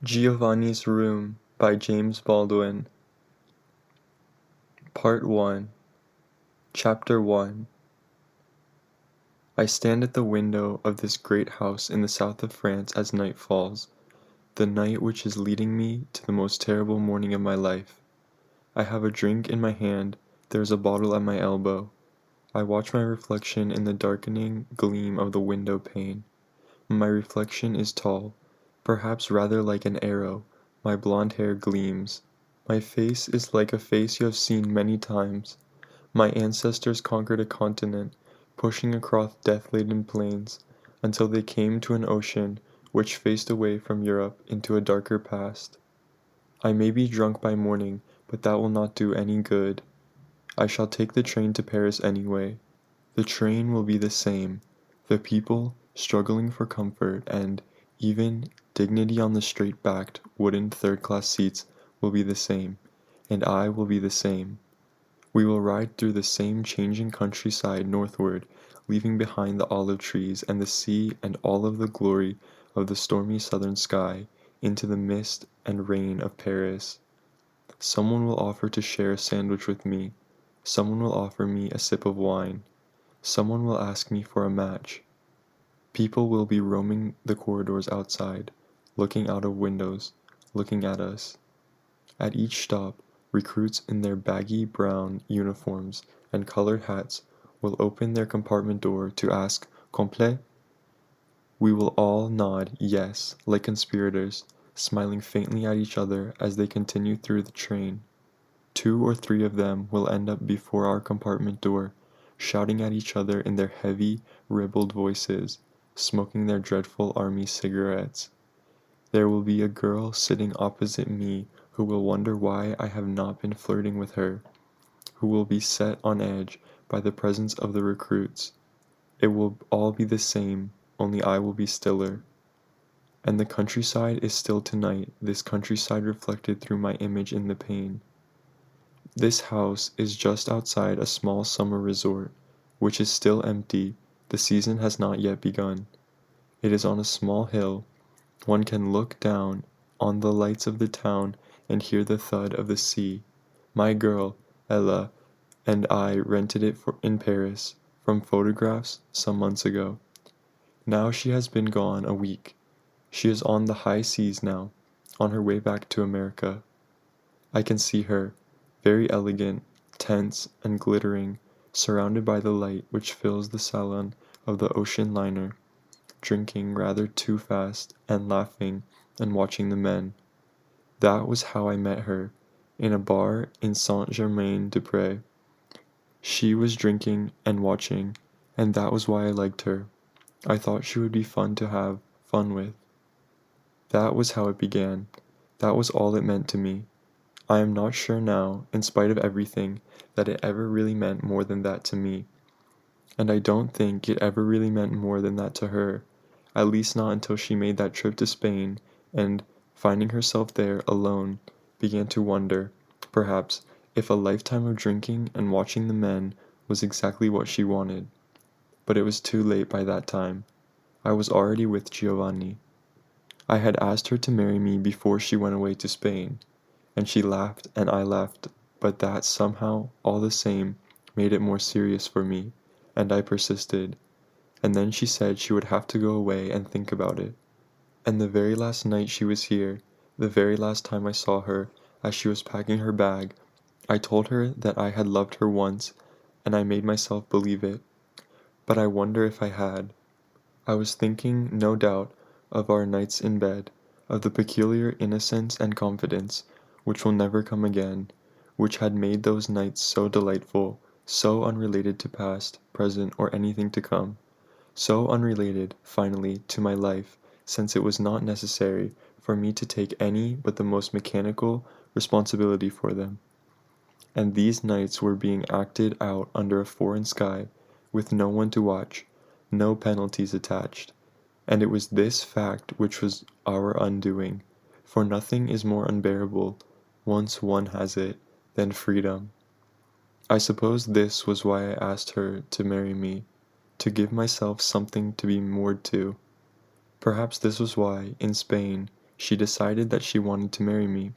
Giovanni's Room by James Baldwin. Part 1. Chapter 1. I stand at the window of this great house in the south of France as night falls, the night which is leading me to the most terrible morning of my life. I have a drink in my hand, there is a bottle at my elbow. I watch my reflection in the darkening gleam of the window pane. My reflection is tall, perhaps rather like an arrow. My blonde hair gleams. My face is like a face you have seen many times. My ancestors conquered a continent, pushing across death-laden plains, until they came to an ocean which faced away from Europe into a darker past. I may be drunk by morning, but that will not do any good. I shall take the train to Paris anyway. The train will be the same. The people, struggling for comfort and, even, dignity on the straight-backed, wooden third-class seats will be the same, and I will be the same. We will ride through the same changing countryside northward, leaving behind the olive trees and the sea and all of the glory of the stormy southern sky into the mist and rain of Paris. Someone will offer to share a sandwich with me. Someone will offer me a sip of wine. Someone will ask me for a match. People will be roaming the corridors outside, looking out of windows, looking at us. At each stop, recruits in their baggy brown uniforms and colored hats will open their compartment door to ask, "Complet?" We will all nod yes, like conspirators, smiling faintly at each other as they continue through the train. 2 or 3 of them will end up before our compartment door, shouting at each other in their heavy, ribald voices, smoking their dreadful army cigarettes. There will be a girl sitting opposite me who will wonder why I have not been flirting with her, who will be set on edge by the presence of the recruits. It will all be the same, only I will be stiller. And the countryside is still tonight, this countryside reflected through my image in the pane. This house is just outside a small summer resort, which is still empty, the season has not yet begun. It is on a small hill. One can look down on the lights of the town and hear the thud of the sea. My girl, Ella, and I rented it in Paris, from photographs, some months ago. Now she has been gone a week. She is on the high seas now, on her way back to America. I can see her, very elegant, tense, and glittering, surrounded by the light which fills the salon of the ocean liner, drinking rather too fast, and laughing, and watching the men. That was how I met her, in a bar in Saint-Germain-des-Prés. She was drinking and watching, and that was why I liked her. I thought she would be fun to have fun with. That was how it began. That was all it meant to me. I am not sure now, in spite of everything, that it ever really meant more than that to me. And I don't think it ever really meant more than that to her, at least not until she made that trip to Spain and, finding herself there alone, began to wonder, perhaps, if a lifetime of drinking and watching the men was exactly what she wanted. But it was too late by that time. I was already with Giovanni. I had asked her to marry me before she went away to Spain, and she laughed and I laughed, but that somehow, all the same, made it more serious for me, and I persisted. And then she said she would have to go away and think about it. And the very last night she was here, the very last time I saw her, as she was packing her bag, I told her that I had loved her once, and I made myself believe it. But I wonder if I had. I was thinking, no doubt, of our nights in bed, of the peculiar innocence and confidence, which will never come again, which had made those nights so delightful, so unrelated to past, present, or anything to come, so unrelated, finally, to my life, since it was not necessary for me to take any but the most mechanical responsibility for them. And these nights were being acted out under a foreign sky, with no one to watch, no penalties attached. And it was this fact which was our undoing, for nothing is more unbearable, once one has it, than freedom. I suppose this was why I asked her to marry me, to give myself something to be moored to. Perhaps this was why, in Spain, she decided that she wanted to marry me.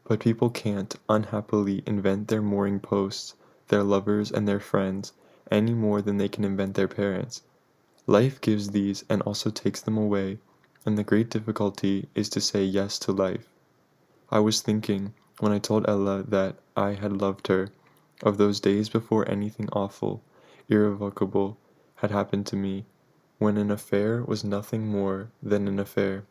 But people can't, unhappily, invent their mooring posts, their lovers, and their friends any more than they can invent their parents. Life gives these and also takes them away, and the great difficulty is to say yes to life. I was thinking, when I told Ella that I had loved her, of those days before anything awful, irrevocable, had happened to me, when an affair was nothing more than an affair.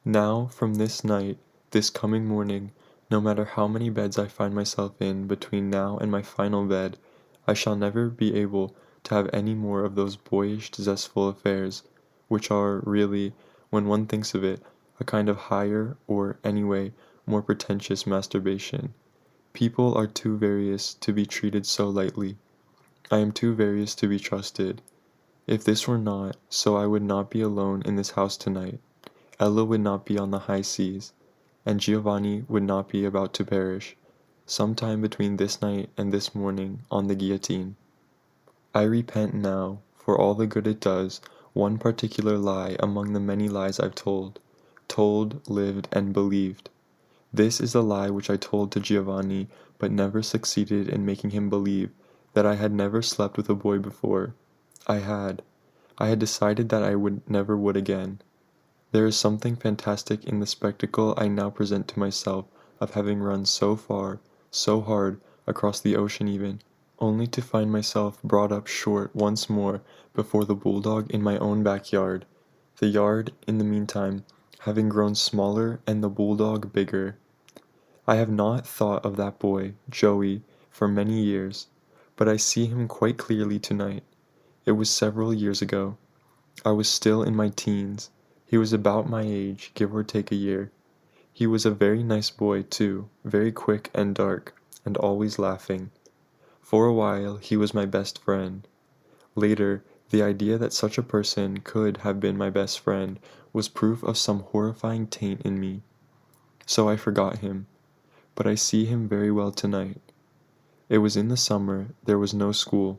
Now, from this night, this coming morning, no matter how many beds I find myself in between now and my final bed, I shall never be able to have any more of those boyish, zestful affairs, which are, really, when one thinks of it, a kind of higher, or, anyway, more pretentious masturbation. People are too various to be treated so lightly. I am too various to be trusted. If this were not so, I would not be alone in this house tonight. Ella would not be on the high seas, and Giovanni would not be about to perish, some time between this night and this morning, on the guillotine. I repent now, for all the good it does, one particular lie among the many lies I've told, lived, and believed. This is the lie which I told to Giovanni, but never succeeded in making him believe that I had never slept with a boy before. I had. I had decided that I never would again. There is something fantastic in the spectacle I now present to myself of having run so far, so hard, across the ocean even, only to find myself brought up short once more before the bulldog in my own backyard, the yard, in the meantime, having grown smaller and the bulldog bigger. I have not thought of that boy, Joey, for many years, but I see him quite clearly tonight. It was several years ago. I was still in my teens. He was about my age, give or take a year. He was a very nice boy, too, very quick and dark, and always laughing. For a while he was my best friend. Later, the idea that such a person could have been my best friend was proof of some horrifying taint in me. So I forgot him, but I see him very well tonight. It was in the summer, there was no school.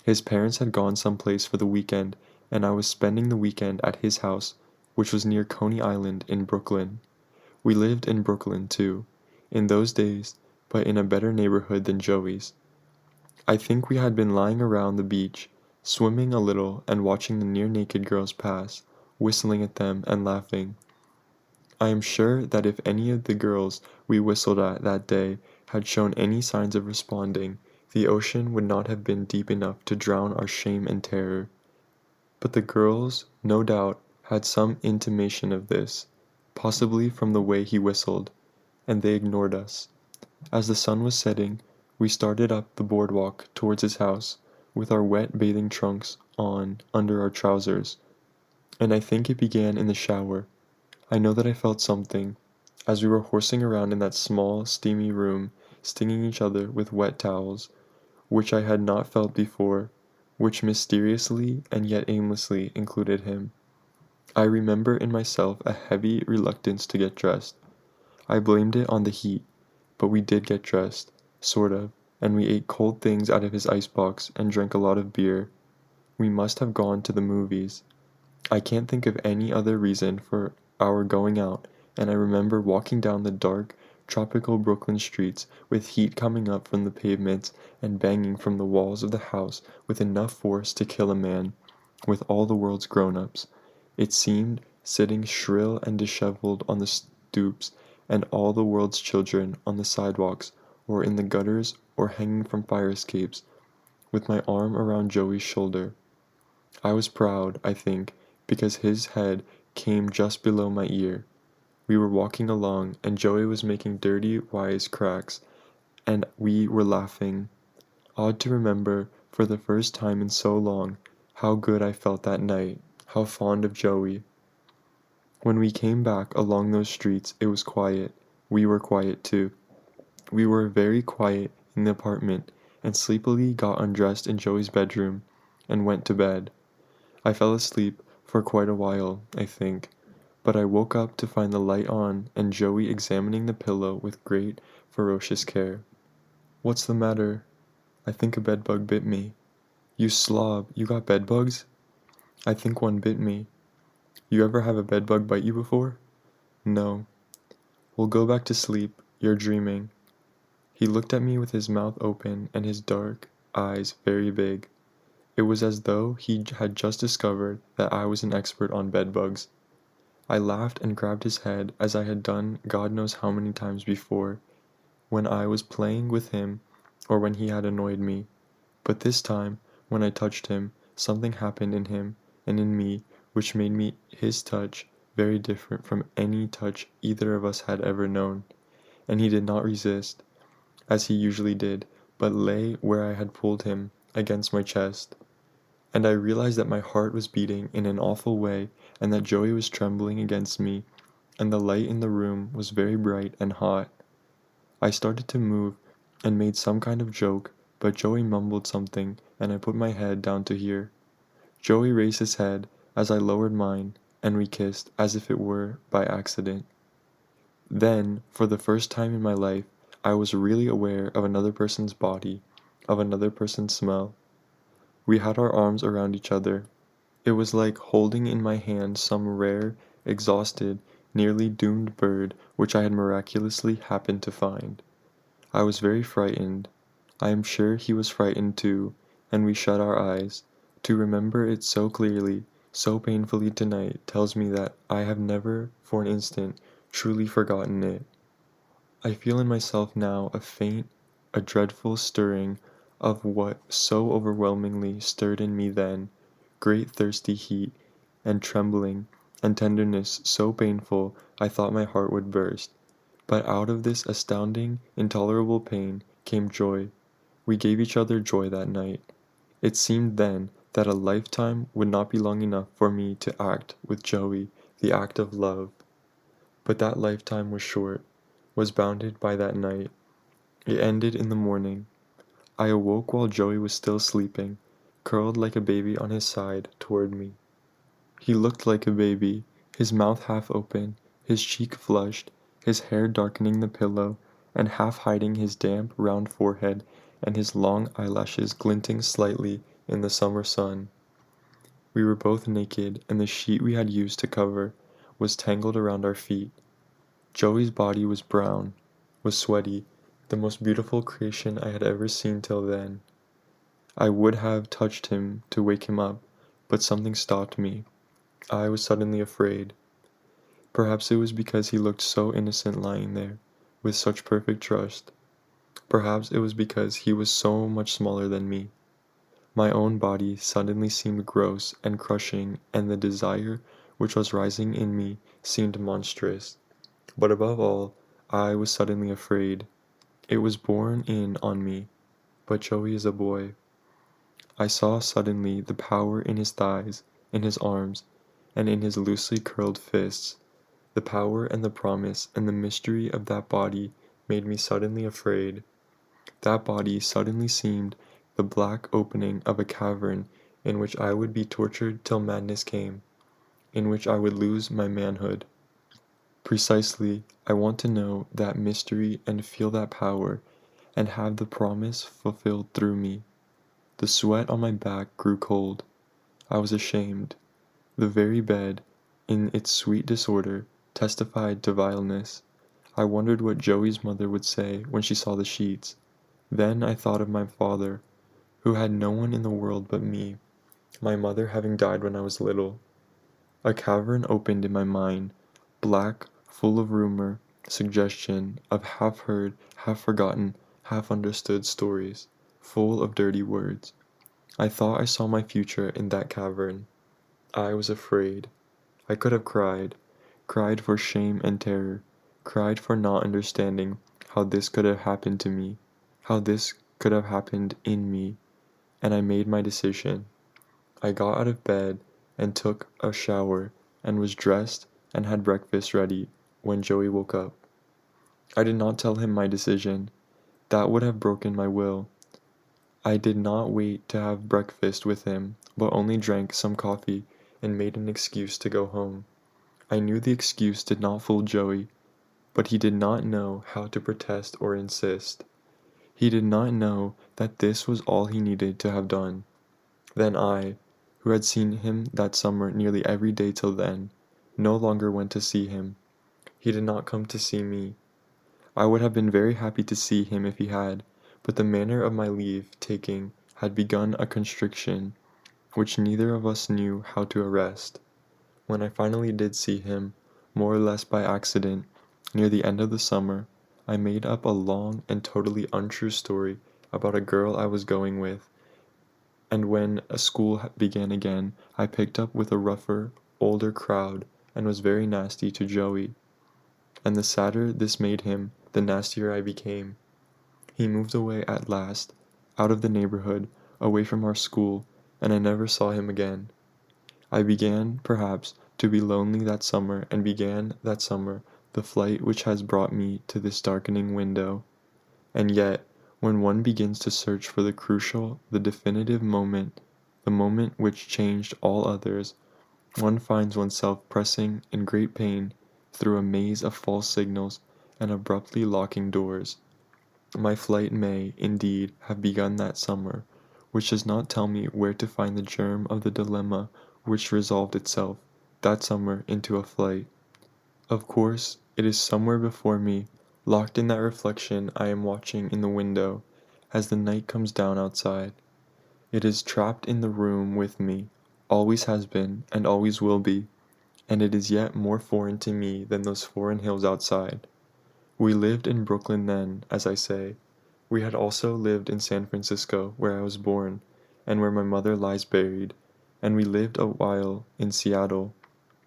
His parents had gone some place for the weekend, and I was spending the weekend at his house, which was near Coney Island in Brooklyn. We lived in Brooklyn, too, in those days, but in a better neighborhood than Joey's. I think we had been lying around the beach, swimming a little and watching the near-naked girls pass, whistling at them and laughing. I am sure that if any of the girls we whistled at that day had shown any signs of responding, the ocean would not have been deep enough to drown our shame and terror. But the girls, no doubt, had some intimation of this, possibly from the way he whistled, and they ignored us. As the sun was setting, we started up the boardwalk towards his house, with our wet bathing trunks on under our trousers, and I think it began in the shower. I know that I felt something, as we were horsing around in that small, steamy room, stinging each other with wet towels, which I had not felt before, which mysteriously and yet aimlessly included him. I remember in myself a heavy reluctance to get dressed. I blamed it on the heat, but we did get dressed, sort of, and we ate cold things out of his icebox and drank a lot of beer. We must have gone to the movies. I can't think of any other reason for our going out, and I remember walking down the dark, tropical Brooklyn streets with heat coming up from the pavements and banging from the walls of the house with enough force to kill a man, with all the world's grown-ups, it seemed, sitting shrill and disheveled on the stoops, and all the world's children on the sidewalks or in the gutters or hanging from fire escapes, with my arm around Joey's shoulder. I was proud, I think, because his head came just below my ear. We were walking along, and Joey was making dirty, wise cracks, and we were laughing. Odd to remember, for the first time in so long, how good I felt that night, how fond of Joey. When we came back along those streets, it was quiet. We were quiet too. We were very quiet in the apartment, and sleepily got undressed in Joey's bedroom, and went to bed. I fell asleep for quite a while, I think, but I woke up to find the light on and Joey examining the pillow with great, ferocious care. "What's the matter?" "I think a bedbug bit me." "You slob, you got bedbugs?" "I think one bit me." "You ever have a bedbug bite you before?" "No. We'll go back to sleep. You're dreaming." He looked at me with his mouth open and his dark eyes very big. It was as though he had just discovered that I was an expert on bedbugs. I laughed and grabbed his head as I had done God knows how many times before, when I was playing with him or when he had annoyed me. But this time, when I touched him, something happened in him and in me which made me his touch very different from any touch either of us had ever known, and he did not resist, as he usually did, but lay where I had pulled him, against my chest. And I realized that my heart was beating in an awful way and that Joey was trembling against me, and the light in the room was very bright and hot. I started to move and made some kind of joke, but Joey mumbled something and I put my head down to hear. Joey raised his head as I lowered mine, and we kissed as if it were by accident. Then, for the first time in my life, I was really aware of another person's body, of another person's smell. We had our arms around each other. It was like holding in my hand some rare, exhausted, nearly doomed bird which I had miraculously happened to find. I was very frightened. I am sure he was frightened too, and we shut our eyes. To remember it so clearly, so painfully tonight tells me that I have never, for an instant, truly forgotten it. I feel in myself now a faint, a dreadful stirring of what so overwhelmingly stirred in me then, great thirsty heat, and trembling, and tenderness so painful I thought my heart would burst. But out of this astounding, intolerable pain came joy. We gave each other joy that night. It seemed then that a lifetime would not be long enough for me to act with Joey the act of love. But that lifetime was short, was bounded by that night. It ended in the morning. I awoke while Joey was still sleeping, curled like a baby on his side toward me. He looked like a baby, his mouth half open, his cheek flushed, his hair darkening the pillow and half hiding his damp, round forehead, and his long eyelashes glinting slightly in the summer sun. We were both naked, and the sheet we had used to cover was tangled around our feet. Joey's body was brown, was sweaty, the most beautiful creation I had ever seen till then. I would have touched him to wake him up, but something stopped me. I was suddenly afraid. Perhaps it was because he looked so innocent lying there, with such perfect trust. Perhaps it was because he was so much smaller than me. My own body suddenly seemed gross and crushing, and the desire which was rising in me seemed monstrous. But above all, I was suddenly afraid. It was borne in on me. But Joey is a boy. I saw suddenly the power in his thighs, in his arms, and in his loosely curled fists. The power and the promise and the mystery of that body made me suddenly afraid. That body suddenly seemed the black opening of a cavern in which I would be tortured till madness came, in which I would lose my manhood. Precisely, I want to know that mystery and feel that power, and have the promise fulfilled through me. The sweat on my back grew cold. I was ashamed. The very bed, in its sweet disorder, testified to vileness. I wondered what Joey's mother would say when she saw the sheets. Then I thought of my father, who had no one in the world but me, my mother having died when I was little. A cavern opened in my mind, black, full of rumor, suggestion, of half-heard, half-forgotten, half-understood stories, full of dirty words. I thought I saw my future in that cavern. I was afraid. I could have cried, cried for shame and terror, cried for not understanding how this could have happened to me, how this could have happened in me, and I made my decision. I got out of bed and took a shower and was dressed and had breakfast ready when Joey woke up. I did not tell him my decision. That would have broken my will. I did not wait to have breakfast with him, but only drank some coffee and made an excuse to go home. I knew the excuse did not fool Joey, but he did not know how to protest or insist. He did not know that this was all he needed to have done. Then I, who had seen him that summer nearly every day till then, no longer went to see him. He did not come to see me. I would have been very happy to see him if he had, but the manner of my leave-taking had begun a constriction which neither of us knew how to arrest. When I finally did see him, more or less by accident, near the end of the summer, I made up a long and totally untrue story about a girl I was going with, and when a school began again, I picked up with a rougher, older crowd and was very nasty to Joey. And the sadder this made him, the nastier I became. He moved away at last, out of the neighborhood, away from our school, and I never saw him again. I began, perhaps, to be lonely that summer, and began that summer the flight which has brought me to this darkening window. And yet, when one begins to search for the crucial, the definitive moment, the moment which changed all others, one finds oneself pressing in great pain through a maze of false signals and abruptly locking doors. My flight may, indeed, have begun that summer, which does not tell me where to find the germ of the dilemma which resolved itself, that summer, into a flight. Of course, it is somewhere before me, locked in that reflection I am watching in the window, as the night comes down outside. It is trapped in the room with me, always has been, and always will be, and it is yet more foreign to me than those foreign hills outside. We lived in Brooklyn then, as I say. We had also lived in San Francisco, where I was born, and where my mother lies buried, and we lived a while in Seattle,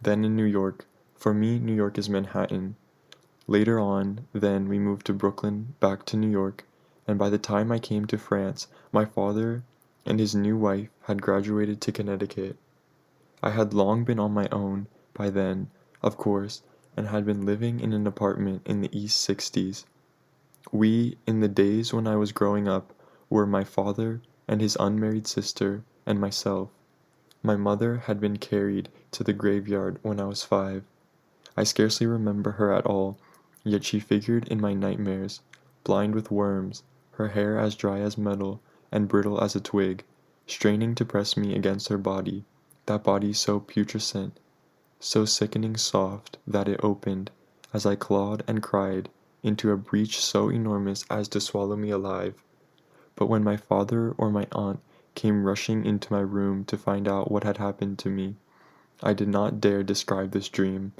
then in New York. For me, New York is Manhattan. Later on, then, we moved to Brooklyn, back to New York, and by the time I came to France, my father and his new wife had graduated to Connecticut. I had long been on my own, by then, of course, and had been living in an apartment in the East Sixties. We, in the days when I was growing up, were my father and his unmarried sister and myself. My mother had been carried to the graveyard when I was 5. I scarcely remember her at all, yet she figured in my nightmares, blind with worms, her hair as dry as metal and brittle as a twig, straining to press me against her body, that body so putrescent, so sickening soft that it opened, as I clawed and cried, into a breach so enormous as to swallow me alive. But when my father or my aunt came rushing into my room to find out what had happened to me, I did not dare describe this dream,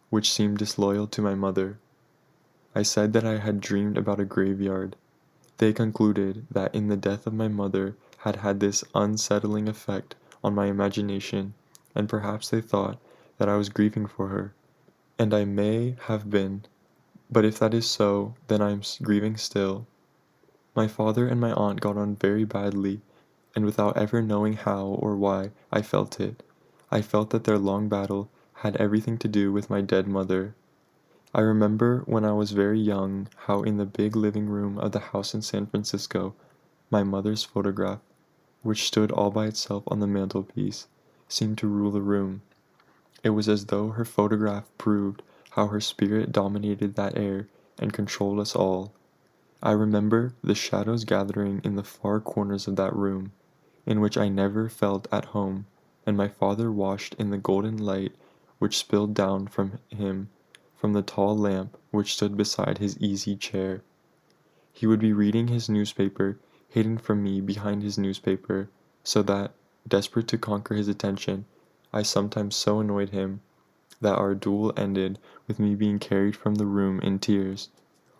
which seemed disloyal to my mother. I said that I had dreamed about a graveyard. They concluded that in the death of my mother had this unsettling effect on my imagination, and perhaps they thought that I was grieving for her, and I may have been, but if that is so, then I am grieving still. My father and my aunt got on very badly, and without ever knowing how or why I felt it. I felt that their long battle had everything to do with my dead mother. I remember when I was very young how in the big living room of the house in San Francisco, my mother's photograph, which stood all by itself on the mantelpiece, seemed to rule the room. It was as though her photograph proved how her spirit dominated that air and controlled us all. I remember the shadows gathering in the far corners of that room, in which I never felt at home, and my father washed in the golden light which spilled down from him from the tall lamp which stood beside his easy chair. He would be reading his newspaper, hidden from me behind his newspaper, so that, desperate to conquer his attention, I sometimes so annoyed him that our duel ended with me being carried from the room in tears.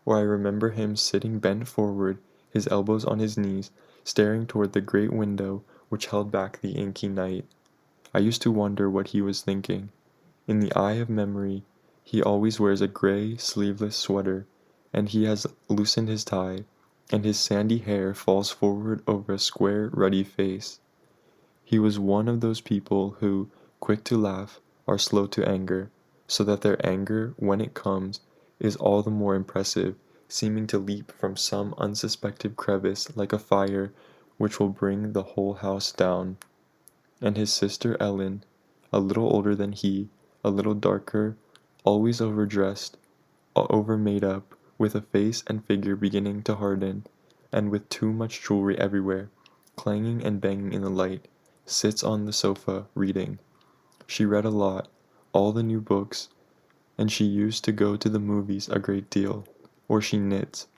Or I remember him sitting bent forward, his elbows on his knees, staring toward the great window which held back the inky night. I used to wonder what he was thinking. In the eye of memory, he always wears a gray, sleeveless sweater, and he has loosened his tie, and his sandy hair falls forward over a square, ruddy face. He was one of those people who, quick to laugh, are slow to anger, so that their anger, when it comes, is all the more impressive, seeming to leap from some unsuspected crevice like a fire which will bring the whole house down. And his sister Ellen, a little older than he, a little darker, always overdressed, over made up, with a face and figure beginning to harden, and with too much jewelry everywhere, clanging and banging in the light, sits on the sofa reading. She read a lot, all the new books, and she used to go to the movies a great deal, or she knits.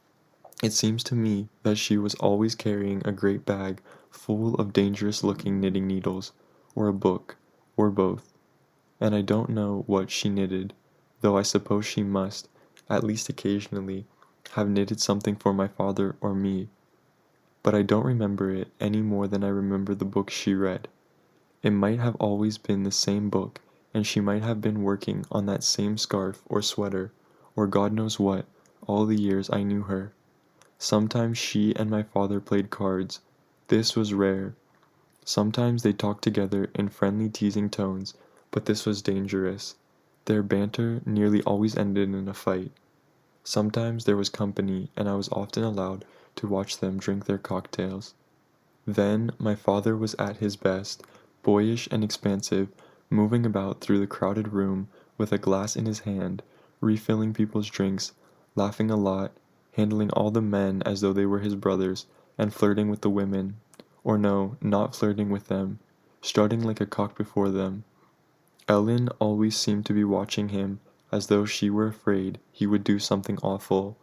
It seems to me that she was always carrying a great bag full of dangerous-looking knitting needles, or a book, or both, and I don't know what she knitted, though I suppose she must, at least occasionally, have knitted something for my father or me, but I don't remember it any more than I remember the book she read. It might have always been the same book, and she might have been working on that same scarf or sweater, or God knows what, all the years I knew her. Sometimes she and my father played cards. This was rare. Sometimes they talked together in friendly teasing tones, but this was dangerous. Their banter nearly always ended in a fight. Sometimes there was company, and I was often allowed to watch them drink their cocktails. Then my father was at his best, boyish and expansive, moving about through the crowded room with a glass in his hand, refilling people's drinks, laughing a lot, handling all the men as though they were his brothers, and flirting with the women. Or no, not flirting with them, strutting like a cock before them. Ellen always seemed to be watching him as though she were afraid he would do something awful.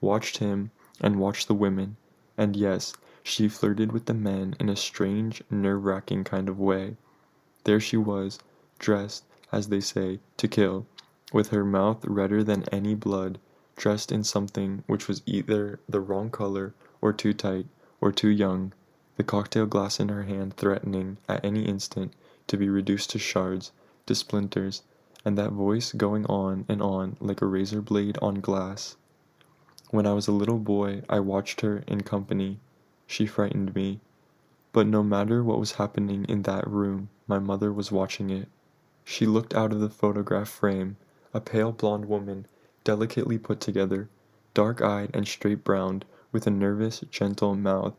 Watched him, and watched the women, and yes, she flirted with the men in a strange, nerve-wracking kind of way. There she was, dressed, as they say, to kill, with her mouth redder than any blood, dressed in something which was either the wrong color, or too tight, or too young, the cocktail glass in her hand threatening, at any instant, to be reduced to shards, to splinters, and that voice going on and on like a razor blade on glass. When I was a little boy, I watched her in company. She frightened me. But no matter what was happening in that room, my mother was watching it. She looked out of the photograph frame, a pale blonde woman, delicately put together, dark-eyed and straight-browed, with a nervous, gentle mouth.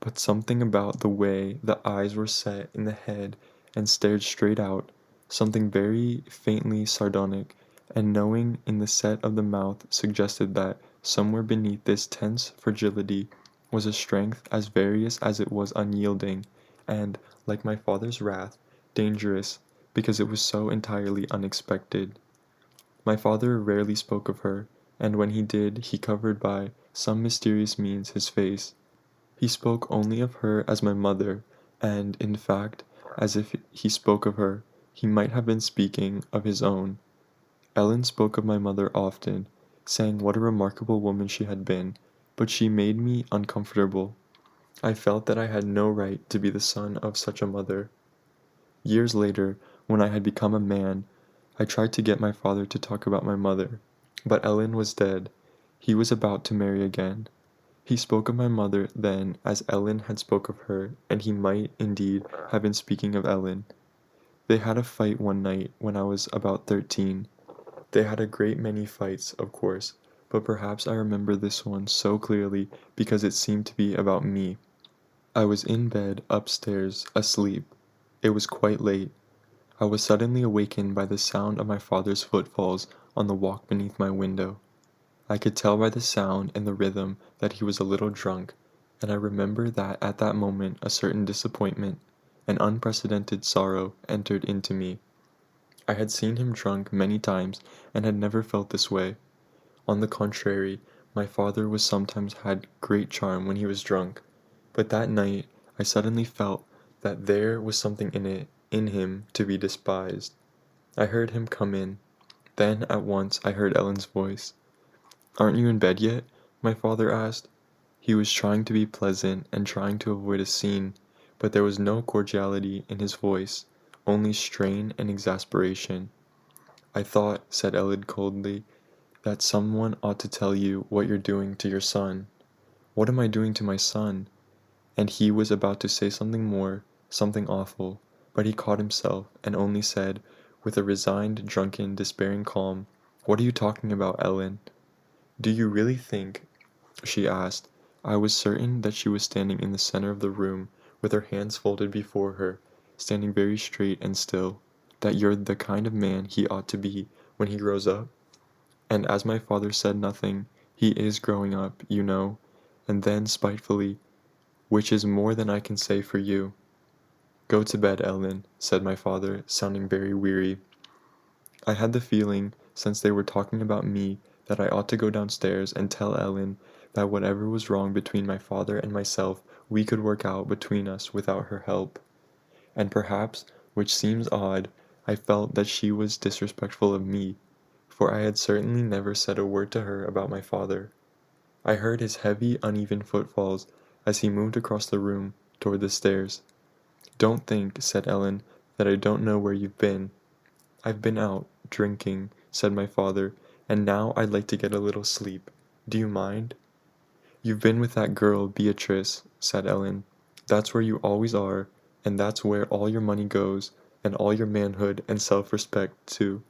But something about the way the eyes were set in the head and stared straight out, something very faintly sardonic and knowing in the set of the mouth suggested that somewhere beneath this tense fragility was a strength as various as it was unyielding, and, like my father's wrath, dangerous, because it was so entirely unexpected. My father rarely spoke of her, and when he did he covered by some mysterious means his face. He spoke only of her as my mother, and, in fact, as if he spoke of her, he might have been speaking of his own. Ellen spoke of my mother often, saying what a remarkable woman she had been, but she made me uncomfortable. I felt that I had no right to be the son of such a mother. Years later, when I had become a man, I tried to get my father to talk about my mother, but Ellen was dead. He was about to marry again. He spoke of my mother then as Ellen had spoke of her, and he might, indeed, have been speaking of Ellen. They had a fight one night when I was about 13. They had a great many fights, of course, but perhaps I remember this one so clearly because it seemed to be about me. I was in bed upstairs, asleep. It was quite late. I was suddenly awakened by the sound of my father's footfalls on the walk beneath my window. I could tell by the sound and the rhythm that he was a little drunk, and I remember that at that moment a certain disappointment, an unprecedented sorrow entered into me. I had seen him drunk many times and had never felt this way. On the contrary, my father was sometimes had great charm when he was drunk, but that night I suddenly felt that there was something in him to be despised. I heard him come in. Then at once I heard Ellen's voice. "Aren't you in bed yet?" my father asked. He was trying to be pleasant and trying to avoid a scene, but there was no cordiality in his voice, only strain and exasperation. "I thought," said Ellen coldly, "that someone ought to tell you what you're doing to your son." "What am I doing to my son?" And he was about to say something more, something awful, but he caught himself and only said, with a resigned, drunken, despairing calm, "What are you talking about, Ellen?" "Do you really think," she asked. I was certain that she was standing in the center of the room, with her hands folded before her, standing very straight and still, "that you're the kind of man he ought to be when he grows up?" And as my father said nothing, "He is growing up, you know," and then spitefully, "which is more than I can say for you." "Go to bed, Ellen," said my father, sounding very weary. I had the feeling since they were talking about me, that I ought to go downstairs and tell Ellen that whatever was wrong between my father and myself we could work out between us without her help. And perhaps, which seems odd, I felt that she was disrespectful of me, for I had certainly never said a word to her about my father. I heard his heavy, uneven footfalls as he moved across the room toward the stairs. "Don't think," said Ellen, "that I don't know where you've been." "I've been out, drinking," said my father, "and now I'd like to get a little sleep. Do you mind?" "You've been with that girl, Beatrice," said Ellen. "That's where you always are, and that's where all your money goes, and all your manhood and self-respect, too."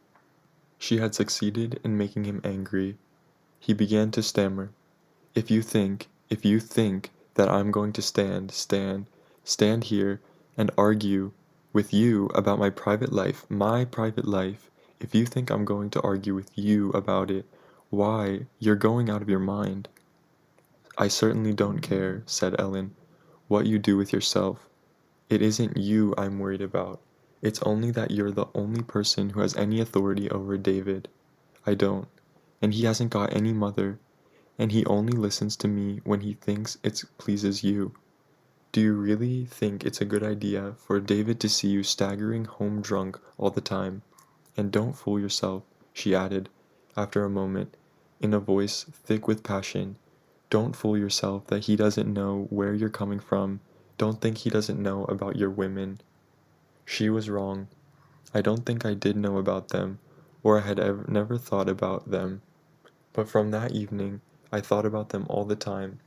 She had succeeded in making him angry. He began to stammer. If you think that I'm going to stand here and argue with you about my private life, if you think I'm going to argue with you about it, why, you're going out of your mind." "I certainly don't care," said Ellen, "what you do with yourself. It isn't you I'm worried about. It's only that you're the only person who has any authority over David. I don't. And he hasn't got any mother, and he only listens to me when he thinks it pleases you. Do you really think it's a good idea for David to see you staggering home drunk all the time? And don't fool yourself," she added, after a moment, in a voice thick with passion. "Don't fool yourself that he doesn't know where you're coming from. Don't think he doesn't know about your women." She was wrong. I don't think I did know about them, or I had never thought about them. But from that evening, I thought about them all the time.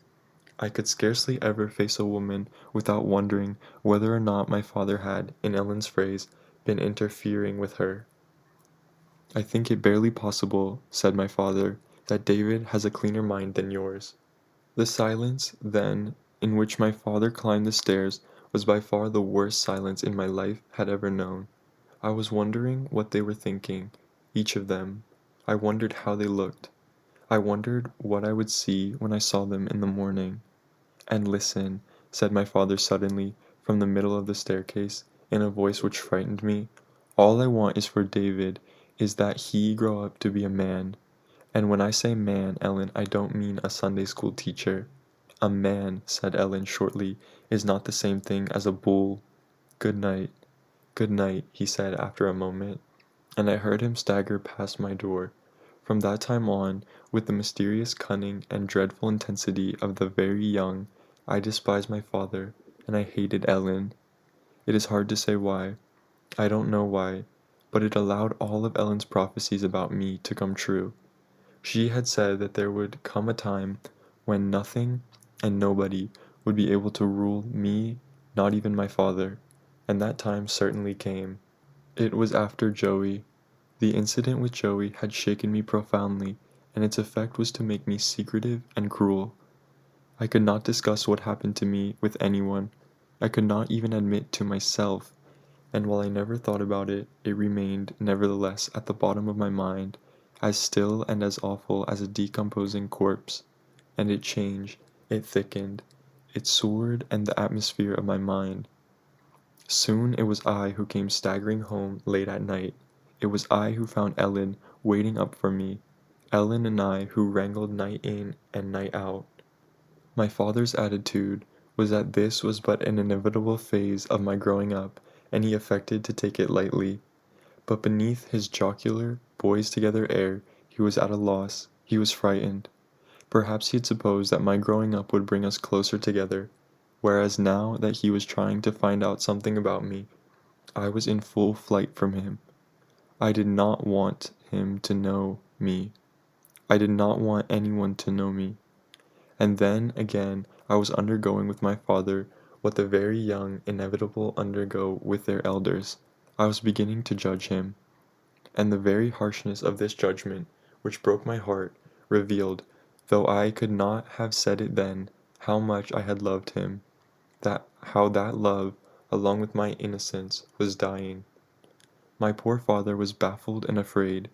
I could scarcely ever face a woman without wondering whether or not my father had, in Ellen's phrase, been interfering with her. "I think it barely possible," said my father, "that David has a cleaner mind than yours." The silence, then, in which my father climbed the stairs was by far the worst silence in my life had ever known. I was wondering what they were thinking, each of them. I wondered how they looked. I wondered what I would see when I saw them in the morning. "And listen," said my father suddenly, from the middle of the staircase, in a voice which frightened me. "All I want is for David is that he grow up to be a man. And when I say man, Ellen, I don't mean a Sunday school teacher. A man," said Ellen shortly, "is not the same thing as a bull. Good night." "Good night," he said after a moment, and I heard him stagger past my door. From that time on, with the mysterious cunning and dreadful intensity of the very young, I despised my father, and I hated Ellen. It is hard to say why. I don't know why, but it allowed all of Ellen's prophecies about me to come true. She had said that there would come a time when nothing and nobody would be able to rule me, not even my father, and that time certainly came. It was after Joey. The incident with Joey had shaken me profoundly, and its effect was to make me secretive and cruel. I could not discuss what happened to me with anyone. I could not even admit to myself, and while I never thought about it, it remained, nevertheless, at the bottom of my mind, as still and as awful as a decomposing corpse. And it changed, it thickened, it soared in the atmosphere of my mind. Soon it was I who came staggering home late at night. It was I who found Ellen waiting up for me, Ellen and I who wrangled night in and night out. My father's attitude was that this was but an inevitable phase of my growing up, and he affected to take it lightly. But beneath his jocular, boys-together air, he was at a loss, he was frightened. Perhaps he had supposed that my growing up would bring us closer together, whereas now that he was trying to find out something about me, I was in full flight from him. I did not want him to know me. I did not want anyone to know me. And then, again, I was undergoing with my father what the very young inevitably undergo with their elders. I was beginning to judge him. And the very harshness of this judgment, which broke my heart, revealed, though I could not have said it then, how much I had loved him, that how that love, along with my innocence, was dying. My poor father was baffled and afraid.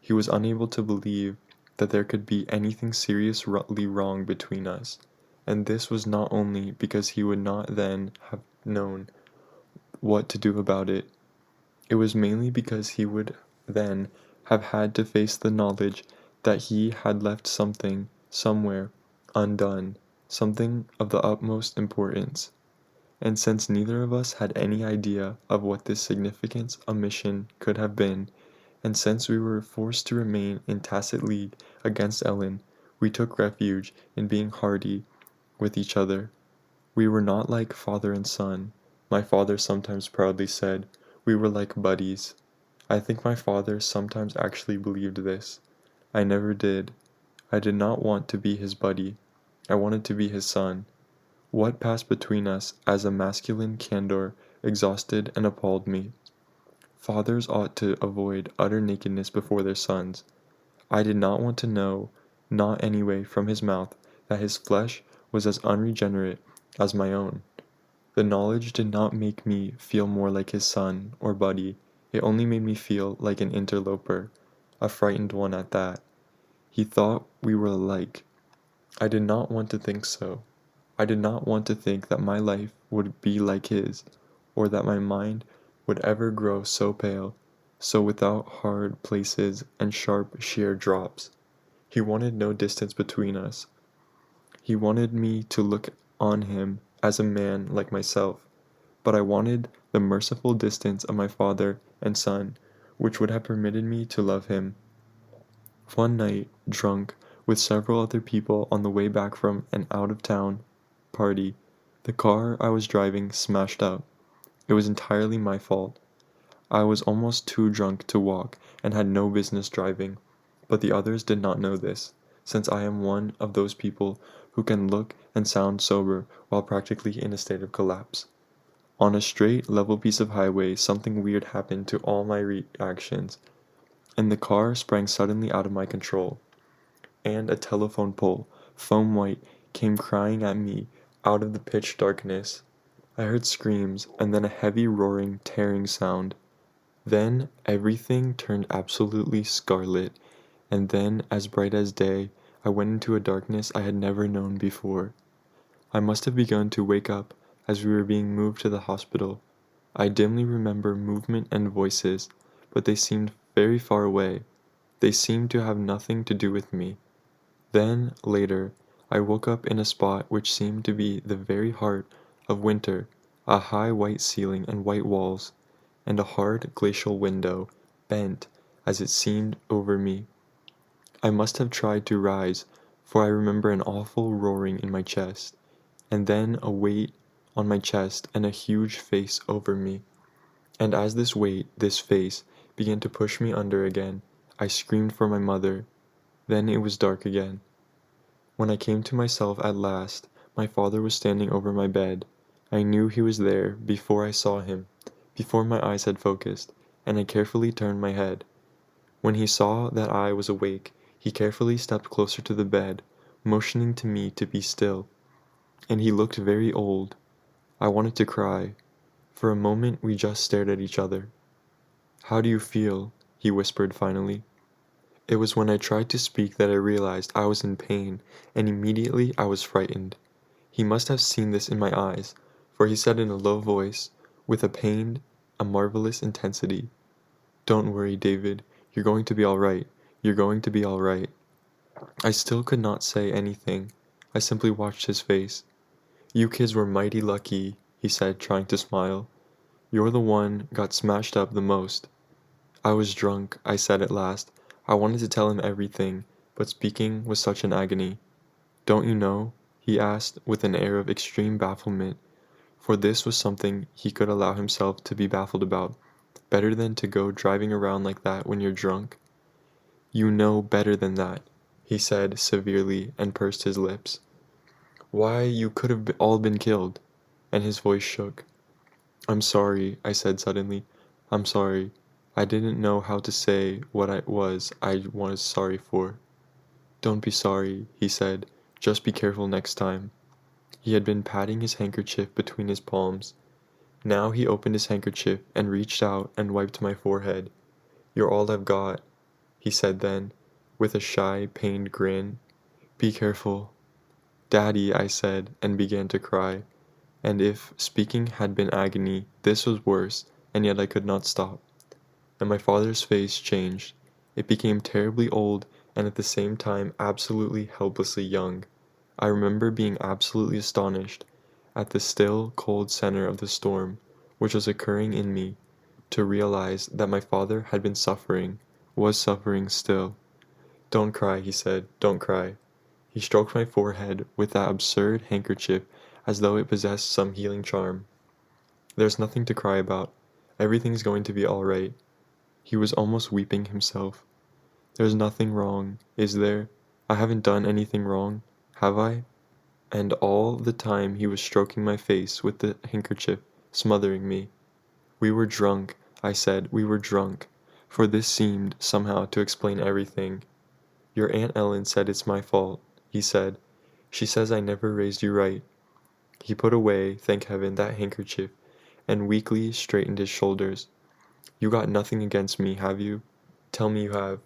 He was unable to believe that there could be anything seriously wrong between us, and this was not only because he would not then have known what to do about it. It was mainly because he would then have had to face the knowledge that he had left something, somewhere, undone, something of the utmost importance. And since neither of us had any idea of what this significant omission could have been, and since we were forced to remain in tacit league against Ellen, we took refuge in being hearty with each other. We were not like father and son. My father sometimes proudly said we were like buddies. I think my father sometimes actually believed this. I never did. I did not want to be his buddy. I wanted to be his son. What passed between us as a masculine candor exhausted and appalled me. Fathers ought to avoid utter nakedness before their sons. I did not want to know, not anyway from his mouth, that his flesh was as unregenerate as my own. The knowledge did not make me feel more like his son or buddy. It only made me feel like an interloper, a frightened one at that. He thought we were alike. I did not want to think so. I did not want to think that my life would be like his, or that my mind would ever grow so pale, so without hard places and sharp sheer drops. He wanted no distance between us. He wanted me to look on him as a man like myself, but I wanted the merciful distance of my father and son, which would have permitted me to love him. One night, drunk, with several other people on the way back from an out-of-town party, the car I was driving smashed up. It was entirely my fault. I was almost too drunk to walk and had no business driving, but the others did not know this, since I am one of those people who can look and sound sober while practically in a state of collapse. On a straight, level piece of highway, something weird happened to all my reactions, and the car sprang suddenly out of my control, and a telephone pole, foam white, came crying at me out of the pitch darkness. I heard screams, and then a heavy roaring, tearing sound. Then everything turned absolutely scarlet, and then, as bright as day, I went into a darkness I had never known before. I must have begun to wake up as we were being moved to the hospital. I dimly remember movement and voices, but they seemed very far away. They seemed to have nothing to do with me. Then, later, I woke up in a spot which seemed to be the very heart of winter, a high white ceiling and white walls, and a hard glacial window, bent, as it seemed, over me. I must have tried to rise, for I remember an awful roaring in my chest, and then a weight on my chest and a huge face over me. And as this weight, this face, began to push me under again, I screamed for my mother. Then it was dark again. When I came to myself at last, my father was standing over my bed. I knew he was there before I saw him, before my eyes had focused, and I carefully turned my head. When he saw that I was awake, he carefully stepped closer to the bed, motioning to me to be still. And he looked very old. I wanted to cry. For a moment we just stared at each other. "How do you feel?" he whispered finally. It was when I tried to speak that I realized I was in pain, and immediately I was frightened. He must have seen this in my eyes, for he said in a low voice, with a pained, a marvelous intensity, "Don't worry, David. You're going to be all right. You're going to be all right." I still could not say anything. I simply watched his face. "You kids were mighty lucky," he said, trying to smile. "You're the one got smashed up the most." "I was drunk," I said at last. I wanted to tell him everything, but speaking was such an agony. "Don't you know?" he asked with an air of extreme bafflement, for this was something he could allow himself to be baffled about, better than to go driving around like that when you're drunk. "You know better than that," he said severely and pursed his lips. "Why, you could have all been killed," and his voice shook. "I'm sorry," I said suddenly. "I'm sorry. I didn't know how to say what I was sorry for." "Don't be sorry," he said. "Just be careful next time." He had been patting his handkerchief between his palms. Now he opened his handkerchief and reached out and wiped my forehead. "You're all I've got," he said then, with a shy, pained grin. "Be careful." "Daddy," I said, and began to cry. And if speaking had been agony, this was worse, and yet I could not stop. And my father's face changed. It became terribly old and at the same time absolutely helplessly young. I remember being absolutely astonished at the still, cold center of the storm which was occurring in me, to realize that my father had been suffering, was suffering still. "Don't cry," he said, "don't cry." He stroked my forehead with that absurd handkerchief as though it possessed some healing charm. "There's nothing to cry about. Everything's going to be all right." He was almost weeping himself. "There's nothing wrong, is there? I haven't done anything wrong, have I?" And all the time he was stroking my face with the handkerchief, smothering me. "We were drunk," I said, "we were drunk," for this seemed, somehow, to explain everything. "Your Aunt Ellen said it's my fault," he said. "She says I never raised you right." He put away, thank heaven, that handkerchief, and weakly straightened his shoulders. "You got nothing against me, have you? Tell me you have."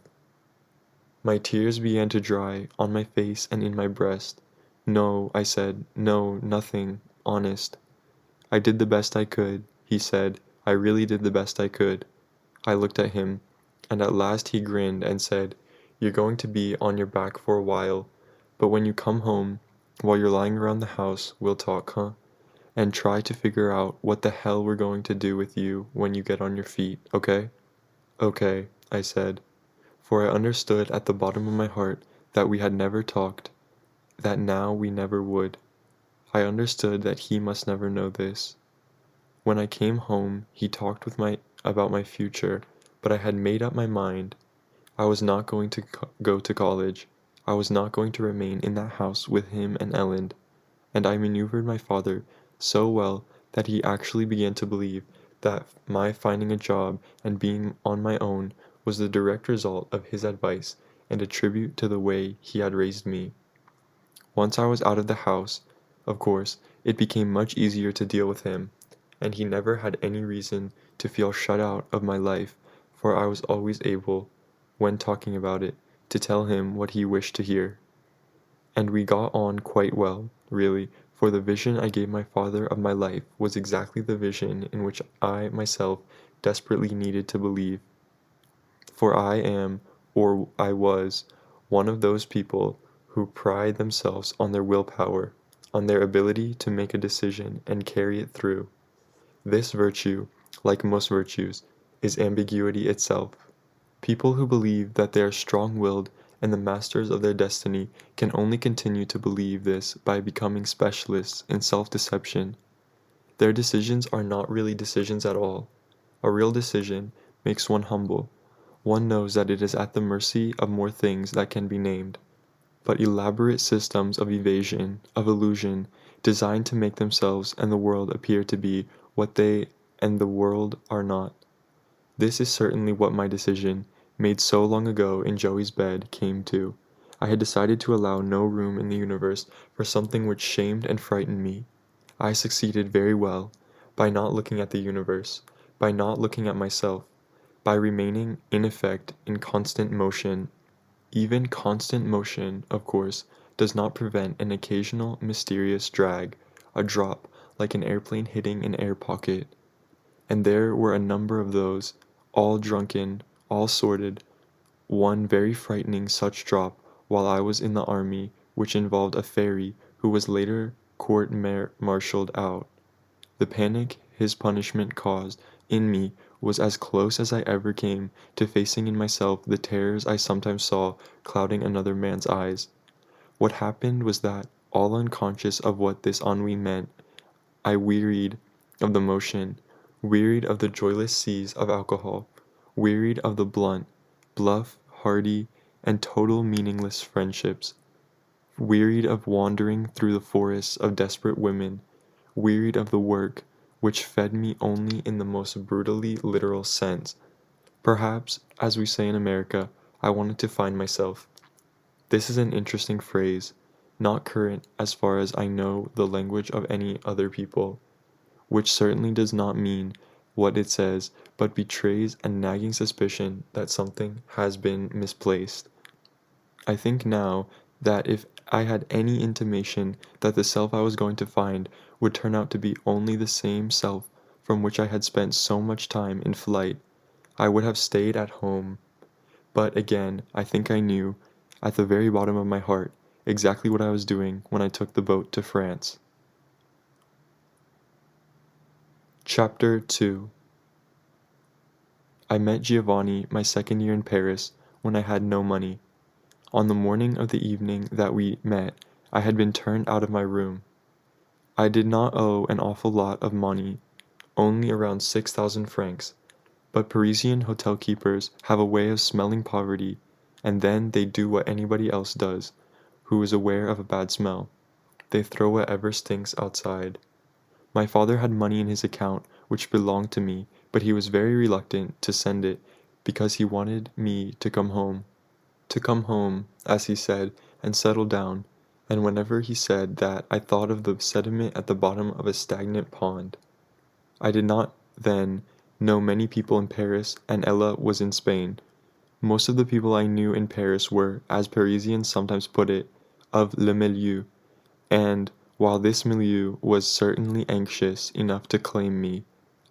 My tears began to dry on my face and in my breast. "No," I said, "no, nothing, honest." "I did the best I could," he said. "I really did the best I could." I looked at him, and at last he grinned and said, "You're going to be on your back for a while, but when you come home, while you're lying around the house, we'll talk, huh? And try to figure out what the hell we're going to do with you when you get on your feet, okay?" "Okay," I said, for I understood at the bottom of my heart that we had never talked, that now we never would. I understood that he must never know this. When I came home, he talked about my future, but I had made up my mind. I was not going to go to college. I was not going to remain in that house with him and Ellen, and I maneuvered my father so well that he actually began to believe that my finding a job and being on my own was the direct result of his advice and a tribute to the way he had raised me. Once I was out of the house, of course, it became much easier to deal with him, and he never had any reason to feel shut out of my life, for I was always able, when talking about it, to tell him what he wished to hear. And we got on quite well, really, for the vision I gave my father of my life was exactly the vision in which I myself desperately needed to believe. For I am, or I was, one of those people who pride themselves on their willpower, on their ability to make a decision and carry it through. This virtue, like most virtues, is ambiguity itself. People who believe that they are strong-willed and the masters of their destiny can only continue to believe this by becoming specialists in self-deception. Their decisions are not really decisions at all. A real decision makes one humble. One knows that it is at the mercy of more things that can be named. But elaborate systems of evasion, of illusion, designed to make themselves and the world appear to be what they and the world are not. This is certainly what my decision, made so long ago in Joey's bed, came to. I had decided to allow no room in the universe for something which shamed and frightened me. I succeeded very well, by not looking at the universe, by not looking at myself, by remaining, in effect, in constant motion. Even constant motion, of course, does not prevent an occasional mysterious drag, a drop, like an airplane hitting an air pocket. And there were a number of those, all drunken, all sordid, one very frightening such drop while I was in the army, which involved a fairy who was later court-martialed out. The panic his punishment caused in me was as close as I ever came to facing in myself the terrors I sometimes saw clouding another man's eyes. What happened was that, all unconscious of what this ennui meant, I wearied of the motion, wearied of the joyless seas of alcohol, wearied of the blunt, bluff, hearty, and total meaningless friendships, wearied of wandering through the forests of desperate women, wearied of the work, which fed me only in the most brutally literal sense. Perhaps, as we say in America, I wanted to find myself. This is an interesting phrase, not current as far as I know the language of any other people, which certainly does not mean what it says, but betrays a nagging suspicion that something has been misplaced. I think now that if I had any intimation that the self I was going to find would turn out to be only the same self from which I had spent so much time in flight, I would have stayed at home. But again, I think I knew, at the very bottom of my heart, exactly what I was doing when I took the boat to France. Chapter 2. I met Giovanni my second year in Paris when I had no money. On the morning of the evening that we met, I had been turned out of my room. I did not owe an awful lot of money, only around 6,000 francs, but Parisian hotel keepers have a way of smelling poverty, and then they do what anybody else does, who is aware of a bad smell. They throw whatever stinks outside. My father had money in his account which belonged to me, but he was very reluctant to send it because he wanted me to come home. To come home, as he said, and settle down, and whenever he said that I thought of the sediment at the bottom of a stagnant pond. I did not, then, know many people in Paris, and Ella was in Spain. Most of the people I knew in Paris were, as Parisians sometimes put it, of le milieu, and, while this milieu was certainly anxious enough to claim me,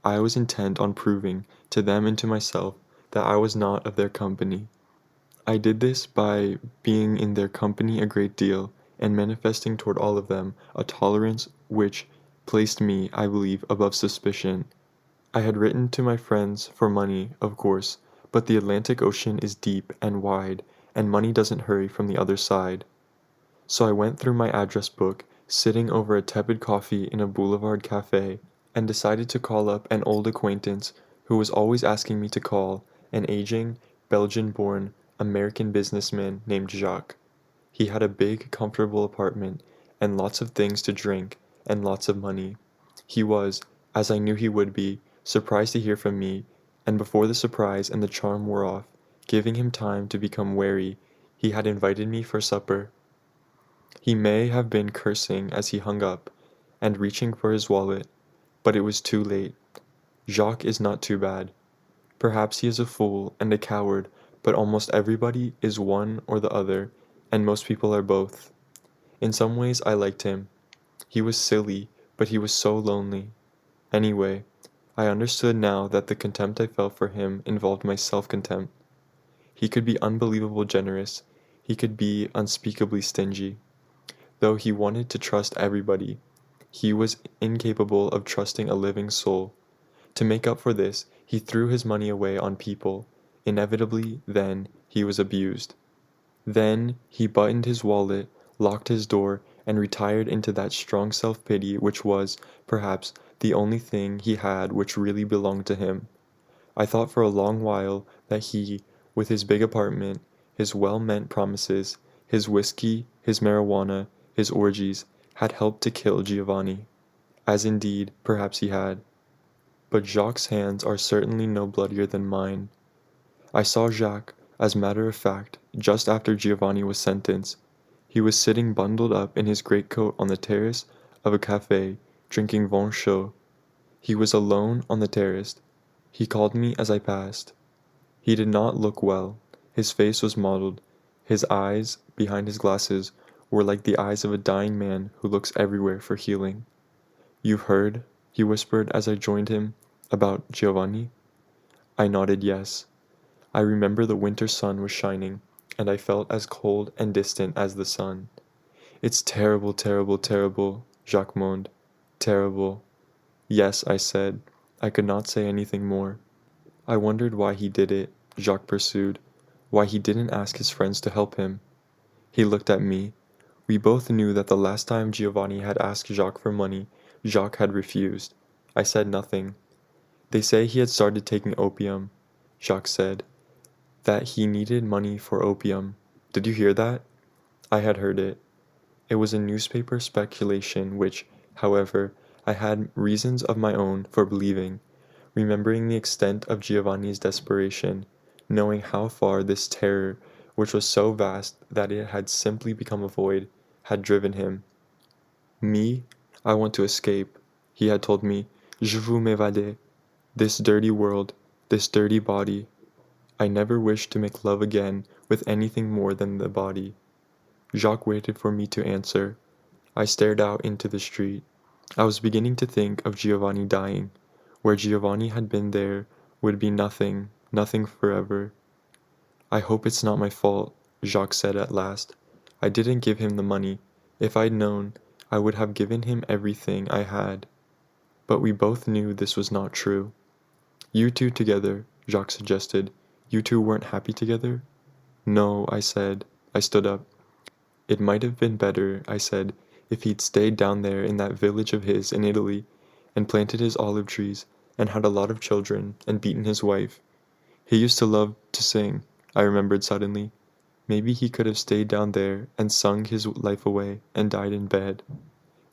I was intent on proving to them and to myself that I was not of their company. I did this by being in their company a great deal, and manifesting toward all of them a tolerance which placed me, I believe, above suspicion. I had written to my friends for money, of course, but the Atlantic Ocean is deep and wide, and money doesn't hurry from the other side. So I went through my address book, sitting over a tepid coffee in a boulevard cafe, and decided to call up an old acquaintance who was always asking me to call, an aging, Belgian-born, American businessman named Jacques. He had a big, comfortable apartment, and lots of things to drink, and lots of money. He was, as I knew he would be, surprised to hear from me, and before the surprise and the charm wore off, giving him time to become wary, he had invited me for supper. He may have been cursing as he hung up, and reaching for his wallet, but it was too late. Jacques is not too bad. Perhaps he is a fool and a coward, but almost everybody is one or the other, and most people are both. In some ways I liked him. He was silly, but he was so lonely. Anyway, I understood now that the contempt I felt for him involved my self-contempt. He could be unbelievably generous. He could be unspeakably stingy. Though he wanted to trust everybody, he was incapable of trusting a living soul. To make up for this, he threw his money away on people. Inevitably, then, he was abused. Then he buttoned his wallet, locked his door, and retired into that strong self-pity which was, perhaps, the only thing he had which really belonged to him. I thought for a long while that he, with his big apartment, his well-meant promises, his whiskey, his marijuana, his orgies, had helped to kill Giovanni, as indeed perhaps he had. But Jacques' hands are certainly no bloodier than mine. I saw Jacques, as matter of fact, just after Giovanni was sentenced. He was sitting bundled up in his greatcoat on the terrace of a cafe, drinking vin chaud. He was alone on the terrace. He called me as I passed. He did not look well. His face was mottled. His eyes, behind his glasses, were like the eyes of a dying man who looks everywhere for healing. "You've heard," he whispered as I joined him, "about Giovanni?" I nodded yes. I remember the winter sun was shining, and I felt as cold and distant as the sun. "It's terrible, terrible, terrible," Jacques moaned. "Terrible." "Yes," I said. I could not say anything more. I wondered why he did it, Jacques pursued, why he didn't ask his friends to help him. He looked at me. We both knew that the last time Giovanni had asked Jacques for money, Jacques had refused. I said nothing. "They say he had started taking opium," Jacques said, "that he needed money for opium. Did you hear that?" I had heard it. It was a newspaper speculation which, however, I had reasons of my own for believing, remembering the extent of Giovanni's desperation, knowing how far this terror, which was so vast that it had simply become a void, had driven him. "Me? I want to escape," he had told me. "Je veux m'évader. This dirty world, this dirty body." I never wished to make love again with anything more than the body. Jacques waited for me to answer. I stared out into the street. I was beginning to think of Giovanni dying. Where Giovanni had been there would be nothing, nothing forever. I hope it's not my fault, Jacques said at last. I didn't give him the money. If I'd known, I would have given him everything I had. But we both knew this was not true. You two together, Jacques suggested. You two weren't happy together? No, I said. I stood up. It might have been better, I said, if he'd stayed down there in that village of his in Italy, and planted his olive trees, and had a lot of children, and beaten his wife. He used to love to sing, I remembered suddenly. Maybe he could have stayed down there and sung his life away and died in bed.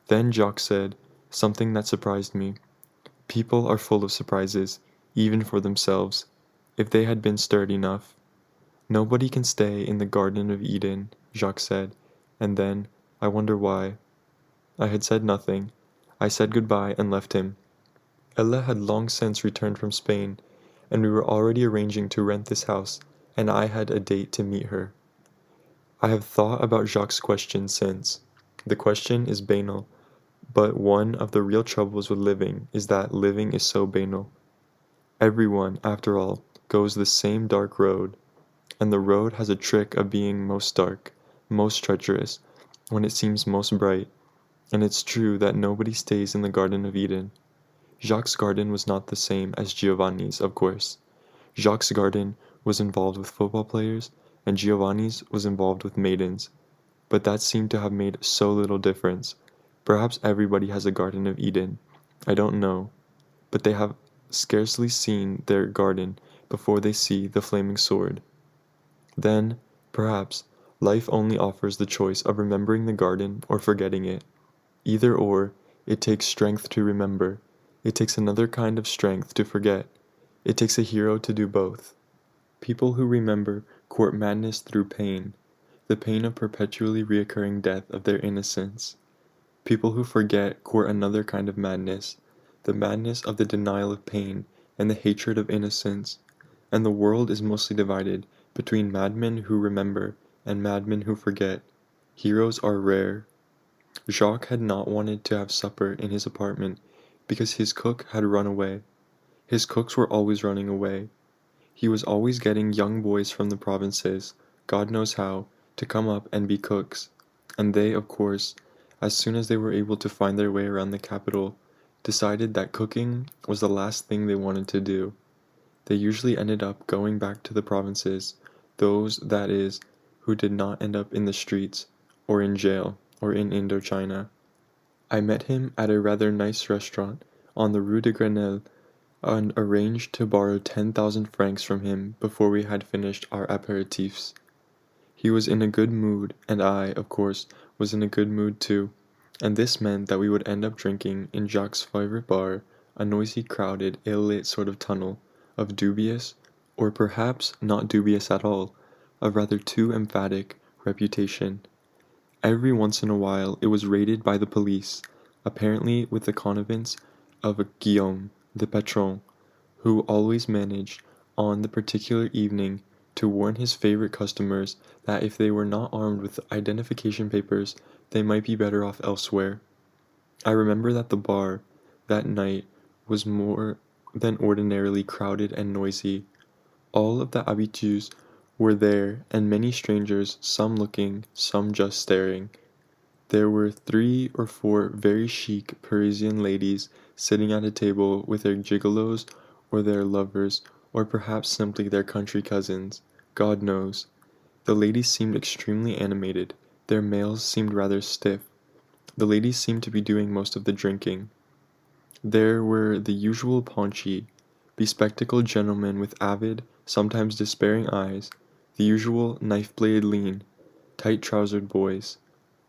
Then Jacques said something that surprised me. People are full of surprises, even for themselves, if they had been stirred enough. Nobody can stay in the Garden of Eden, Jacques said, and then, I wonder why. I had said nothing. I said goodbye and left him. Ella had long since returned from Spain, and we were already arranging to rent this house, and I had a date to meet her. I have thought about Jacques' question since. The question is banal, but one of the real troubles with living is that living is so banal. Everyone, after all, goes the same dark road, and the road has a trick of being most dark, most treacherous, when it seems most bright, and it's true that nobody stays in the Garden of Eden. Jacques' garden was not the same as Giovanni's, of course. Jacques' garden was involved with football players, and Giovanni's was involved with maidens, but that seemed to have made so little difference. Perhaps everybody has a Garden of Eden. I don't know, but they have scarcely seen their garden before they see the flaming sword. Then, perhaps, life only offers the choice of remembering the garden or forgetting it. Either or, it takes strength to remember. It takes another kind of strength to forget. It takes a hero to do both. People who remember court madness through pain, the pain of perpetually reoccurring death of their innocence. People who forget court another kind of madness, the madness of the denial of pain and the hatred of innocence. And the world is mostly divided between madmen who remember and madmen who forget. Heroes are rare. Jacques had not wanted to have supper in his apartment because his cook had run away. His cooks were always running away. He was always getting young boys from the provinces, God knows how, to come up and be cooks. And they, of course, as soon as they were able to find their way around the capital, decided that cooking was the last thing they wanted to do. They usually ended up going back to the provinces, those, that is, who did not end up in the streets, or in jail, or in Indochina. I met him at a rather nice restaurant on the Rue de Grenelle, and arranged to borrow 10,000 francs from him before we had finished our apéritifs. He was in a good mood, and I, of course, was in a good mood too, and this meant that we would end up drinking in Jacques' favorite bar, a noisy, crowded, ill-lit sort of tunnel, of dubious, or perhaps not dubious at all, of rather too emphatic reputation. Every once in a while it was raided by the police, apparently with the connivance of Guillaume, the patron, who always managed, on the particular evening, to warn his favorite customers that if they were not armed with identification papers, they might be better off elsewhere. I remember that the bar, that night, was more than ordinarily crowded and noisy. All of the habitués were there, and many strangers, some looking, some just staring. There were 3 or 4 very chic Parisian ladies sitting at a table with their gigolos or their lovers, or perhaps simply their country cousins. God knows. The ladies seemed extremely animated. Their males seemed rather stiff. The ladies seemed to be doing most of the drinking. There were the usual paunchy, bespectacled gentlemen with avid, sometimes despairing eyes, the usual knife-bladed lean, tight-trousered boys.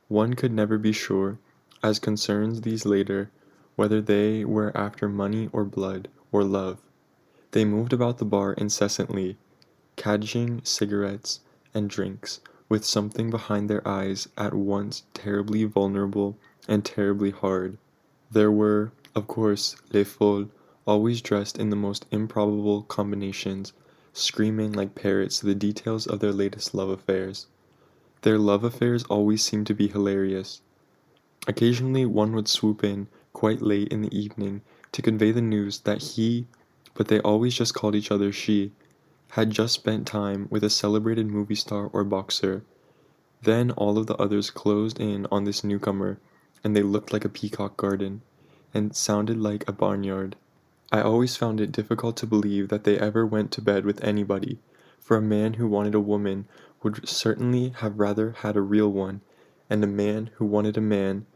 One could never be sure, as concerns these later, whether they were after money or blood, or love. They moved about the bar incessantly, cadging cigarettes and drinks, with something behind their eyes at once terribly vulnerable and terribly hard. There were, of course, les folles, always dressed in the most improbable combinations, screaming like parrots the details of their latest love affairs. Their love affairs always seemed to be hilarious. Occasionally one would swoop in, quite late in the evening, to convey the news that he, but they always just called each other she, had just spent time with a celebrated movie star or boxer. Then all of the others closed in on this newcomer, and they looked like a peacock garden, and sounded like a barnyard. I always found it difficult to believe that they ever went to bed with anybody, for a man who wanted a woman would certainly have rather had a real one, and a man who wanted a man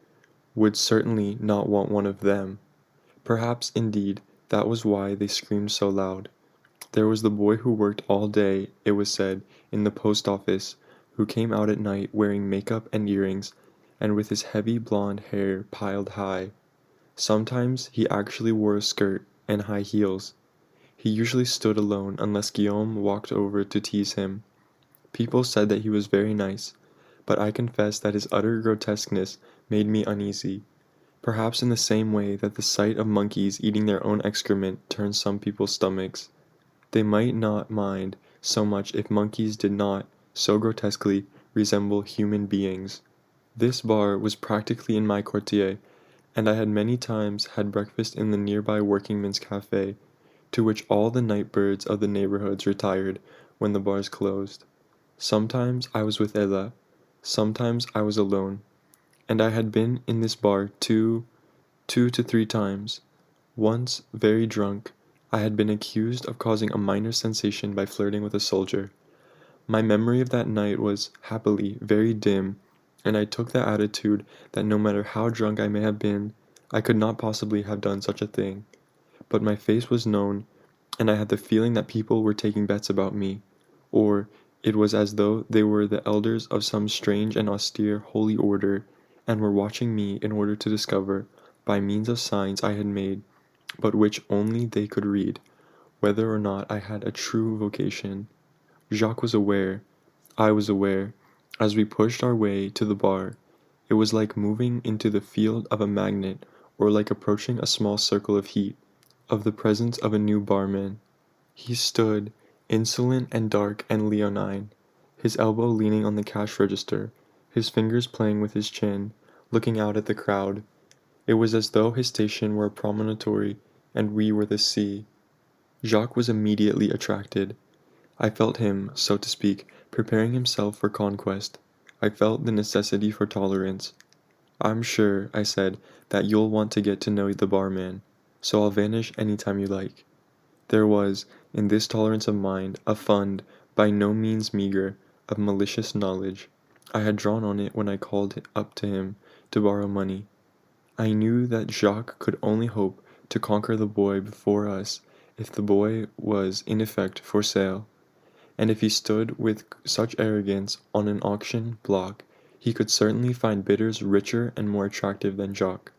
would certainly not want one of them. Perhaps, indeed, that was why they screamed so loud. There was the boy who worked all day, it was said, in the post office, who came out at night wearing makeup and earrings, and with his heavy blonde hair piled high. Sometimes he actually wore a skirt and high heels. He usually stood alone unless Guillaume walked over to tease him. People said that he was very nice, but I confess that his utter grotesqueness made me uneasy, perhaps in the same way that the sight of monkeys eating their own excrement turns some people's stomachs. They might not mind so much if monkeys did not, so grotesquely, resemble human beings. This bar was practically in my quartier, and I had many times had breakfast in the nearby workingmen's cafe, to which all the night birds of the neighborhoods retired when the bars closed. Sometimes I was with Ella, sometimes I was alone, and I had been in this bar two to three times. Once, very drunk, I had been accused of causing a minor sensation by flirting with a soldier. My memory of that night was, happily, very dim, and I took the attitude that no matter how drunk I may have been, I could not possibly have done such a thing. But my face was known, and I had the feeling that people were taking bets about me, or it was as though they were the elders of some strange and austere holy order, and were watching me in order to discover, by means of signs I had made, but which only they could read, whether or not I had a true vocation. Jacques was aware, I was aware, as we pushed our way to the bar. It was like moving into the field of a magnet, or like approaching a small circle of heat, of the presence of a new barman. He stood, insolent and dark and leonine, his elbow leaning on the cash register, his fingers playing with his chin, looking out at the crowd. It was as though his station were a promontory and we were the sea. Jacques was immediately attracted. I felt him, so to speak, preparing himself for conquest. I felt the necessity for tolerance. "I'm sure," I said, "that you'll want to get to know the barman, so I'll vanish any time you like." There was, in this tolerance of mine, a fund, by no means meagre, of malicious knowledge. I had drawn on it when I called up to him to borrow money. I knew that Jacques could only hope to conquer the boy before us if the boy was in effect for sale, and if he stood with such arrogance on an auction block, he could certainly find bidders richer and more attractive than Jacques.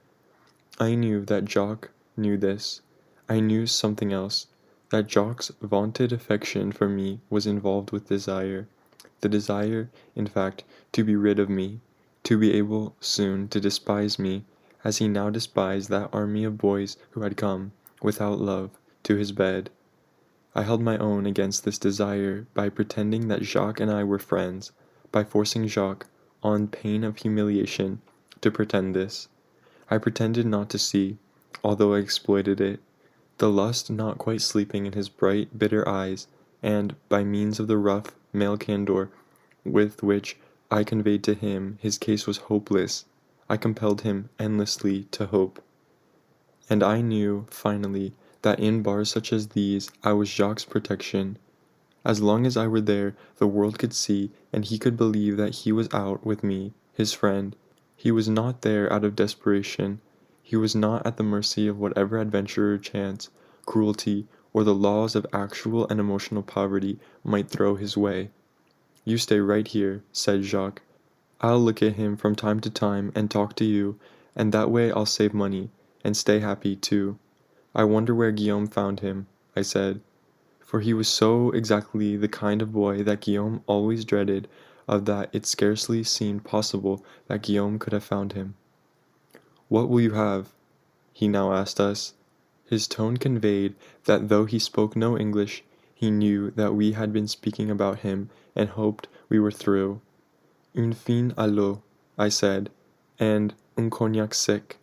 I knew that Jacques knew this. I knew something else, that Jacques' vaunted affection for me was involved with desire, the desire, in fact, to be rid of me, to be able soon to despise me, as he now despised that army of boys who had come, without love, to his bed. I held my own against this desire by pretending that Jacques and I were friends, by forcing Jacques, on pain of humiliation, to pretend this. I pretended not to see, although I exploited it, the lust not quite sleeping in his bright, bitter eyes, and, by means of the rough, male candor with which I conveyed to him his case was hopeless, I compelled him endlessly to hope. And I knew, finally, that in bars such as these I was Jacques' protection. As long as I were there, the world could see, and he could believe that he was out with me, his friend. He was not there out of desperation. He was not at the mercy of whatever adventure chance, cruelty, or the laws of actual and emotional poverty might throw his way. "You stay right here," said Jacques. "I'll look at him from time to time and talk to you, and that way I'll save money, and stay happy, too." "I wonder where Guillaume found him," I said, for he was so exactly the kind of boy that Guillaume always dreaded of that it scarcely seemed possible that Guillaume could have found him. "What will you have?" he now asked us. His tone conveyed that though he spoke no English, he knew that we had been speaking about him and hoped we were through. "Une fine à l'eau," I said, and "un cognac sec,"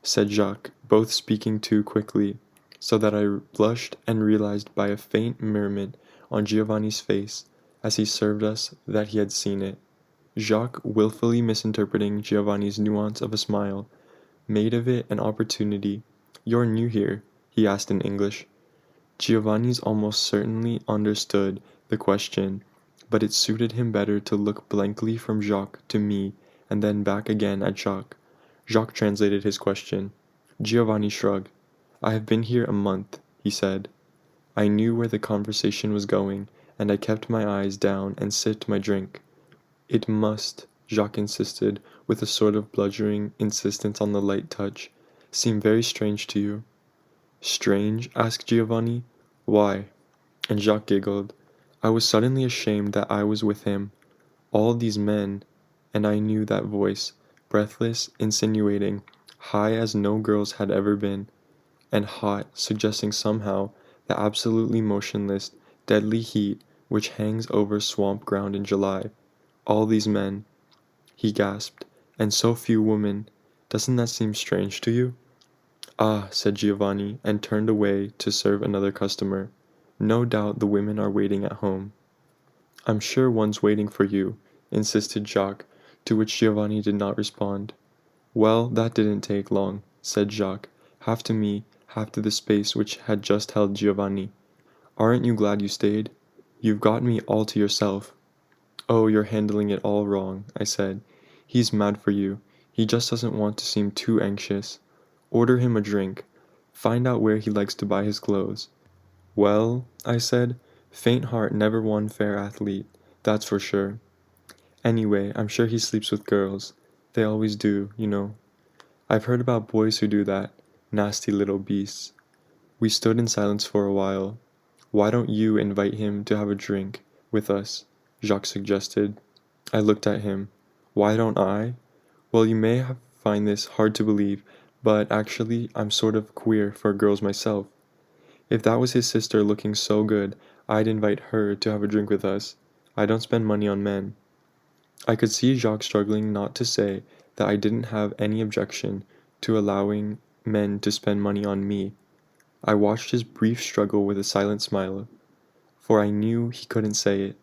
said Jacques, both speaking too quickly, so that I blushed and realized by a faint merriment on Giovanni's face as he served us that he had seen it. Jacques, willfully misinterpreting Giovanni's nuance of a smile, made of it an opportunity. "You're new here?" he asked in English. Giovanni's almost certainly understood the question, but it suited him better to look blankly from Jacques to me and then back again at Jacques. Jacques translated his question. Giovanni shrugged. "I have been here a month," he said. I knew where the conversation was going, and I kept my eyes down and sipped my drink. "It must," Jacques insisted, with a sort of bludgeoning insistence on the light touch, "seem very strange to you." "Strange?" asked Giovanni. "Why?" And Jacques giggled. I was suddenly ashamed that I was with him. All these men, and I knew that voice, breathless, insinuating, high as no girl's had ever been, and hot, suggesting somehow the absolutely motionless, deadly heat which hangs over swamp ground in July. All these men, he gasped, and so few women. Doesn't that seem strange to you? "Ah," said Giovanni, and turned away to serve another customer. "No doubt the women are waiting at home." "I'm sure one's waiting for you," insisted Jacques, to which Giovanni did not respond. "Well, that didn't take long," said Jacques, half to me, half to the space which had just held Giovanni. "Aren't you glad you stayed? You've got me all to yourself." "Oh, you're handling it all wrong," I said. "He's mad for you. He just doesn't want to seem too anxious. Order him a drink. Find out where he likes to buy his clothes." "Well," I said, "faint heart never won fair athlete, that's for sure. Anyway, I'm sure he sleeps with girls. They always do, you know. I've heard about boys who do that. Nasty little beasts." We stood in silence for a while. "Why don't you invite him to have a drink with us?" Jacques suggested. I looked at him. "Why don't I? Well, you may find this hard to believe, but actually I'm sort of queer for girls myself. If that was his sister looking so good, I'd invite her to have a drink with us. I don't spend money on men." I could see Jacques struggling not to say that I didn't have any objection to allowing men to spend money on me. I watched his brief struggle with a silent smile, for I knew he couldn't say it.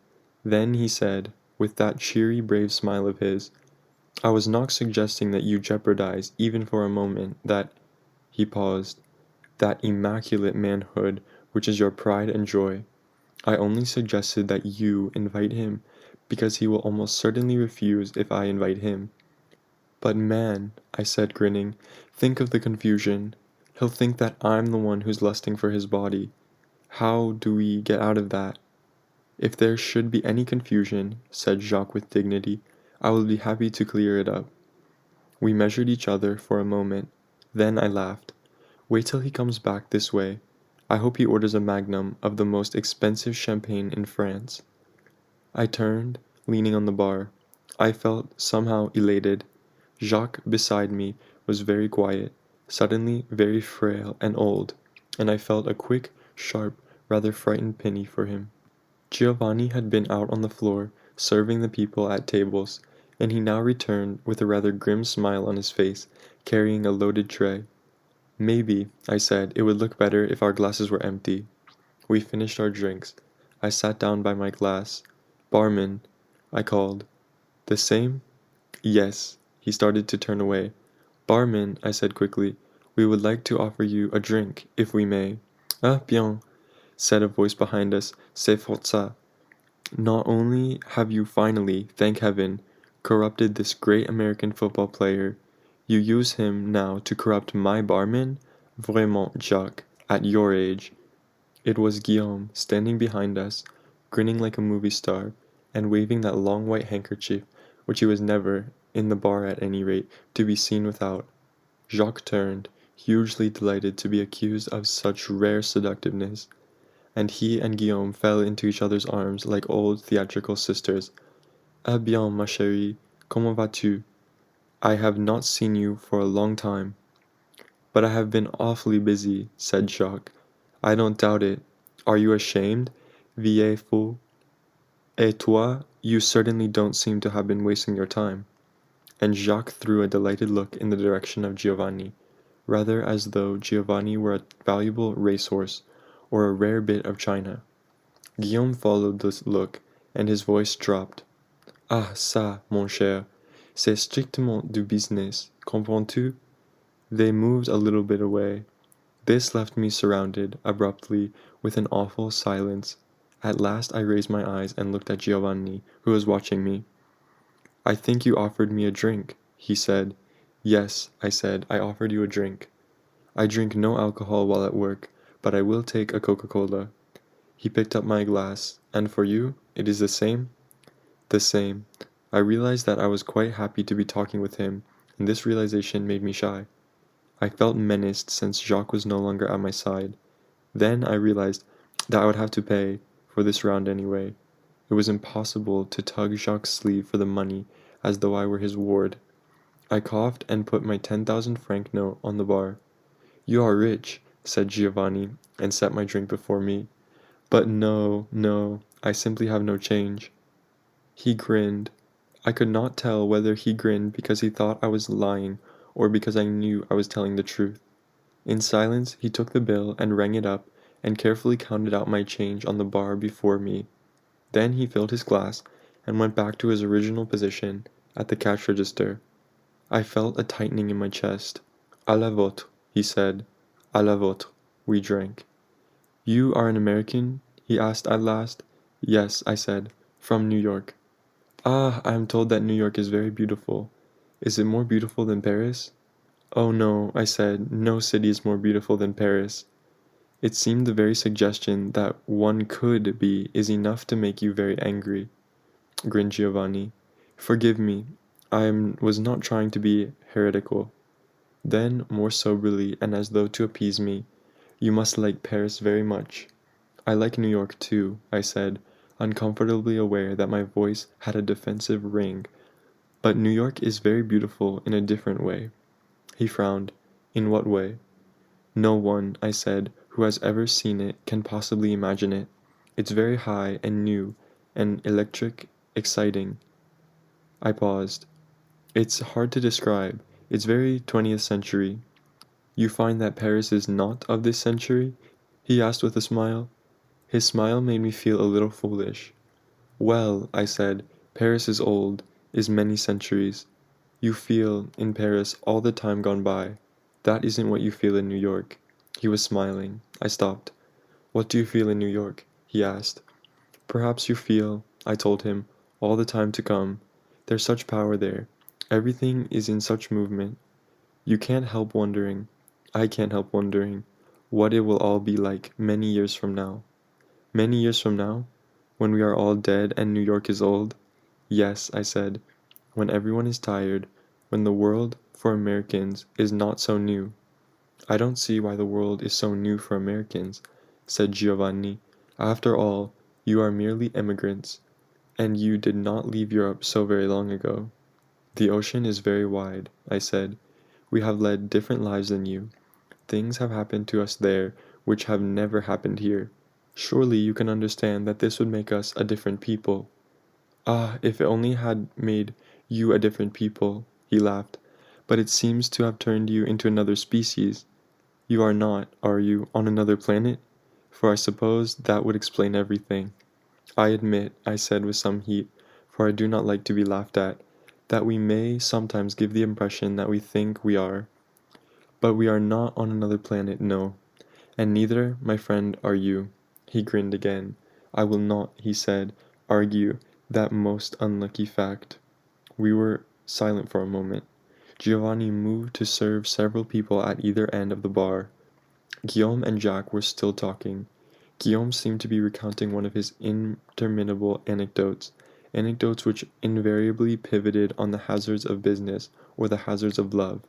Then he said, with that cheery, brave smile of his, "I was not suggesting that you jeopardize, even for a moment, that—" He paused. "That immaculate manhood which is your pride and joy. I only suggested that you invite him because he will almost certainly refuse if I invite him." "But man," I said, grinning, "think of the confusion. He'll think that I'm the one who's lusting for his body. How do we get out of that?" "If there should be any confusion," said Jacques with dignity, "I will be happy to clear it up." We measured each other for a moment. Then I laughed. "Wait till he comes back this way. I hope he orders a magnum of the most expensive champagne in France." I turned, leaning on the bar. I felt somehow elated. Jacques, beside me, was very quiet, suddenly very frail and old, and I felt a quick, sharp, rather frightened pity for him. Giovanni had been out on the floor, serving the people at tables, and he now returned with a rather grim smile on his face, carrying a loaded tray. "Maybe," I said, "it would look better if our glasses were empty." We finished our drinks. I sat down by my glass. "Barman," I called. "The same?" "Yes." He started to turn away. "Barman," I said quickly, "we would like to offer you a drink, if we may." "Ah, bien," said a voice behind us. "C'est forçat. Not only have you finally, thank heaven, corrupted this great American football player, you use him now to corrupt my barman? Vraiment, Jacques, at your age." It was Guillaume, standing behind us, grinning like a movie star, and waving that long white handkerchief which he was never, in the bar at any rate, to be seen without. Jacques turned, hugely delighted to be accused of such rare seductiveness, and he and Guillaume fell into each other's arms like old theatrical sisters. "Eh bien, ma chérie, comment vas-tu? I have not seen you for a long time." "But I have been awfully busy," said Jacques. "I don't doubt it. Are you ashamed, vieille fool? Et toi, you certainly don't seem to have been wasting your time." And Jacques threw a delighted look in the direction of Giovanni, rather as though Giovanni were a valuable racehorse or a rare bit of china. Guillaume followed this look, and his voice dropped. Ah, ça, mon cher, c'est strictement du business, comprends-tu? They moved a little bit away. This left me surrounded, abruptly, with an awful silence. At last I raised my eyes and looked at Giovanni, who was watching me. I think you offered me a drink, he said. Yes, I said, I offered you a drink. I drink no alcohol while at work, but I will take a Coca-Cola. He picked up my glass. And for you, it is the same? The same. I realized that I was quite happy to be talking with him, and this realization made me shy. I felt menaced since Jacques was no longer at my side. Then I realized that I would have to pay for this round anyway. It was impossible to tug Jacques' sleeve for the money as though I were his ward. I coughed and put my 10,000 franc note on the bar. You are rich, said Giovanni, and set my drink before me. But no, I simply have no change. He grinned. I could not tell whether he grinned because he thought I was lying or because I knew I was telling the truth. In silence, he took the bill and rang it up and carefully counted out my change on the bar before me. Then he filled his glass and went back to his original position at the cash register. I felt a tightening in my chest. À la vôtre, he said. À la vôtre. We drank. You are an American? He asked at last. Yes, I said. From New York. Ah, I am told that New York is very beautiful. Is it more beautiful than Paris? Oh no, I said, no city is more beautiful than Paris. It seemed the very suggestion that one could be is enough to make you very angry, grinned Giovanni. Forgive me, was not trying to be heretical. Then, more soberly and as though to appease me, you must like Paris very much. I like New York too, I said, uncomfortably aware that my voice had a defensive ring, but New York is very beautiful in a different way. He frowned. In what way? No one, I said, who has ever seen it can possibly imagine it. It's very high and new and electric, exciting. I paused. It's hard to describe. It's very 20th century. You find that Paris is not of this century? He asked with a smile. His smile made me feel a little foolish. Well, I said, Paris is old, is many centuries. You feel, in Paris, all the time gone by. That isn't what you feel in New York. He was smiling. I stopped. What do you feel in New York? He asked. Perhaps you feel, I told him, all the time to come. There's such power there. Everything is in such movement. You can't help wondering, I can't help wondering, what it will all be like many years from now. Many years from now? When we are all dead and New York is old? Yes, I said. When everyone is tired, when the world, for Americans, is not so new. I don't see why the world is so new for Americans, said Giovanni. After all, you are merely immigrants, and you did not leave Europe so very long ago. The ocean is very wide, I said. We have led different lives than you. Things have happened to us there which have never happened here. Surely you can understand that this would make us a different people. Ah, if it only had made you a different people, he laughed. But it seems to have turned you into another species. You are not, are you, on another planet? For I suppose that would explain everything. I admit, I said with some heat, for I do not like to be laughed at, that we may sometimes give the impression that we think we are. But we are not on another planet, no. And neither, my friend, are you. He grinned again. I will not, he said, argue that most unlucky fact. We were silent for a moment. Giovanni moved to serve several people at either end of the bar. Guillaume and Jacques were still talking. Guillaume seemed to be recounting one of his interminable anecdotes which invariably pivoted on the hazards of business or the hazards of love,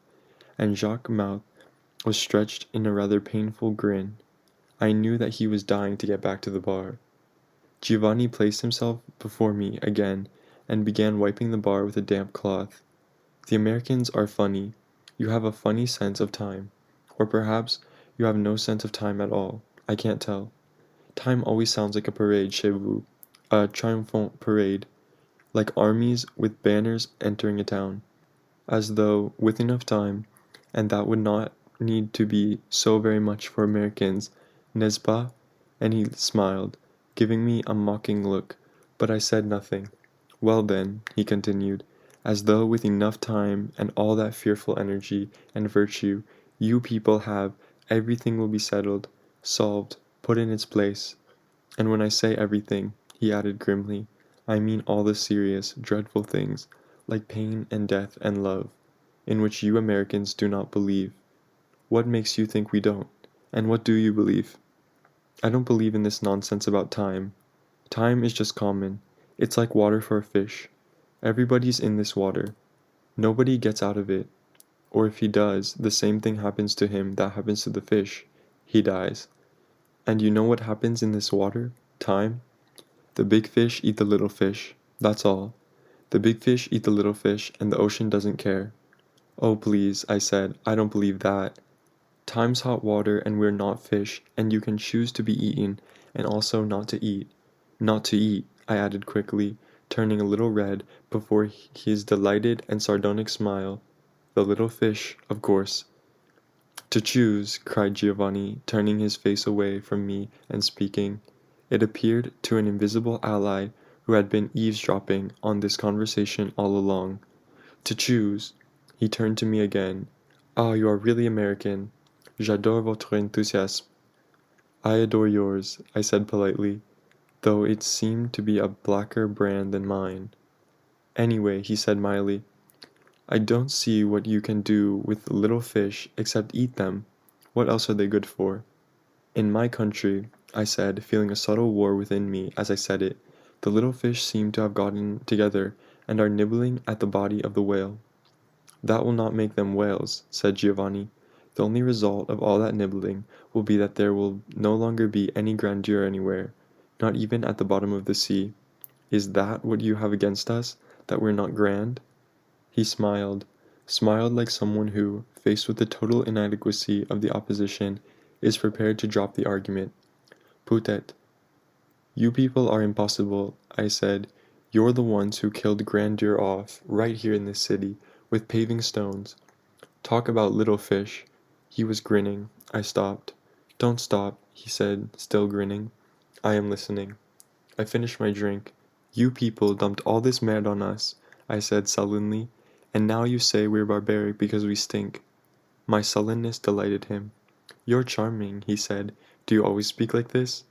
and Jacques' mouth was stretched in a rather painful grin. I knew that he was dying to get back to the bar. Giovanni placed himself before me again and began wiping the bar with a damp cloth. The Americans are funny. You have a funny sense of time. Or perhaps you have no sense of time at all. I can't tell. Time always sounds like a parade chez vous, a triumphant parade, like armies with banners entering a town, as though, with enough time, and that would not need to be so very much for Americans, n'est-ce pas? And he smiled. giving me a mocking look, but I said nothing. Well then, he continued, as though with enough time and all that fearful energy and virtue you people have, everything will be settled, solved, put in its place. And when I say everything, he added grimly, I mean all the serious, dreadful things, like pain and death and love, in which you Americans do not believe. What makes you think we don't? And what do you believe? I don't believe in this nonsense about time. Time is just common. It's like water for a fish. Everybody's in this water. Nobody gets out of it. Or if he does, the same thing happens to him that happens to the fish. He dies. And you know what happens in this water? Time? The big fish eat the little fish. That's all. The big fish eat the little fish, and the ocean doesn't care. Oh, please, I said, I don't believe that. Time's hot water, and we're not fish, and you can choose to be eaten, and also not to eat. Not to eat, I added quickly, turning a little red before his delighted and sardonic smile. The little fish, of course. To choose, cried Giovanni, turning his face away from me and speaking. It appeared to an invisible ally who had been eavesdropping on this conversation all along. To choose. He turned to me again. Ah, you are really American. J'adore votre enthousiasme. I adore yours, I said politely, though it seemed to be a blacker brand than mine. Anyway, he said mildly, I don't see what you can do with little fish except eat them. What else are they good for? In my country, I said, feeling a subtle war within me as I said it, the little fish seem to have gotten together and are nibbling at the body of the whale. That will not make them whales, said Giovanni. The only result of all that nibbling will be that there will no longer be any grandeur anywhere, not even at the bottom of the sea. Is that what you have against us, that we're not grand? He smiled like someone who, faced with the total inadequacy of the opposition, is prepared to drop the argument. Peut-être. You people are impossible, I said. You're the ones who killed grandeur off, right here in this city, with paving stones. Talk about little fish. He was grinning. I stopped. Don't stop, he said, still grinning. I am listening. I finished my drink. You people dumped all this merde on us, I said sullenly, and now you say we're barbaric because we stink. My sullenness delighted him. You're charming, he said. Do you always speak like this?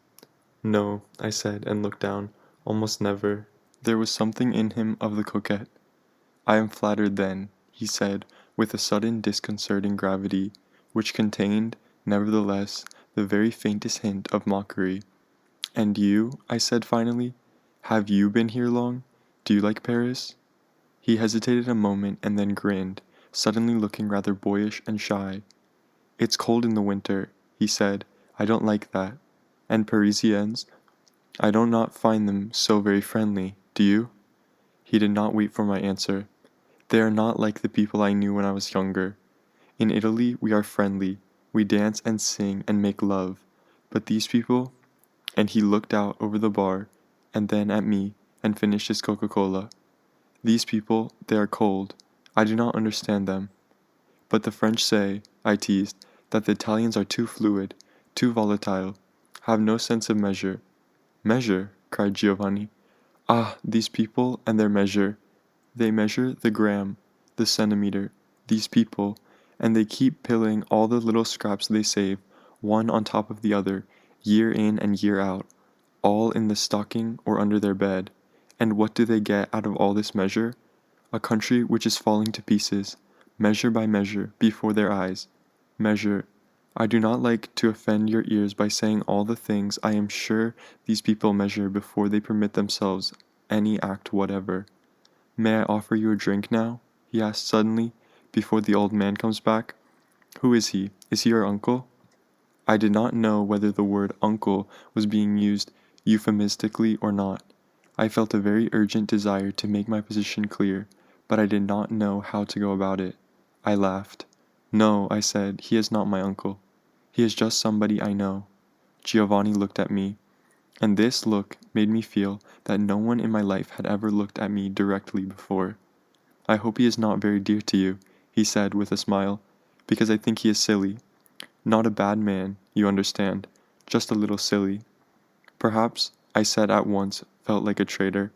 No, I said, and looked down. Almost never. There was something in him of the coquette. I am flattered then, he said, with a sudden disconcerting gravity, which contained, nevertheless, the very faintest hint of mockery. And you, I said finally, have you been here long? Do you like Paris? He hesitated a moment and then grinned, suddenly looking rather boyish and shy. It's cold in the winter, he said. I don't like that. And Parisians? I do not find them so very friendly, do you? He did not wait for my answer. They are not like the people I knew when I was younger. In Italy we are friendly, we dance and sing and make love, but these people... And he looked out over the bar, and then at me, and finished his Coca-Cola. These people, they are cold. I do not understand them. But the French say, I teased, that the Italians are too fluid, too volatile, have no sense of measure. Measure, cried Giovanni. Ah, these people and their measure. They measure the gram, the centimeter, these people, and they keep pilling all the little scraps they save, one on top of the other, year in and year out, all in the stocking or under their bed. And what do they get out of all this measure? A country which is falling to pieces, measure by measure, before their eyes. Measure. I do not like to offend your ears by saying all the things I am sure these people measure before they permit themselves any act whatever. May I offer you a drink now? He asked suddenly, before the old man comes back. Who is he? Is he your uncle? I did not know whether the word uncle was being used euphemistically or not. I felt a very urgent desire to make my position clear, but I did not know how to go about it. I laughed. No, I said, he is not my uncle. He is just somebody I know. Giovanni looked at me, and this look made me feel that no one in my life had ever looked at me directly before. I hope he is not very dear to you, he said with a smile, because I think he is silly. Not a bad man, you understand, just a little silly. Perhaps, I said at once, felt like a traitor.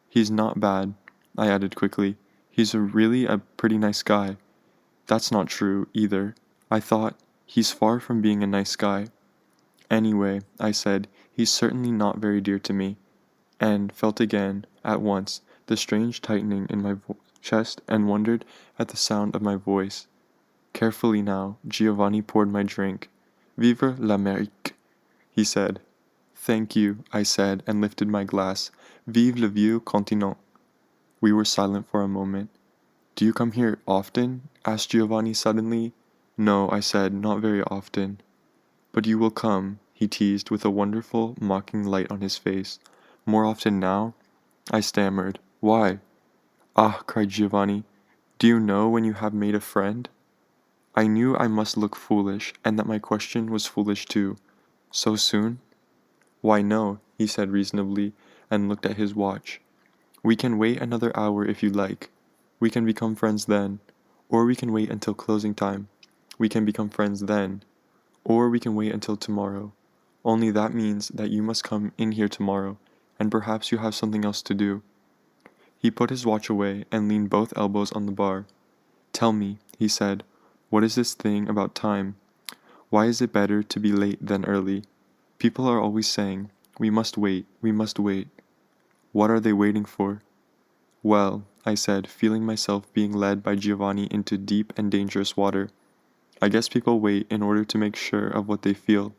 He's not bad, I added quickly. He's really a pretty nice guy. That's not true, either. I thought, he's far from being a nice guy. Anyway, I said, he's certainly not very dear to me, and felt again, at once, the strange tightening in my chest and wondered at the sound of my voice. Carefully now, Giovanni poured my drink. Vive l'Amérique, he said. Thank you, I said, and lifted my glass. Vive le vieux continent. We were silent for a moment. Do you come here often? Asked Giovanni suddenly. No, I said, not very often. But you will come, he teased, with a wonderful, mocking light on his face. More often now? I stammered. Why? Ah, cried Giovanni. Do you know when you have made a friend? I knew I must look foolish, and that my question was foolish too. So soon? Why no, he said reasonably, and looked at his watch. We can wait another hour if you like. We can become friends then. Or we can wait until closing time. We can become friends then. Or we can wait until tomorrow. Only that means that you must come in here tomorrow, and perhaps you have something else to do. He put his watch away and leaned both elbows on the bar. Tell me, he said, what is this thing about time? Why is it better to be late than early? People are always saying, we must wait, we must wait. What are they waiting for? Well, I said, feeling myself being led by Giovanni into deep and dangerous water. I guess people wait in order to make sure of what they feel.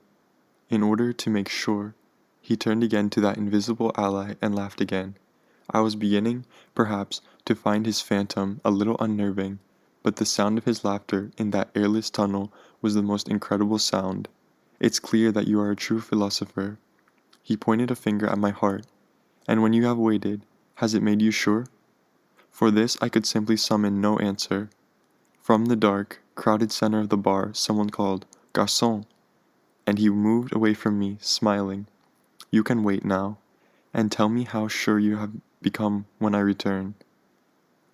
In order to make sure. He turned again to that invisible ally and laughed again. I was beginning, perhaps, to find his phantom a little unnerving, but the sound of his laughter in that airless tunnel was the most incredible sound. It's clear that you are a true philosopher. He pointed a finger at my heart. And when you have waited, has it made you sure? For this I could simply summon no answer. From the dark, crowded center of the bar, someone called, Garçon! And he moved away from me, smiling. You can wait now, and tell me how sure you have become when I return.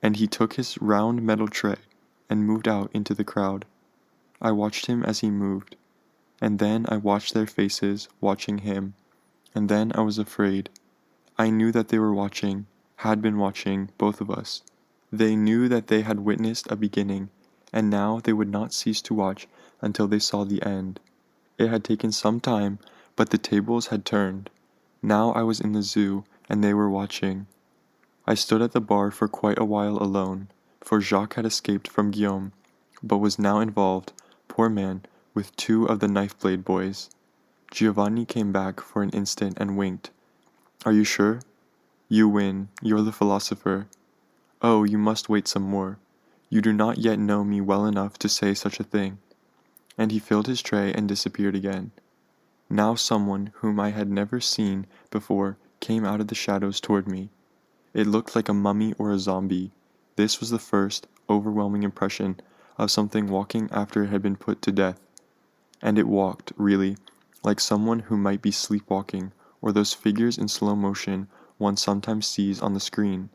And he took his round metal tray and moved out into the crowd. I watched him as he moved, and then I watched their faces watching him, and then I was afraid. I knew that they were watching, had been watching, both of us. They knew that they had witnessed a beginning, and now they would not cease to watch until they saw the end. It had taken some time, but the tables had turned. Now I was in the zoo, and they were watching. I stood at the bar for quite a while alone, for Jacques had escaped from Guillaume, but was now involved, poor man, with two of the knife-blade boys. Giovanni came back for an instant and winked. Are you sure? You win. You're the philosopher. Oh, you must wait some more. You do not yet know me well enough to say such a thing. And he filled his tray and disappeared again. Now someone whom I had never seen before came out of the shadows toward me. It looked like a mummy or a zombie. This was the first, overwhelming impression of something walking after it had been put to death. And it walked, really, like someone who might be sleepwalking, or those figures in slow motion one sometimes sees on the screen.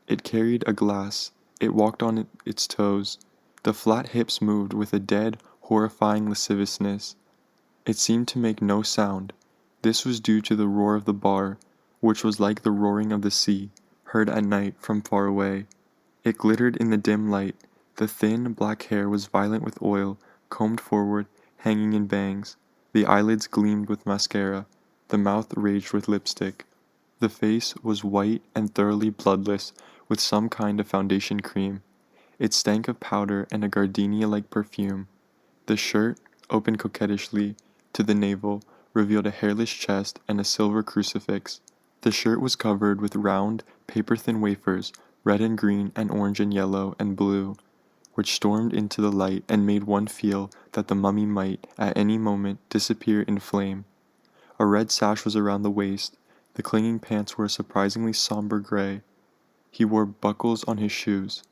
It carried a glass. It walked on its toes. The flat hips moved with a dead, horrifying lasciviousness. It seemed to make no sound. This was due to the roar of the bar, which was like the roaring of the sea, heard at night from far away. It glittered in the dim light. The thin, black hair was violent with oil, combed forward, hanging in bangs. The eyelids gleamed with mascara. The mouth raged with lipstick. The face was white and thoroughly bloodless, with some kind of foundation cream. It stank of powder and a gardenia-like perfume. The shirt, open coquettishly to the navel, revealed a hairless chest and a silver crucifix. The shirt was covered with round, paper-thin wafers, red and green and orange and yellow and blue, which stormed into the light and made one feel that the mummy might, at any moment, disappear in flame. A red sash was around the waist. The clinging pants were a surprisingly somber gray. He wore buckles on his shoes.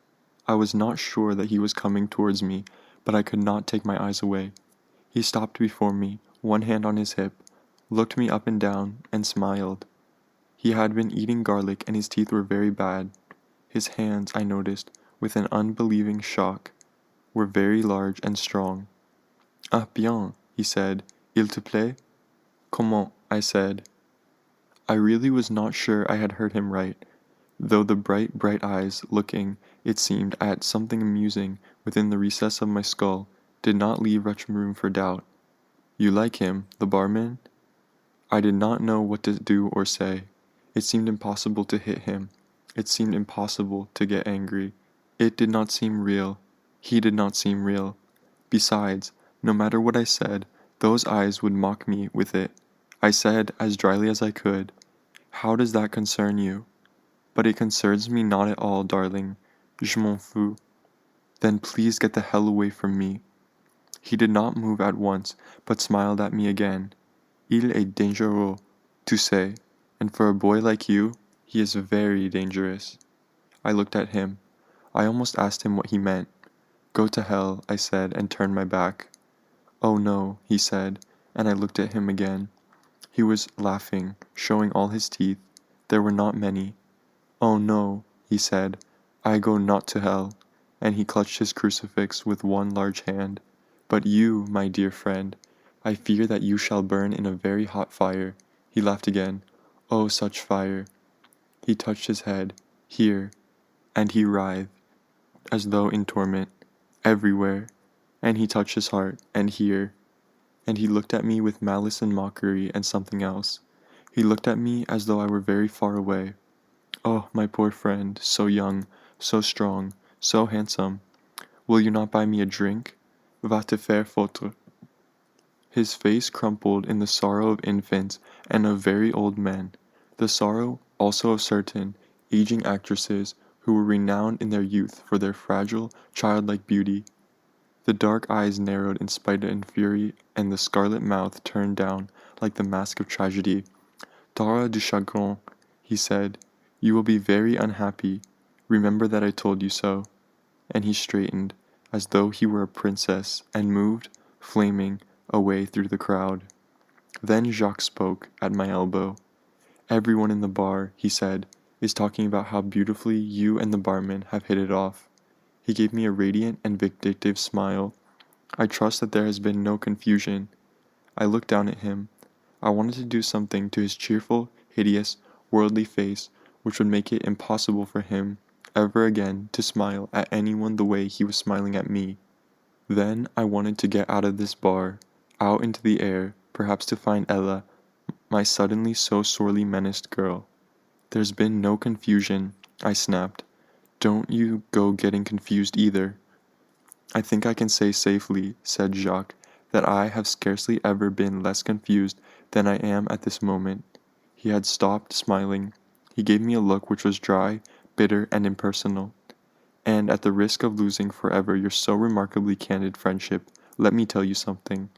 I was not sure that he was coming towards me, but I could not take my eyes away. He stopped before me, one hand on his hip, looked me up and down, and smiled. He had been eating garlic and his teeth were very bad. His hands, I noticed, with an unbelieving shock, were very large and strong. Ah bien, he said. Il te plaît? Comment? I said. I really was not sure I had heard him right, though the bright, bright eyes, looking, it seemed, at something amusing within the recess of my skull, did not leave much room for doubt. You like him, the barman? I did not know what to do or say. It seemed impossible to hit him. It seemed impossible to get angry. It did not seem real. He did not seem real. Besides, no matter what I said, those eyes would mock me with it. I said, as dryly as I could, "How does that concern you?" "But it concerns me not at all, darling. Je m'en fous." "Then please get the hell away from me." He did not move at once, but smiled at me again. "Il est dangereux, tu sais, and for a boy like you, he is very dangerous." I looked at him. I almost asked him what he meant. "Go to hell," I said, and turned my back. "Oh no," he said, and I looked at him again. He was laughing, showing all his teeth. There were not many. "Oh no," he said, "I go not to hell," and he clutched his crucifix with one large hand. "But you, my dear friend, I fear that you shall burn in a very hot fire." He laughed again. "Oh, such fire." He touched his head, here, and he writhed, as though in torment, everywhere, and he touched his heart, and here, and he looked at me with malice and mockery and something else. He looked at me as though I were very far away. Oh, my poor friend, so young, so strong, so handsome. Will you not buy me a drink? Va te faire foutre. His face crumpled in the sorrow of infants and of very old men, the sorrow also of certain aging actresses who were renowned in their youth for their fragile, childlike beauty. The dark eyes narrowed in spite and fury, and the scarlet mouth turned down like the mask of tragedy. "T'auras du chagrin," he said. "You will be very unhappy. Remember that I told you so." And he straightened, as though he were a princess, and moved, flaming, away through the crowd. Then Jacques spoke, at my elbow. "Everyone in the bar," he said, "is talking about how beautifully you and the barman have hit it off." He gave me a radiant and vindictive smile. "I trust that there has been no confusion." I looked down at him. I wanted to do something to his cheerful, hideous, worldly face which would make it impossible for him ever again to smile at anyone the way he was smiling at me. Then I wanted to get out of this bar, out into the air, perhaps to find Ella, my suddenly so sorely menaced girl. "There's been no confusion," I snapped. "Don't you go getting confused either." "I think I can say safely," said Jacques, "that I have scarcely ever been less confused than I am at this moment." He had stopped smiling. He gave me a look which was dry, bitter, and impersonal. "And at the risk of losing forever your so remarkably candid friendship, let me tell you something.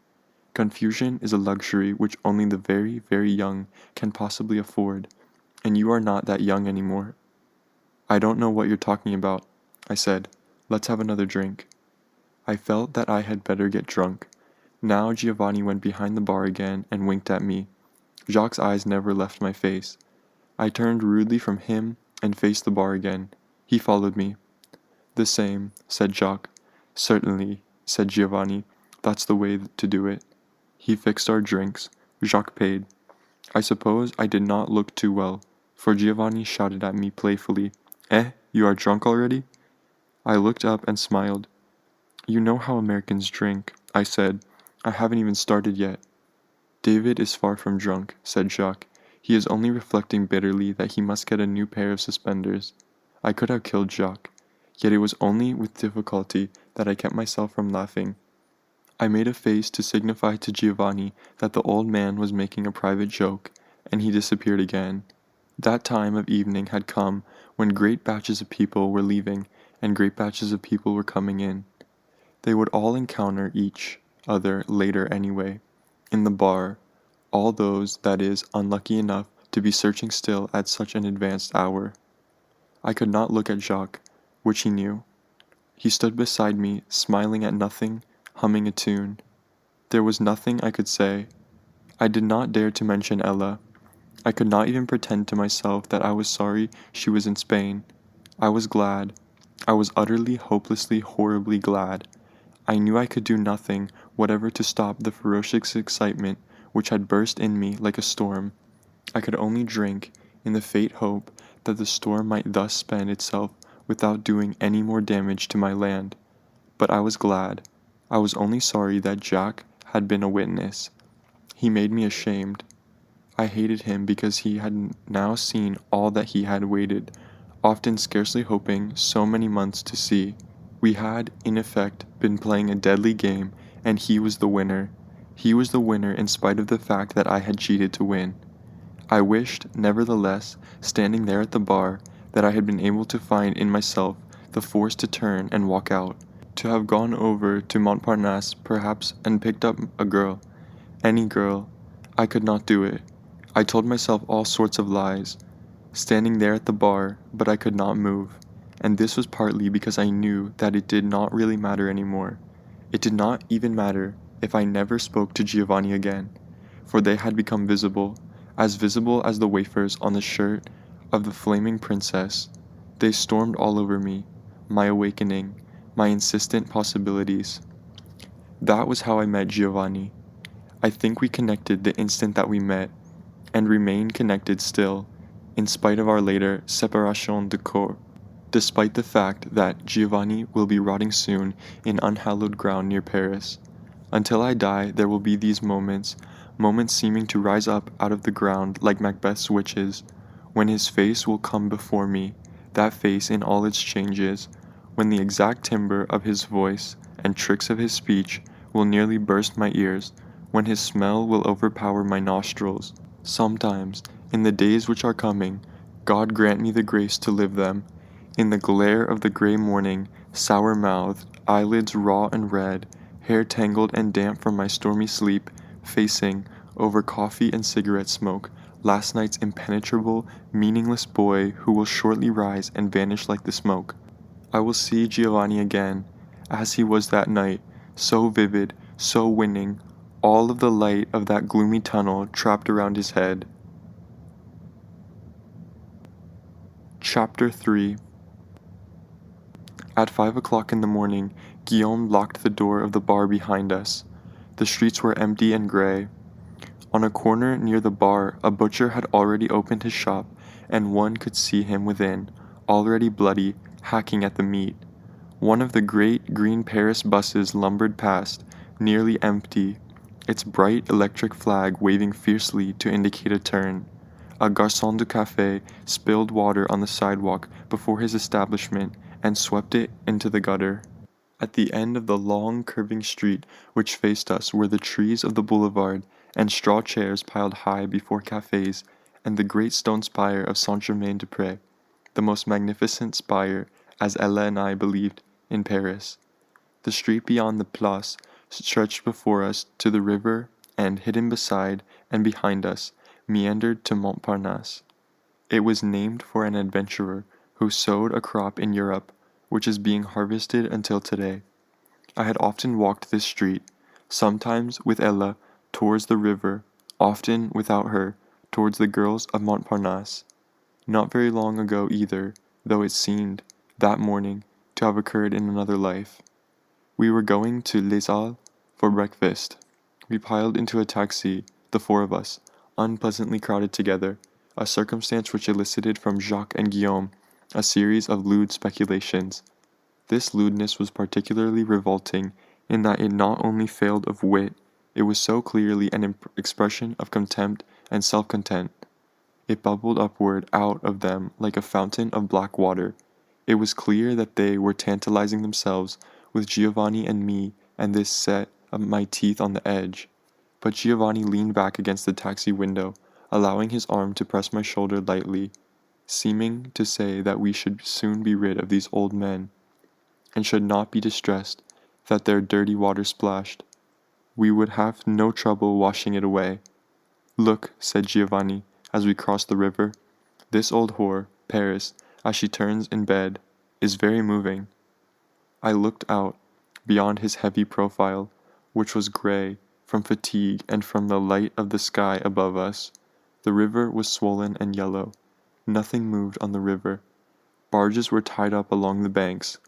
Confusion is a luxury which only the very, very young can possibly afford, and you are not that young anymore." "I don't know what you're talking about," I said. "Let's have another drink." I felt that I had better get drunk. Now Giovanni went behind the bar again and winked at me. Jacques' eyes never left my face. I turned rudely from him and faced the bar again. He followed me. "The same," said Jacques. "Certainly," said Giovanni. "That's the way to do it." He fixed our drinks. Jacques paid. I suppose I did not look too well, for Giovanni shouted at me playfully, "Eh, you are drunk already?" I looked up and smiled. "You know how Americans drink," I said. "I haven't even started yet." "David is far from drunk," said Jacques. "He is only reflecting bitterly that he must get a new pair of suspenders." I could have killed Jacques, yet it was only with difficulty that I kept myself from laughing. I made a face to signify to Giovanni that the old man was making a private joke, and he disappeared again. That time of evening had come when great batches of people were leaving and great batches of people were coming in. They would all encounter each other later anyway, in the bar, all those, that is, unlucky enough to be searching still at such an advanced hour. I could not look at Jacques, which he knew. He stood beside me, smiling at nothing, humming a tune. There was nothing I could say. I did not dare to mention Ella. I could not even pretend to myself that I was sorry she was in Spain. I was glad. I was utterly, hopelessly, horribly glad. I knew I could do nothing whatever to stop the ferocious excitement which had burst in me like a storm. I could only drink in the faint hope that the storm might thus spend itself without doing any more damage to my land. But I was glad. I was only sorry that Jack had been a witness. He made me ashamed. I hated him because he had now seen all that he had waited, often scarcely hoping so many months to see. We had, in effect, been playing a deadly game, and he was the winner. He was the winner in spite of the fact that I had cheated to win. I wished, nevertheless, standing there at the bar, that I had been able to find in myself the force to turn and walk out, to have gone over to Montparnasse, perhaps, and picked up a girl. Any girl. I could not do it. I told myself all sorts of lies, standing there at the bar, but I could not move, and this was partly because I knew that it did not really matter anymore. It did not even matter if I never spoke to Giovanni again, for they had become visible as the wafers on the shirt of the flaming princess. They stormed all over me, my awakening, my insistent possibilities. That was how I met Giovanni. I think we connected the instant that we met, and remain connected still, in spite of our later séparation de corps, despite the fact that Giovanni will be rotting soon in unhallowed ground near Paris. Until I die, there will be these moments, moments seeming to rise up out of the ground like Macbeth's witches, when his face will come before me, that face in all its changes, when the exact timbre of his voice and tricks of his speech will nearly burst my ears, when his smell will overpower my nostrils. Sometimes, in the days which are coming, God grant me the grace to live them, in the glare of the grey morning, sour-mouthed, eyelids raw and red, hair tangled and damp from my stormy sleep, facing, over coffee and cigarette smoke, last night's impenetrable, meaningless boy who will shortly rise and vanish like the smoke. I will see Giovanni again, as he was that night, so vivid, so winning, all of the light of that gloomy tunnel trapped around his head. Chapter 3. At 5 o'clock in the morning, Guillaume locked the door of the bar behind us. The streets were empty and grey. On a corner near the bar, a butcher had already opened his shop, and one could see him within, already bloody, hacking at the meat. One of the great green Paris buses lumbered past, nearly empty, its bright electric flag waving fiercely to indicate a turn. A garçon de café spilled water on the sidewalk before his establishment and swept it into the gutter. At the end of the long curving street which faced us were the trees of the boulevard and straw chairs piled high before cafes and the great stone spire of Saint-Germain-des-Prés, the most magnificent spire, as Ella and I believed, in Paris. The street beyond the Place stretched before us to the river, and hidden beside and behind us, meandered to Montparnasse. It was named for an adventurer who sowed a crop in Europe, which is being harvested until today. I had often walked this street, sometimes with Ella towards the river, often without her towards the girls of Montparnasse. Not very long ago either, though it seemed, that morning, to have occurred in another life. We were going to Les Halles for breakfast. We piled into a taxi, the four of us, unpleasantly crowded together, a circumstance which elicited from Jacques and Guillaume a series of lewd speculations. This lewdness was particularly revolting in that it not only failed of wit, it was so clearly an expression of contempt and self-content. It bubbled upward out of them like a fountain of black water. It was clear that they were tantalizing themselves with Giovanni and me, and this set my teeth on the edge. But Giovanni leaned back against the taxi window, allowing his arm to press my shoulder lightly, seeming to say that we should soon be rid of these old men, and should not be distressed that their dirty water splashed. We would have no trouble washing it away. "Look," said Giovanni, as we crossed the river, "this old whore, Paris, as she turns in bed, is very moving." I looked out, beyond his heavy profile, which was grey, from fatigue and from the light of the sky above us. The river was swollen and yellow. Nothing moved on the river. Barges were tied up along the banks.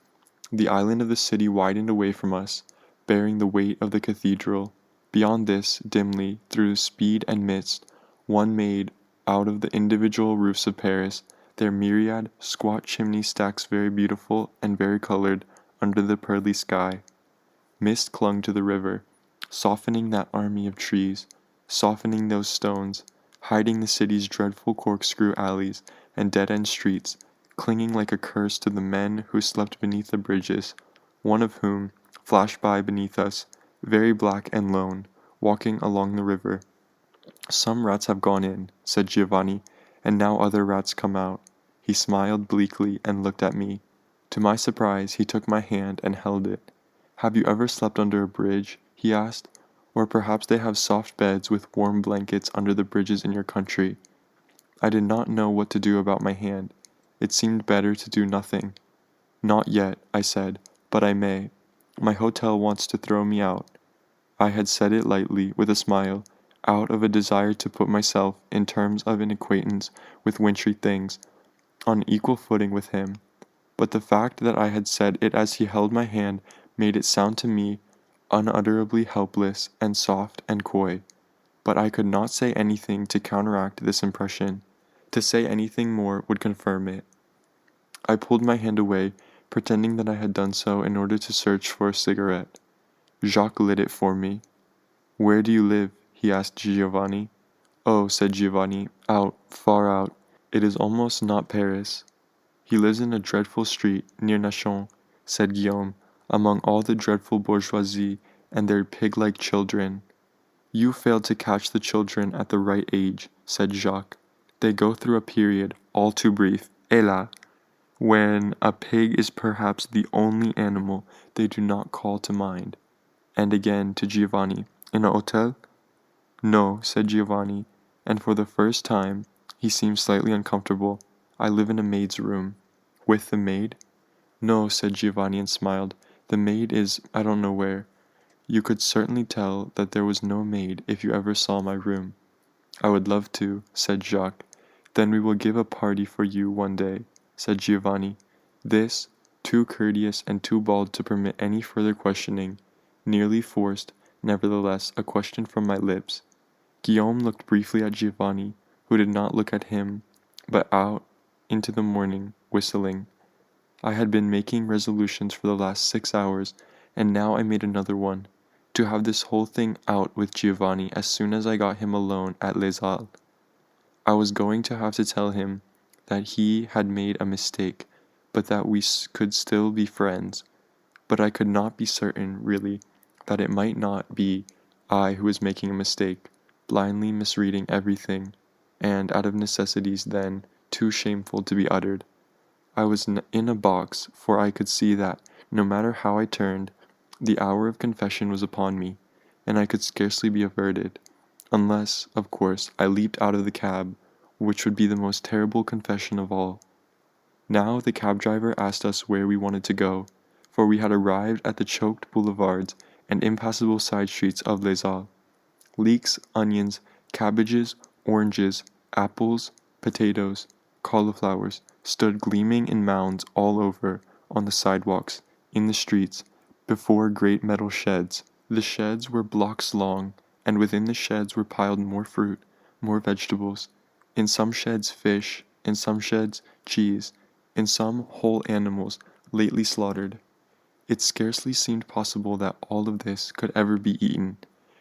The island of the city widened away from us, bearing the weight of the cathedral. Beyond this, dimly, through speed and mist, one made out of the individual roofs of Paris, their myriad squat chimney stacks very beautiful and very colored under the pearly sky. Mist clung to the river, softening that army of trees, softening those stones, hiding the city's dreadful corkscrew alleys and dead-end streets, clinging like a curse to the men who slept beneath the bridges, one of whom flashed by beneath us, very black and lone, walking along the river. "Some rats have gone in," said Giovanni, "and now other rats come out." He smiled bleakly and looked at me. To my surprise, he took my hand and held it. "Have you ever slept under a bridge?" he asked. "Or perhaps they have soft beds with warm blankets under the bridges in your country." I did not know what to do about my hand. It seemed better to do nothing. "Not yet," I said, "but I may. My hotel wants to throw me out." I had said it lightly, with a smile, out of a desire to put myself, in terms of an acquaintance with wintry things, on equal footing with him. But the fact that I had said it as he held my hand made it sound to me unutterably helpless and soft and coy. But I could not say anything to counteract this impression. To say anything more would confirm it. I pulled my hand away, pretending that I had done so in order to search for a cigarette. Jacques lit it for me. "Where do you live?" he asked Giovanni. "Oh," said Giovanni, "out, far out. It is almost not Paris." "He lives in a dreadful street, near Nashon," said Guillaume, "among all the dreadful bourgeoisie and their pig-like children." "You failed to catch the children at the right age," said Jacques. "They go through a period, all too brief, hélas, when a pig is perhaps the only animal they do not call to mind." And again to Giovanni, "In a hotel?" "No," said Giovanni, and for the first time he seemed slightly uncomfortable. "I live in a maid's room." "With the maid?" "No," said Giovanni and smiled. "The maid is I don't know where. You could certainly tell that there was no maid if you ever saw my room." "I would love to," said Jacques. "Then we will give a party for you one day," said Giovanni. This, too courteous and too bald to permit any further questioning, nearly forced, nevertheless, a question from my lips. Guillaume looked briefly at Giovanni, who did not look at him, but out into the morning, whistling. I had been making resolutions for the last 6 hours, and now I made another one, to have this whole thing out with Giovanni as soon as I got him alone at Les Halles. I was going to have to tell him that he had made a mistake, but that we could still be friends. But I could not be certain, really, that it might not be I who was making a mistake, blindly misreading everything, and out of necessities then too shameful to be uttered. I was in a box, for I could see that, no matter how I turned, the hour of confession was upon me, and I could scarcely be averted, unless, of course, I leaped out of the cab, which would be the most terrible confession of all. Now the cab driver asked us where we wanted to go, for we had arrived at the choked boulevards and impassable side streets of Les Halles. Leeks, onions, cabbages, oranges, apples, potatoes, cauliflowers stood gleaming in mounds all over, on the sidewalks, in the streets, before great metal sheds. The sheds were blocks long, and within the sheds were piled more fruit, more vegetables. In some sheds fish, in some sheds cheese, in some whole animals lately slaughtered. It scarcely seemed possible that all of this could ever be eaten,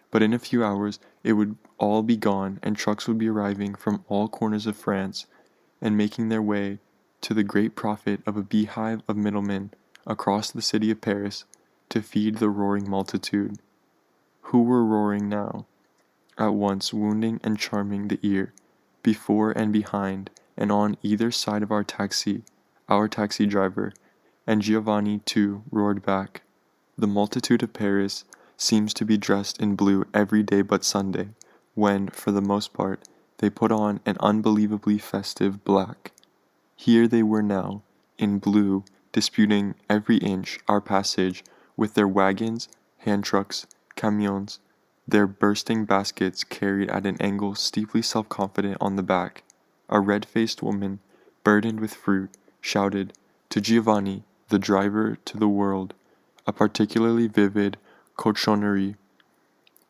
but in a few hours it would all be gone, and trucks would be arriving from all corners of France, and making their way, to the great profit of a beehive of middlemen, across the city of Paris, to feed the roaring multitude. Who were roaring now, at once wounding and charming the ear, before and behind, and on either side of our taxi driver, and Giovanni too roared back. The multitude of Paris seems to be dressed in blue every day but Sunday, when, for the most part, they put on an unbelievably festive black. Here they were now, in blue, disputing every inch our passage with their wagons, hand trucks, camions, their bursting baskets carried at an angle, steeply self-confident on the back. A red-faced woman, burdened with fruit, shouted, to Giovanni, the driver, to the world, a particularly vivid cochonnerie,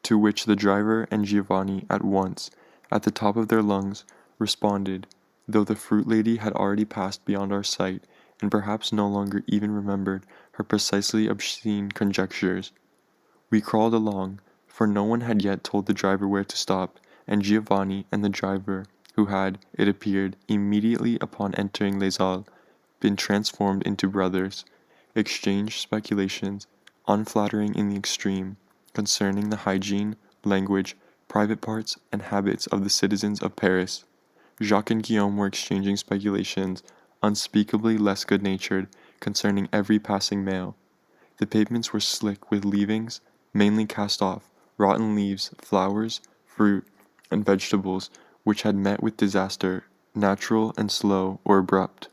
to which the driver and Giovanni at once, at the top of their lungs, responded, though the fruit lady had already passed beyond our sight and perhaps no longer even remembered her precisely obscene conjectures. We crawled along, for no one had yet told the driver where to stop, and Giovanni and the driver, who had, it appeared, immediately upon entering Les Halles, been transformed into brothers, exchanged speculations, unflattering in the extreme, concerning the hygiene, language, private parts, and habits of the citizens of Paris. Jacques and Guillaume were exchanging speculations, unspeakably less good-natured, concerning every passing mail. The pavements were slick with leavings, mainly cast off, rotten leaves, flowers, fruit, and vegetables which had met with disaster, natural and slow or abrupt,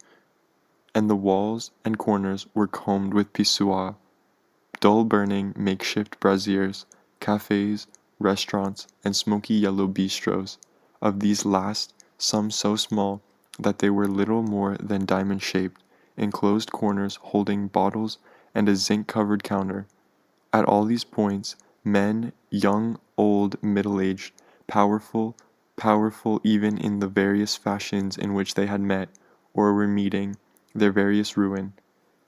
and the walls and corners were combed with pissoirs, dull-burning makeshift braziers, cafes, restaurants, and smoky yellow bistros. Of these last, some so small that they were little more than diamond-shaped, enclosed corners holding bottles and a zinc-covered counter. At all these points, men, young, old, middle-aged, powerful even in the various fashions in which they had met, or were meeting, their various ruin,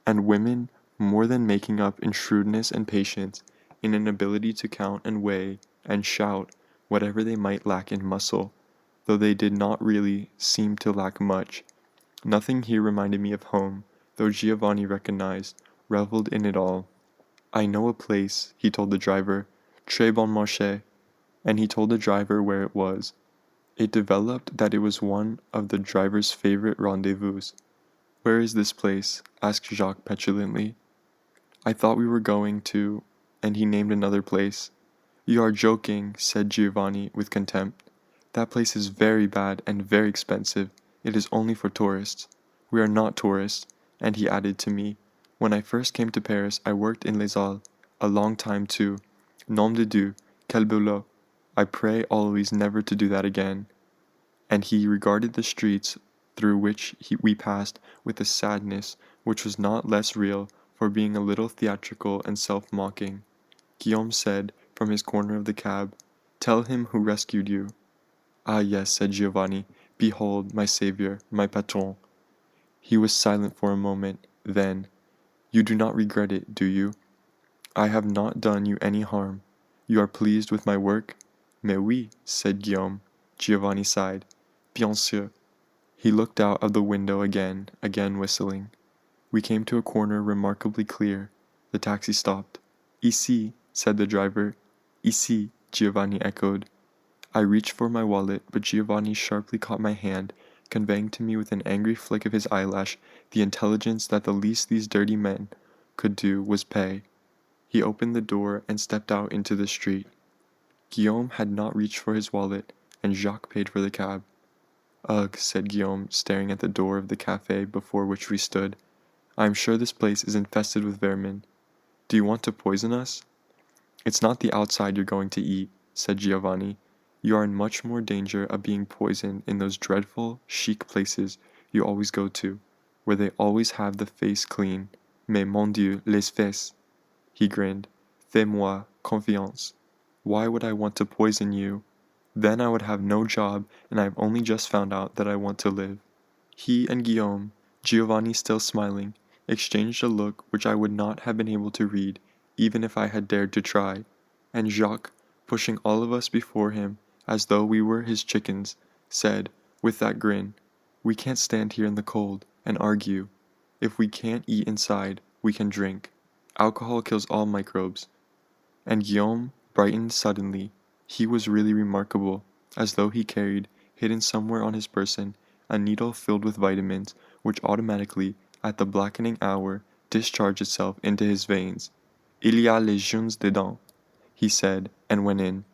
and women, more than making up in shrewdness and patience, in an ability to count and weigh and shout whatever they might lack in muscle, though they did not really seem to lack much. Nothing here reminded me of home, though Giovanni recognized, reveled in it all. I know a place, he told the driver, très bon marché, and he told the driver where it was. It developed that it was one of the driver's favorite rendezvous. Where is this place? Asked Jacques petulantly. I thought we were going to, and he named another place. You are joking, said Giovanni with contempt. That place is very bad and very expensive. It is only for tourists. We are not tourists, and he added to me, when I first came to Paris I worked in Les Halles, a long time too. Nom de Dieu, quel boulot. I pray always never to do that again. And he regarded the streets through which we passed with a sadness which was not less real for being a little theatrical and self-mocking. Guillaume said, from his corner of the cab, "Tell him who rescued you." "Ah yes," said Giovanni, "behold, my saviour, my patron." He was silent for a moment, then, "You do not regret it, do you?" "I have not done you any harm. You are pleased with my work?" "Mais oui," said Guillaume. Giovanni sighed. "Bien sûr." He looked out of the window again whistling. We came to a corner remarkably clear. The taxi stopped. "Ici," said the driver. "Ici," Giovanni echoed. I reached for my wallet, but Giovanni sharply caught my hand, conveying to me with an angry flick of his eyelash the intelligence that the least these dirty men could do was pay. He opened the door and stepped out into the street. Guillaume had not reached for his wallet, and Jacques paid for the cab. "Ugh," said Guillaume, staring at the door of the cafe before which we stood. "I am sure this place is infested with vermin. Do you want to poison us?" "It's not the outside you're going to eat," said Giovanni. "You are in much more danger of being poisoned in those dreadful, chic places you always go to, where they always have the face clean. Mais mon Dieu, les fesses!" He grinned. "Fais-moi confiance. Why would I want to poison you? Then I would have no job, and I have only just found out that I want to live." He and Guillaume, Giovanni still smiling, exchanged a look which I would not have been able to read, even if I had dared to try, and Jacques, pushing all of us before him, as though we were his chickens, said, with that grin, "We can't stand here in the cold and argue. If we can't eat inside, we can drink. Alcohol kills all microbes." And Guillaume brightened suddenly. He was really remarkable, as though he carried, hidden somewhere on his person, a needle filled with vitamins, which automatically, at the blackening hour, discharged itself into his veins. "Il y a les jeunes dedans," he said, and went in.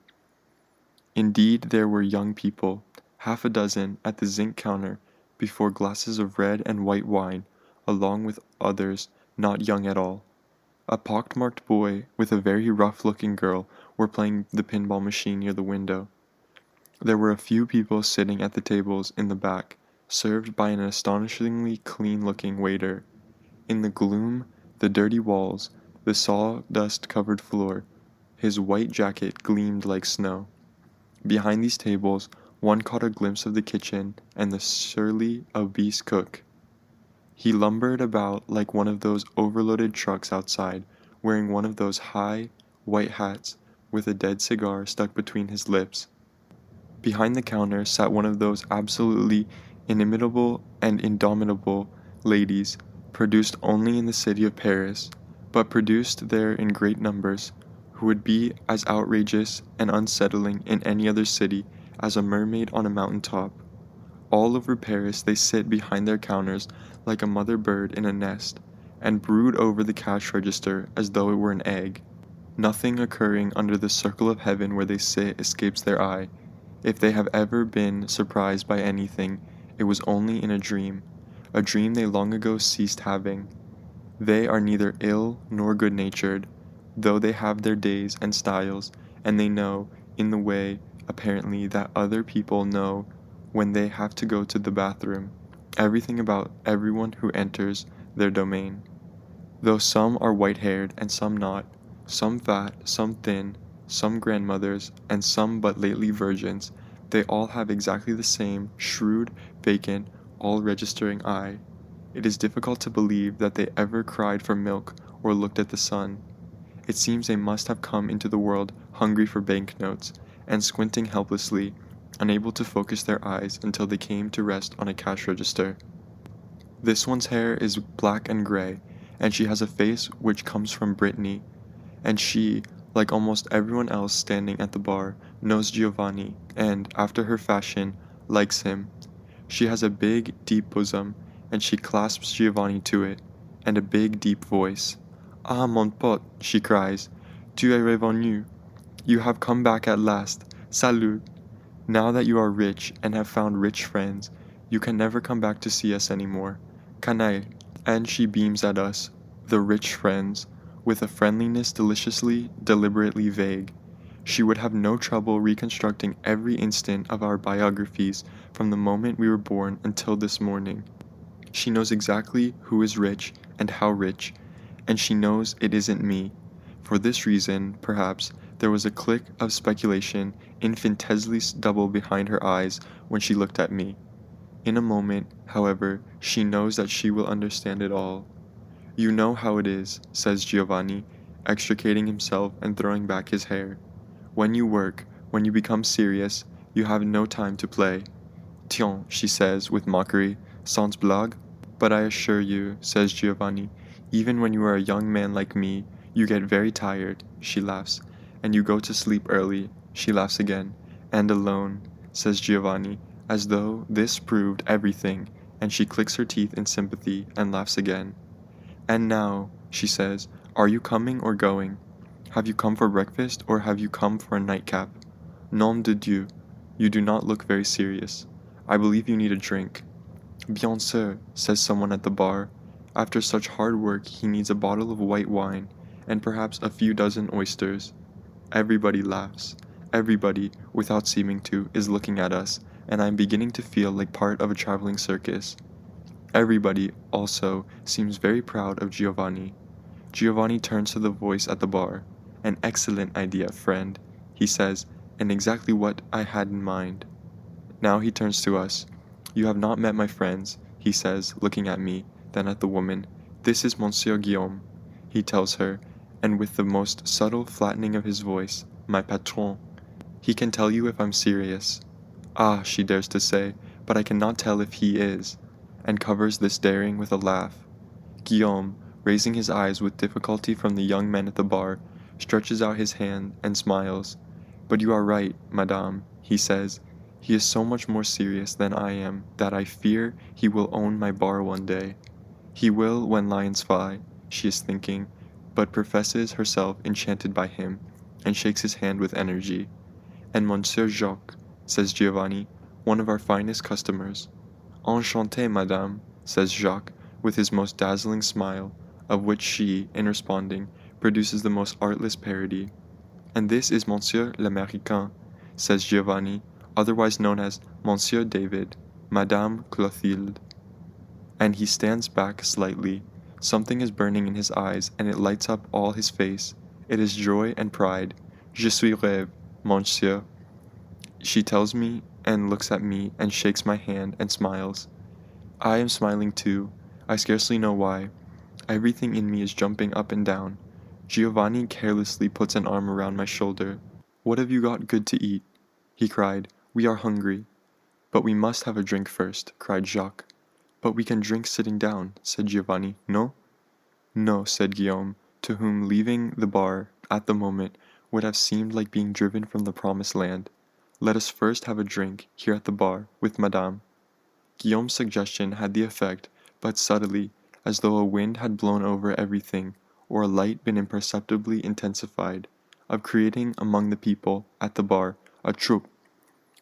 Indeed, there were young people, half a dozen, at the zinc counter, before glasses of red and white wine, along with others not young at all. A pock-marked boy with a very rough-looking girl were playing the pinball machine near the window. There were a few people sitting at the tables in the back, served by an astonishingly clean-looking waiter. In the gloom, the dirty walls, the sawdust-covered floor, his white jacket gleamed like snow. Behind these tables, One caught a glimpse of the kitchen and the surly, obese cook. He lumbered about like one of those overloaded trucks outside, wearing one of those high, white hats with a dead cigar stuck between his lips. Behind the counter sat one of those absolutely inimitable and indomitable ladies, produced only in the city of Paris, but produced there in great numbers, who would be as outrageous and unsettling in any other city as a mermaid on a mountain top. All over Paris they sit behind their counters like a mother bird in a nest, and brood over the cash register as though it were an egg. Nothing occurring under the circle of heaven where they sit escapes their eye. If they have ever been surprised by anything, it was only in a dream they long ago ceased having. They are neither ill nor good-natured, though they have their days and styles, and they know, in the way, apparently, that other people know when they have to go to the bathroom, everything about everyone who enters their domain. Though some are white-haired and some not, some fat, some thin, some grandmothers, and some but lately virgins, they all have exactly the same shrewd, vacant, all-registering eye. It is difficult to believe that they ever cried for milk or looked at the sun. It seems they must have come into the world hungry for banknotes, and squinting helplessly, unable to focus their eyes until they came to rest on a cash register. This one's hair is black and gray, and she has a face which comes from Brittany, and she, like almost everyone else standing at the bar, knows Giovanni, and, after her fashion, likes him. She has a big, deep bosom, and she clasps Giovanni to it, and a big, deep voice. "Ah, mon pote," she cries, "tu es revenu. You have come back at last. Salut! Now that you are rich and have found rich friends, you can never come back to see us any more. Canaille." And she beams at us, the rich friends, with a friendliness deliciously, deliberately vague. She would have no trouble reconstructing every instant of our biographies from the moment we were born until this morning. She knows exactly who is rich and how rich, and she knows it isn't me. For this reason, perhaps, there was a click of speculation infinitesimally double behind her eyes when she looked at me. In a moment, however, she knows that she will understand it all. "You know how it is," says Giovanni, extricating himself and throwing back his hair. "When you work, when you become serious, you have no time to play." "Tiens," she says with mockery, "sans blague?" "But I assure you," says Giovanni, "even when you are a young man like me, you get very tired," she laughs, "and you go to sleep early," she laughs again, "and alone," says Giovanni, as though this proved everything, and she clicks her teeth in sympathy and laughs again. "And now," she says, "are you coming or going? Have you come for breakfast or have you come for a nightcap? Nom de Dieu, you do not look very serious. I believe you need a drink." "Bien sûr," says someone at the bar. "After such hard work he needs a bottle of white wine, and perhaps a few dozen oysters." Everybody laughs. Everybody, without seeming to, is looking at us, and I am beginning to feel like part of a traveling circus. Everybody, also, seems very proud of Giovanni. Giovanni turns to the voice at the bar. "An excellent idea, friend," he says, "and exactly what I had in mind." Now he turns to us. "You have not met my friends," he says, looking at me, then at the woman. "This is Monsieur Guillaume," he tells her, and with the most subtle flattening of his voice, "my patron. He can tell you if I'm serious." "Ah," she dares to say, "but I cannot tell if he is," and covers this daring with a laugh. Guillaume, raising his eyes with difficulty from the young men at the bar, stretches out his hand and smiles. "But you are right, madame," he says. "He is so much more serious than I am that I fear he will own my bar one day. He will when lions fly," she is thinking, but professes herself enchanted by him, and shakes his hand with energy. "And Monsieur Jacques," says Giovanni, "one of our finest customers." "Enchanté, madame," says Jacques, with his most dazzling smile, of which she, in responding, produces the most artless parody. "And this is Monsieur l'Américain," says Giovanni, "otherwise known as Monsieur David, Madame Clotilde." And he stands back slightly. Something is burning in his eyes, and it lights up all his face. It is joy and pride. "Je suis rêve, monsieur." She tells me and looks at me and shakes my hand and smiles. I am smiling too. I scarcely know why. Everything in me is jumping up and down. Giovanni carelessly puts an arm around my shoulder. "What have you got good to eat?" he cried. "We are hungry." "But we must have a drink first," cried Jacques. "But we can drink sitting down," said Giovanni. "No?" "No," said Guillaume, to whom leaving the bar at the moment would have seemed like being driven from the promised land. "Let us first have a drink, here at the bar, with Madame." Guillaume's suggestion had the effect, but subtly, as though a wind had blown over everything, or a light been imperceptibly intensified, of creating among the people at the bar a troupe,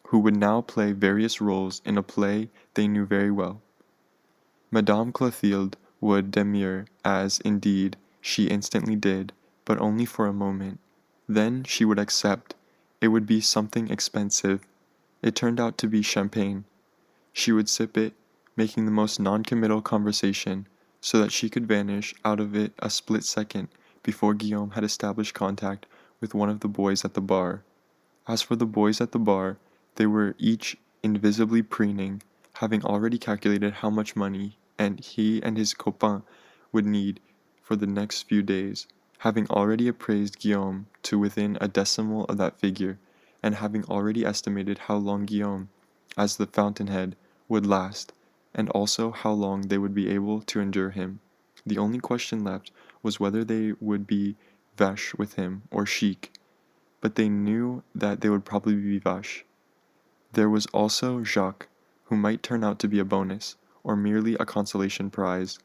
who would now play various roles in a play they knew very well. Madame Clotilde would demur, as, indeed, she instantly did, but only for a moment. Then she would accept. It would be something expensive. It turned out to be champagne. She would sip it, making the most non-committal conversation, so that she could vanish out of it a split second before Guillaume had established contact with one of the boys at the bar. As for the boys at the bar, they were each invisibly preening, having already calculated how much money he and his copain would need for the next few days, having already appraised Guillaume to within a decimal of that figure, and having already estimated how long Guillaume, as the fountainhead, would last, and also how long they would be able to endure him. The only question left was whether they would be vache with him or chic, but they knew that they would probably be vache. There was also Jacques, who might turn out to be a bonus, or merely a consolation prize.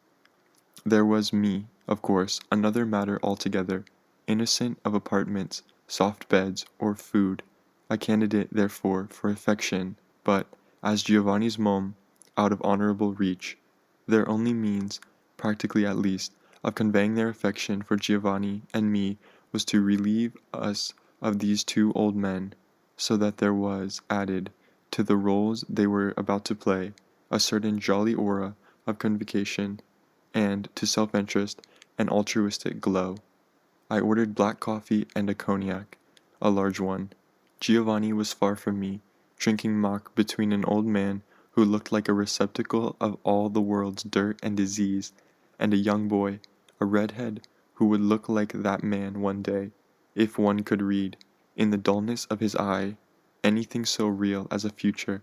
There was me, of course, another matter altogether, innocent of apartments, soft beds, or food, a candidate, therefore, for affection, but, as Giovanni's môme, out of honorable reach. Their only means, practically at least, of conveying their affection for Giovanni and me was to relieve us of these two old men, so that there was added, to the roles they were about to play, a certain jolly aura of convocation, and, to self-interest, an altruistic glow. I ordered black coffee and a cognac, a large one. Giovanni was far from me, drinking mock between an old man who looked like a receptacle of all the world's dirt and disease, and a young boy, a redhead, who would look like that man one day, if one could read, in the dullness of his eye, anything so real as a future.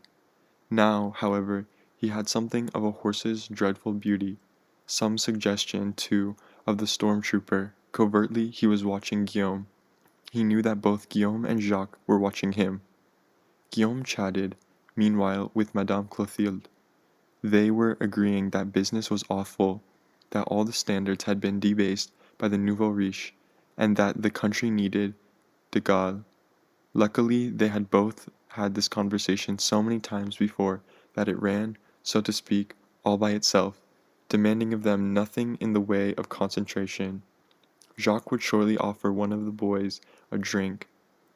Now, however, he had something of a horse's dreadful beauty, some suggestion, too, of the storm-trooper. Covertly he was watching Guillaume. He knew that both Guillaume and Jacques were watching him. Guillaume chatted, meanwhile, with Madame Clotilde. They were agreeing that business was awful, that all the standards had been debased by the nouveau riche, and that the country needed de Gaulle. Luckily, they had both had this conversation so many times before that it ran, so to speak, all by itself, demanding of them nothing in the way of concentration. Jacques would surely offer one of the boys a drink,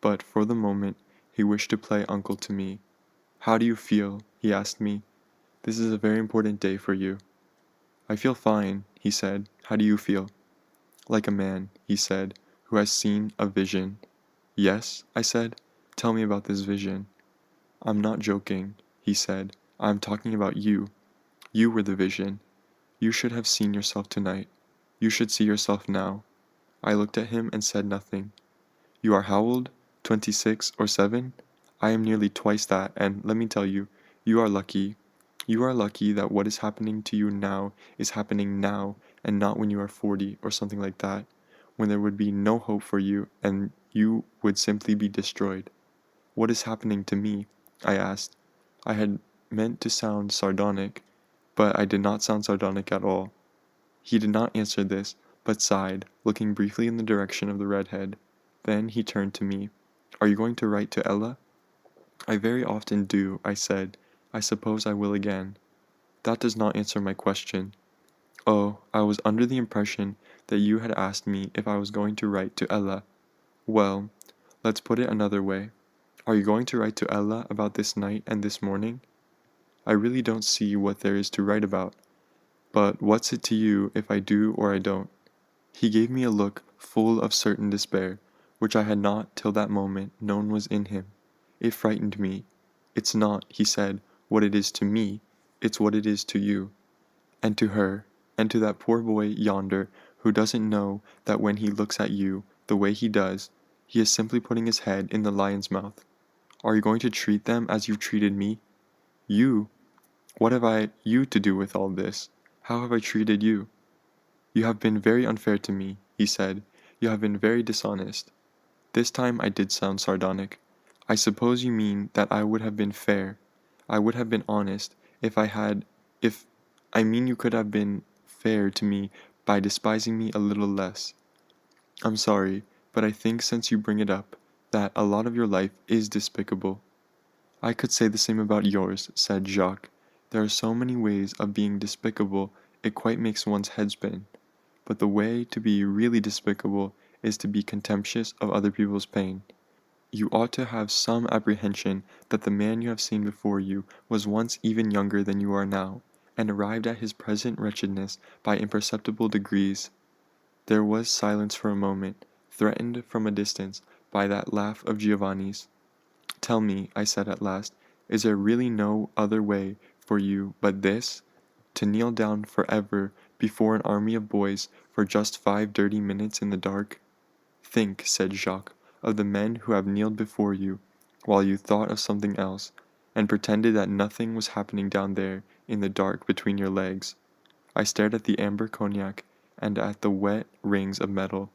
but, for the moment, he wished to play uncle to me. "How do you feel?" he asked me. "This is a very important day for you." "I feel fine," he said. "How do you feel?" "Like a man," he said, "who has seen a vision." "Yes?" I said. "Tell me about this vision." "I'm not joking," he said. "I'm talking about you. You were the vision. You should have seen yourself tonight. You should see yourself now." I looked at him and said nothing. "You are how old? 26 or 7? I am nearly twice that, and, let me tell you, you are lucky. You are lucky that what is happening to you now is happening now, and not when you are 40 or something like that, when there would be no hope for you and you would simply be destroyed." "What is happening to me?" I asked. I had meant to sound sardonic, but I did not sound sardonic at all. He did not answer this, but sighed, looking briefly in the direction of the redhead. Then he turned to me. "Are you going to write to Ella?" "I very often do," I said. "I suppose I will again." "That does not answer my question." "Oh, I was under the impression that you had asked me if I was going to write to Ella. Well, let's put it another way. Are you going to write to Ella about this night and this morning?" "I really don't see what there is to write about. But what's it to you if I do or I don't?" He gave me a look full of certain despair, which I had not till that moment known was in him. It frightened me. It's not, he said, what it is to me, it's what it is to you. And to her, and to that poor boy yonder who doesn't know that when he looks at you the way he does, he is simply putting his head in the lion's mouth. Are you going to treat them as you've treated me? You? What have you to do with all this? How have I treated you? You have been very unfair to me, he said. You have been very dishonest. This time I did sound sardonic. I suppose you mean that I would have been fair. I would have been honest if I mean you could have been fair to me by despising me a little less. I'm sorry, but I think since you bring it up, that a lot of your life is despicable. I could say the same about yours, said Jacques. There are so many ways of being despicable it quite makes one's head spin. But the way to be really despicable is to be contemptuous of other people's pain. You ought to have some apprehension that the man you have seen before you was once even younger than you are now, and arrived at his present wretchedness by imperceptible degrees. There was silence for a moment, threatened from a distance by that laugh of Giovanni's. Tell me, I said at last, is there really no other way for you but this? To kneel down forever before an army of boys for just 5 dirty minutes in the dark? Think, said Jacques, of the men who have kneeled before you, while you thought of something else, and pretended that nothing was happening down there in the dark between your legs. I stared at the amber cognac and at the wet rings of metal.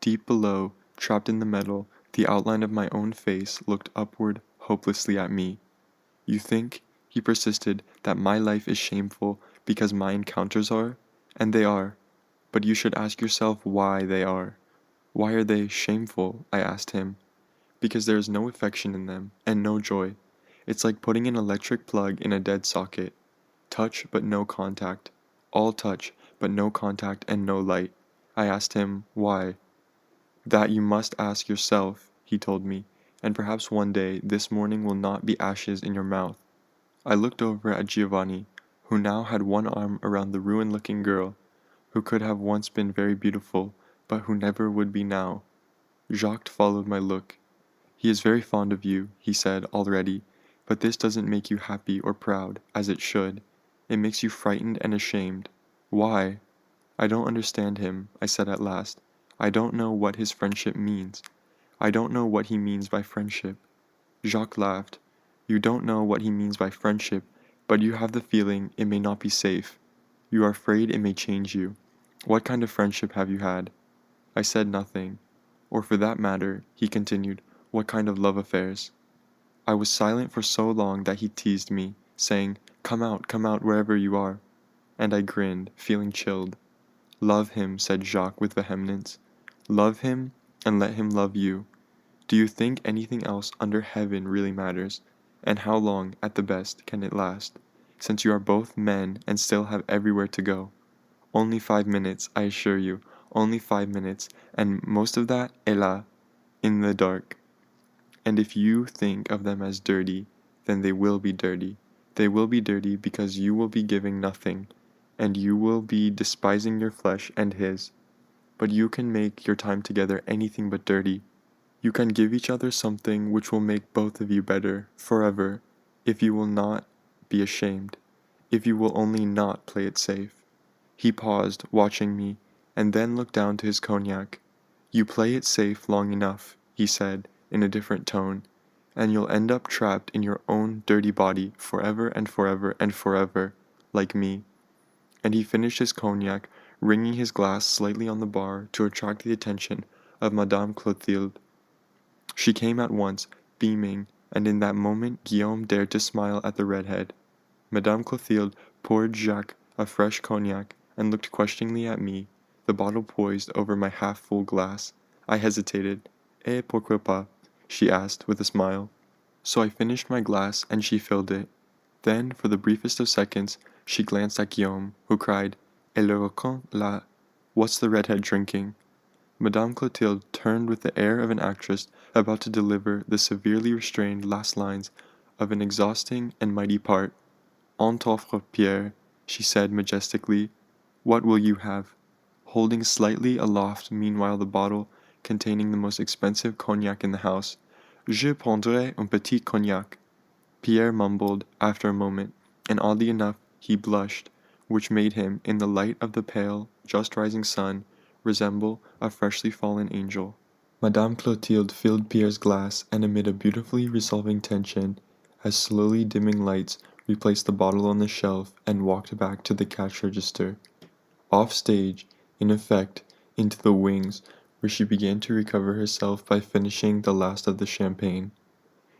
Deep below, trapped in the metal, the outline of my own face looked upward hopelessly at me. You think, he persisted, that my life is shameful because my encounters are? And they are. But you should ask yourself why they are. Why are they shameful? I asked him. Because there is no affection in them, and no joy. It's like putting an electric plug in a dead socket. Touch, but no contact. All touch, but no contact and no light. I asked him, why? That you must ask yourself, he told me, and perhaps one day this morning will not be ashes in your mouth. I looked over at Giovanni, who now had one arm around the ruined-looking girl, who could have once been very beautiful, but who never would be now. Jacques followed my look. He is very fond of you, he said already, but this doesn't make you happy or proud, as it should. It makes you frightened and ashamed. Why? I don't understand him, I said at last. I don't know what his friendship means. I don't know what he means by friendship. Jacques laughed. You don't know what he means by friendship, but you have the feeling it may not be safe. You are afraid it may change you. What kind of friendship have you had? I said nothing. Or for that matter, he continued, what kind of love affairs? I was silent for so long that he teased me, saying, come out wherever you are. And I grinned, feeling chilled. Love him, said Jacques with vehemence. Love him, and let him love you. Do you think anything else under heaven really matters? And how long, at the best, can it last, since you are both men and still have everywhere to go? Only 5 minutes, I assure you, only 5 minutes, and most of that, hélas, in the dark. And if you think of them as dirty, then they will be dirty. They will be dirty because you will be giving nothing, and you will be despising your flesh and his. But you can make your time together anything but dirty. You can give each other something which will make both of you better, forever, if you will not be ashamed, if you will only not play it safe. He paused, watching me, and then looked down to his cognac. You play it safe long enough, he said, in a different tone, and you'll end up trapped in your own dirty body forever and forever and forever, like me. And he finished his cognac, ringing his glass slightly on the bar to attract the attention of Madame Clotilde. She came at once, beaming, and in that moment Guillaume dared to smile at the redhead. Madame Clotilde poured Jacques a fresh cognac and looked questioningly at me, the bottle poised over my half-full glass. I hesitated. "Et pourquoi pas?" she asked with a smile. So I finished my glass and she filled it. Then, for the briefest of seconds, she glanced at Guillaume, who cried, "Et le requin là? What's the redhead drinking?" Madame Clotilde turned with the air of an actress about to deliver the severely restrained last lines of an exhausting and mighty part. "On t'offre, Pierre," she said majestically. "What will you have?" Holding slightly aloft meanwhile the bottle containing the most expensive cognac in the house. "Je prendrai un petit cognac." Pierre mumbled after a moment, and oddly enough he blushed, which made him, in the light of the pale, just rising sun, resemble a freshly fallen angel. Madame Clotilde filled Pierre's glass and amid a beautifully resolving tension, as slowly dimming lights replaced the bottle on the shelf and walked back to the cash register. Off stage, in effect, into the wings, where she began to recover herself by finishing the last of the champagne.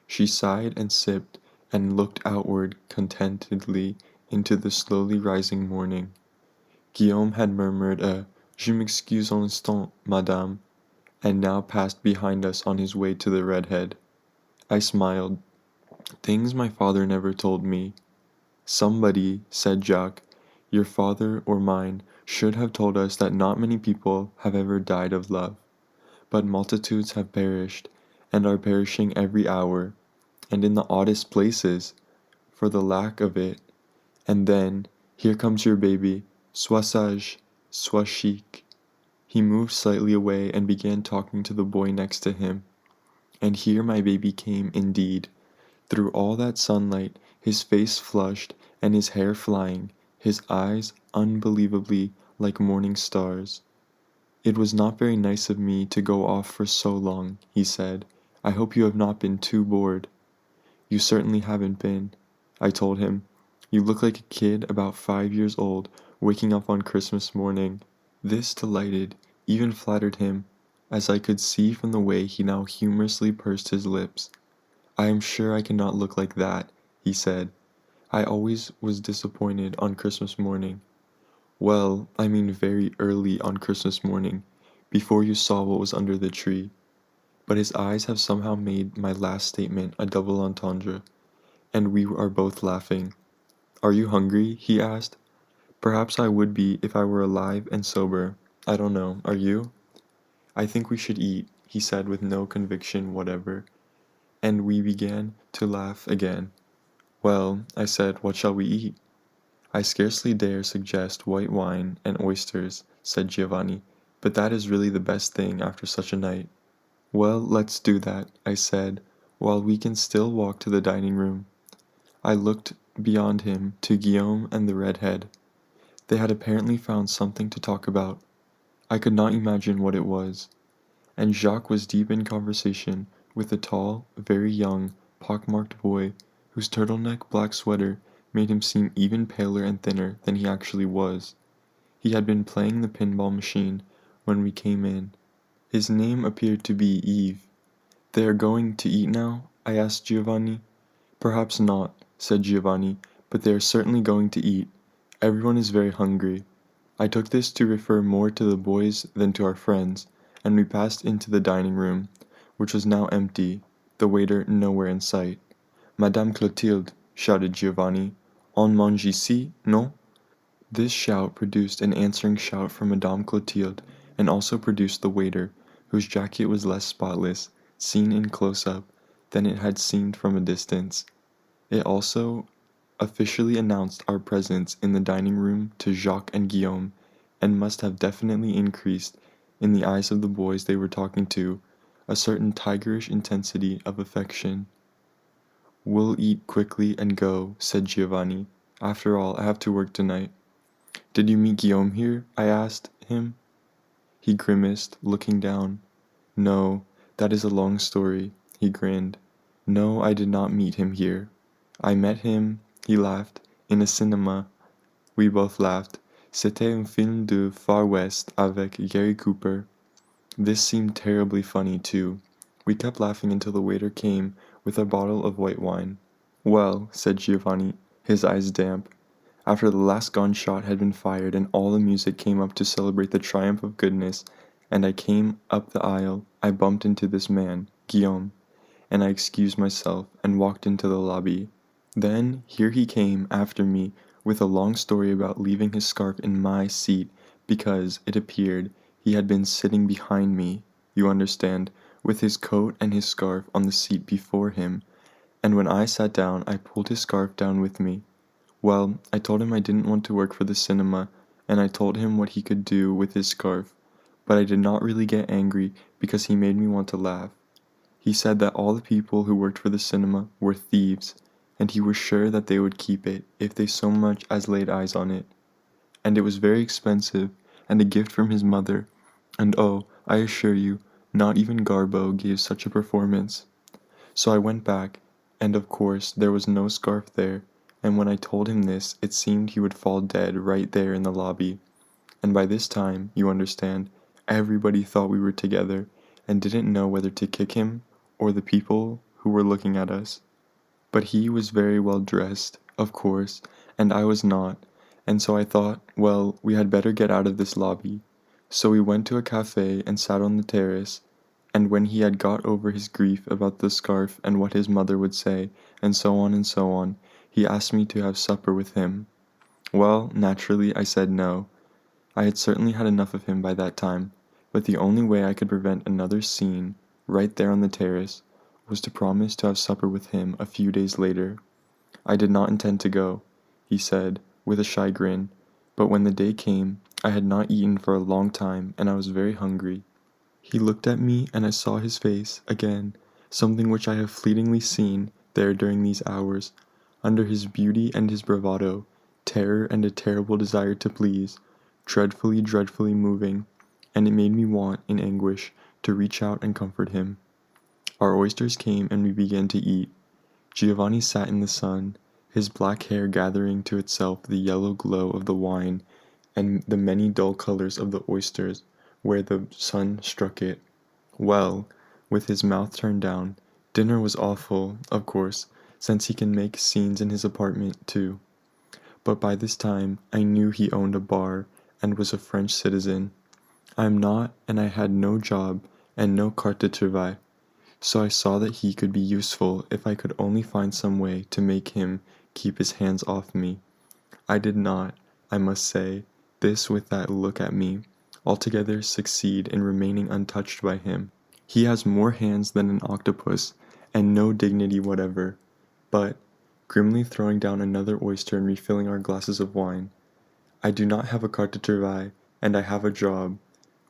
She sighed and sipped and looked outward contentedly into the slowly rising morning. Guillaume had murmured a "Je m'excuse un instant, madame," and now passed behind us on his way to the Redhead. I smiled. Things my father never told me. Somebody, said Jacques, your father or mine, should have told us that not many people have ever died of love, but multitudes have perished, and are perishing every hour, and in the oddest places, for the lack of it. And then, here comes your baby, sois sage, sois chic. He moved slightly away and began talking to the boy next to him. And here my baby came indeed. Through all that sunlight, his face flushed and his hair flying, his eyes unbelievably like morning stars. It was not very nice of me to go off for so long, he said. I hope you have not been too bored. You certainly haven't been, I told him. You look like a kid about 5 years old, waking up on Christmas morning. This delighted, even flattered him, as I could see from the way he now humorously pursed his lips. I am sure I cannot look like that, he said. I always was disappointed on Christmas morning. Well, I mean very early on Christmas morning, before you saw what was under the tree. But his eyes have somehow made my last statement a double entendre, and we are both laughing. Are you hungry? He asked. Perhaps I would be if I were alive and sober. I don't know. Are you? I think we should eat, he said with no conviction whatever, and we began to laugh again. Well, I said, what shall we eat? I scarcely dare suggest white wine and oysters, said Giovanni, but that is really the best thing after such a night. Well, let's do that, I said, while we can still walk to the dining room. I looked beyond him to Guillaume and the redhead. They had apparently found something to talk about. I could not imagine what it was. And Jacques was deep in conversation with a tall, very young, pockmarked boy whose turtleneck black sweater made him seem even paler and thinner than he actually was. He had been playing the pinball machine when we came in. His name appeared to be Yves. They are going to eat now? I asked Giovanni. Perhaps not, said Giovanni, but they are certainly going to eat. Everyone is very hungry. I took this to refer more to the boys than to our friends, and we passed into the dining room, which was now empty, the waiter nowhere in sight. Madame Clotilde, shouted Giovanni, on mange ici, non? This shout produced an answering shout from Madame Clotilde, and also produced the waiter, whose jacket was less spotless, seen in close-up, than it had seemed from a distance. It also officially announced our presence in the dining room to Jacques and Guillaume, and must have definitely increased, in the eyes of the boys they were talking to, a certain tigerish intensity of affection. We'll eat quickly and go, said Giovanni. After all, I have to work tonight. Did you meet Guillaume here? I asked him. He grimaced, looking down. No, that is a long story, he grinned. No, I did not meet him here. I met him, he laughed, in a cinema. We both laughed. C'était un film du Far West avec Gary Cooper. This seemed terribly funny, too. We kept laughing until the waiter came with a bottle of white wine. Well, said Giovanni, his eyes damp. After the last gunshot had been fired and all the music came up to celebrate the triumph of goodness, and I came up the aisle, I bumped into this man, Guillaume, and I excused myself and walked into the lobby. Then, here he came after me with a long story about leaving his scarf in my seat because, it appeared, he had been sitting behind me, you understand, with his coat and his scarf on the seat before him, and when I sat down I pulled his scarf down with me. Well, I told him I didn't want to work for the cinema, and I told him what he could do with his scarf, but I did not really get angry because he made me want to laugh. He said that all the people who worked for the cinema were thieves, and he was sure that they would keep it if they so much as laid eyes on it. And it was very expensive, and a gift from his mother, and oh, I assure you, not even Garbo gave such a performance. So I went back, and of course there was no scarf there, and when I told him this, it seemed he would fall dead right there in the lobby. And by this time, you understand, everybody thought we were together, and didn't know whether to kick him, or the people who were looking at us. But he was very well dressed, of course, and I was not, and so I thought, well, we had better get out of this lobby. So we went to a cafe and sat on the terrace, and when he had got over his grief about the scarf and what his mother would say, and so on, he asked me to have supper with him. Well, naturally, I said no. I had certainly had enough of him by that time, but the only way I could prevent another scene, right there on the terrace, was to promise to have supper with him a few days later. I did not intend to go, he said, with a shy grin, but when the day came, I had not eaten for a long time and I was very hungry. He looked at me and I saw his face, again, something which I have fleetingly seen there during these hours, under his beauty and his bravado, terror and a terrible desire to please, dreadfully, dreadfully moving, and it made me want, in anguish, to reach out and comfort him. Our oysters came and we began to eat. Giovanni sat in the sun, his black hair gathering to itself the yellow glow of the wine and the many dull colors of the oysters where the sun struck it. Well, with his mouth turned down, dinner was awful, of course, since he can make scenes in his apartment, too. But by this time I knew he owned a bar and was a French citizen. I am not, and I had no job and no carte de travail. So I saw that he could be useful if I could only find some way to make him keep his hands off me. I did not, I must say, this with that look at me, altogether succeed in remaining untouched by him. He has more hands than an octopus, and no dignity whatever. But, grimly throwing down another oyster and refilling our glasses of wine, I do not have a carte de travail, and I have a job,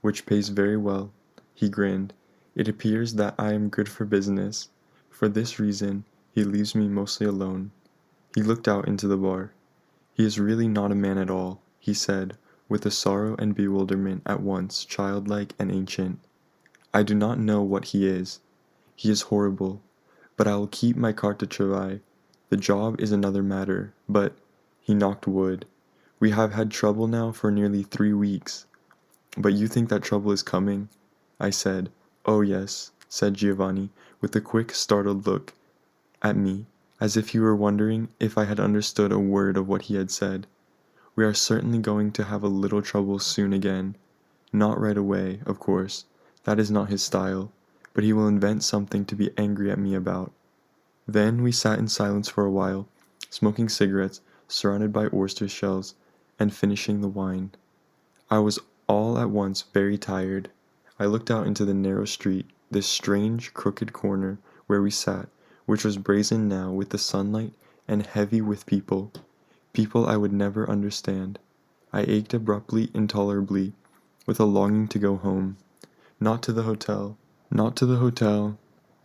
which pays very well. He grinned. It appears that I am good for business. For this reason, he leaves me mostly alone. He looked out into the bar. He is really not a man at all, he said, with a sorrow and bewilderment at once childlike and ancient. I do not know what he is. He is horrible. But I will keep my carte de travail. The job is another matter, but he knocked wood. We have had trouble now for nearly 3 weeks. But you think that trouble is coming? I said. Oh yes, said Giovanni, with a quick, startled look at me, as if he were wondering if I had understood a word of what he had said. We are certainly going to have a little trouble soon again. Not right away, of course. That is not his style, but he will invent something to be angry at me about. Then we sat in silence for a while, smoking cigarettes, surrounded by oyster shells, and finishing the wine. I was all at once very tired. I looked out into the narrow street, this strange, crooked corner where we sat, which was brazen now with the sunlight and heavy with people I would never understand. I ached abruptly, intolerably, with a longing to go home. Not to the hotel,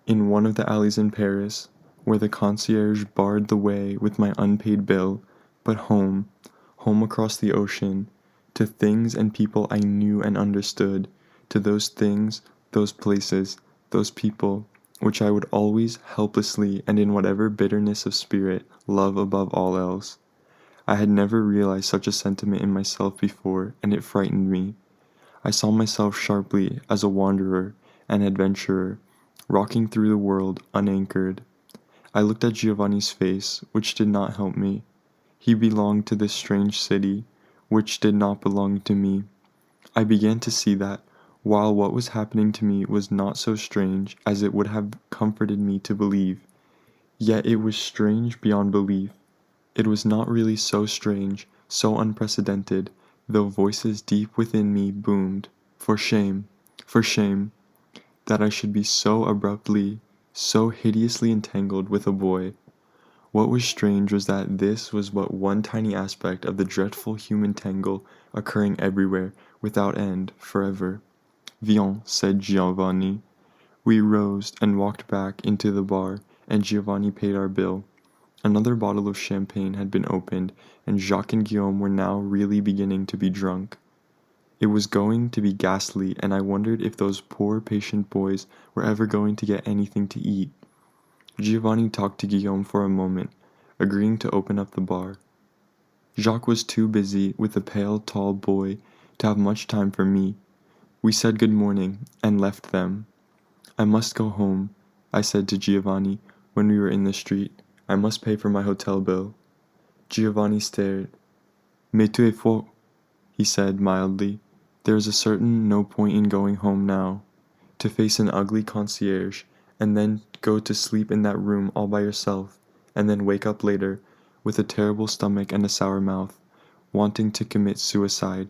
in one of the alleys in Paris, where the concierge barred the way with my unpaid bill, but home across the ocean, to things and people I knew and understood, to those things, those places, those people, which I would always, helplessly, and in whatever bitterness of spirit, love above all else. I had never realized such a sentiment in myself before, and it frightened me. I saw myself sharply as a wanderer, an adventurer, rocking through the world unanchored. I looked at Giovanni's face, which did not help me. He belonged to this strange city, which did not belong to me. I began to see that, while what was happening to me was not so strange as it would have comforted me to believe, yet it was strange beyond belief. It was not really so strange, so unprecedented, though voices deep within me boomed, for shame, that I should be so abruptly, so hideously entangled with a boy. What was strange was that this was but one tiny aspect of the dreadful human tangle occurring everywhere, without end, forever. Viens, said Giovanni. We rose and walked back into the bar, and Giovanni paid our bill. Another bottle of champagne had been opened, and Jacques and Guillaume were now really beginning to be drunk. It was going to be ghastly, and I wondered if those poor patient boys were ever going to get anything to eat. Giovanni talked to Guillaume for a moment, agreeing to open up the bar. Jacques was too busy with the pale, tall boy to have much time for me. We said good morning, and left them. I must go home, I said to Giovanni when we were in the street. I must pay for my hotel bill. Giovanni stared. Mais tu es faux, he said mildly. There is a certain no point in going home now. To face an ugly concierge, and then go to sleep in that room all by yourself, and then wake up later with a terrible stomach and a sour mouth, wanting to commit suicide.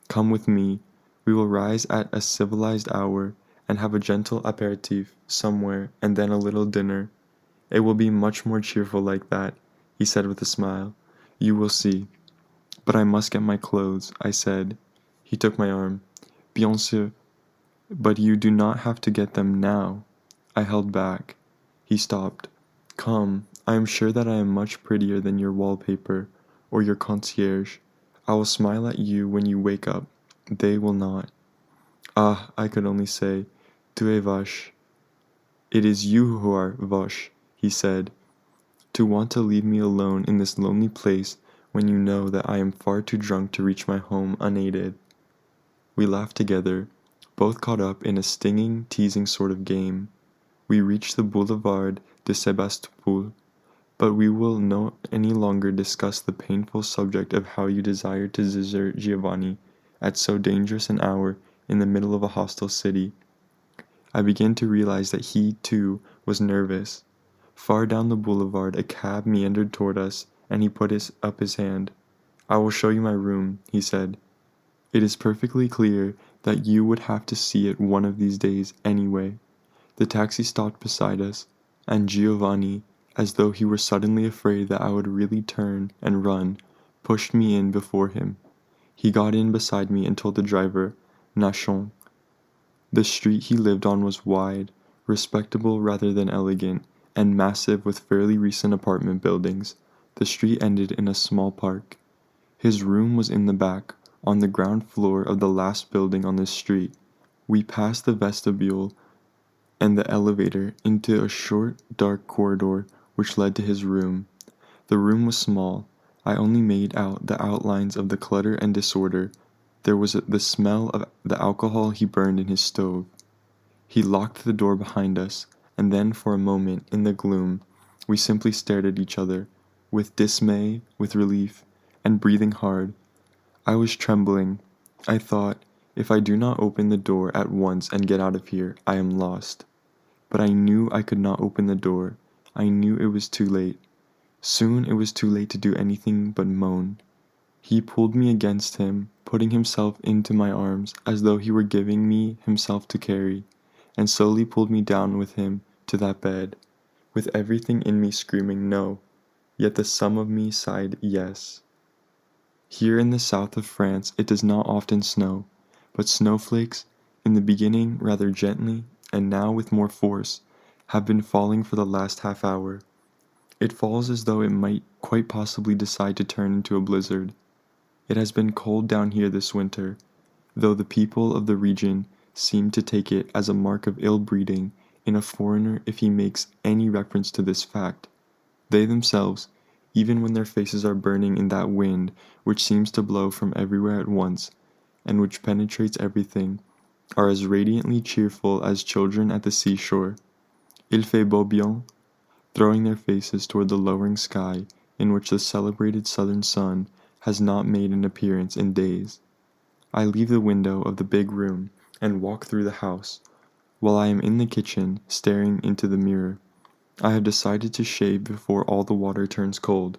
Come with me. We will rise at a civilized hour and have a gentle aperitif somewhere and then a little dinner. It will be much more cheerful like that, he said with a smile. You will see. But I must get my clothes, I said. He took my arm. Bien sûr, but you do not have to get them now. I held back. He stopped. Come, I am sure that I am much prettier than your wallpaper or your concierge. I will smile at you when you wake up. They will not. Ah, I could only say, tu es vache. It is you who are vache, he said. To want to leave me alone in this lonely place when you know that I am far too drunk to reach my home unaided. We laughed together, both caught up in a stinging, teasing sort of game. We reached the Boulevard de Sébastopol, but we will not any longer discuss the painful subject of how you desired to desert Giovanni at so dangerous an hour in the middle of a hostile city. I began to realize that he, too, was nervous. Far down the boulevard a cab meandered toward us, and he put up his hand. I will show you my room, he said. It is perfectly clear that you would have to see it one of these days anyway. The taxi stopped beside us, and Giovanni, as though he were suddenly afraid that I would really turn and run, pushed me in before him. He got in beside me and told the driver, Nachon. The street he lived on was wide, respectable rather than elegant, and massive with fairly recent apartment buildings. The street ended in a small park. His room was in the back, on the ground floor of the last building on this street. We passed the vestibule and the elevator into a short, dark corridor which led to his room. The room was small. I only made out the outlines of the clutter and disorder. There was the smell of the alcohol he burned in his stove. He locked the door behind us, and then for a moment, in the gloom, we simply stared at each other, with dismay, with relief, and breathing hard. I was trembling. I thought, if I do not open the door at once and get out of here, I am lost. But I knew I could not open the door. I knew it was too late. Soon it was too late to do anything but moan. He pulled me against him, putting himself into my arms as though he were giving me himself to carry, and slowly pulled me down with him to that bed, with everything in me screaming no, yet the sum of me sighed yes. Here in the south of France it does not often snow, but snowflakes, in the beginning rather gently, and now with more force, have been falling for the last half hour. It falls as though it might quite possibly decide to turn into a blizzard. It has been cold down here this winter, though the people of the region seem to take it as a mark of ill-breeding in a foreigner if he makes any reference to this fact. They themselves, even when their faces are burning in that wind which seems to blow from everywhere at once, and which penetrates everything, are as radiantly cheerful as children at the seashore. Il fait beau bien, throwing their faces toward the lowering sky in which the celebrated southern sun has not made an appearance in days. I leave the window of the big room and walk through the house, while I am in the kitchen staring into the mirror. I have decided to shave before all the water turns cold.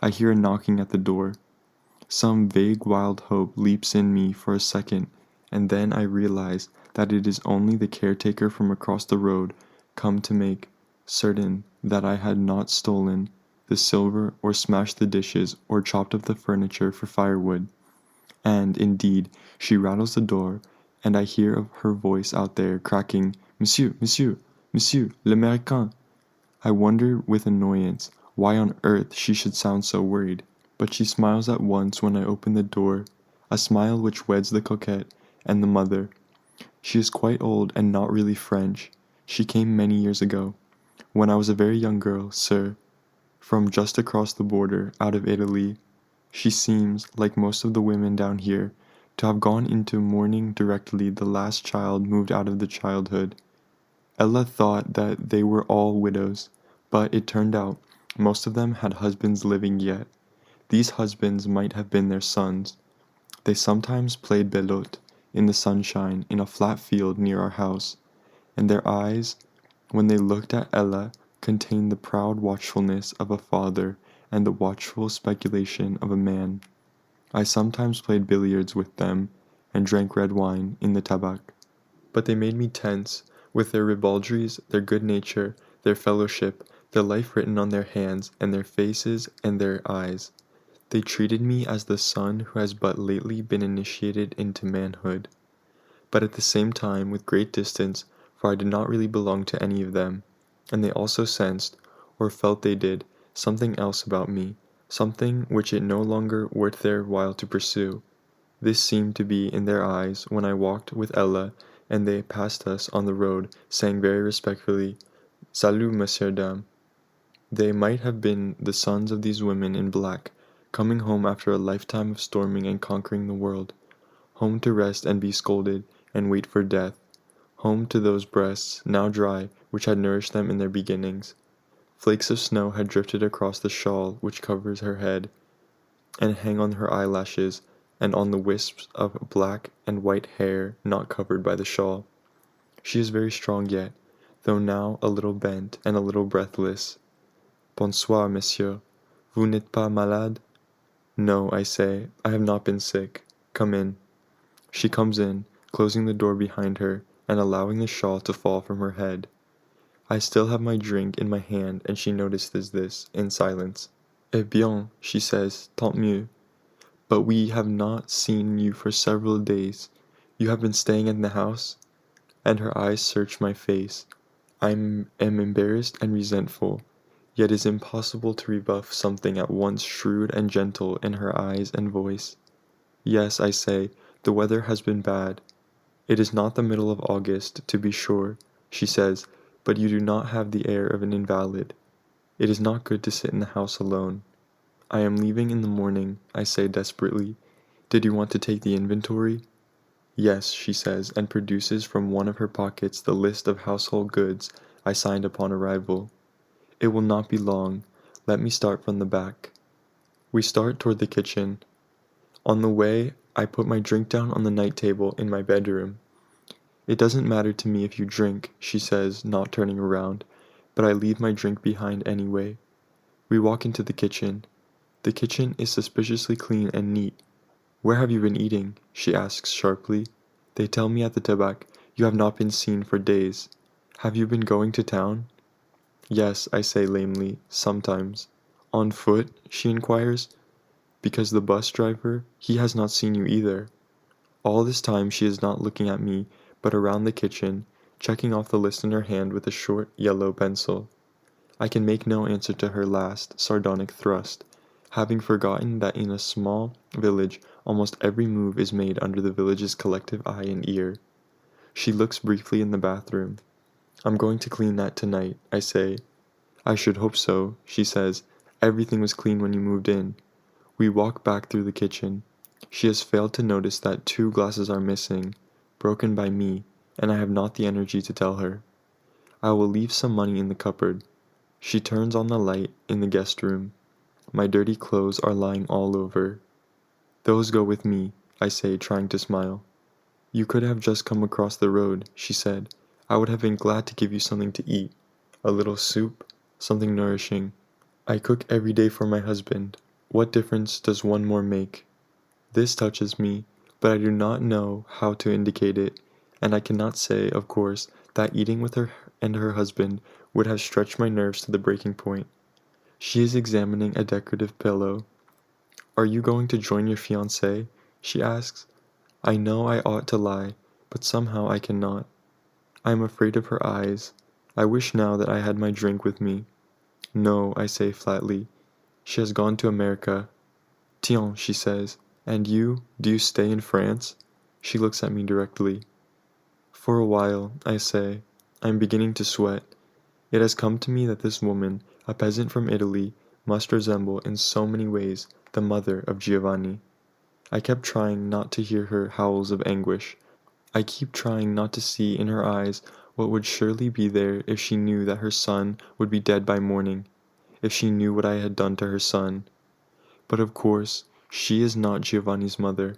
I hear a knocking at the door. Some vague wild hope leaps in me for a second, and then I realize that it is only the caretaker from across the road come to make certain that I had not stolen the silver or smashed the dishes or chopped up the furniture for firewood. And, indeed, she rattles the door, and I hear her voice out there cracking, Monsieur, Monsieur, Monsieur, l'Américain. I wonder with annoyance why on earth she should sound so worried, but she smiles at once when I open the door, a smile which weds the coquette and the mother. She is quite old and not really French. She came many years ago, when I was a very young girl, sir, from just across the border, out of Italy. She seems, like most of the women down here, to have gone into mourning directly the last child moved out of the childhood. Ella thought that they were all widows, but it turned out most of them had husbands living yet. These husbands might have been their sons. They sometimes played belote in the sunshine in a flat field near our house, and their eyes, when they looked at Ella, contained the proud watchfulness of a father and the watchful speculation of a man. I sometimes played billiards with them and drank red wine in the tabac. But they made me tense, with their ribaldries, their good nature, their fellowship, their life written on their hands and their faces and their eyes. They treated me as the son who has but lately been initiated into manhood, but at the same time with great distance, for I did not really belong to any of them, and they also sensed, or felt they did, something else about me, something which it no longer worth their while to pursue. This seemed to be in their eyes when I walked with Ella and they passed us on the road, saying very respectfully, Salut, monsieur, dame. They might have been the sons of these women in black, coming home after a lifetime of storming and conquering the world, home to rest and be scolded and wait for death, home to those breasts, now dry, which had nourished them in their beginnings. Flakes of snow had drifted across the shawl which covers her head, and hang on her eyelashes, and on the wisps of black and white hair not covered by the shawl. She is very strong yet, though now a little bent and a little breathless. Bonsoir, monsieur. Vous n'êtes pas malade? No, I say, I have not been sick. Come in. She comes in, closing the door behind her and allowing the shawl to fall from her head. I still have my drink in my hand and she notices this, in silence. Eh bien, she says, tant mieux. But we have not seen you for several days. You have been staying in the house? And her eyes search my face. I am embarrassed and resentful, yet it is impossible to rebuff something at once shrewd and gentle in her eyes and voice. Yes, I say, the weather has been bad. It is not the middle of August, to be sure, she says, but you do not have the air of an invalid. It is not good to sit in the house alone. I am leaving in the morning, I say desperately. Did you want to take the inventory? Yes, she says, and produces from one of her pockets the list of household goods I signed upon arrival. It will not be long. Let me start from the back. We start toward the kitchen. On the way, I put my drink down on the night table in my bedroom. It doesn't matter to me if you drink, she says, not turning around, but I leave my drink behind anyway. We walk into the kitchen. The kitchen is suspiciously clean and neat. Where have you been eating? She asks sharply. They tell me at the tabac, you have not been seen for days. Have you been going to town? Yes, I say lamely, sometimes. On foot? She inquires. Because the bus driver, he has not seen you either. All this time she is not looking at me, but around the kitchen, checking off the list in her hand with a short, yellow pencil. I can make no answer to her last, sardonic thrust, having forgotten that in a small village almost every move is made under the village's collective eye and ear. She looks briefly in the bathroom. I'm going to clean that tonight, I say. I should hope so, she says. Everything was clean when you moved in. We walk back through the kitchen. She has failed to notice that 2 glasses are missing, broken by me, and I have not the energy to tell her. I will leave some money in the cupboard. She turns on the light in the guest room. My dirty clothes are lying all over. Those go with me, I say, trying to smile. You could have just come across the road, she said. I would have been glad to give you something to eat. A little soup, something nourishing. I cook every day for my husband. What difference does one more make? This touches me, but I do not know how to indicate it, and I cannot say, of course, that eating with her and her husband would have stretched my nerves to the breaking point. She is examining a decorative pillow. Are you going to join your fiancé? She asks. I know I ought to lie, but somehow I cannot. I am afraid of her eyes. I wish now that I had my drink with me. No, I say flatly. She has gone to America. Tiens, she says. And you? Do you stay in France? She looks at me directly. For a while, I say. I'm beginning to sweat. It has come to me that this woman, a peasant from Italy, must resemble in so many ways the mother of Giovanni. I kept trying not to hear her howls of anguish. I keep trying not to see in her eyes what would surely be there if she knew that her son would be dead by morning, if she knew what I had done to her son. But of course, she is not Giovanni's mother.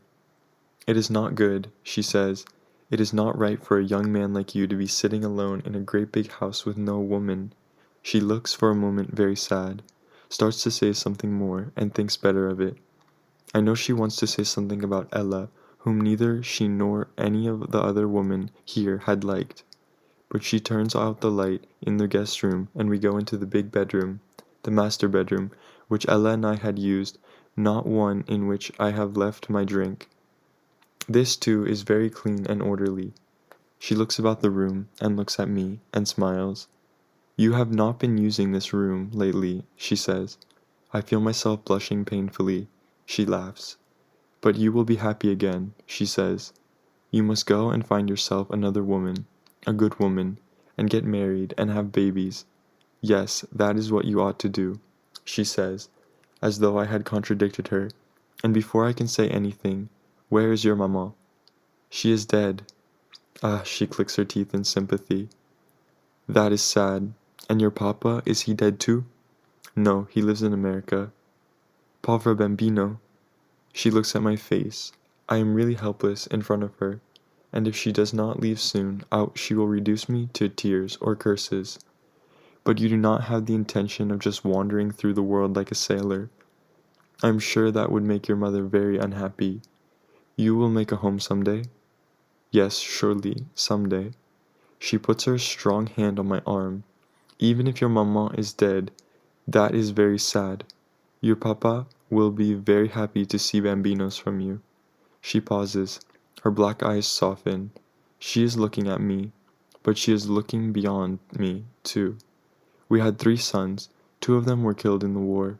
It is not good, she says. It is not right for a young man like you to be sitting alone in a great big house with no woman. She looks for a moment very sad, starts to say something more, and thinks better of it. I know she wants to say something about Ella, whom neither she nor any of the other women here had liked. But she turns out the light in the guest room, and we go into the big bedroom, the master bedroom, which Ella and I had used, not one in which I have left my drink. This, too, is very clean and orderly. She looks about the room, and looks at me, and smiles. You have not been using this room lately, she says. I feel myself blushing painfully. She laughs. But you will be happy again, she says. You must go and find yourself another woman, a good woman, and get married and have babies. Yes, that is what you ought to do, she says, as though I had contradicted her. And before I can say anything, where is your maman? She is dead. Ah, she clicks her teeth in sympathy. That is sad. And your papa, is he dead too? No, he lives in America. Povero bambino. She looks at my face. I am really helpless in front of her, and if she does not leave soon, out she will reduce me to tears or curses. But you do not have the intention of just wandering through the world like a sailor. I am sure that would make your mother very unhappy. You will make a home some day? Yes, surely, some day. She puts her strong hand on my arm. Even if your maman is dead, that is very sad. Your papa will be very happy to see bambinos from you. She pauses. Her black eyes soften. She is looking at me, but she is looking beyond me, too. We had 3 sons. 2 of them were killed in the war.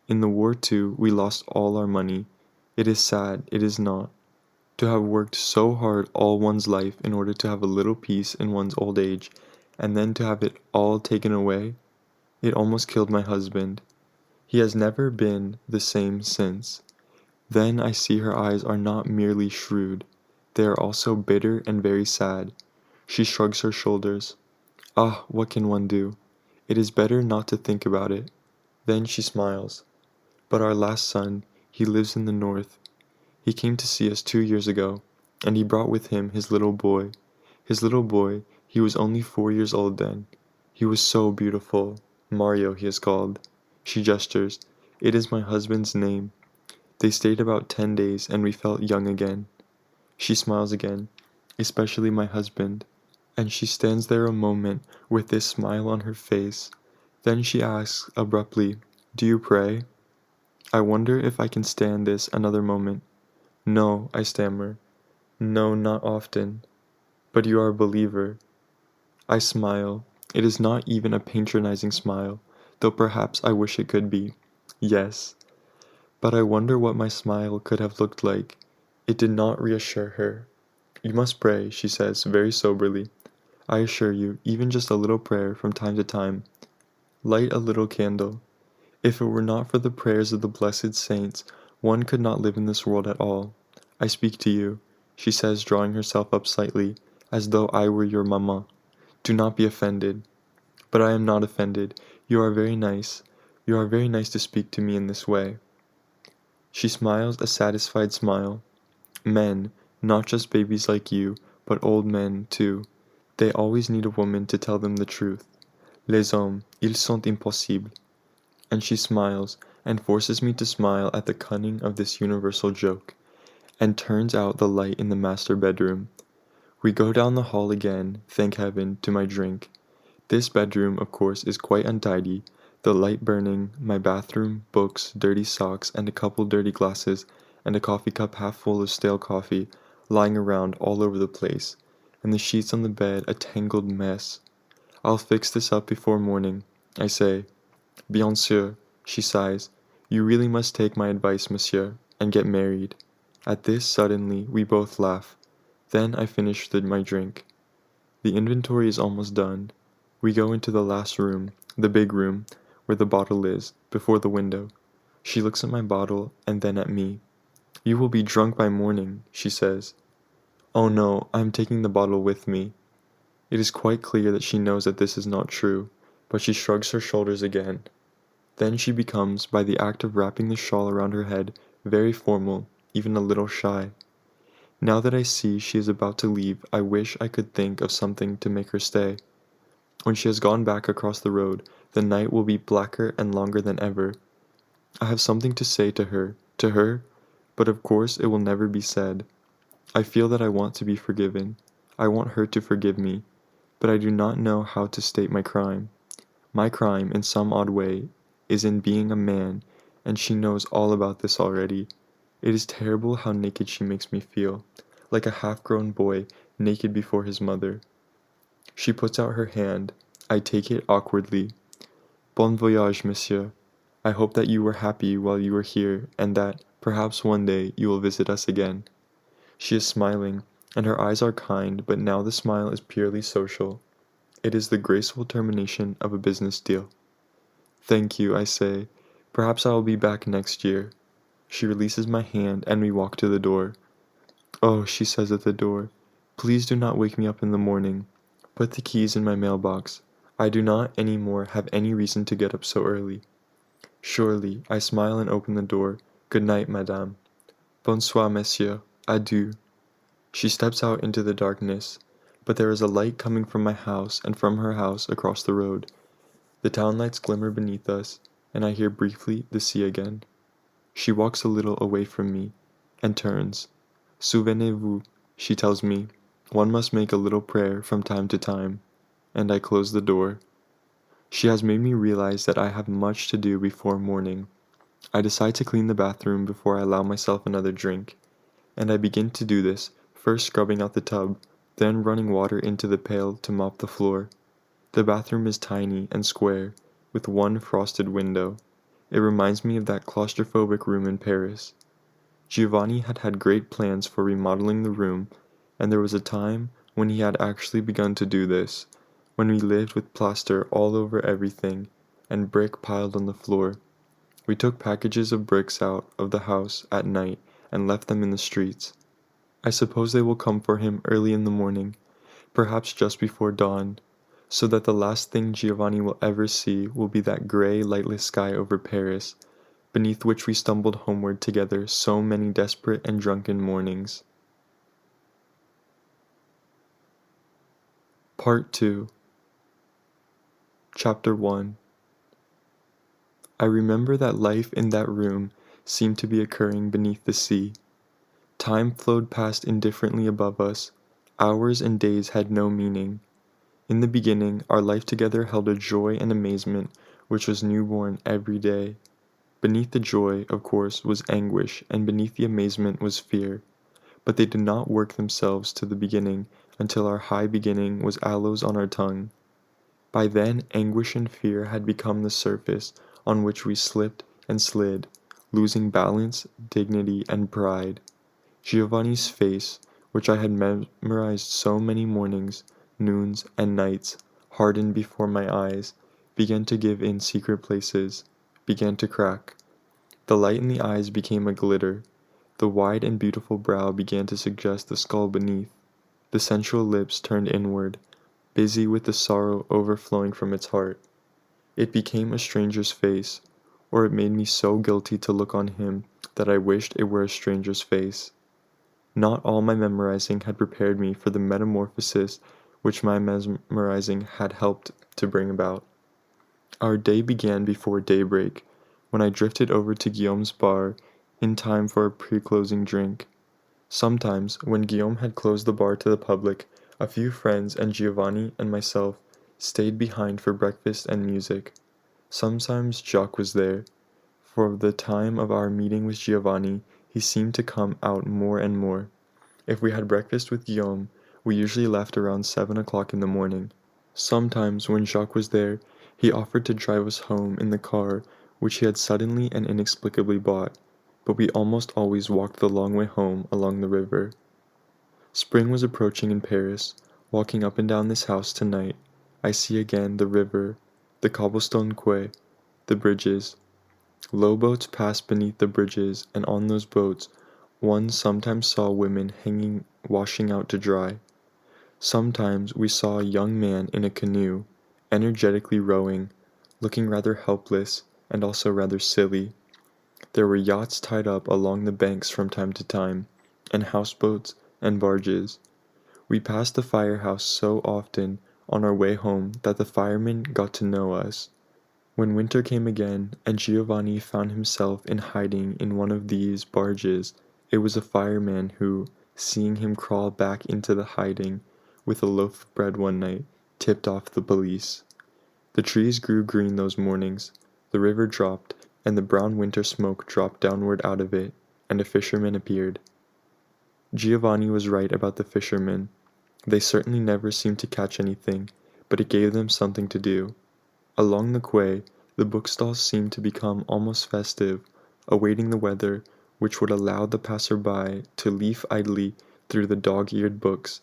In the war, too, we lost all our money. It is sad, it is not. To have worked so hard all one's life in order to have a little peace in one's old age, and then to have it all taken away. It almost killed my husband. He has never been the same since. Then I see her eyes are not merely shrewd. They are also bitter and very sad. She shrugs her shoulders. Ah, what can one do? It is better not to think about it. Then she smiles. But our last son, he lives in the north. He came to see us 2 years ago, and he brought with him his little boy. His little boy, he was only 4 years old then. He was so beautiful. Mario, he is called. She gestures. It is my husband's name. They stayed about 10 days, and we felt young again. She smiles again, especially my husband, and she stands there a moment with this smile on her face. Then she asks abruptly, Do you pray? I wonder if I can stand this another moment. No, I stammer. No, not often. But you are a believer. I smile. It is not even a patronizing smile, though perhaps I wish it could be. Yes. But I wonder what my smile could have looked like. It did not reassure her. You must pray, she says, very soberly. I assure you, even just a little prayer from time to time. Light a little candle. If it were not for the prayers of the blessed saints, one could not live in this world at all. I speak to you, she says, drawing herself up slightly, as though I were your mamma. Do not be offended. But I am not offended. You are very nice. You are very nice to speak to me in this way. She smiles a satisfied smile. Men, not just babies like you, but old men, too. They always need a woman to tell them the truth. Les hommes, ils sont impossibles. And she smiles, and forces me to smile at the cunning of this universal joke, and turns out the light in the master bedroom. We go down the hall again, thank heaven, to my drink. This bedroom, of course, is quite untidy, the light burning, my bathroom, books, dirty socks, and a couple dirty glasses, and a coffee cup half full of stale coffee, lying around all over the place, and the sheets on the bed a tangled mess. I'll fix this up before morning, I say. Bien sûr, she sighs. You really must take my advice, monsieur, and get married. At this, suddenly, we both laugh. Then I finish my drink. The inventory is almost done. We go into the last room, the big room, where the bottle is, before the window. She looks at my bottle and then at me. You will be drunk by morning, she says. Oh no, I am taking the bottle with me. It is quite clear that she knows that this is not true, but she shrugs her shoulders again. Then she becomes, by the act of wrapping the shawl around her head, very formal, even a little shy. Now that I see she is about to leave, I wish I could think of something to make her stay. When she has gone back across the road, the night will be blacker and longer than ever. I have something to say to her, but of course it will never be said. I feel that I want to be forgiven. I want her to forgive me, but I do not know how to state my crime. My crime, in some odd way, is in being a man, and she knows all about this already. It is terrible how naked she makes me feel, like a half-grown boy naked before his mother. She puts out her hand. I take it awkwardly. Bon voyage, monsieur. I hope that you were happy while you were here, and that, perhaps one day, you will visit us again. She is smiling, and her eyes are kind, but now the smile is purely social. It is the graceful termination of a business deal. Thank you, I say. Perhaps I will be back next year. She releases my hand, and we walk to the door. Oh, she says at the door, please do not wake me up in the morning. Put the keys in my mailbox. I do not any more have any reason to get up so early. Surely, I smile and open the door. Good night, madame. Bonsoir, monsieur. Adieu. She steps out into the darkness, but there is a light coming from my house and from her house across the road. The town lights glimmer beneath us, and I hear briefly the sea again. She walks a little away from me, and turns. Souvenez-vous, she tells me, one must make a little prayer from time to time, and I close the door. She has made me realize that I have much to do before morning. I decide to clean the bathroom before I allow myself another drink, and I begin to do this, first scrubbing out the tub, then running water into the pail to mop the floor. The bathroom is tiny and square, with one frosted window. It reminds me of that claustrophobic room in Paris. Giovanni had had great plans for remodeling the room, and there was a time when he had actually begun to do this, when we lived with plaster all over everything, and brick piled on the floor. We took packages of bricks out of the house at night and left them in the streets. I suppose they will come for him early in the morning, perhaps just before dawn, so that the last thing Giovanni will ever see will be that gray, lightless sky over Paris, beneath which we stumbled homeward together so many desperate and drunken mornings. Part 2. Chapter 1. I remember that life in that room seemed to be occurring beneath the sea. Time flowed past indifferently above us. Hours and days had no meaning. In the beginning, our life together held a joy and amazement which was newborn every day. Beneath the joy, of course, was anguish, and beneath the amazement was fear. But they did not work themselves to the beginning until our high beginning was aloes on our tongue. By then, anguish and fear had become the surface on which we slipped and slid, losing balance, dignity, and pride. Giovanni's face, which I had memorized so many mornings, noons, and nights, hardened before my eyes, began to give in secret places, began to crack. The light in the eyes became a glitter. The wide and beautiful brow began to suggest the skull beneath. The sensual lips turned inward, busy with the sorrow overflowing from its heart. It became a stranger's face, or it made me so guilty to look on him that I wished it were a stranger's face. Not all my memorizing had prepared me for the metamorphosis which my mesmerizing had helped to bring about. Our day began before daybreak, when I drifted over to Guillaume's bar in time for a pre-closing drink. Sometimes, when Guillaume had closed the bar to the public, a few friends and Giovanni and myself stayed behind for breakfast and music. Sometimes Jacques was there. For the time of our meeting with Giovanni, he seemed to come out more and more. If we had breakfast with Guillaume, we usually left around 7 o'clock in the morning. Sometimes, when Jacques was there, He offered to drive us home in the car which he had suddenly and inexplicably bought, but we almost always walked the long way home along the river. Spring was approaching in Paris. Walking up and down this house tonight, I see again the river, the cobblestone quay, the bridges. Low boats passed beneath the bridges, and on those boats one sometimes saw women hanging washing out to dry. Sometimes we saw a young man in a canoe, energetically rowing, looking rather helpless and also rather silly. There were yachts tied up along the banks from time to time, and houseboats and barges. We passed the firehouse so often on our way home that the firemen got to know us. When winter came again, and Giovanni found himself in hiding in one of these barges, it was a fireman who, seeing him crawl back into the hiding with a loaf of bread one night, tipped off the police. The trees grew green those mornings, the river dropped, and the brown winter smoke dropped downward out of it, and a fisherman appeared. Giovanni was right about the fishermen. They certainly never seemed to catch anything, but it gave them something to do. Along the quay, the bookstalls seemed to become almost festive, awaiting the weather which would allow the passer-by to leaf idly through the dog-eared books,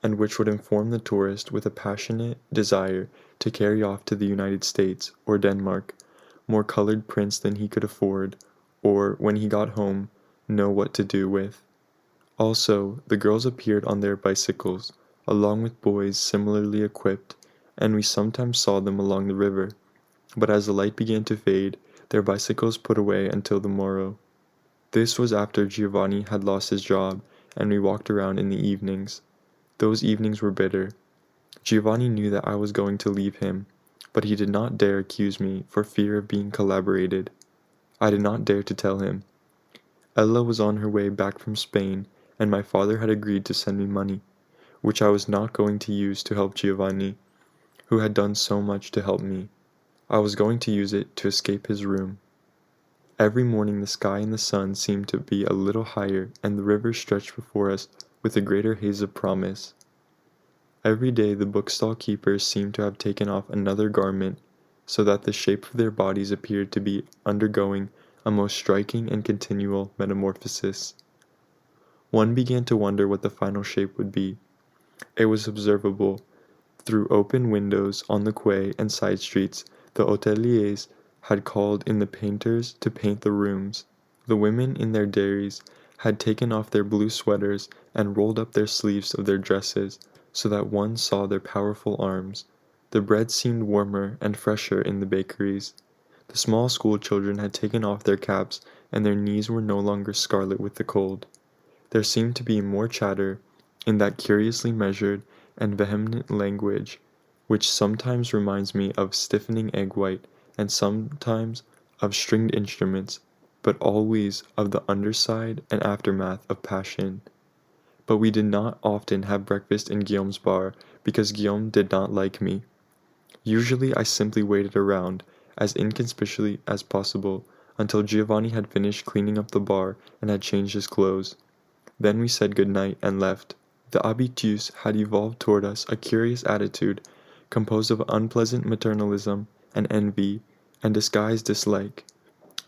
and which would inform the tourist with a passionate desire to carry off to the United States or Denmark more colored prints than he could afford, or, when he got home, know what to do with. Also, the girls appeared on their bicycles, along with boys similarly equipped, and we sometimes saw them along the river, but as the light began to fade, their bicycles put away until the morrow. This was after Giovanni had lost his job, and we walked around in the evenings. Those evenings were bitter. Giovanni knew that I was going to leave him, but he did not dare accuse me for fear of being collaborated. I did not dare to tell him. Ella was on her way back from Spain, and my father had agreed to send me money, which I was not going to use to help Giovanni, who had done so much to help me. I was going to use it to escape his room. Every morning the sky and the sun seemed to be a little higher, and the river stretched before us with a greater haze of promise. Every day the bookstall keepers seemed to have taken off another garment, so that the shape of their bodies appeared to be undergoing a most striking and continual metamorphosis. One began to wonder what the final shape would be. It was observable. Through open windows on the quay and side streets, the hoteliers had called in the painters to paint the rooms. The women in their dairies had taken off their blue sweaters and rolled up their sleeves of their dresses, so that one saw their powerful arms. The bread seemed warmer and fresher in the bakeries. The small school children had taken off their caps, and their knees were no longer scarlet with the cold. There seemed to be more chatter, in that curiously measured and vehement language, which sometimes reminds me of stiffening egg white, and sometimes of stringed instruments, but always of the underside and aftermath of passion. But we did not often have breakfast in Guillaume's bar, because Guillaume did not like me. Usually I simply waited around, as inconspicuously as possible, until Giovanni had finished cleaning up the bar and had changed his clothes. Then we said good night and left. The habitués had evolved toward us a curious attitude, composed of unpleasant maternalism and envy and disguised dislike.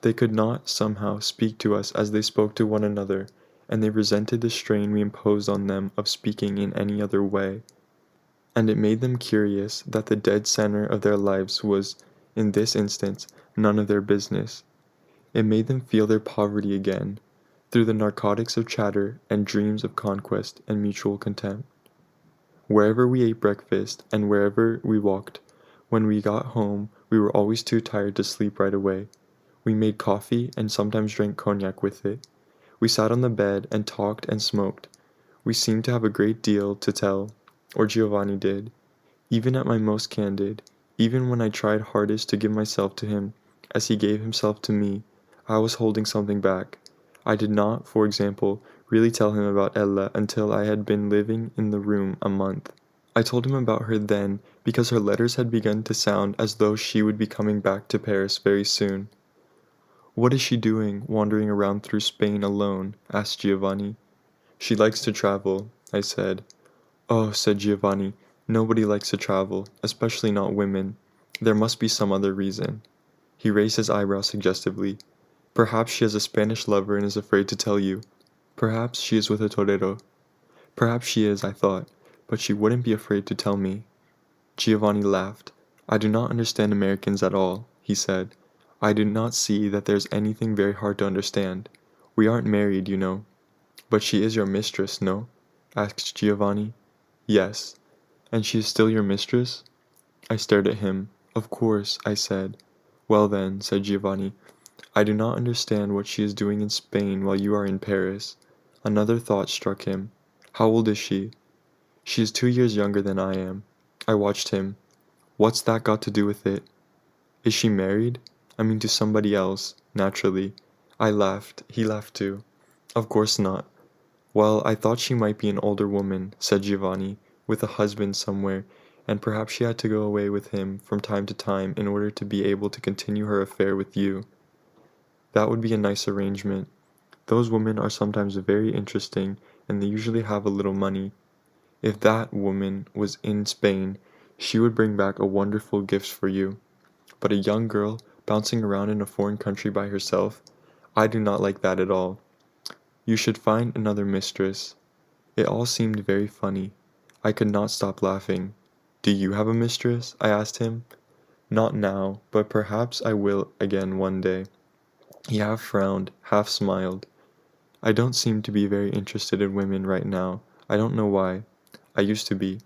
They could not, somehow, speak to us as they spoke to one another, and they resented the strain we imposed on them of speaking in any other way. And it made them curious that the dead center of their lives was, in this instance, none of their business. It made them feel their poverty again, through the narcotics of chatter and dreams of conquest and mutual contempt. Wherever we ate breakfast and wherever we walked, when we got home we were always too tired to sleep right away. We made coffee and sometimes drank cognac with it. We sat on the bed and talked and smoked. We seemed to have a great deal to tell, or Giovanni did. Even at my most candid, even when I tried hardest to give myself to him as he gave himself to me, I was holding something back. I did not, for example, really tell him about Ella until I had been living in the room a month. I told him about her then because her letters had begun to sound as though she would be coming back to Paris very soon. "What is she doing, wandering around through Spain alone?" asked Giovanni. "She likes to travel," I said. "Oh," said Giovanni, "nobody likes to travel, especially not women. There must be some other reason. He raised his eyebrows suggestively. Perhaps she has a Spanish lover and is afraid to tell you. Perhaps she is with a torero. Perhaps she is, I thought, but she wouldn't be afraid to tell me. Giovanni laughed. I do not understand Americans at all, he said. I do not see that there's anything very hard to understand. We aren't married, you know. But she is your mistress, no? Asked Giovanni. Yes. And she is still your mistress? I stared at him. Of course, I said. Well then, said Giovanni, I do not understand what she is doing in Spain while you are in Paris. Another thought struck him. How old is she? She is 2 years younger than I am. I watched him. What's that got to do with it? Is she married? I mean to somebody else, naturally. I laughed. He laughed too. Of course not. Well, I thought she might be an older woman, said Giovanni, with a husband somewhere, and perhaps she had to go away with him from time to time in order to be able to continue her affair with you. That would be a nice arrangement. Those women are sometimes very interesting, and they usually have a little money. If that woman was in Spain, she would bring back a wonderful gift for you. But a young girl bouncing around in a foreign country by herself, I do not like that at all. You should find another mistress. It all seemed very funny. I could not stop laughing. Do you have a mistress? I asked him. Not now, but perhaps I will again one day. He half frowned, half smiled. I don't seem to be very interested in women right now. I don't know why. I used to be.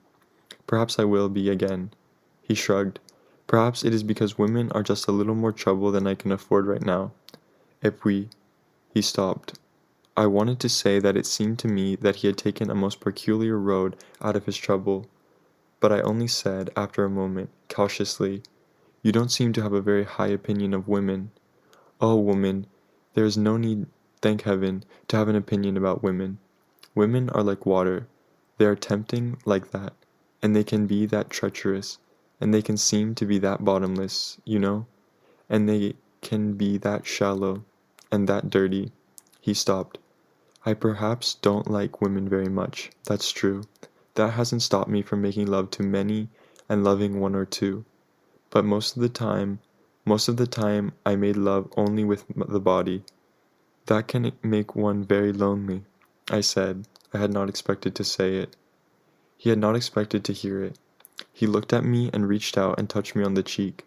Perhaps I will be again. He shrugged. Perhaps it is because women are just a little more trouble than I can afford right now. Et puis, he stopped. I wanted to say that it seemed to me that he had taken a most peculiar road out of his trouble, but I only said, after a moment, cautiously, You don't seem to have a very high opinion of women. Oh, woman, there is no need, thank heaven, to have an opinion about women. Women are like water. They are tempting like that, and they can be that treacherous, and they can seem to be that bottomless, you know, and they can be that shallow, and that dirty. He stopped. I perhaps don't like women very much, that's true. That hasn't stopped me from making love to many and loving one or two. But most of the time I made love only with the body. That can make one very lonely, I said. I had not expected to say it. He had not expected to hear it. He looked at me and reached out and touched me on the cheek.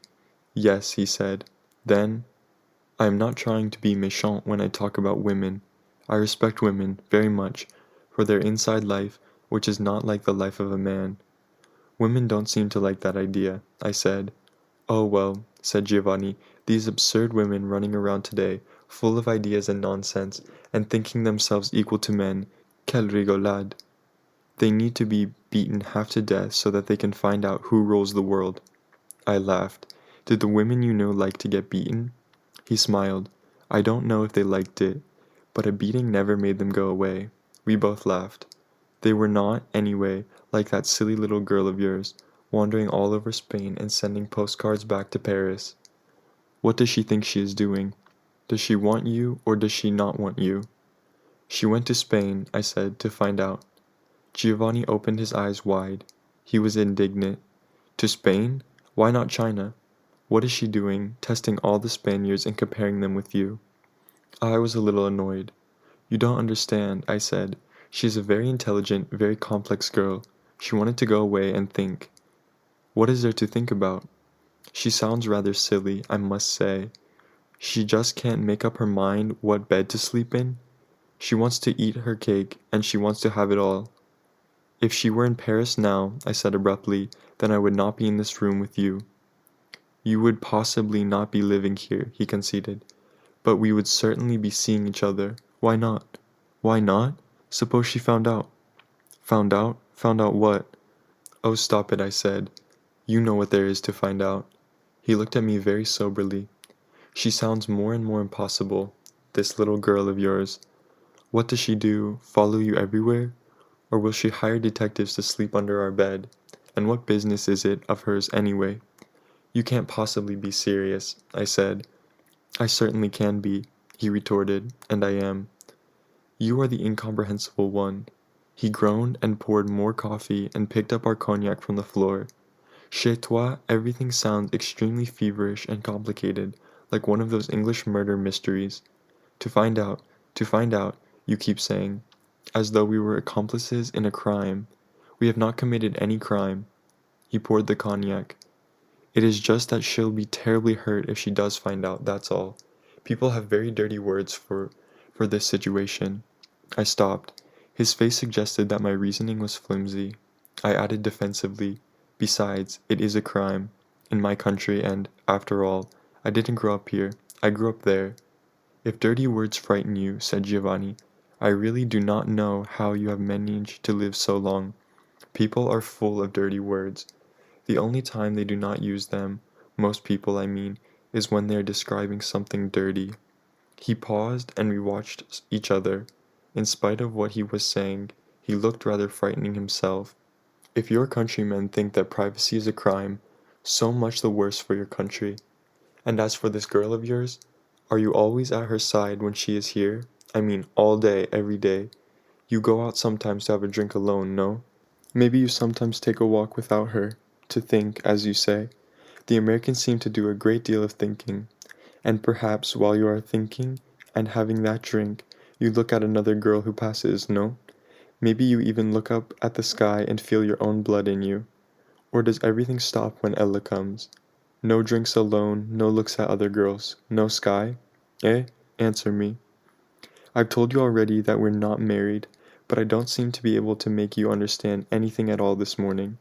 Yes, he said. Then, I am not trying to be méchant when I talk about women. I respect women very much for their inside life, which is not like the life of a man. Women don't seem to like that idea, I said. Oh well, said Giovanni, these absurd women running around today, full of ideas and nonsense, and thinking themselves equal to men, quelle rigolade. They need to be beaten half to death so that they can find out who rules the world. I laughed. Did the women you know like to get beaten? He smiled. I don't know if they liked it, but a beating never made them go away. We both laughed. They were not, anyway, like that silly little girl of yours, wandering all over Spain and sending postcards back to Paris. What does she think she is doing? Does she want you or does she not want you? She went to Spain, I said, to find out. Giovanni opened his eyes wide. He was indignant. To Spain? Why not China? What is she doing, testing all the Spaniards and comparing them with you? I was a little annoyed. You don't understand, I said. She is a very intelligent, very complex girl. She wanted to go away and think. What is there to think about? She sounds rather silly, I must say. She just can't make up her mind what bed to sleep in. She wants to eat her cake, and she wants to have it all. If she were in Paris now, I said abruptly, then I would not be in this room with you. You would possibly not be living here, he conceded. But we would certainly be seeing each other. Why not? Why not? Suppose she found out. Found out? Found out what? Oh, stop it, I said. You know what there is to find out. He looked at me very soberly. She sounds more and more impossible, this little girl of yours. What does she do? Follow you everywhere? Or will she hire detectives to sleep under our bed? And what business is it of hers anyway? You can't possibly be serious, I said. I certainly can be, he retorted, and I am. You are the incomprehensible one. He groaned and poured more coffee and picked up our cognac from the floor. Chez toi, everything sounds extremely feverish and complicated, like one of those English murder mysteries. To find out, to find out, you keep saying, as though we were accomplices in a crime. We have not committed any crime. He poured the cognac. It is just that she'll be terribly hurt if she does find out, that's all. People have very dirty words for this situation. I stopped. His face suggested that my reasoning was flimsy. I added defensively, besides, it is a crime. In my country, and, after all, I didn't grow up here. I grew up there. If dirty words frighten you, said Giovanni, I really do not know how you have managed to live so long. People are full of dirty words. The only time they do not use them, most people I mean, is when they are describing something dirty. He paused and we watched each other. In spite of what he was saying, he looked rather frightening himself. If your countrymen think that privacy is a crime, so much the worse for your country. And as for this girl of yours, are you always at her side when she is here? I mean, all day, every day. You go out sometimes to have a drink alone, no? Maybe you sometimes take a walk without her, to think, as you say. The Americans seem to do a great deal of thinking. And perhaps while you are thinking and having that drink, you look at another girl who passes, no? Maybe you even look up at the sky and feel your own blood in you. Or does everything stop when Ella comes? No drinks alone, no looks at other girls, no sky? Eh? Answer me. I've told you already that we're not married, but I don't seem to be able to make you understand anything at all this morning.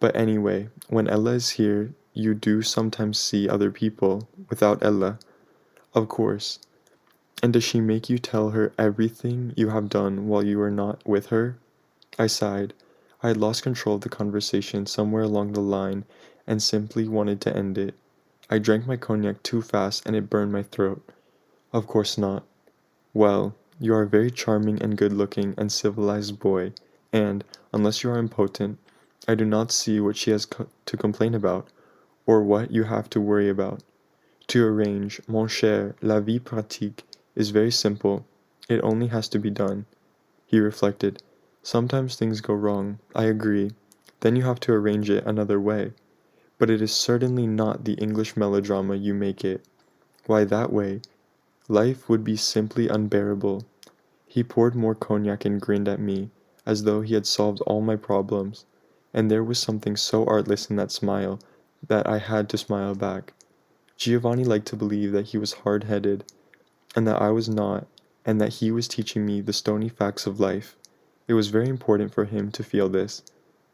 But anyway, when Ella is here, you do sometimes see other people, without Ella, of course. And does she make you tell her everything you have done while you are not with her? I sighed. I had lost control of the conversation somewhere along the line and simply wanted to end it. I drank my cognac too fast and it burned my throat. Of course not. Well, you are a very charming and good-looking and civilized boy, and, unless you are impotent, I do not see what she has to complain about, or what you have to worry about. To arrange, mon cher, la vie pratique is very simple. It only has to be done. He reflected. Sometimes things go wrong, I agree. Then you have to arrange it another way. But it is certainly not the English melodrama you make it. Why that way? Life would be simply unbearable. He poured more cognac and grinned at me, as though he had solved all my problems, and there was something so artless in that smile that I had to smile back. Giovanni liked to believe that he was hard-headed, and that I was not, and that he was teaching me the stony facts of life. It was very important for him to feel this.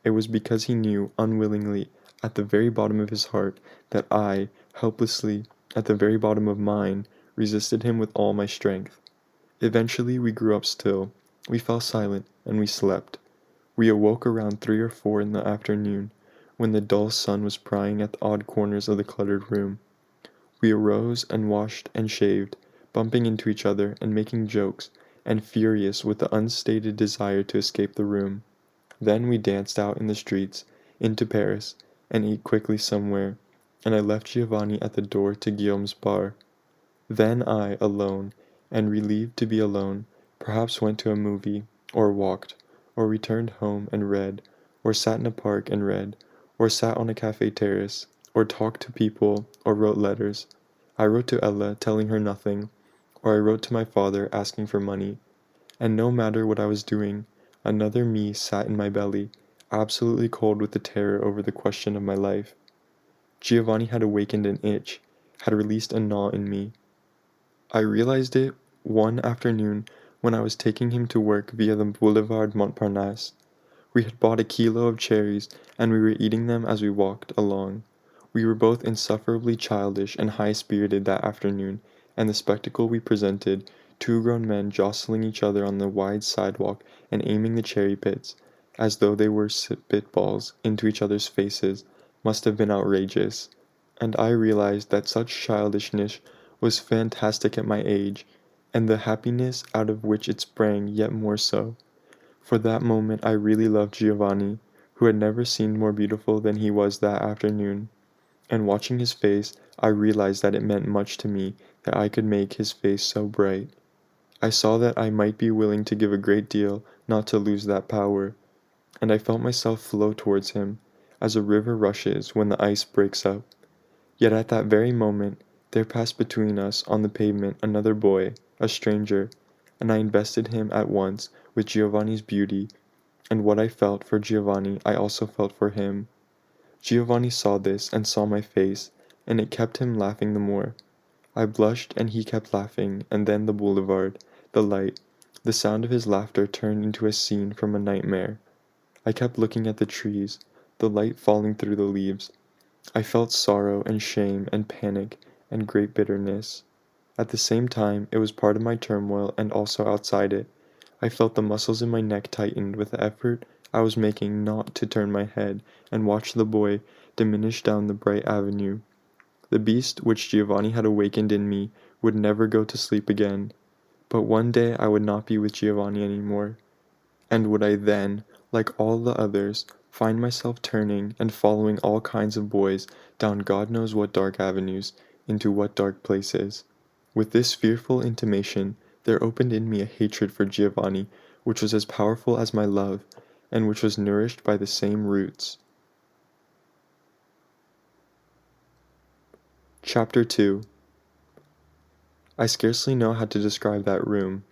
It was because he knew, unwillingly, at the very bottom of his heart, that I, helplessly, at the very bottom of mine, resisted him with all my strength. Eventually we grew up still. We fell silent, and we slept. We awoke around 3 or 4 in the afternoon, when the dull sun was prying at the odd corners of the cluttered room. We arose and washed and shaved, bumping into each other and making jokes, and furious with the unstated desire to escape the room. Then we danced out in the streets, into Paris, and ate quickly somewhere, and I left Giovanni at the door to Guillaume's bar. Then I, alone, and relieved to be alone, perhaps went to a movie, or walked, or returned home and read, or sat in a park and read, or sat on a cafe terrace, or talked to people, or wrote letters. I wrote to Ella, telling her nothing, or I wrote to my father, asking for money. And no matter what I was doing, another me sat in my belly, absolutely cold with the terror over the question of my life. Giovanni had awakened an itch, had released a gnaw in me. I realized it one afternoon when I was taking him to work via the Boulevard Montparnasse. We had bought a kilo of cherries, and we were eating them as we walked along. We were both insufferably childish and high-spirited that afternoon, and the spectacle we presented, 2 grown men jostling each other on the wide sidewalk and aiming the cherry pits, as though they were spitballs, into each other's faces, must have been outrageous. And I realized that such childishness was fantastic at my age, and the happiness out of which it sprang yet more so. For that moment I really loved Giovanni, who had never seemed more beautiful than he was that afternoon, and watching his face, I realized that it meant much to me that I could make his face so bright. I saw that I might be willing to give a great deal not to lose that power, and I felt myself flow towards him, as a river rushes when the ice breaks up. Yet at that very moment, there passed between us on the pavement another boy, a stranger, and I invested him at once with Giovanni's beauty, and what I felt for Giovanni I also felt for him. Giovanni saw this and saw my face, and it kept him laughing the more. I blushed and he kept laughing, and then the boulevard, the light, the sound of his laughter turned into a scene from a nightmare. I kept looking at the trees, the light falling through the leaves. I felt sorrow and shame and panic and great bitterness. At the same time, it was part of my turmoil and also outside it. I felt the muscles in my neck tightened with the effort I was making not to turn my head and watch the boy diminish down the bright avenue. The beast which Giovanni had awakened in me would never go to sleep again. But one day I would not be with Giovanni any more. And would I then, like all the others, find myself turning and following all kinds of boys down God knows what dark avenues, into what dark places? With this fearful intimation, there opened in me a hatred for Giovanni, which was as powerful as my love, and which was nourished by the same roots. Chapter 2. I scarcely know how to describe that room.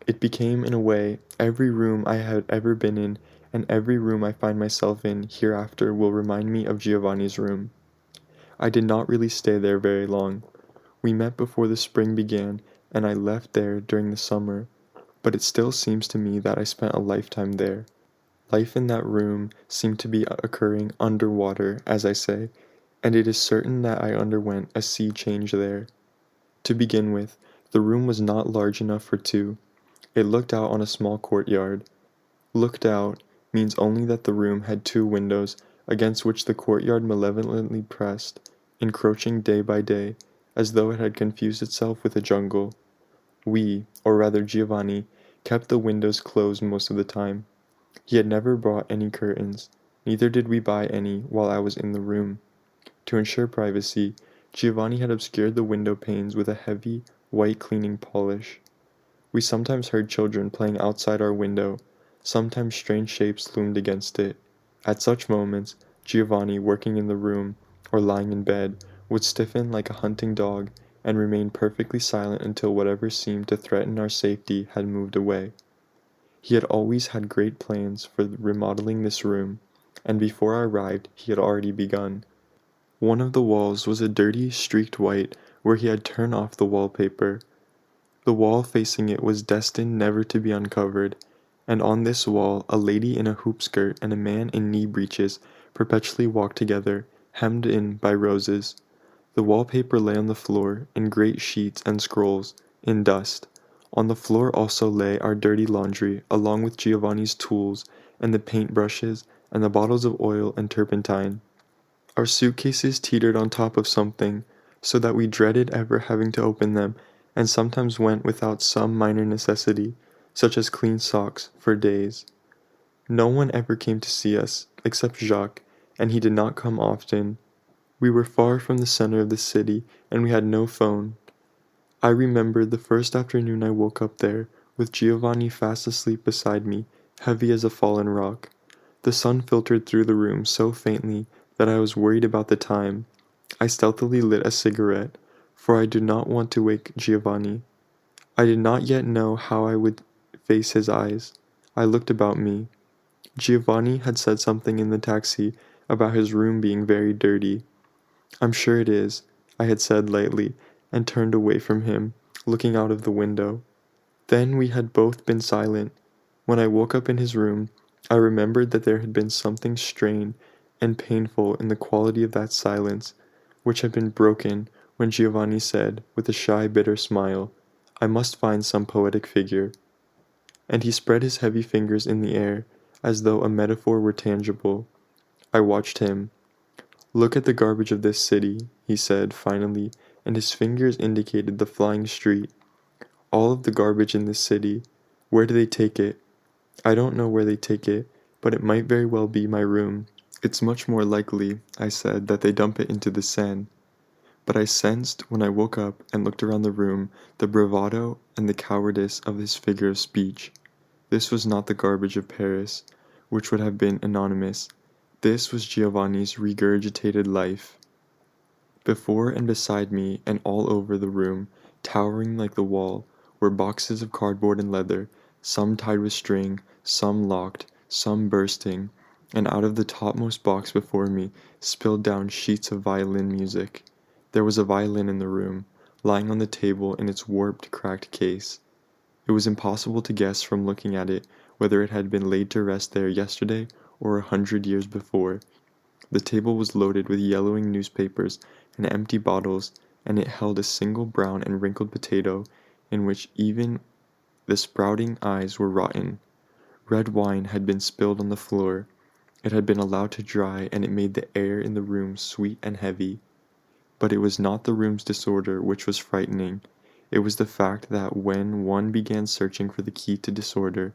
It became, in a way, every room I had ever been in, and every room I find myself in hereafter will remind me of Giovanni's room. I did not really stay there very long. We met before the spring began, and I left there during the summer, but it still seems to me that I spent a lifetime there. Life in that room seemed to be occurring under water, as I say, and it is certain that I underwent a sea change there. To begin with, the room was not large enough for two. It looked out on a small courtyard. Looked out means only that the room had two windows against which the courtyard malevolently pressed, encroaching day by day, as though it had confused itself with a jungle. We, or rather Giovanni, kept the windows closed most of the time. He had never bought any curtains, neither did we buy any while I was in the room. To ensure privacy, Giovanni had obscured the window panes with a heavy, white cleaning polish. We sometimes heard children playing outside our window, sometimes strange shapes loomed against it. At such moments, Giovanni, working in the room, or lying in bed, would stiffen like a hunting dog, and remain perfectly silent until whatever seemed to threaten our safety had moved away. He had always had great plans for remodeling this room, and before I arrived he had already begun. One of the walls was a dirty, streaked white where he had turned off the wallpaper. The wall facing it was destined never to be uncovered, and on this wall a lady in a hoop skirt and a man in knee breeches perpetually walked together, hemmed in by roses. The wallpaper lay on the floor, in great sheets and scrolls, in dust. On the floor also lay our dirty laundry, along with Giovanni's tools, and the paint brushes, and the bottles of oil and turpentine. Our suitcases teetered on top of something, so that we dreaded ever having to open them, and sometimes went without some minor necessity, such as clean socks, for days. No one ever came to see us, except Jacques, and he did not come often. We were far from the center of the city, and we had no phone. I remember the first afternoon I woke up there, with Giovanni fast asleep beside me, heavy as a fallen rock. The sun filtered through the room so faintly that I was worried about the time. I stealthily lit a cigarette, for I did not want to wake Giovanni. I did not yet know how I would face his eyes. I looked about me. Giovanni had said something in the taxi about his room being very dirty. "I'm sure it is," I had said lightly, and turned away from him, looking out of the window. Then we had both been silent. When I woke up in his room, I remembered that there had been something strained and painful in the quality of that silence, which had been broken when Giovanni said, with a shy, bitter smile, "I must find some poetic figure." And he spread his heavy fingers in the air, as though a metaphor were tangible. I watched him. "Look at the garbage of this city," he said, finally, and his fingers indicated the flying street. "All of the garbage in this city. Where do they take it? I don't know where they take it, but it might very well be my room." "It's much more likely," I said, "that they dump it into the Seine." But I sensed, when I woke up and looked around the room, the bravado and the cowardice of his figure of speech. This was not the garbage of Paris, which would have been anonymous, This was Giovanni's regurgitated life. Before and beside me and all over the room, towering like the wall, were boxes of cardboard and leather, some tied with string, some locked, some bursting, and out of the topmost box before me spilled down sheets of violin music. There was a violin in the room, lying on the table in its warped, cracked case. It was impossible to guess from looking at it whether it had been laid to rest there yesterday or 100 years before. The table was loaded with yellowing newspapers and empty bottles, and it held a single brown and wrinkled potato in which even the sprouting eyes were rotten. Red wine had been spilled on the floor. It had been allowed to dry, and it made the air in the room sweet and heavy. But it was not the room's disorder which was frightening. It was the fact that when one began searching for the key to disorder,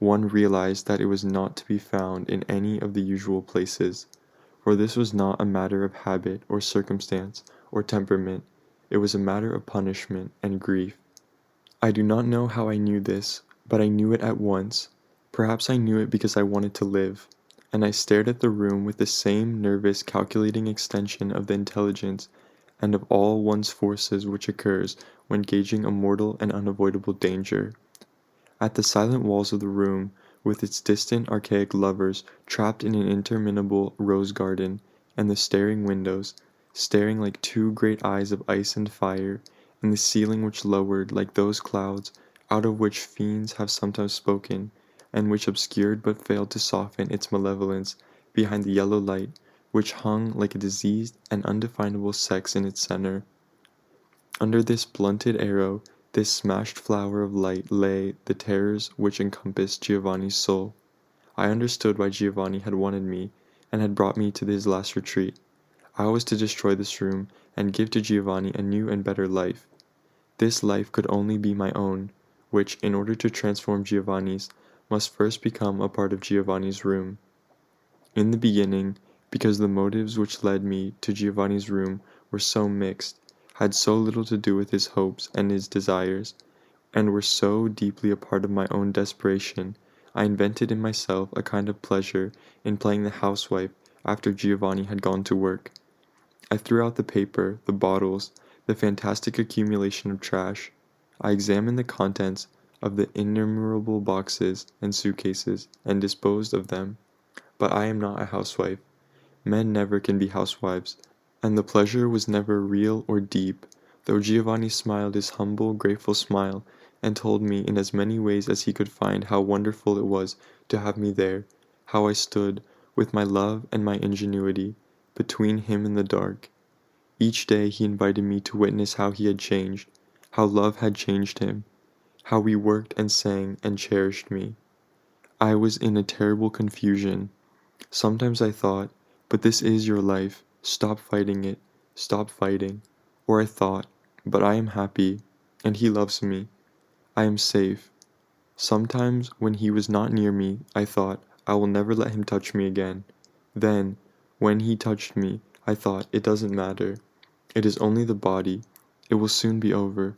one realized that it was not to be found in any of the usual places. For this was not a matter of habit or circumstance or temperament, it was a matter of punishment and grief. I do not know how I knew this, but I knew it at once. Perhaps I knew it because I wanted to live, and I stared at the room with the same nervous, calculating extension of the intelligence and of all one's forces which occurs when gauging a mortal and unavoidable danger. At the silent walls of the room, with its distant archaic lovers trapped in an interminable rose garden, and the staring windows, staring like two great eyes of ice and fire, and the ceiling which lowered like those clouds out of which fiends have sometimes spoken, and which obscured but failed to soften its malevolence behind the yellow light, which hung like a diseased and undefinable sex in its center. Under this blunted arrow, this smashed flower of light lay the terrors which encompassed Giovanni's soul. I understood why Giovanni had wanted me and had brought me to his last retreat. I was to destroy this room and give to Giovanni a new and better life. This life could only be my own, which, in order to transform Giovanni's, must first become a part of Giovanni's room. In the beginning, because the motives which led me to Giovanni's room were so mixed, had so little to do with his hopes and his desires, and were so deeply a part of my own desperation, I invented in myself a kind of pleasure in playing the housewife after Giovanni had gone to work. I threw out the paper, the bottles, the fantastic accumulation of trash. I examined the contents of the innumerable boxes and suitcases and disposed of them. But I am not a housewife. Men never can be housewives, and the pleasure was never real or deep, though Giovanni smiled his humble, grateful smile, and told me in as many ways as he could find how wonderful it was to have me there, how I stood, with my love and my ingenuity, between him and the dark. Each day he invited me to witness how he had changed, how love had changed him, how we worked and sang and cherished me. I was in a terrible confusion. Sometimes I thought, but this is your life, stop fighting it, stop fighting. Or I thought, but I am happy, and he loves me, I am safe. Sometimes, when he was not near me, I thought, I will never let him touch me again. Then, when he touched me, I thought, it doesn't matter. It is only the body. It will soon be over.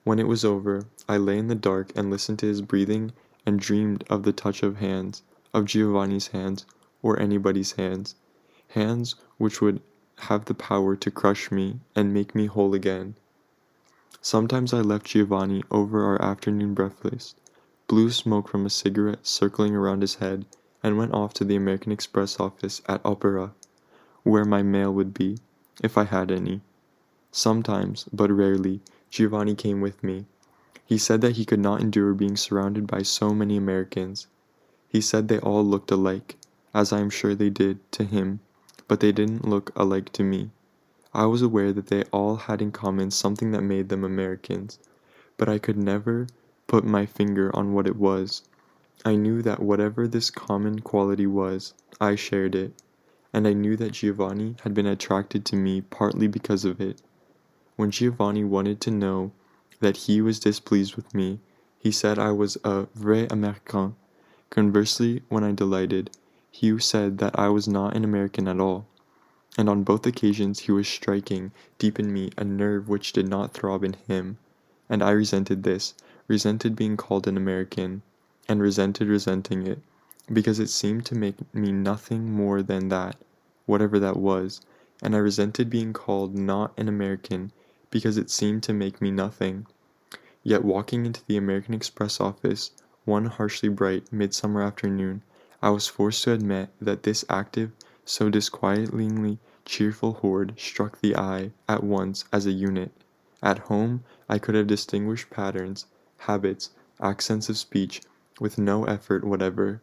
When it was over, I lay in the dark and listened to his breathing and dreamed of the touch of hands, of Giovanni's hands, or anybody's hands, hands which would have the power to crush me and make me whole again. Sometimes I left Giovanni over our afternoon breakfast, blew smoke from a cigarette circling around his head, and went off to the American Express office at Opera, where my mail would be, if I had any. Sometimes, but rarely, Giovanni came with me. He said that he could not endure being surrounded by so many Americans. He said they all looked alike, as I am sure they did to him, but they didn't look alike to me. I was aware that they all had in common something that made them Americans, but I could never put my finger on what it was. I knew that whatever this common quality was, I shared it, and I knew that Giovanni had been attracted to me partly because of it. When Giovanni wanted to know that he was displeased with me, he said I was a vrai Américain. Conversely, when I delighted, he said that I was not an American at all. And on both occasions he was striking deep in me a nerve which did not throb in him, and I resented this, resented being called an American, and resented resenting it, because it seemed to make me nothing more than that, whatever that was, and I resented being called not an American because it seemed to make me nothing. Yet walking into the American Express office one harshly bright midsummer afternoon, I was forced to admit that this active, so disquietingly cheerful horde struck the eye at once as a unit. At home, I could have distinguished patterns, habits, accents of speech with no effort whatever.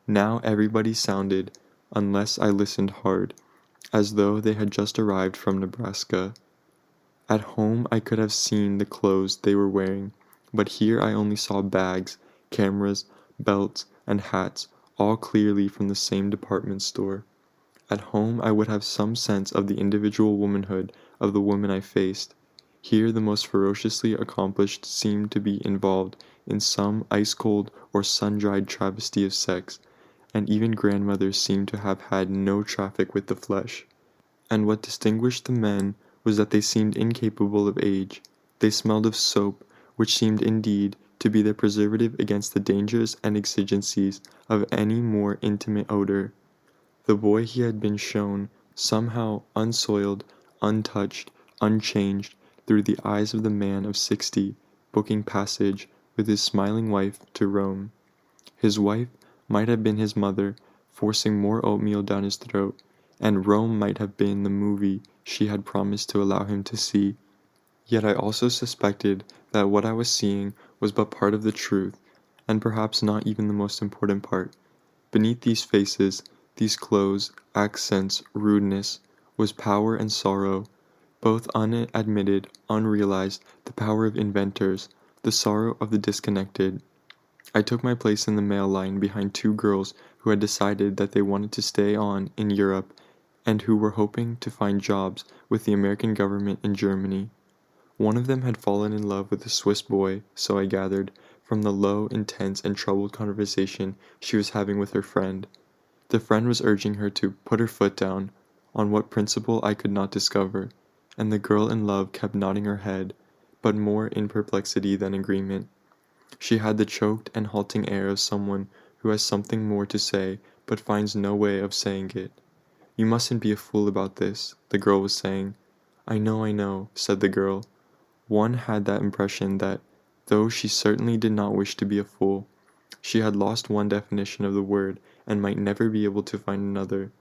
Now everybody sounded, unless I listened hard, as though they had just arrived from Nebraska. At home I could have seen the clothes they were wearing, but here I only saw bags, cameras, belts, and hats, all clearly from the same department store. At home I would have some sense of the individual womanhood of the woman I faced. Here the most ferociously accomplished seemed to be involved in some ice-cold or sun-dried travesty of sex, and even grandmothers seemed to have had no traffic with the flesh. And what distinguished the men was that they seemed incapable of age. They smelled of soap, which seemed indeed to be the preservative against the dangers and exigencies of any more intimate odor. The boy he had been shown, somehow unsoiled, untouched, unchanged, through the eyes of the man of 60, booking passage with his smiling wife to Rome. His wife might have been his mother, forcing more oatmeal down his throat, and Rome might have been the movie she had promised to allow him to see. Yet I also suspected that what I was seeing was but part of the truth, and perhaps not even the most important part. Beneath these faces, these clothes, accents, rudeness, was power and sorrow, both unadmitted, unrealized, the power of inventors, the sorrow of the disconnected. I took my place in the male line behind two girls who had decided that they wanted to stay on in Europe and who were hoping to find jobs with the American government in Germany. One of them had fallen in love with a Swiss boy, so I gathered, from the low, intense, and troubled conversation she was having with her friend. The friend was urging her to put her foot down, on what principle I could not discover, and the girl in love kept nodding her head, but more in perplexity than agreement. She had the choked and halting air of someone who has something more to say but finds no way of saying it. "You mustn't be a fool about this," the girl was saying. I know," said the girl. One had that impression that, though she certainly did not wish to be a fool, she had lost one definition of the word and might never be able to find another.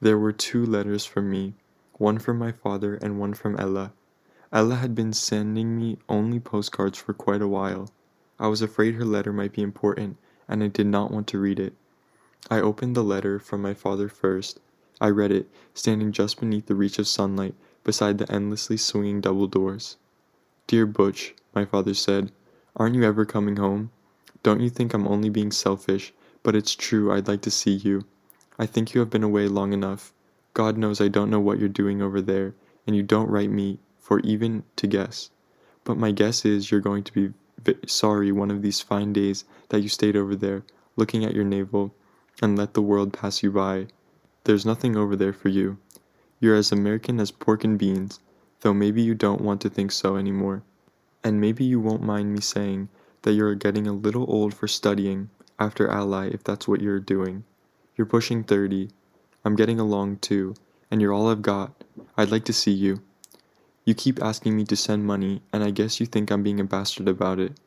There were two letters from me, one from my father and one from Ella. Ella had been sending me only postcards for quite a while. I was afraid her letter might be important, and I did not want to read it. I opened the letter from my father first. I read it, standing just beneath the reach of sunlight, beside the endlessly swinging double doors. "Dear Butch," my father said, "aren't you ever coming home? Don't you think I'm only being selfish, but it's true I'd like to see you. I think you have been away long enough. God knows I don't know what you're doing over there, and you don't write me for even to guess. But my guess is you're going to be sorry one of these fine days that you stayed over there, looking at your navel, and let the world pass you by. There's nothing over there for you. You're as American as pork and beans, though maybe you don't want to think so anymore. And maybe you won't mind me saying that you're getting a little old for studying, after Ally, if that's what you're doing. You're pushing 30. I'm getting along too, and you're all I've got. I'd like to see you. You keep asking me to send money, and I guess you think I'm being a bastard about it.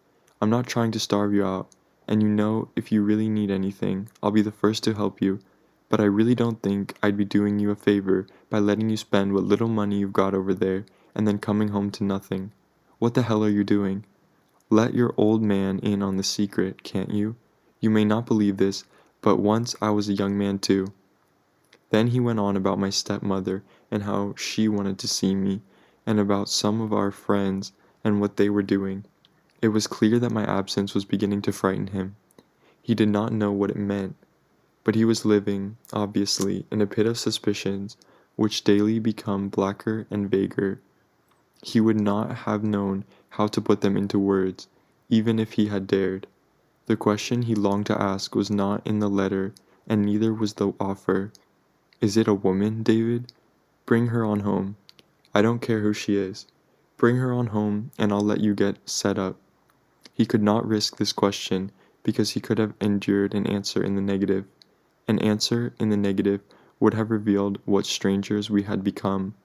I'm not trying to starve you out, and you know if you really need anything, I'll be the first to help you, but I really don't think I'd be doing you a favor by letting you spend what little money you've got over there, and then coming home to nothing. What the hell are you doing? Let your old man in on the secret, can't you? You may not believe this, but once I was a young man too." Then he went on about my stepmother and how she wanted to see me, and about some of our friends and what they were doing. It was clear that my absence was beginning to frighten him. He did not know what it meant, but he was living, obviously, in a pit of suspicions which daily become blacker and vaguer. He would not have known how to put them into words, even if he had dared. The question he longed to ask was not in the letter, and neither was the offer. "Is it a woman, David? Bring her on home. I don't care who she is. Bring her on home, and I'll let you get set up." He could not risk this question, because he could have endured an answer in the negative. An answer in the negative would have revealed what strangers we had become.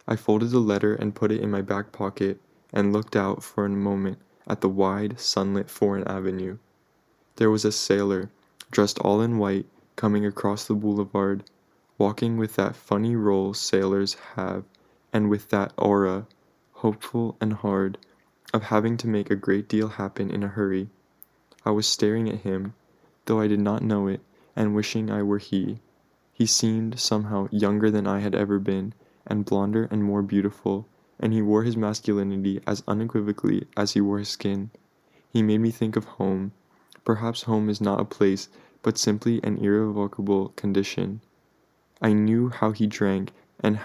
I folded the letter and put it in my back pocket and looked out for a moment at the wide, sunlit foreign avenue. There was a sailor, dressed all in white, coming across the boulevard, walking with that funny roll sailors have, and with that aura, hopeful and hard, of having to make a great deal happen in a hurry. I was staring at him, though I did not know it, and wishing I were he. He seemed, somehow, younger than I had ever been, and blonder and more beautiful, and he wore his masculinity as unequivocally as he wore his skin. He made me think of home. Perhaps home is not a place, but simply an irrevocable condition. I knew how he drank, and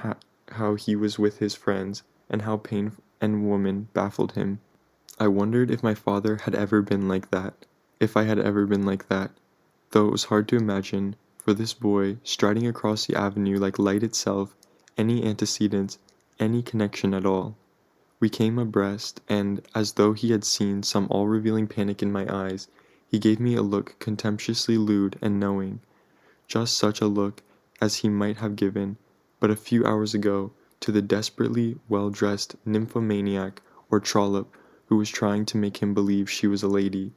how he was with his friends, and how pain and woman baffled him. I wondered if my father had ever been like that, if I had ever been like that, though it was hard to imagine, for this boy, striding across the avenue like light itself, any antecedents, any connection at all. We came abreast, and, as though he had seen some all-revealing panic in my eyes, he gave me a look contemptuously lewd and knowing, just such a look as he might have given, but a few hours ago, to the desperately well-dressed nymphomaniac or trollop who was trying to make him believe she was a lady.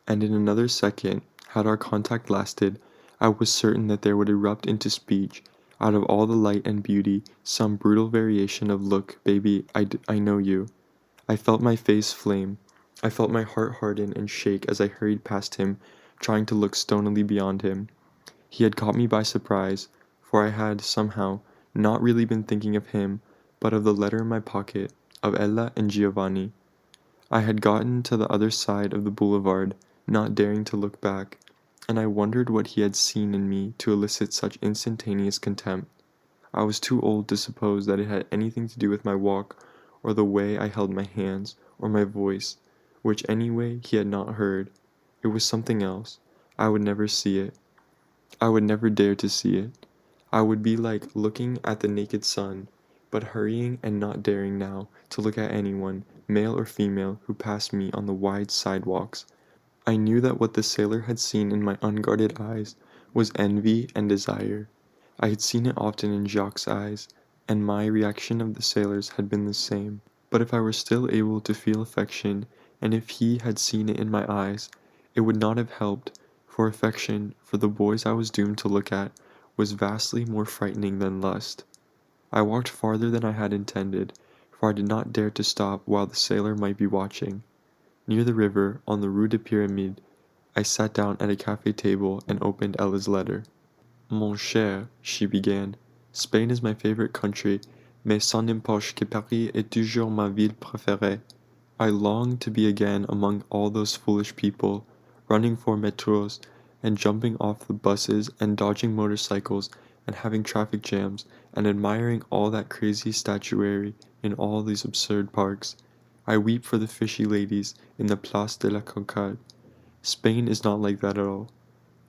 And in another second, had our contact lasted, I was certain that there would erupt into speech, out of all the light and beauty, some brutal variation of "Look, baby, I know you." I felt my face flame. I felt my heart harden and shake as I hurried past him, trying to look stonily beyond him. He had caught me by surprise, for I had, somehow, not really been thinking of him, but of the letter in my pocket, of Ella and Giovanni. I had gotten to the other side of the boulevard, not daring to look back, and I wondered what he had seen in me to elicit such instantaneous contempt. I was too old to suppose that it had anything to do with my walk, or the way I held my hands, or my voice, which anyway he had not heard. It was something else. I would never see it. I would never dare to see it. I would be like looking at the naked sun, but hurrying and not daring now to look at anyone, male or female, who passed me on the wide sidewalks. I knew that what the sailor had seen in my unguarded eyes was envy and desire. I had seen it often in Jacques' eyes, and my reaction of the sailor's had been the same. But if I were still able to feel affection, and if he had seen it in my eyes, it would not have helped, for affection, for the boys I was doomed to look at, was vastly more frightening than lust. I walked farther than I had intended, for I did not dare to stop while the sailor might be watching. Near the river, on the Rue des Pyramides, I sat down at a café table and opened Ella's letter. Mon cher, she began, Spain is my favorite country, mais ça n'empêche que Paris est toujours ma ville préférée. I long to be again among all those foolish people, running for metros, and jumping off the buses, and dodging motorcycles, and having traffic jams, and admiring all that crazy statuary in all these absurd parks. I weep for the fishy ladies in the Place de la Concorde. Spain is not like that at all.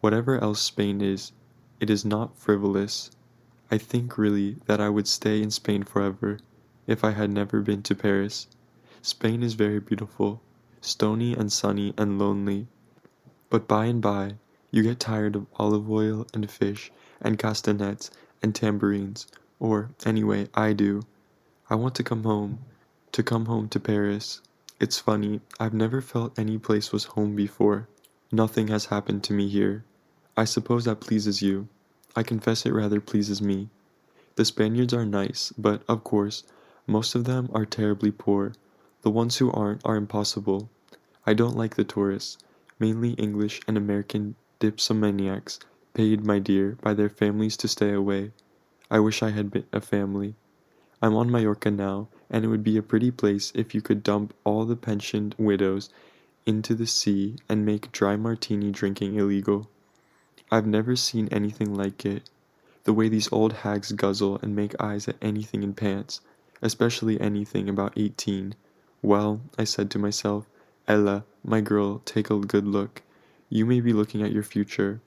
Whatever else Spain is, it is not frivolous. I think really that I would stay in Spain forever, if I had never been to Paris. Spain is very beautiful, stony and sunny and lonely, but by and by you get tired of olive oil and fish and castanets and tambourines, or, anyway, I do. I want to come home to Paris. It's funny, I've never felt any place was home before. Nothing has happened to me here. I suppose that pleases you. I confess it rather pleases me. The Spaniards are nice, but, of course, most of them are terribly poor. The ones who aren't are impossible. I don't like the tourists, mainly English and American dipsomaniacs, paid, my dear, by their families to stay away. I wish I had been a family. I'm on Majorca now, and it would be a pretty place if you could dump all the pensioned widows into the sea and make dry martini drinking illegal. I've never seen anything like it. The way these old hags guzzle and make eyes at anything in pants, especially anything about 18. Well, I said to myself, Ella, my girl, take a good look. You may be looking at your future.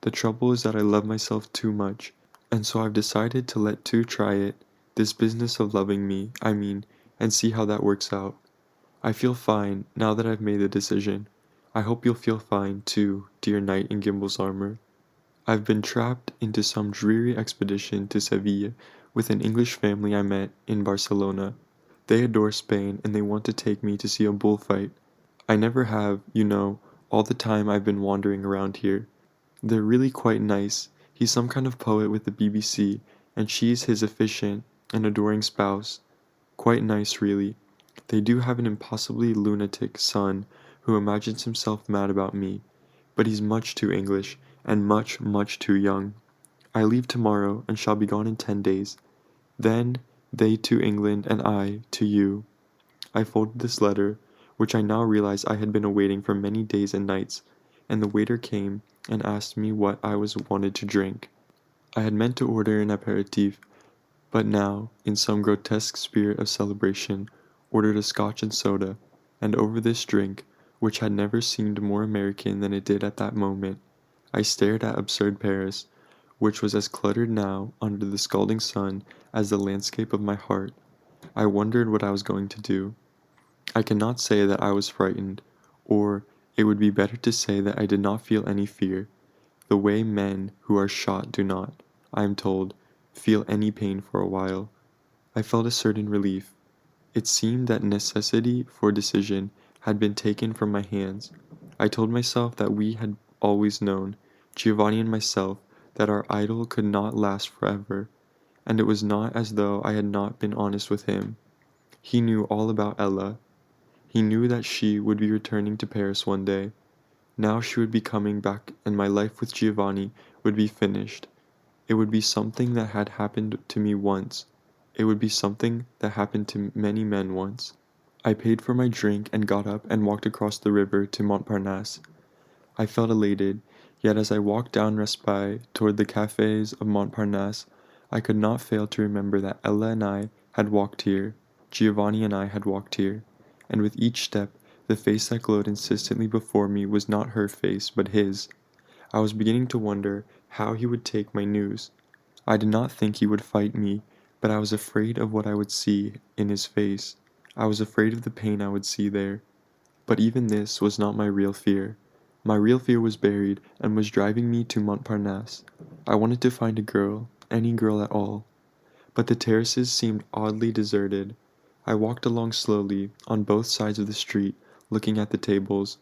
The trouble is that I love myself too much, and so I've decided to let two try it, this business of loving me, I mean, and see how that works out. I feel fine, now that I've made the decision. I hope you'll feel fine, too, dear knight in Gimbel's armor. I've been trapped into some dreary expedition to Seville with an English family I met in Barcelona. They adore Spain and they want to take me to see a bullfight. I never have, all the time I've been wandering around here. They're really quite nice. He's some kind of poet with the BBC, and she's his efficient and adoring spouse. Quite nice, really. They do have an impossibly lunatic son who imagines himself mad about me, but he's much too English and much, much too young. I leave tomorrow and shall be gone in 10 days. Then they to England and I to you. I folded this letter, which I now realize I had been awaiting for many days and nights, and the waiter came and asked me what I was wanted to drink. I had meant to order an aperitif, but now, in some grotesque spirit of celebration, ordered a scotch and soda, and over this drink, which had never seemed more American than it did at that moment, I stared at absurd Paris, which was as cluttered now under the scalding sun as the landscape of my heart. I wondered what I was going to do. I cannot say that I was frightened, or it would be better to say that I did not feel any fear, the way men who are shot do not, I am told, feel any pain for a while. I felt a certain relief. It seemed that necessity for decision had been taken from my hands. I told myself that we had always known, Giovanni and myself, that our idyll could not last forever, and it was not as though I had not been honest with him. He knew all about Ella. He knew that she would be returning to Paris one day. Now she would be coming back and my life with Giovanni would be finished. It would be something that had happened to me once. It would be something that happened to many men once. I paid for my drink and got up and walked across the river to Montparnasse. I felt elated, yet as I walked down Raspail toward the cafes of Montparnasse, I could not fail to remember that Ella and I had walked here, Giovanni and I had walked here, and with each step the face that glowed insistently before me was not her face, but his. I was beginning to wonder how he would take my news. I did not think he would fight me, but I was afraid of what I would see in his face. I was afraid of the pain I would see there. But even this was not my real fear. My real fear was buried and was driving me to Montparnasse. I wanted to find a girl, any girl at all. But the terraces seemed oddly deserted. I walked along slowly, on both sides of the street, looking at the tables.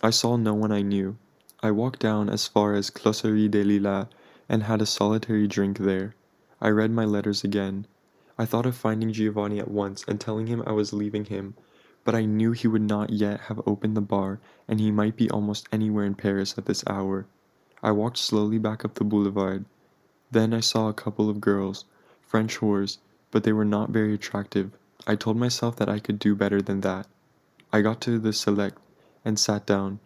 I saw no one I knew. I walked down as far as Closerie des Lilas and had a solitary drink there. I read my letters again. I thought of finding Giovanni at once and telling him I was leaving him, but I knew he would not yet have opened the bar and he might be almost anywhere in Paris at this hour. I walked slowly back up the boulevard. Then I saw a couple of girls, French whores, but they were not very attractive. I told myself that I could do better than that. I got to the Select and sat down.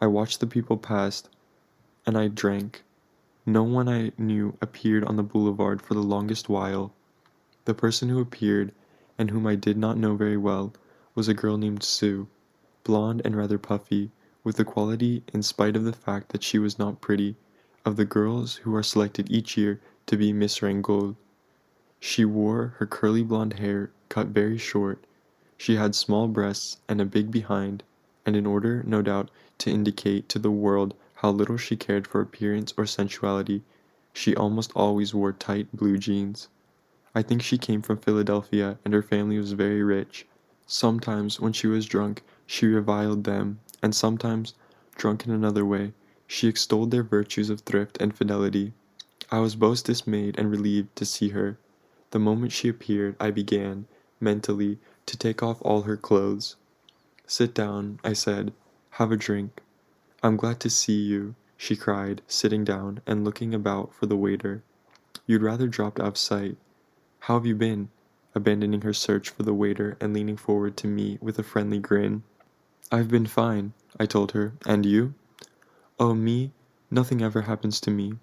I watched the people pass, and I drank. No one I knew appeared on the boulevard for the longest while. The person who appeared, and whom I did not know very well, was a girl named Sue, blonde and rather puffy, with the quality, in spite of the fact that she was not pretty, of the girls who are selected each year to be Miss Rangold. She wore her curly blonde hair cut very short. She had small breasts and a big behind, and in order, no doubt, to indicate to the world how little she cared for appearance or sensuality, she almost always wore tight blue jeans. I think she came from Philadelphia and her family was very rich. Sometimes, when she was drunk, she reviled them, and sometimes, drunk in another way, she extolled their virtues of thrift and fidelity. I was both dismayed and relieved to see her. The moment she appeared, I began, mentally, to take off all her clothes. "Sit down," I said. "Have a drink." "I'm glad to see you," she cried, sitting down and looking about for the waiter. "You'd rather dropped out of sight. How have you been?" abandoning her search for the waiter and leaning forward to me with a friendly grin. "I've been fine," I told her. "And you?" "Oh, me? Nothing ever happens to me."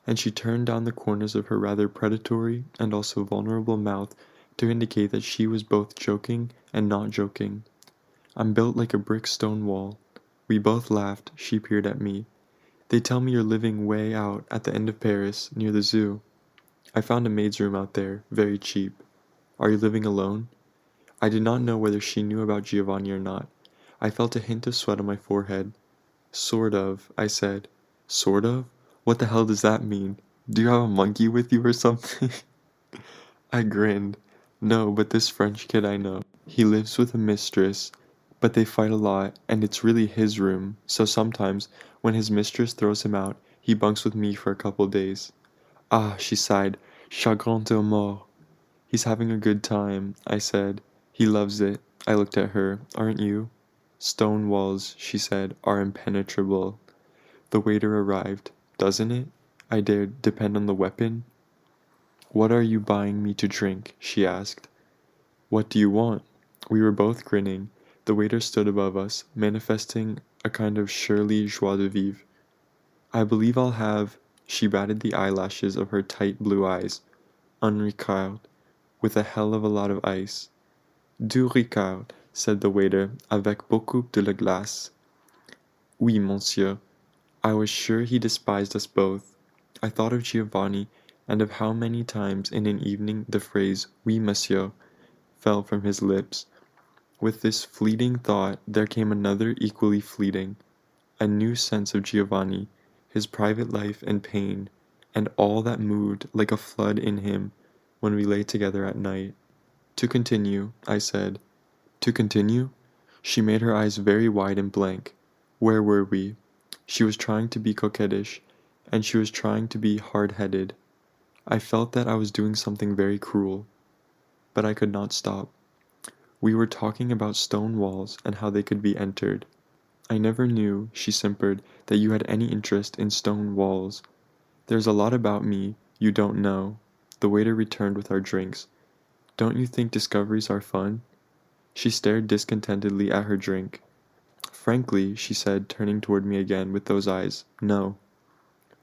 And she turned down the corners of her rather predatory and also vulnerable mouth to indicate that she was both joking and not joking. "I'm built like a brick stone wall." We both laughed. She peered at me. "They tell me you're living way out at the end of Paris, near the zoo." "I found a maid's room out there, very cheap." "Are you living alone?" I did not know whether she knew about Giovanni or not. I felt a hint of sweat on my forehead. Sort of, I said. Sort of? What the hell does that mean? Do you have a monkey with you or something? I grinned. No, but this French kid I know. He lives with a mistress, but they fight a lot, and it's really his room, so sometimes, when his mistress throws him out, he bunks with me for a couple days. Ah, she sighed. Chagrin de mort. He's having a good time, I said. He loves it. I looked at her. Aren't you? Stone walls, she said, are impenetrable. The waiter arrived. Doesn't it? I dared depend on the weapon. What are you buying me to drink? She asked. What do you want? We were both grinning. The waiter stood above us, manifesting a kind of surly joie de vivre. I believe I'll have. She batted the eyelashes of her tight blue eyes. Un Ricard, with a hell of a lot of ice. Du Ricard, said the waiter, avec beaucoup de la glace. Oui, monsieur. I was sure he despised us both. I thought of Giovanni, and of how many times in an evening the phrase oui, monsieur fell from his lips. With this fleeting thought there came another equally fleeting, a new sense of Giovanni, his private life and pain, and all that moved like a flood in him when we lay together at night. To continue, I said. To continue? She made her eyes very wide and blank. Where were we? She was trying to be coquettish, and she was trying to be hard-headed. I felt that I was doing something very cruel, but I could not stop. We were talking about stone walls and how they could be entered. I never knew, she simpered, that you had any interest in stone walls. There's a lot about me you don't know. The waiter returned with our drinks. Don't you think discoveries are fun? She stared discontentedly at her drink. Frankly, she said, turning toward me again with those eyes, no.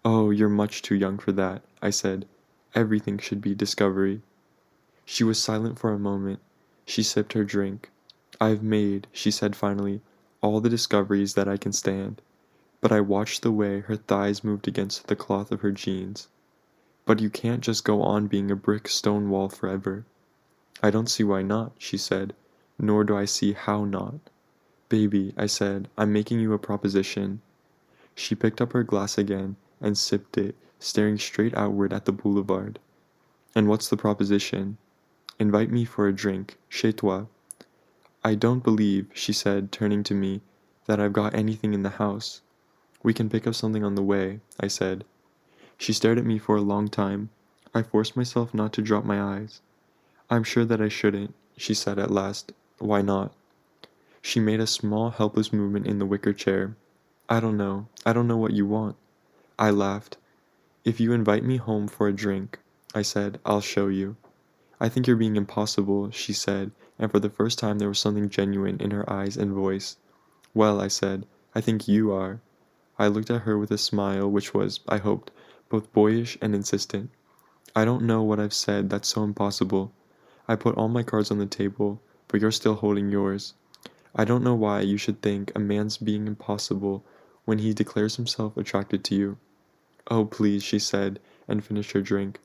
Oh, you're much too young for that, I said. Everything should be discovery. She was silent for a moment. She sipped her drink. I've made, she said finally, all the discoveries that I can stand. But I watched the way her thighs moved against the cloth of her jeans. But you can't just go on being a brick stone wall forever. I don't see why not, she said, nor do I see how not. Baby, I said, I'm making you a proposition. She picked up her glass again and sipped it, staring straight outward at the boulevard. And what's the proposition? Invite me for a drink, chez toi. I don't believe, she said, turning to me, that I've got anything in the house. We can pick up something on the way, I said. She stared at me for a long time. I forced myself not to drop my eyes. I'm sure that I shouldn't, she said at last. Why not? She made a small, helpless movement in the wicker chair. I don't know what you want. I laughed. If you invite me home for a drink, I said, I'll show you. I think you're being impossible, she said, and for the first time there was something genuine in her eyes and voice. Well, I said, I think you are. I looked at her with a smile which was, I hoped, both boyish and insistent. I don't know what I've said that's so impossible. I put all my cards on the table, but you're still holding yours. I don't know why you should think a man's being impossible when he declares himself attracted to you. Oh, please, she said, and finished her drink.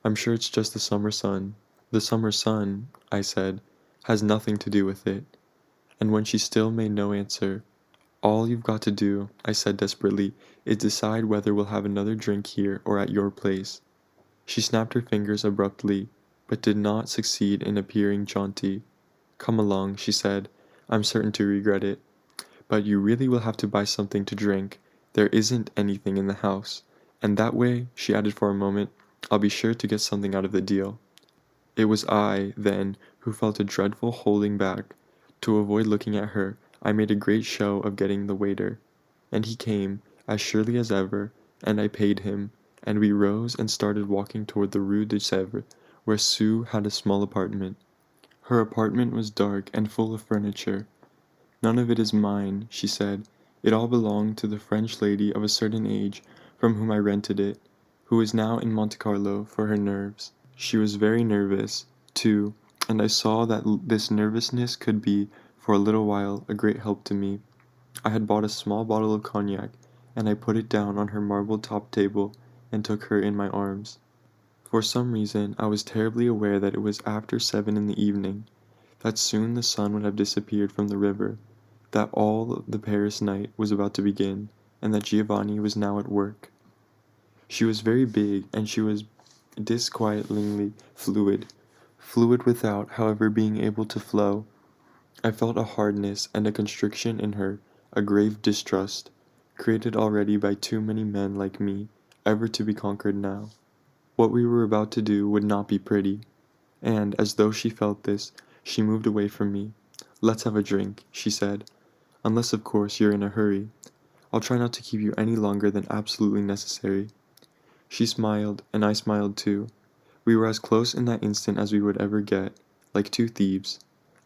I'm sure it's just the summer sun. The summer sun, I said, has nothing to do with it. And when she still made no answer, all you've got to do, I said desperately, is decide whether we'll have another drink here or at your place. She snapped her fingers abruptly, but did not succeed in appearing jaunty. Come along, she said. I'm certain to regret it. But you really will have to buy something to drink. There isn't anything in the house. And that way, she added for a moment, I'll be sure to get something out of the deal. It was I, then, who felt a dreadful holding back. To avoid looking at her, I made a great show of getting the waiter. And he came, as surely as ever, and I paid him, and we rose and started walking toward the Rue de Sèvres, where Sue had a small apartment. Her apartment was dark and full of furniture. None of it is mine, she said. It all belonged to the French lady of a certain age from whom I rented it, who is now in Monte Carlo for her nerves. She was very nervous, too, and I saw that this nervousness could be, for a little while, a great help to me. I had bought a small bottle of cognac, and I put it down on her marble-topped table and took her in my arms. For some reason, I was terribly aware that it was after 7 in the evening, that soon the sun would have disappeared from the river, that all the Paris night was about to begin, and that Giovanni was now at work. She was very big, and she was disquietingly fluid without, however, being able to flow. I felt a hardness and a constriction in her, a grave distrust, created already by too many men like me, ever to be conquered now. What we were about to do would not be pretty, and, as though she felt this, she moved away from me. "Let's have a drink," she said, "unless, of course, you're in a hurry. I'll try not to keep you any longer than absolutely necessary." She smiled, and I smiled too. We were as close in that instant as we would ever get, like two thieves.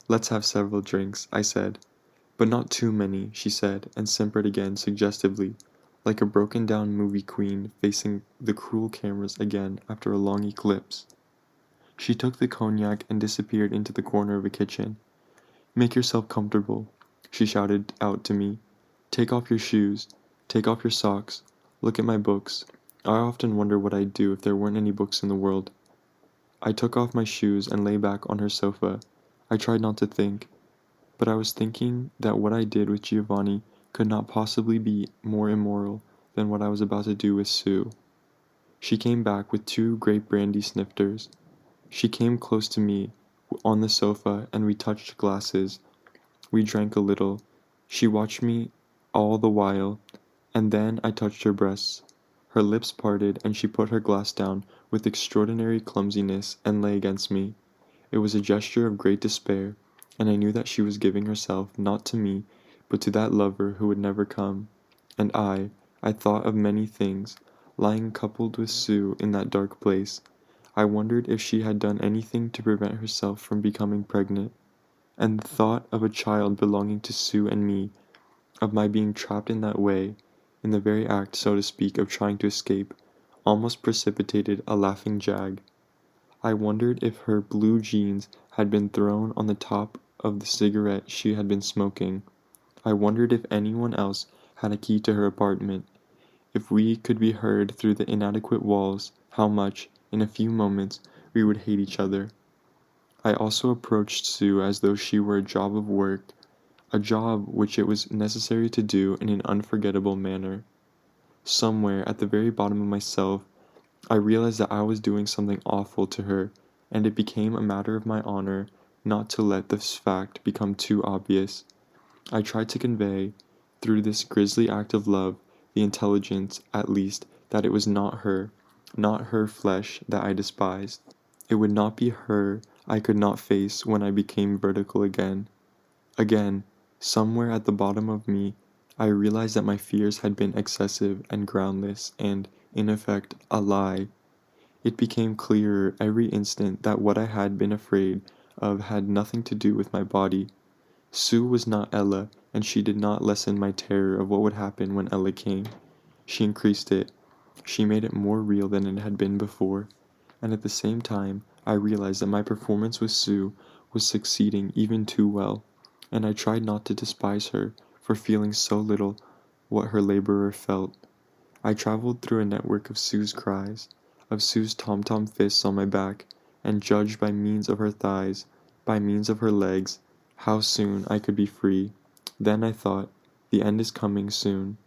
"Let's have several drinks," I said. "But not too many," she said, and simpered again suggestively, like a broken-down movie queen facing the cruel cameras again after a long eclipse. She took the cognac and disappeared into the corner of a kitchen. "Make yourself comfortable," she shouted out to me. "Take off your shoes. Take off your socks. Look at my books. I often wonder what I'd do if there weren't any books in the world." I took off my shoes and lay back on her sofa. I tried not to think, but I was thinking that what I did with Giovanni could not possibly be more immoral than what I was about to do with Sue. She came back with 2 great brandy snifters. She came close to me on the sofa and we touched glasses. We drank a little. She watched me all the while, and then I touched her breasts. Her lips parted and she put her glass down with extraordinary clumsiness and lay against me. It was a gesture of great despair, and I knew that she was giving herself not to me, but to that lover who would never come. And I thought of many things, lying coupled with Sue in that dark place. I wondered if she had done anything to prevent herself from becoming pregnant, and the thought of a child belonging to Sue and me, of my being trapped in that way, in the very act, so to speak, of trying to escape, almost precipitated a laughing jag. I wondered if her blue jeans had been thrown on the top of the cigarette she had been smoking. I wondered if anyone else had a key to her apartment, if we could be heard through the inadequate walls, how much, in a few moments, we would hate each other. I also approached Sue as though she were a job of work, a job which it was necessary to do in an unforgettable manner. Somewhere at the very bottom of myself, I realized that I was doing something awful to her, and it became a matter of my honor not to let this fact become too obvious. I tried to convey, through this grisly act of love, the intelligence, at least, that it was not her flesh that I despised. It would not be her I could not face when I became vertical again. Again, somewhere at the bottom of me, I realized that my fears had been excessive and groundless and, in effect, a lie. It became clearer every instant that what I had been afraid of had nothing to do with my body. Sue was not Ella, and she did not lessen my terror of what would happen when Ella came. She increased it. She made it more real than it had been before, and at the same time I realized that my performance with Sue was succeeding even too well, and I tried not to despise her for feeling so little what her laborer felt. I traveled through a network of Sue's cries, of Sue's tom-tom fists on my back, and judged by means of her thighs, by means of her legs, how soon I could be free. Then I thought, the end is coming soon.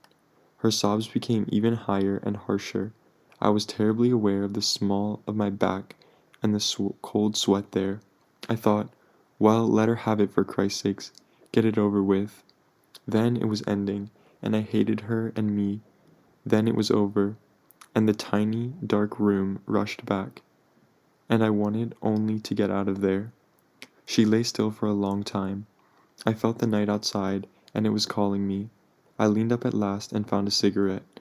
Her sobs became even higher and harsher. I was terribly aware of the small of my back and the cold sweat there. I thought, well, let her have it for Christ's sakes. Get it over with. Then it was ending, and I hated her and me. Then it was over, and the tiny, dark room rushed back, and I wanted only to get out of there. She lay still for a long time. I felt the night outside, and it was calling me. I leaned up at last and found a cigarette.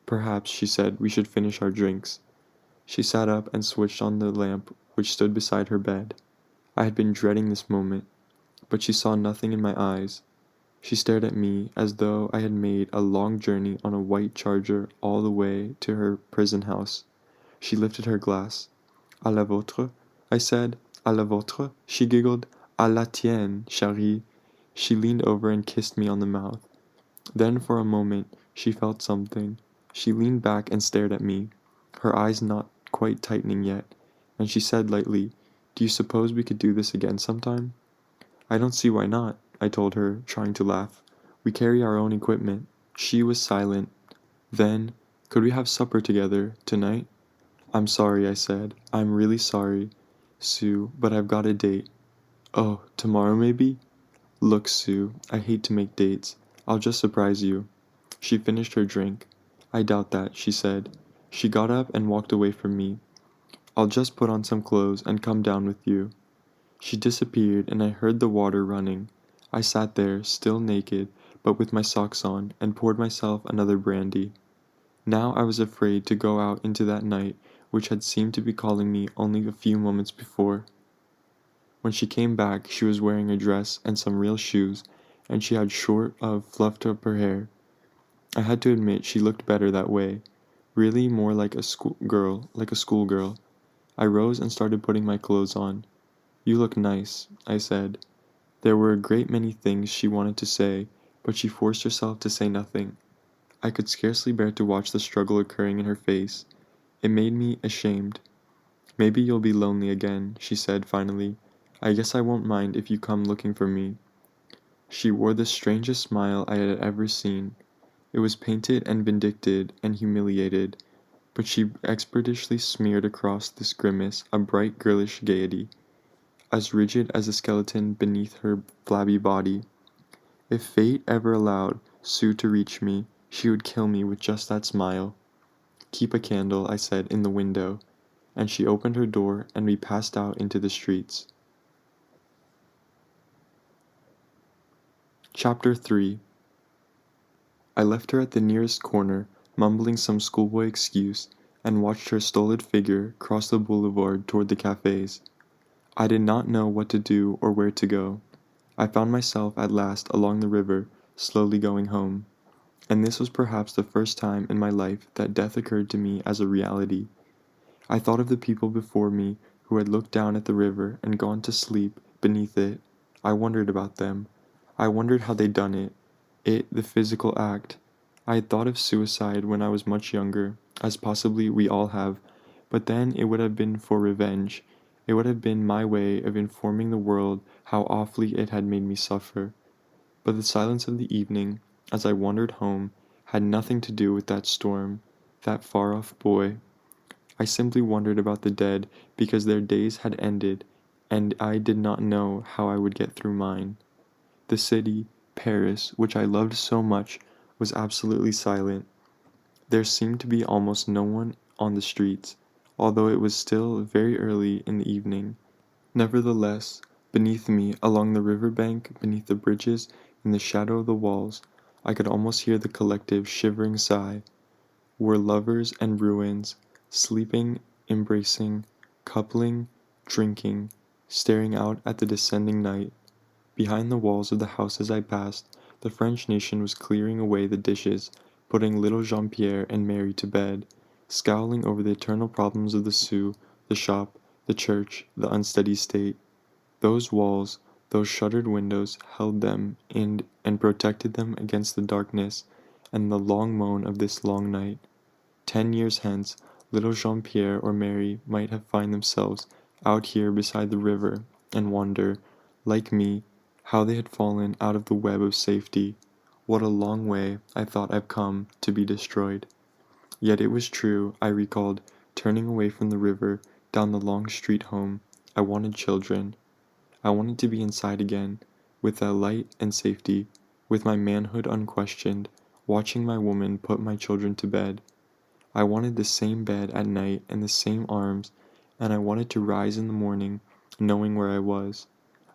"Perhaps," she said, "we should finish our drinks." She sat up and switched on the lamp which stood beside her bed. I had been dreading this moment, but she saw nothing in my eyes. She stared at me as though I had made a long journey on a white charger all the way to her prison house. She lifted her glass. "À la vôtre?" I said. "À la vôtre?" She giggled. "À la tienne, chérie." She leaned over and kissed me on the mouth. Then for a moment she felt something. She leaned back and stared at me, her eyes not quite tightening yet, and she said lightly, "Do you suppose we could do this again sometime?" "I don't see why not. I told her, trying to laugh. We carry our own equipment. She was silent. Then, could we have supper together, tonight? I'm sorry, I said. I'm really sorry, Sue, but I've got a date. Oh, tomorrow maybe? Look, Sue, I hate to make dates. I'll just surprise you. She finished her drink. I doubt that, she said. She got up and walked away from me. I'll just put on some clothes and come down with you. She disappeared and I heard the water running. I sat there, still naked, but with my socks on, and poured myself another brandy. Now I was afraid to go out into that night which had seemed to be calling me only a few moments before. When she came back, she was wearing a dress and some real shoes, and she had fluffed up her hair. I had to admit she looked better that way, really more like a schoolgirl. I rose and started putting my clothes on. You look nice, I said. There were a great many things she wanted to say, but she forced herself to say nothing. I could scarcely bear to watch the struggle occurring in her face. It made me ashamed. Maybe you'll be lonely again, she said finally. I guess I won't mind if you come looking for me. She wore the strangest smile I had ever seen. It was painted and vindictive and humiliated, but she expeditiously smeared across this grimace a bright girlish gaiety, as rigid as the skeleton beneath her flabby body. If fate ever allowed Sue to reach me, she would kill me with just that smile. Keep a candle, I said, in the window, and she opened her door and we passed out into the streets. Chapter 3. I left her at the nearest corner, mumbling some schoolboy excuse, and watched her stolid figure cross the boulevard toward the cafes. I did not know what to do or where to go. I found myself at last along the river, slowly going home. And this was perhaps the first time in my life that death occurred to me as a reality. I thought of the people before me who had looked down at the river and gone to sleep beneath it. I wondered about them. I wondered how they'd done it. The physical act. I had thought of suicide when I was much younger, as possibly we all have, but then it would have been for revenge. It would have been my way of informing the world how awfully it had made me suffer. But the silence of the evening, as I wandered home, had nothing to do with that storm, that far-off boy. I simply wondered about the dead because their days had ended, and I did not know how I would get through mine. The city, Paris, which I loved so much, was absolutely silent. There seemed to be almost no one on the streets, although it was still very early in the evening. Nevertheless, beneath me, along the river bank, beneath the bridges, in the shadow of the walls, I could almost hear the collective shivering sigh, were lovers and ruins, sleeping, embracing, coupling, drinking, staring out at the descending night. Behind the walls of the house as I passed, the French nation was clearing away the dishes, putting little Jean-Pierre and Mary to bed, scowling over the eternal problems of the Sioux, the shop, the church, the unsteady state. Those walls, those shuttered windows held them in and protected them against the darkness and the long moan of this long night. 10 years hence, little Jean-Pierre or Mary might have find themselves out here beside the river and wonder, like me, how they had fallen out of the web of safety. What a long way I thought I've come to be destroyed. Yet it was true, I recalled, turning away from the river, down the long street home. I wanted children. I wanted to be inside again, with that light and safety, with my manhood unquestioned, watching my woman put my children to bed. I wanted the same bed at night and the same arms, and I wanted to rise in the morning, knowing where I was.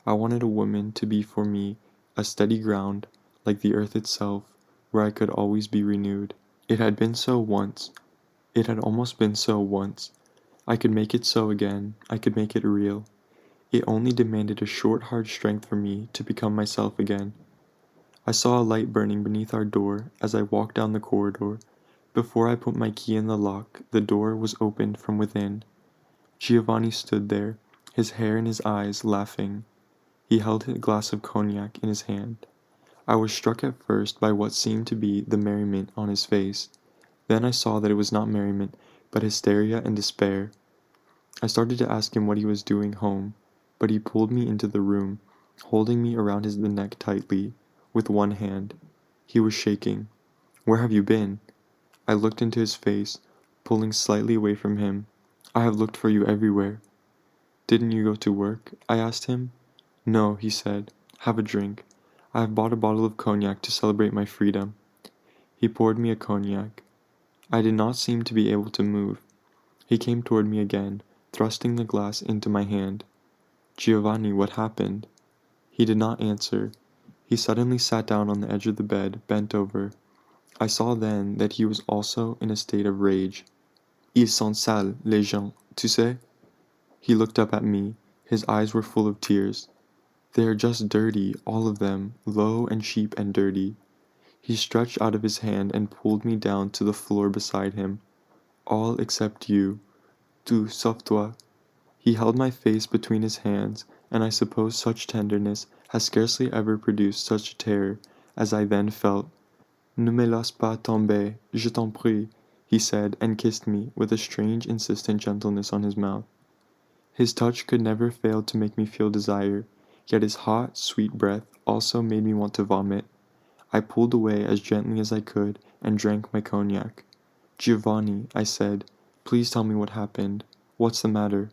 I wanted a woman to be for me a steady ground, like the earth itself, where I could always be renewed. It had been so once. It had almost been so once. I could make it so again. I could make it real. It only demanded a short hard strength for me to become myself again. I saw a light burning beneath our door as I walked down the corridor. Before I put my key in the lock, the door was opened from within. Giovanni stood there, his hair in his eyes, laughing. He held a glass of cognac in his hand. I was struck at first by what seemed to be the merriment on his face. Then I saw that it was not merriment, but hysteria and despair. I started to ask him what he was doing home, but he pulled me into the room. holding me around his neck tightly, with one hand. He was shaking. "Where have you been?" I looked into his face, pulling slightly away from him. "I have looked for you everywhere." "Didn't you go to work?" I asked him. "No," he said. "Have a drink. I have bought a bottle of cognac to celebrate my freedom." He poured me a cognac. I did not seem to be able to move. He came toward me again, thrusting the glass into my hand. "Giovanni, what happened?" He did not answer. He suddenly sat down on the edge of the bed, bent over. I saw then that he was also in a state of rage. "Ils sont sales, les gens, tu sais?" He looked up at me. His eyes were full of tears. "They are just dirty, all of them, low and cheap and dirty." He stretched out of his hand and pulled me down to the floor beside him. "All except you. Tout sauf toi." He held my face between his hands, and I suppose such tenderness has scarcely ever produced such a terror as I then felt. "Ne me laisse pas tomber, je t'en prie," he said, and kissed me, with a strange insistent gentleness on his mouth. His touch could never fail to make me feel desire, yet his hot, sweet breath also made me want to vomit. I pulled away as gently as I could and drank my cognac. "Giovanni," I said, "please tell me what happened. What's the matter?"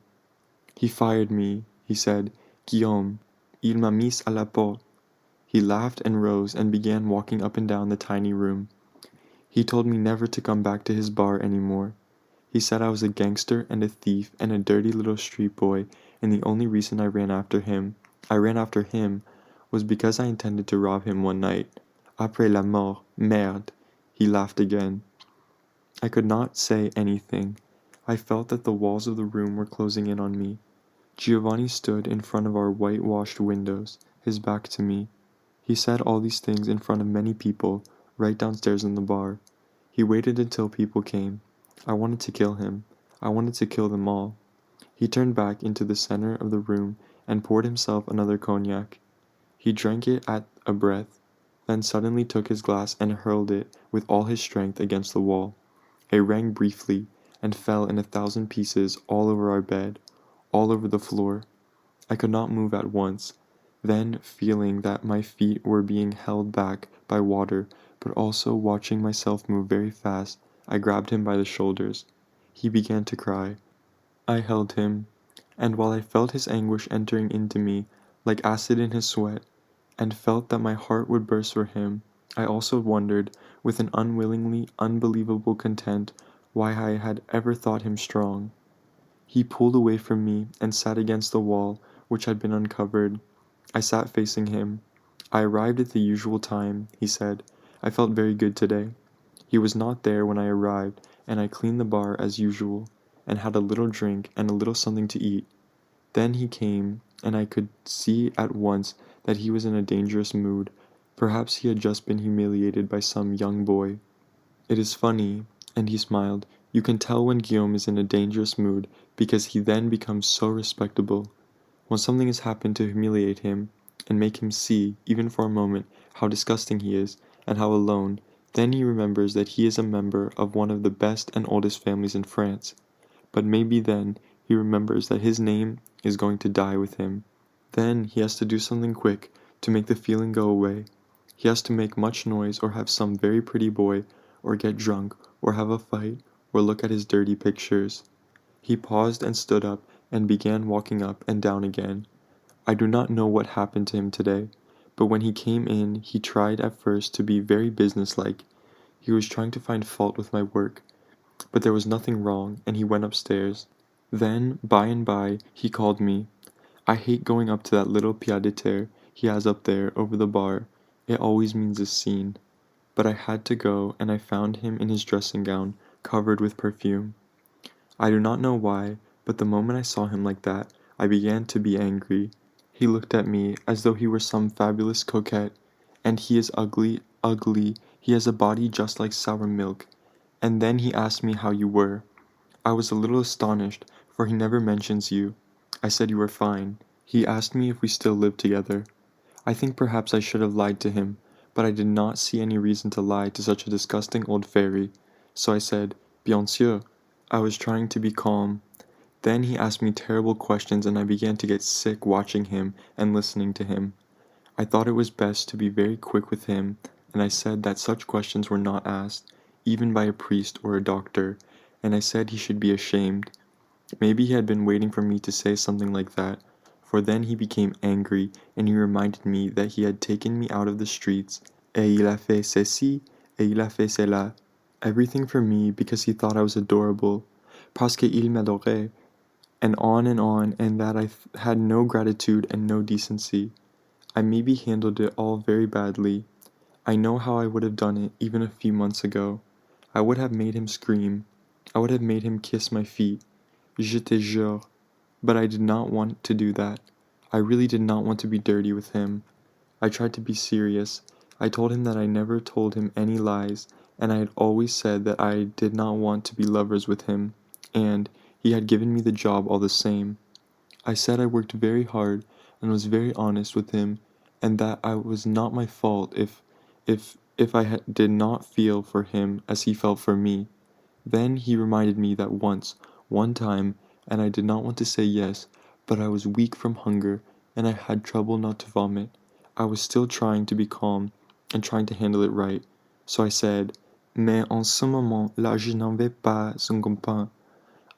"He fired me," he said. "Guillaume, il m'a mis à la porte." He laughed and rose and began walking up and down the tiny room. He told me never to come back to his bar any more. He said I was a gangster and a thief and a dirty little street boy, and the only reason I ran after him, was because I intended to rob him one night. Après la mort, merde. He laughed again. I could not say anything. I felt that the walls of the room were closing in on me. Giovanni stood in front of our whitewashed windows, his back to me. He said all these things in front of many people, right downstairs in the bar. He waited until people came. I wanted to kill him. I wanted to kill them all. He turned back into the center of the room and poured himself another cognac. He drank it at a breath, then suddenly took his glass and hurled it with all his strength against the wall. It rang briefly and fell in 1,000 pieces all over our bed, all over the floor. I could not move at once. Then, feeling that my feet were being held back by water, but also watching myself move very fast, I grabbed him by the shoulders. He began to cry. I held him, and while I felt his anguish entering into me, like acid in his sweat, and felt that my heart would burst for him, I also wondered, with an unwillingly unbelievable content, why I had ever thought him strong. He pulled away from me and sat against the wall, which had been uncovered. I sat facing him. "I arrived at the usual time," he said. "I felt very good today." He was not there when I arrived, and I cleaned the bar as usual, and had a little drink and a little something to eat. Then he came, and I could see at once that he was in a dangerous mood. Perhaps he had just been humiliated by some young boy. "It is funny," and he smiled. "You can tell when Guillaume is in a dangerous mood, because he then becomes so respectable. When something has happened to humiliate him, and make him see, even for a moment, how disgusting he is, and how alone, then he remembers that he is a member of one of the best and oldest families in France. But maybe then he remembers that his name is going to die with him. Then he has to do something quick to make the feeling go away. He has to make much noise, or have some very pretty boy, or get drunk, or have a fight, or look at his dirty pictures." He paused and stood up and began walking up and down again. I do not know what happened to him today, but when he came in he tried at first to be very businesslike. He was trying to find fault with my work, but there was nothing wrong, and he went upstairs. Then, by and by, he called me. I hate going up to that little pied de terre he has up there over the bar. It always means a scene. But I had to go, and I found him in his dressing gown, covered with perfume. I do not know why, but the moment I saw him like that, I began to be angry. He looked at me as though he were some fabulous coquette, and he is ugly, ugly, he has a body just like sour milk. And then he asked me how you were. I was a little astonished, for he never mentions you. I said you were fine. He asked me if we still lived together. I think perhaps I should have lied to him, but I did not see any reason to lie to such a disgusting old fairy. So I said, "Bien sûr." I was trying to be calm. Then he asked me terrible questions and I began to get sick watching him and listening to him. I thought it was best to be very quick with him, and I said that such questions were not asked, even by a priest or a doctor, and I said he should be ashamed. Maybe he had been waiting for me to say something like that, for then he became angry and he reminded me that he had taken me out of the streets, et il a fait ceci, et il a fait cela, everything for me because he thought I was adorable, parce qu'il m'adorait, and on, and that I had no gratitude and no decency. I maybe handled it all very badly. I know how I would have done it even a few months ago. I would have made him scream. I would have made him kiss my feet. Je te jure. But I did not want to do that. I really did not want to be dirty with him. I tried to be serious. I told him that I never told him any lies, and I had always said that I did not want to be lovers with him, and he had given me the job all the same. I said I worked very hard and was very honest with him, and that I was not my fault if I did not feel for him as he felt for me. Then he reminded me that one time, and I did not want to say yes, but I was weak from hunger and I had trouble not to vomit. I was still trying to be calm and trying to handle it right. So I said, Mais en ce moment là je n'en vais pas un copain.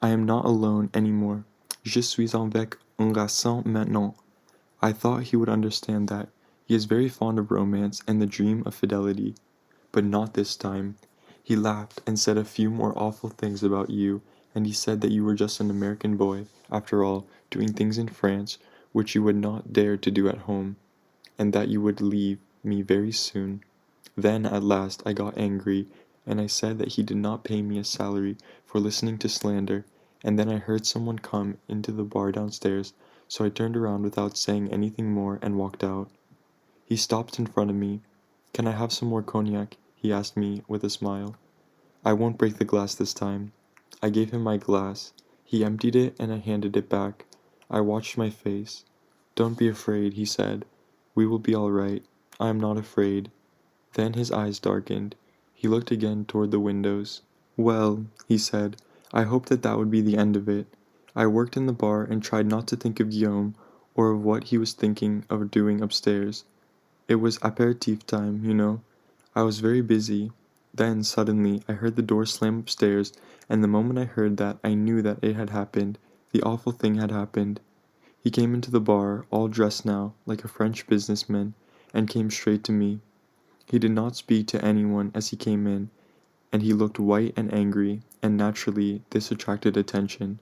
I am not alone anymore. Je suis avec un garçon maintenant. I thought he would understand that. He is very fond of romance and the dream of fidelity. But not this time. He laughed and said a few more awful things about you, and he said that you were just an American boy, after all, doing things in France which you would not dare to do at home, and that you would leave me very soon. Then, at last, I got angry, and I said that he did not pay me a salary for listening to slander, and then I heard someone come into the bar downstairs, so I turned around without saying anything more and walked out. He stopped in front of me. Can I have some more cognac? He asked me with a smile. I won't break the glass this time. I gave him my glass. He emptied it and I handed it back. I watched my face. Don't be afraid, he said. We will be all right. I am not afraid. Then his eyes darkened. He looked again toward the windows. Well, he said, I hoped that that would be the end of it. I worked in the bar and tried not to think of Guillaume or of what he was thinking of doing upstairs. It was aperitif time, you know. I was very busy. Then, suddenly, I heard the door slam upstairs, and the moment I heard that, I knew that it had happened. The awful thing had happened. He came into the bar, all dressed now, like a French businessman, and came straight to me. He did not speak to anyone as he came in, and he looked white and angry, and naturally, this attracted attention.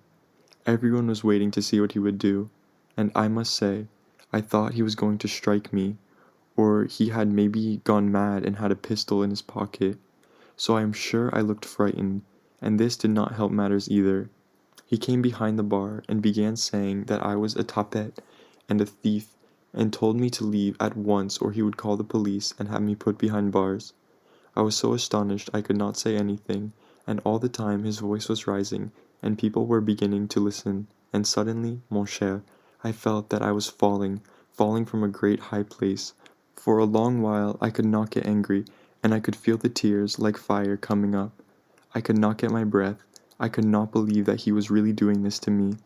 Everyone was waiting to see what he would do, and I must say, I thought he was going to strike me, or he had maybe gone mad and had a pistol in his pocket. So I am sure I looked frightened, and this did not help matters either. He came behind the bar and began saying that I was a tapette and a thief, and told me to leave at once or he would call the police and have me put behind bars. I was so astonished I could not say anything, and all the time his voice was rising, and people were beginning to listen, and suddenly, mon cher, I felt that I was falling from a great high place. For a long while I could not get angry, and I could feel the tears, like fire, coming up. I could not get my breath. I could not believe that he was really doing this to me.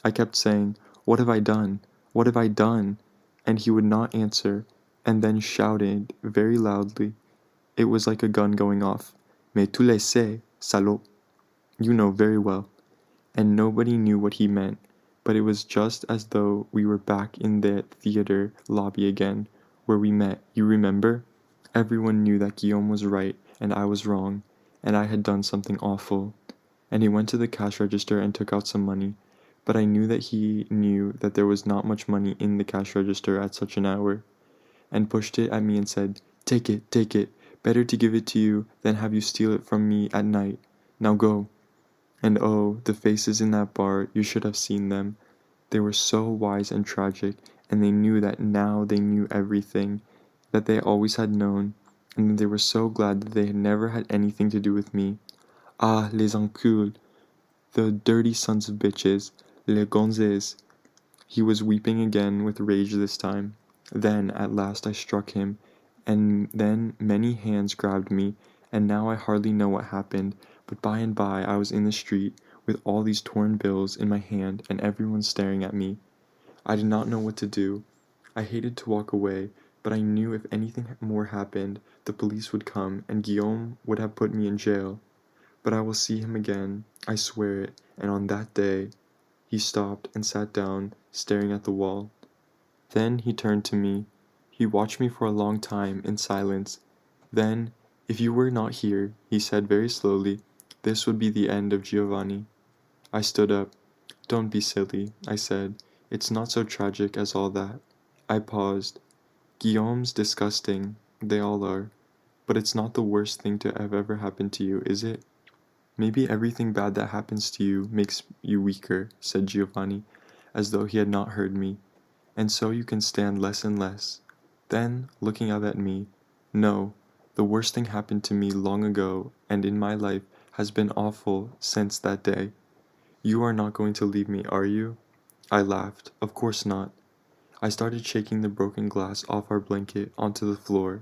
I kept saying, What have I done? What have I done? And he would not answer, and then shouted very loudly. It was like a gun going off. Mais tu le sais, salaud. You know very well. And nobody knew what he meant, but it was just as though we were back in the theater lobby again, where we met, you remember? Everyone knew that Guillaume was right and I was wrong, and I had done something awful. And he went to the cash register and took out some money, but I knew that he knew that there was not much money in the cash register at such an hour, and pushed it at me and said, take it, better to give it to you than have you steal it from me at night. Now go. And oh, the faces in that bar, you should have seen them. They were so wise and tragic, and they knew that now they knew everything, that they always had known, and they were so glad that they had never had anything to do with me. Ah, les enculs, the dirty sons of bitches, les gonzes. He was weeping again with rage this time. Then, at last, I struck him, and then many hands grabbed me, and now I hardly know what happened, but by and by I was in the street, with all these torn bills in my hand and everyone staring at me. I did not know what to do. I hated to walk away, but I knew if anything more happened, the police would come and Guillaume would have put me in jail. But I will see him again, I swear it, and on that day. He stopped and sat down, staring at the wall. Then he turned to me. He watched me for a long time in silence. Then, if you were not here, he said very slowly, this would be the end of Giovanni. I stood up. Don't be silly, I said. It's not so tragic as all that. I paused. Guillaume's disgusting. They all are. But it's not the worst thing to have ever happened to you, is it? Maybe everything bad that happens to you makes you weaker, said Giovanni, as though he had not heard me. And so you can stand less and less. Then, looking up at me, no, the worst thing happened to me long ago, and in my life has been awful since that day. You are not going to leave me, are you? I laughed. Of course not. I started shaking the broken glass off our blanket onto the floor.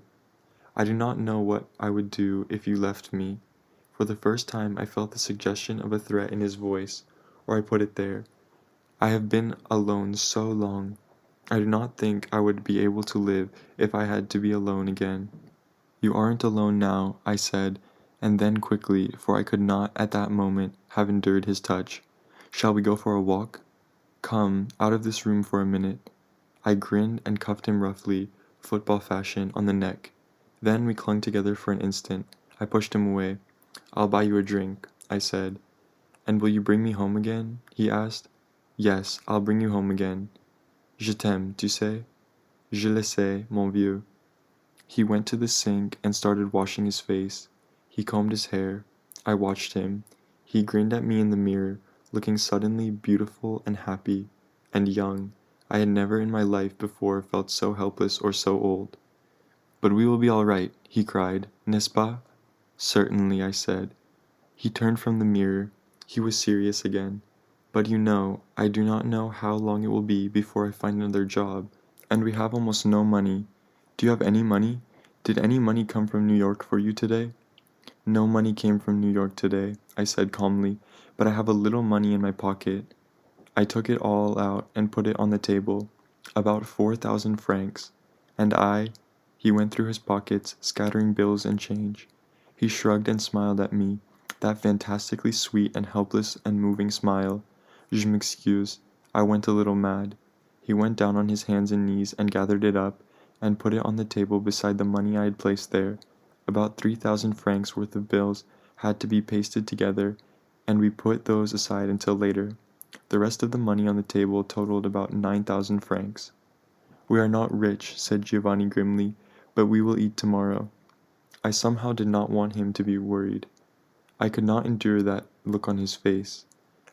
I do not know what I would do if you left me. For the first time I felt the suggestion of a threat in his voice, or I put it there. I have been alone so long. I do not think I would be able to live if I had to be alone again. You aren't alone now, I said, and then quickly, for I could not at that moment have endured his touch. Shall we go for a walk? Come, out of this room for a minute. I grinned and cuffed him roughly, football fashion, on the neck. Then we clung together for an instant. I pushed him away. I'll buy you a drink, I said. And will you bring me home again? He asked. Yes, I'll bring you home again. Je t'aime, tu sais? Je le sais, mon vieux. He went to the sink and started washing his face. He combed his hair. I watched him. He grinned at me in the mirror, looking suddenly beautiful and happy, and young. I had never in my life before felt so helpless or so old. But we will be all right, he cried, n'est-ce pas? Certainly, I said. He turned from the mirror. He was serious again. But you know, I do not know how long it will be before I find another job, and we have almost no money. Do you have any money? Did any money come from New York for you today? No money came from New York today, I said calmly, but I have a little money in my pocket. I took it all out and put it on the table, about 4,000 francs, and he went through his pockets, scattering bills and change. He shrugged and smiled at me, that fantastically sweet and helpless and moving smile. Je m'excuse, I went a little mad. He went down on his hands and knees and gathered it up, and put it on the table beside the money I had placed there. About 3,000 francs worth of bills had to be pasted together, and we put those aside until later. The rest of the money on the table totaled about 9,000 francs. We are not rich, said Giovanni grimly, but we will eat tomorrow. I somehow did not want him to be worried. I could not endure that look on his face.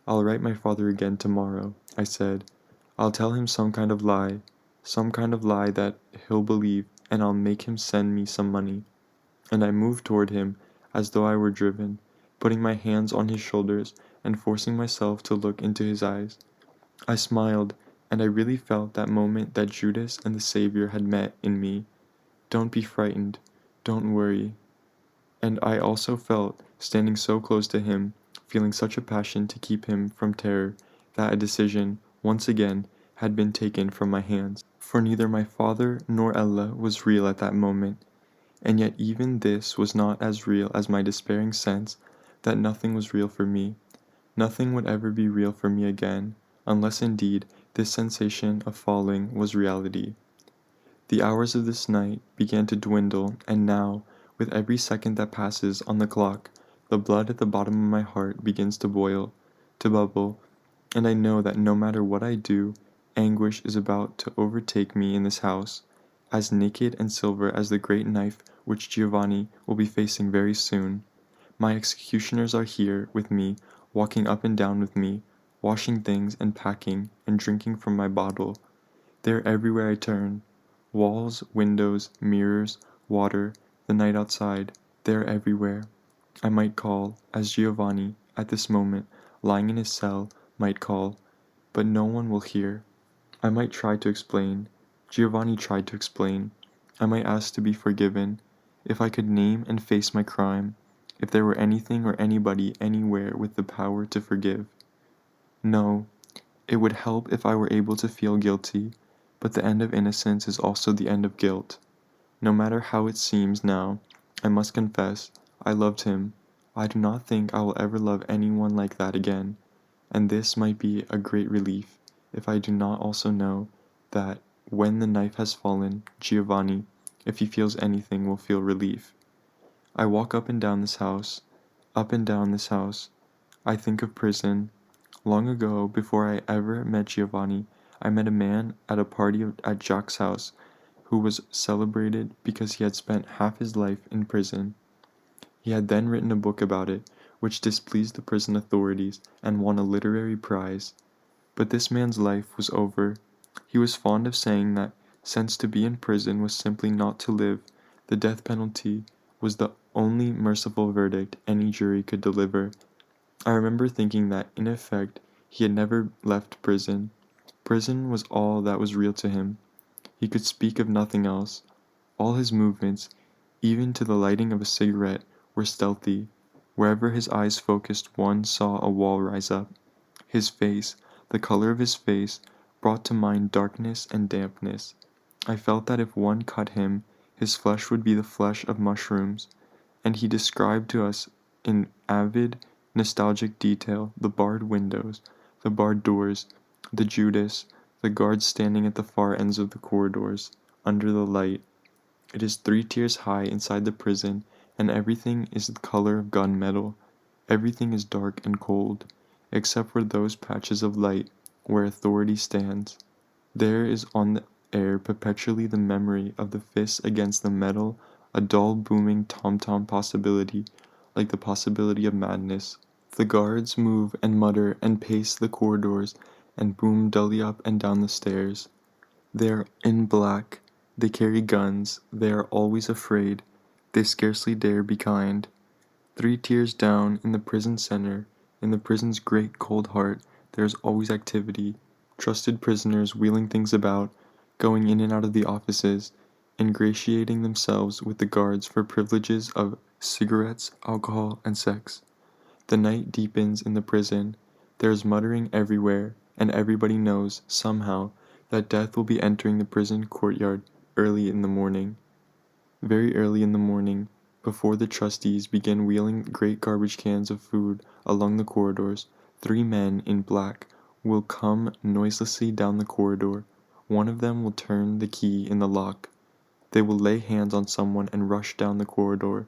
I'll write my father again tomorrow, I said. I'll tell him some kind of lie that he'll believe, and I'll make him send me some money. And I moved toward him as though I were driven, putting my hands on his shoulders and forcing myself to look into his eyes. I smiled, and I really felt that moment that Judas and the Savior had met in me. Don't be frightened. Don't worry. And I also felt, standing so close to him, feeling such a passion to keep him from terror, that a decision, once again, had been taken from my hands. For neither my father nor Ella was real at that moment, and yet even this was not as real as my despairing sense that nothing was real for me. Nothing would ever be real for me again, unless indeed this sensation of falling was reality. The hours of this night began to dwindle, and now, with every second that passes on the clock, the blood at the bottom of my heart begins to boil, to bubble, and I know that no matter what I do, anguish is about to overtake me in this house, as naked and silver as the great knife which Giovanni will be facing very soon. My executioners are here with me, walking up and down with me, washing things and packing and drinking from my bottle. They are everywhere I turn. Walls, windows, mirrors, water, the night outside, they are everywhere. I might call, as Giovanni, at this moment, lying in his cell, might call, but no one will hear. I might try to explain. Giovanni tried to explain. I might ask to be forgiven. If I could name and face my crime, if there were anything or anybody anywhere with the power to forgive. No, it would help if I were able to feel guilty, but the end of innocence is also the end of guilt. No matter how it seems now, I must confess, I loved him. I do not think I will ever love anyone like that again, and this might be a great relief if I do not also know that when the knife has fallen, Giovanni, if he feels anything, will feel relief. I walk up and down this house, up and down this house. I think of prison. Long ago, before I ever met Giovanni, I met a man at a party at Jacques' house who was celebrated because he had spent half his life in prison. He had then written a book about it, which displeased the prison authorities and won a literary prize. But this man's life was over. He was fond of saying that since to be in prison was simply not to live, the death penalty was the only merciful verdict any jury could deliver. I remember thinking that, in effect, he had never left prison. Prison was all that was real to him. He could speak of nothing else. All his movements, even to the lighting of a cigarette, were stealthy. Wherever his eyes focused, one saw a wall rise up. His face, the color of his face, brought to mind darkness and dampness. I felt that if one cut him, his flesh would be the flesh of mushrooms, and he described to us in avid, nostalgic detail the barred windows, the barred doors, the Judas, the guards standing at the far ends of the corridors, under the light. It is 3 tiers high inside the prison, and everything is the color of gunmetal. Everything is dark and cold, except for those patches of light where authority stands. There is on the air perpetually the memory of the fists against the metal, a dull booming tom-tom possibility, like the possibility of madness. The guards move and mutter and pace the corridors and boom dully up and down the stairs. They are in black, they carry guns, they are always afraid, they scarcely dare be kind. 3 tiers down, in the prison center, in the prison's great cold heart, there is always activity, trusted prisoners wheeling things about, going in and out of the offices, ingratiating themselves with the guards for privileges of cigarettes, alcohol, and sex. The night deepens in the prison, there is muttering everywhere, and everybody knows, somehow, that death will be entering the prison courtyard early in the morning. Very early in the morning, before the trustees begin wheeling great garbage cans of food along the corridors, 3 men in black will come noiselessly down the corridor. One of them will turn the key in the lock. They will lay hands on someone and rush down the corridor,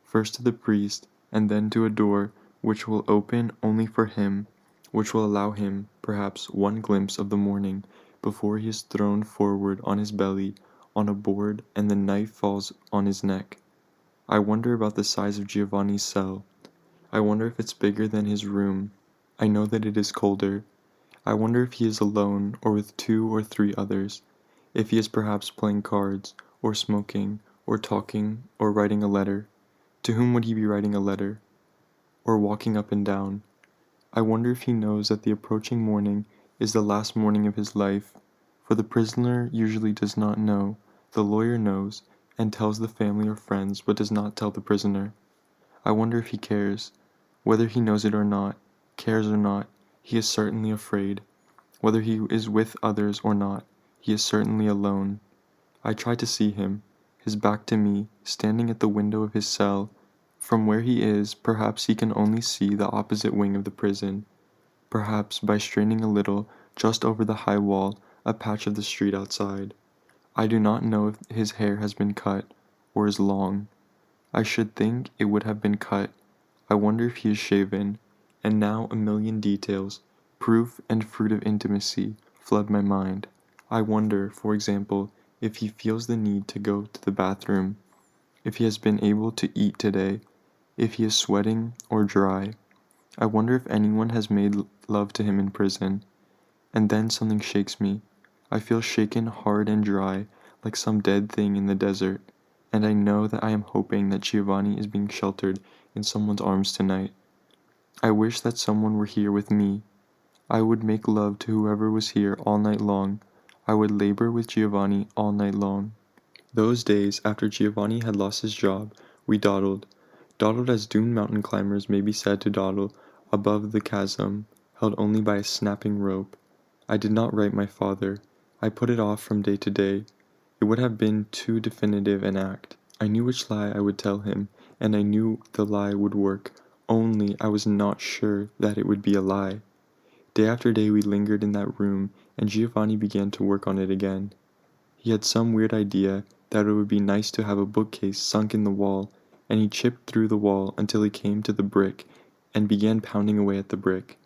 first to the priest, and then to a door which will open only for him, which will allow him, perhaps, one glimpse of the morning before he is thrown forward on his belly on a board and the knife falls on his neck. I wonder about the size of Giovanni's cell. I wonder if it's bigger than his room. I know that it is colder. I wonder if he is alone or with 2 or 3 others, if he is perhaps playing cards, or smoking, or talking, or writing a letter. To whom would he be writing a letter? Or walking up and down? I wonder if he knows that the approaching morning is the last morning of his life, for the prisoner usually does not know. The lawyer knows, and tells the family or friends, but does not tell the prisoner. I wonder if he cares. Whether he knows it or not, cares or not, he is certainly afraid. Whether he is with others or not, he is certainly alone. I try to see him, his back to me, standing at the window of his cell. From where he is, perhaps he can only see the opposite wing of the prison. Perhaps, by straining a little, just over the high wall, a patch of the street outside. I do not know if his hair has been cut, or is long. I should think it would have been cut. I wonder if he is shaven. And now a million details, proof and fruit of intimacy, flood my mind. I wonder, for example, if he feels the need to go to the bathroom, if he has been able to eat today, if he is sweating or dry. I wonder if anyone has made love to him in prison. And then something shakes me. I feel shaken hard and dry, like some dead thing in the desert, and I know that I am hoping that Giovanni is being sheltered in someone's arms tonight. I wish that someone were here with me. I would make love to whoever was here all night long. I would labor with Giovanni all night long. Those days after Giovanni had lost his job, we dawdled. Dawdled as doomed mountain climbers may be said to dawdle above the chasm, held only by a snapping rope. I did not write my father. I put it off from day to day. It would have been too definitive an act. I knew which lie I would tell him, and I knew the lie would work, only I was not sure that it would be a lie. Day after day we lingered in that room, and Giovanni began to work on it again. He had some weird idea that it would be nice to have a bookcase sunk in the wall, and he chipped through the wall until he came to the brick and began pounding away at the brick.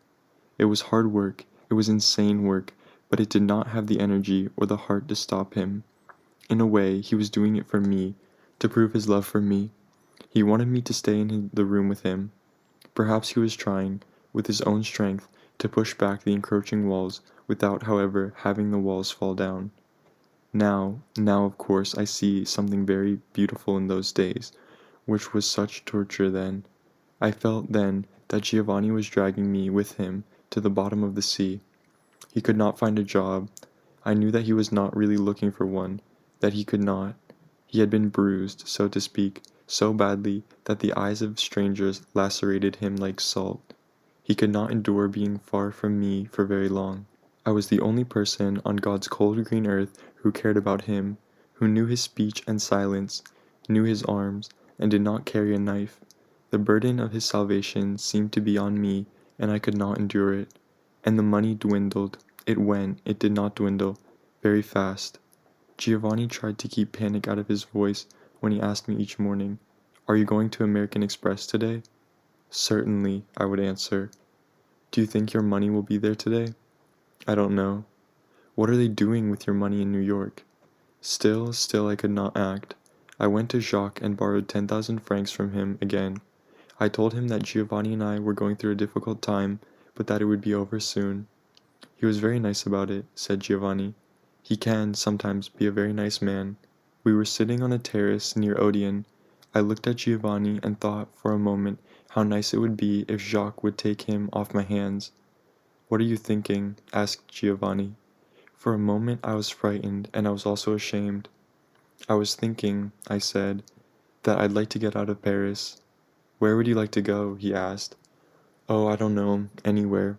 It was hard work, it was insane work, but it did not have the energy or the heart to stop him. In a way, he was doing it for me, to prove his love for me. He wanted me to stay in the room with him. Perhaps he was trying, with his own strength, to push back the encroaching walls without, however, having the walls fall down. Now, of course, I see something very beautiful in those days, which was such torture then. I felt then that Giovanni was dragging me with him to the bottom of the sea. He could not find a job. I knew that he was not really looking for one, that he could not. He had been bruised, so to speak, so badly that the eyes of strangers lacerated him like salt. He could not endure being far from me for very long. I was the only person on God's cold green earth who cared about him, who knew his speech and silence, knew his arms, and did not carry a knife. The burden of his salvation seemed to be on me, and I could not endure it. And the money dwindled. It did not dwindle, very fast. Giovanni tried to keep panic out of his voice when he asked me each morning, "Are you going to American Express today?" "Certainly," I would answer. "Do you think your money will be there today?" "I don't know." "What are they doing with your money in New York?" Still I could not act. I went to Jacques and borrowed 10,000 francs from him again. I told him that Giovanni and I were going through a difficult time, but that it would be over soon. "He was very nice about it," said Giovanni. "He can, sometimes, be a very nice man." We were sitting on a terrace near Odeon. I looked at Giovanni and thought for a moment how nice it would be if Jacques would take him off my hands. "What are you thinking?" asked Giovanni. For a moment I was frightened, and I was also ashamed. "I was thinking," I said, "that I'd like to get out of Paris." "Where would you like to go?" he asked. "Oh, I don't know, anywhere.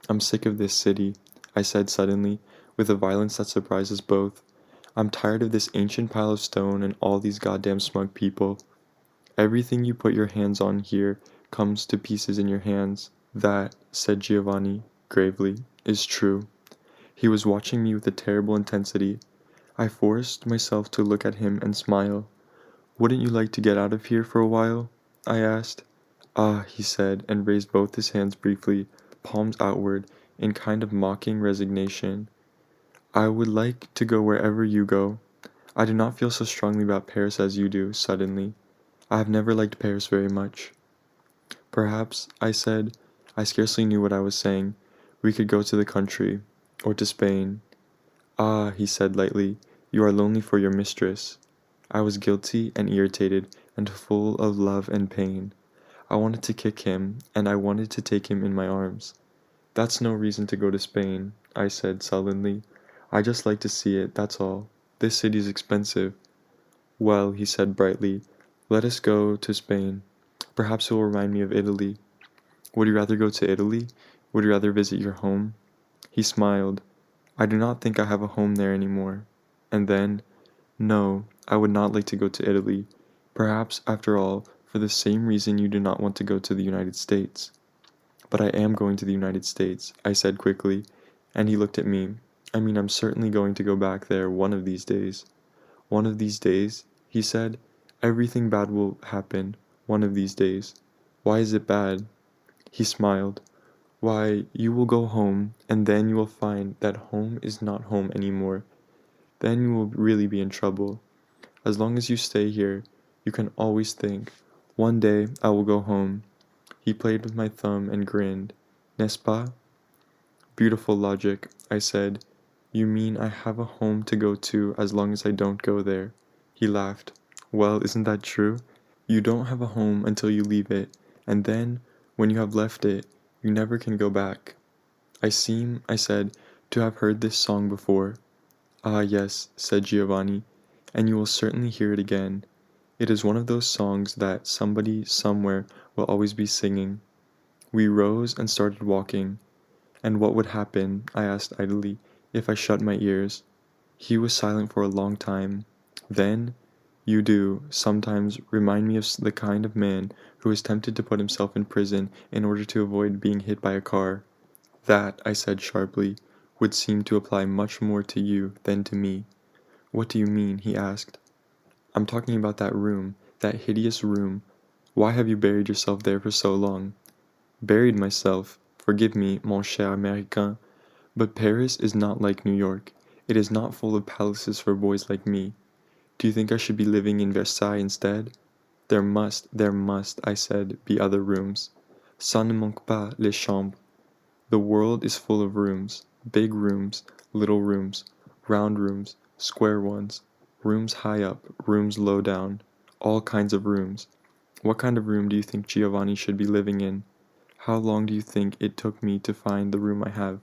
I'm sick of this city," I said suddenly, with a violence that surprised us both. "I'm tired of this ancient pile of stone and all these goddamn smug people. Everything you put your hands on here comes to pieces in your hands." "That," said Giovanni, gravely, "is true." He was watching me with a terrible intensity. I forced myself to look at him and smile. "Wouldn't you like to get out of here for a while?" I asked. "Ah," he said, and raised both his hands briefly, palms outward, in kind of mocking resignation. "I would like to go wherever you go. I do not feel so strongly about Paris as you do, suddenly. I have never liked Paris very much." "Perhaps," I said, I scarcely knew what I was saying, "we could go to the country, or to Spain." "Ah," he said lightly, "you are lonely for your mistress." I was guilty and irritated and full of love and pain. I wanted to kick him, and I wanted to take him in my arms. "That's no reason to go to Spain," I said sullenly. "I just like to see it, that's all. This city's expensive." "Well," he said brightly, "let us go to Spain. Perhaps it will remind me of Italy." "Would you rather go to Italy? Would you rather visit your home?" He smiled. "I do not think I have a home there any more." And then, "No, I would not like to go to Italy. Perhaps, after all, for the same reason you do not want to go to the United States." "But I am going to the United States," I said quickly, and he looked at me. "I mean, I'm certainly going to go back there one of these days." "One of these days?" he said. "Everything bad will happen, one of these days." "Why is it bad?" He smiled. "Why, you will go home, and then you will find that home is not home any more. Then you will really be in trouble. As long as you stay here, you can always think, 'One day I will go home.'" He played with my thumb and grinned. "N'est-ce pas?" "Beautiful logic," I said. "You mean I have a home to go to as long as I don't go there." He laughed. "Well, isn't that true? You don't have a home until you leave it, and then, when you have left it, you never can go back." I said, "to have heard this song before." "Ah, yes," said Giovanni, "and you will certainly hear it again. It is one of those songs that somebody somewhere will always be singing. We rose and started walking. And what would happen, I asked idly, if I shut my ears? He was silent for a long time. Then, you do, sometimes, remind me of the kind of man who is tempted to put himself in prison in order to avoid being hit by a car. That, I said sharply, would seem to apply much more to you than to me. What do you mean? He asked. I'm talking about that room, that hideous room. Why have you buried yourself there for so long? Buried myself? Forgive me, mon cher Américain, but Paris is not like New York. It is not full of palaces for boys like me. Do you think I should be living in Versailles instead? There must, I said, be other rooms. Ça ne manque pas les chambres. The world is full of rooms, big rooms, little rooms, round rooms, square ones, rooms high up, rooms low down, all kinds of rooms. What kind of room do you think Giovanni should be living in? How long do you think it took me to find the room I have?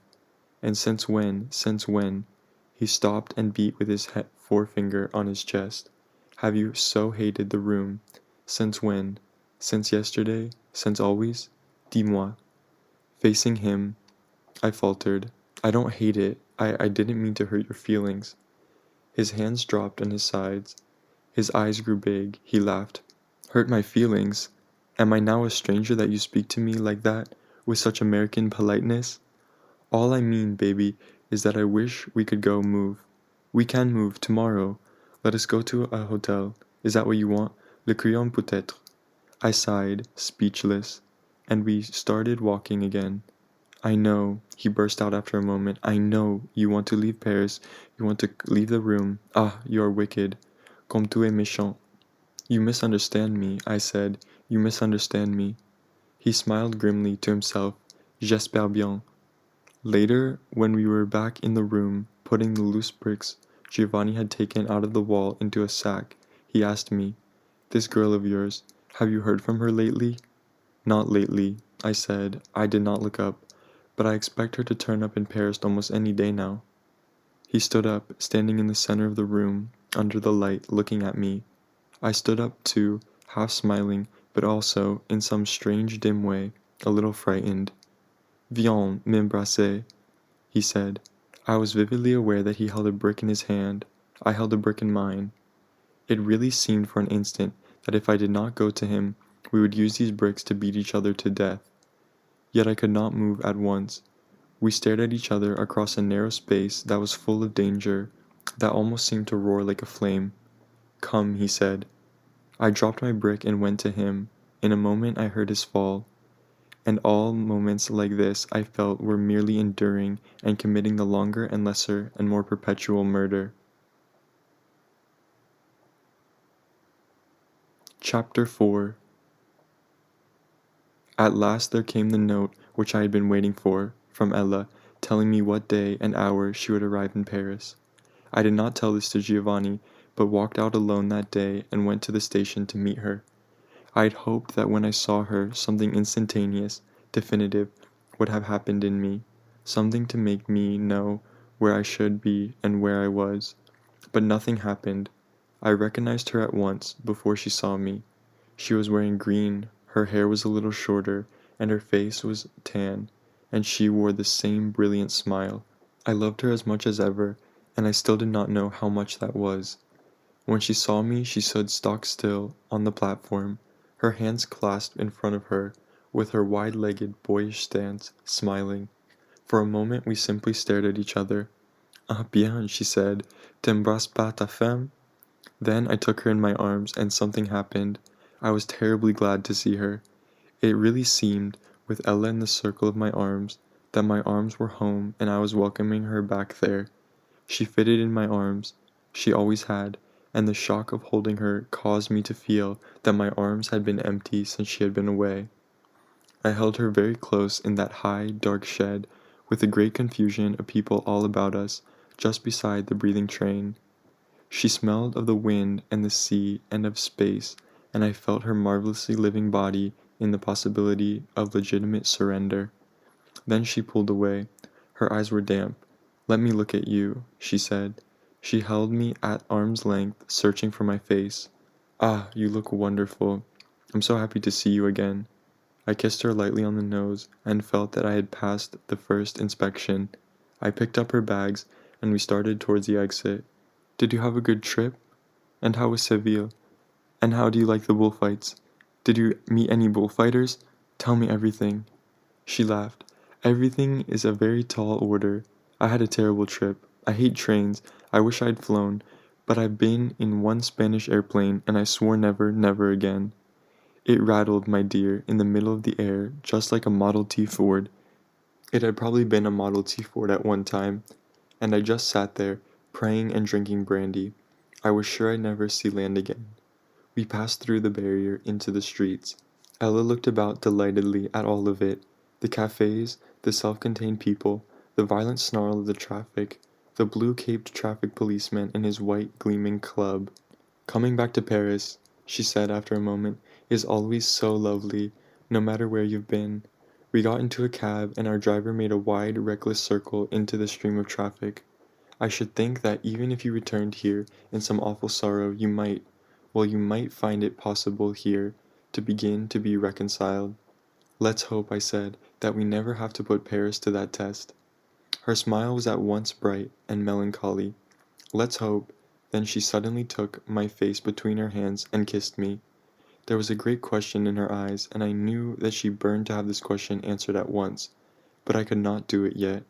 And since when, since when? He stopped and beat with his forefinger on his chest. Have you so hated the room? Since when? Since yesterday? Since always? Dis-moi. Facing him, I faltered. I don't hate it. I didn't mean to hurt your feelings. His hands dropped on his sides. His eyes grew big. He laughed. Hurt my feelings? Am I now a stranger that you speak to me like that, with such American politeness? All I mean, baby, is that I wish we could go move. We can move tomorrow. Let us go to a hotel. Is that what you want? Le Crillon peut-être. I sighed, speechless, and we started walking again. I know, he burst out after a moment, I know you want to leave Paris, you want to leave the room. Ah, you are wicked. Comme tu es méchant. You misunderstand me, I said. You misunderstand me. He smiled grimly to himself. J'espère bien. Later, when we were back in the room, putting the loose bricks Giovanni had taken out of the wall into a sack, he asked me, "This girl of yours, have you heard from her lately?" "Not lately," I said. I did not look up, but I expect her to turn up in Paris almost any day now. He stood up, standing in the center of the room, under the light, looking at me. I stood up too, half smiling, but also, in some strange dim way, a little frightened. "Viens m'embrasser," he said. I was vividly aware that he held a brick in his hand. I held a brick in mine. It really seemed for an instant that if I did not go to him, we would use these bricks to beat each other to death. Yet I could not move at once. We stared at each other across a narrow space that was full of danger, that almost seemed to roar like a flame. "Come," he said. I dropped my brick and went to him. In a moment I heard his fall. And all moments like this I felt were merely enduring and committing the longer and lesser and more perpetual murder. Chapter 4. At last there came the note which I had been waiting for, from Ella, telling me what day and hour she would arrive in Paris. I did not tell this to Giovanni, but walked out alone that day and went to the station to meet her. I had hoped that when I saw her something instantaneous, definitive, would have happened in me, something to make me know where I should be and where I was. But nothing happened. I recognized her at once, before she saw me. She was wearing green, her hair was a little shorter, and her face was tan, and she wore the same brilliant smile. I loved her as much as ever, and I still did not know how much that was. When she saw me, she stood stock still on the platform, her hands clasped in front of her, with her wide-legged, boyish stance, smiling. For a moment we simply stared at each other. "Ah bien," she said, "t'embrasse pas ta femme?" Then I took her in my arms, and something happened. I was terribly glad to see her. It really seemed, with Ella in the circle of my arms, that my arms were home and I was welcoming her back there. She fitted in my arms. She always had, and the shock of holding her caused me to feel that my arms had been empty since she had been away. I held her very close in that high, dark shed, with a great confusion of people all about us, just beside the breathing train. She smelled of the wind and the sea and of space, and I felt her marvelously living body in the possibility of legitimate surrender. Then she pulled away. Her eyes were damp. "Let me look at you," she said. She held me at arm's length, searching for my face. Ah, you look wonderful. I'm so happy to see you again. I kissed her lightly on the nose and felt that I had passed the first inspection. I picked up her bags and we started towards the exit. Did you have a good trip? And how was Seville? And how do you like the bullfights? Did you meet any bullfighters? Tell me everything. She laughed. Everything is a very tall order. I had a terrible trip. I hate trains. I wish I'd flown. But I've been in one Spanish airplane and I swore never, never again. It rattled, my dear, in the middle of the air, just like a Model T Ford. It had probably been a Model T Ford at one time, and I just sat there, praying and drinking brandy. I was sure I'd never see land again. We passed through the barrier into the streets. Ella looked about delightedly at all of it, the cafes, the self-contained people, the violent snarl of the traffic, the blue-caped traffic policeman in his white gleaming club. Coming back to Paris, she said after a moment, is always so lovely, no matter where you've been. We got into a cab and our driver made a wide, reckless circle into the stream of traffic. I should think that even if you returned here in some awful sorrow, you might, well, you might find it possible here to begin to be reconciled. Let's hope, I said, that we never have to put Paris to that test. Her smile was at once bright and melancholy. Let's hope. Then she suddenly took my face between her hands and kissed me. There was a great question in her eyes, and I knew that she burned to have this question answered at once, but I could not do it yet.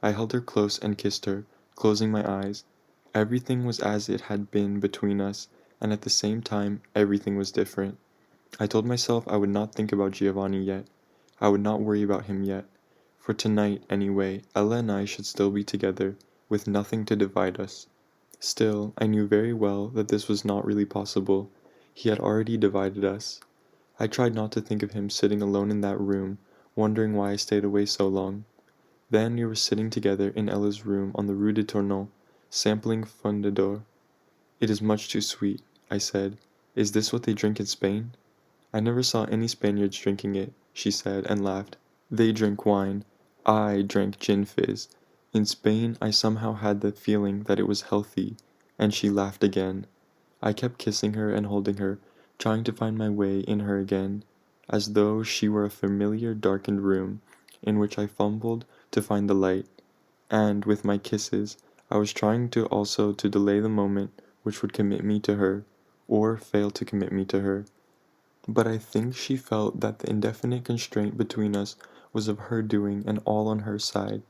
I held her close and kissed her, closing my eyes. Everything was as it had been between us, and at the same time everything was different. I told myself I would not think about Giovanni yet. I would not worry about him yet. For tonight, anyway, Ella and I should still be together, with nothing to divide us. Still, I knew very well that this was not really possible. He had already divided us. I tried not to think of him sitting alone in that room, wondering why I stayed away so long. Then we were sitting together in Ella's room on the Rue de Tournon, sampling Fundador. It is much too sweet, I said. Is this what they drink in Spain? I never saw any Spaniards drinking it, she said, and laughed. They drink wine. I drank gin fizz. In Spain, I somehow had the feeling that it was healthy, and she laughed again. I kept kissing her and holding her, trying to find my way in her again, as though she were a familiar darkened room, in which I fumbled to find the light, and, with my kisses, I was trying to also to delay the moment which would commit me to her, or fail to commit me to her. But I think she felt that the indefinite constraint between us was of her doing and all on her side.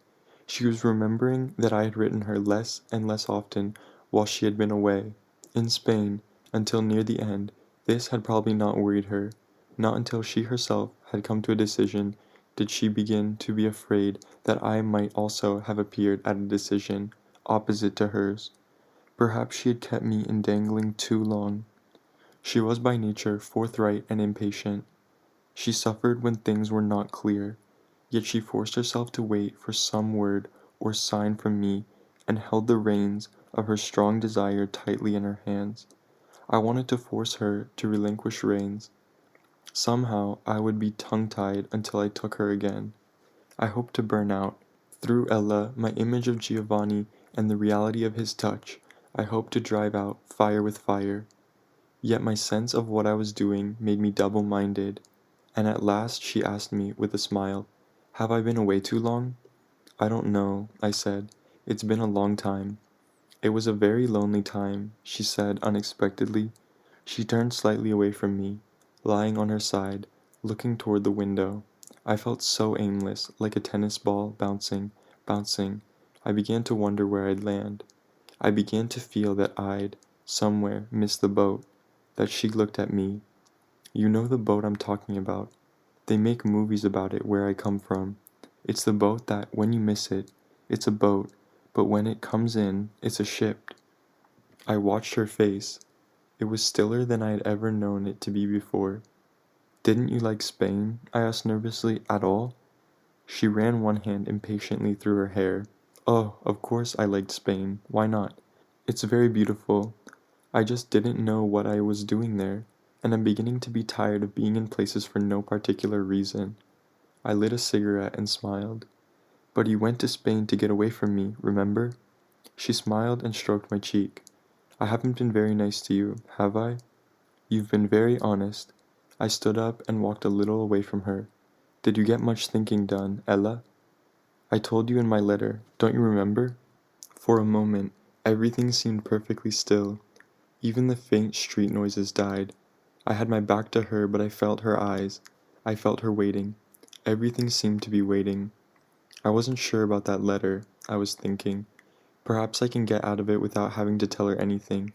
She was remembering that I had written her less and less often while she had been away. In Spain, until near the end, this had probably not worried her. Not until she herself had come to a decision did she begin to be afraid that I might also have appeared at a decision opposite to hers. Perhaps she had kept me in dangling too long. She was by nature forthright and impatient. She suffered when things were not clear, yet she forced herself to wait for some word or sign from me and held the reins of her strong desire tightly in her hands. I wanted to force her to relinquish reins. Somehow I would be tongue-tied until I took her again. I hoped to burn out. Through Ella, my image of Giovanni and the reality of his touch, I hoped to drive out fire with fire. Yet my sense of what I was doing made me double-minded, and at last she asked me with a smile, "Have I been away too long?" "I don't know," I said. "It's been a long time." "It was a very lonely time," she said unexpectedly. She turned slightly away from me, lying on her side, looking toward the window. I felt so aimless, like a tennis ball bouncing, bouncing. I began to wonder where I'd land. I began to feel that I'd, somewhere, missed the boat, that she looked at me. You know the boat I'm talking about. They make movies about it where I come from. It's the boat that, when you miss it, it's a boat, but when it comes in, it's a ship. I watched her face. It was stiller than I had ever known it to be before. "Didn't you like Spain?" I asked nervously. "At all?" She ran one hand impatiently through her hair. "Oh, of course I liked Spain. Why not? It's very beautiful. I just didn't know what I was doing there, and I'm beginning to be tired of being in places for no particular reason." I lit a cigarette and smiled. "But you went to Spain to get away from me, remember?" She smiled and stroked my cheek. "I haven't been very nice to you, have I?" You've been very honest. I stood up and walked a little away from her. Did you get much thinking done, Ella? I told you in my letter, don't you remember? For a moment, everything seemed perfectly still. Even the faint street noises died. I had my back to her, but I felt her eyes. I felt her waiting. Everything seemed to be waiting. I wasn't sure about that letter, I was thinking. Perhaps I can get out of it without having to tell her anything.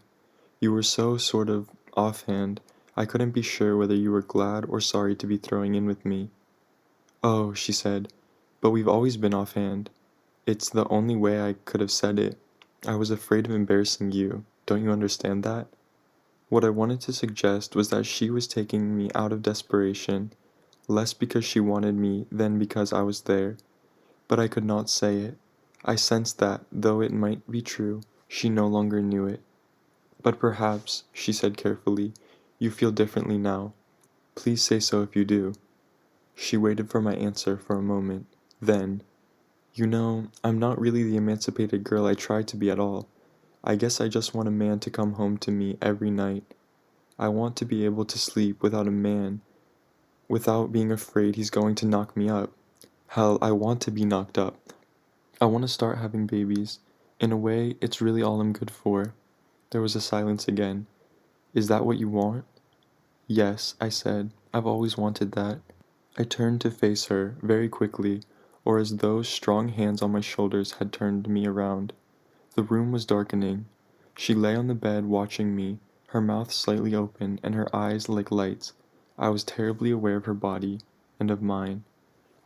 You were so sort of offhand, I couldn't be sure whether you were glad or sorry to be throwing in with me. Oh, she said, but we've always been offhand. It's the only way I could have said it. I was afraid of embarrassing you. Don't you understand that? What I wanted to suggest was that she was taking me out of desperation, less because she wanted me than because I was there. But I could not say it. I sensed that, though it might be true, she no longer knew it. But perhaps, she said carefully, you feel differently now. Please say so if you do. She waited for my answer for a moment. Then, you know, I'm not really the emancipated girl I tried to be at all. I guess I just want a man to come home to me every night. I want to be able to sleep without a man, without being afraid he's going to knock me up. Hell, I want to be knocked up. I want to start having babies. In a way, it's really all I'm good for. There was a silence again. Is that what you want? Yes, I said. I've always wanted that. I turned to face her, very quickly, or as though strong hands on my shoulders had turned me around. The room was darkening. She lay on the bed watching me, her mouth slightly open and her eyes like lights. I was terribly aware of her body, and of mine.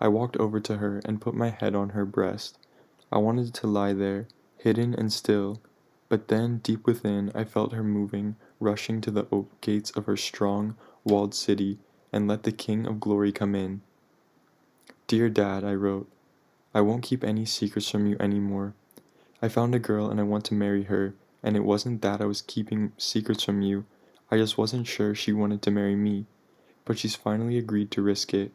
I walked over to her and put my head on her breast. I wanted to lie there, hidden and still, but then, deep within, I felt her moving, rushing to the oak gates of her strong, walled city, and let the King of Glory come in. Dear Dad, I wrote, I won't keep any secrets from you anymore. I found a girl and I want to marry her, and it wasn't that I was keeping secrets from you, I just wasn't sure she wanted to marry me, but she's finally agreed to risk it.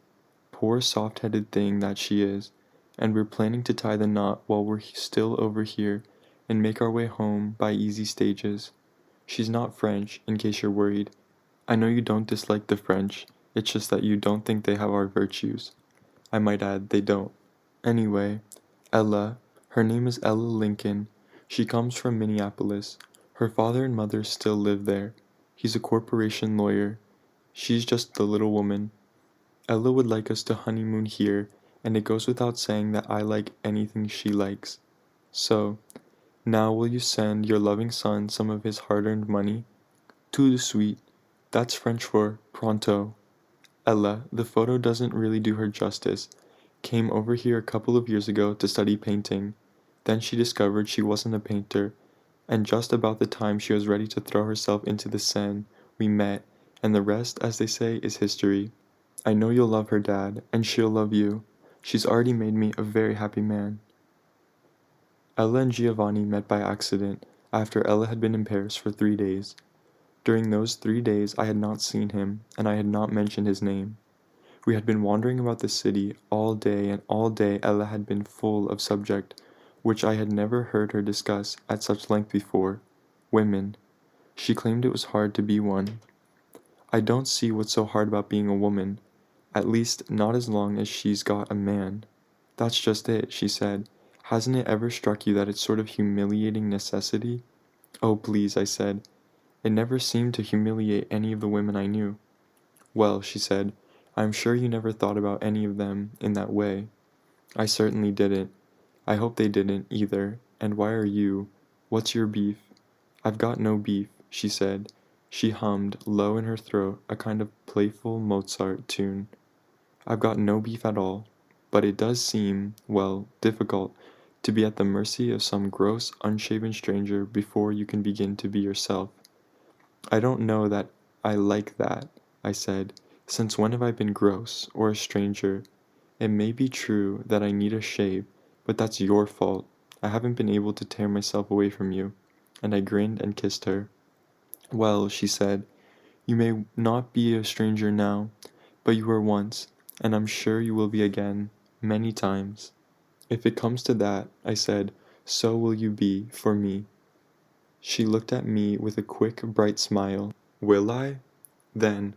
Poor soft-headed thing that she is, and we're planning to tie the knot while we're still over here and make our way home by easy stages. She's not French, in case you're worried. I know you don't dislike the French, it's just that you don't think they have our virtues. I might add, they don't. Anyway, Ella, her name is Ella Lincoln. She comes from Minneapolis. Her father and mother still live there. He's a corporation lawyer. She's just the little woman. Ella would like us to honeymoon here, and it goes without saying that I like anything she likes. So, now will you send your loving son some of his hard-earned money? Tout de suite. That's French for pronto. Ella, the photo doesn't really do her justice, came over here a couple of years ago to study painting. Then she discovered she wasn't a painter, and just about the time she was ready to throw herself into the Seine, we met, and the rest, as they say, is history. I know you'll love her, Dad, and she'll love you. She's already made me a very happy man. Ella and Giovanni met by accident after Ella had been in Paris for 3 days. During those 3 days I had not seen him, and I had not mentioned his name. We had been wandering about the city all day, and all day Ella had been full of subject which I had never heard her discuss at such length before: women. She claimed it was hard to be one. I don't see what's so hard about being a woman, at least not as long as she's got a man. That's just it, she said. Hasn't it ever struck you that it's sort of humiliating necessity? Oh, please, I said. It never seemed to humiliate any of the women I knew. Well, she said, I'm sure you never thought about any of them in that way. I certainly didn't. I hope they didn't, either. And why are you? What's your beef? I've got no beef, she said. She hummed, low in her throat, a kind of playful Mozart tune. I've got no beef at all. But it does seem, well, difficult to be at the mercy of some gross, unshaven stranger before you can begin to be yourself. I don't know that I like that, I said. Since when have I been gross, or a stranger? It may be true that I need a shave, but that's your fault. I haven't been able to tear myself away from you. And I grinned and kissed her. Well, she said, you may not be a stranger now, but you were once, and I'm sure you will be again, many times. If it comes to that, I said, so will you be, for me. She looked at me with a quick, bright smile. Will I? Then,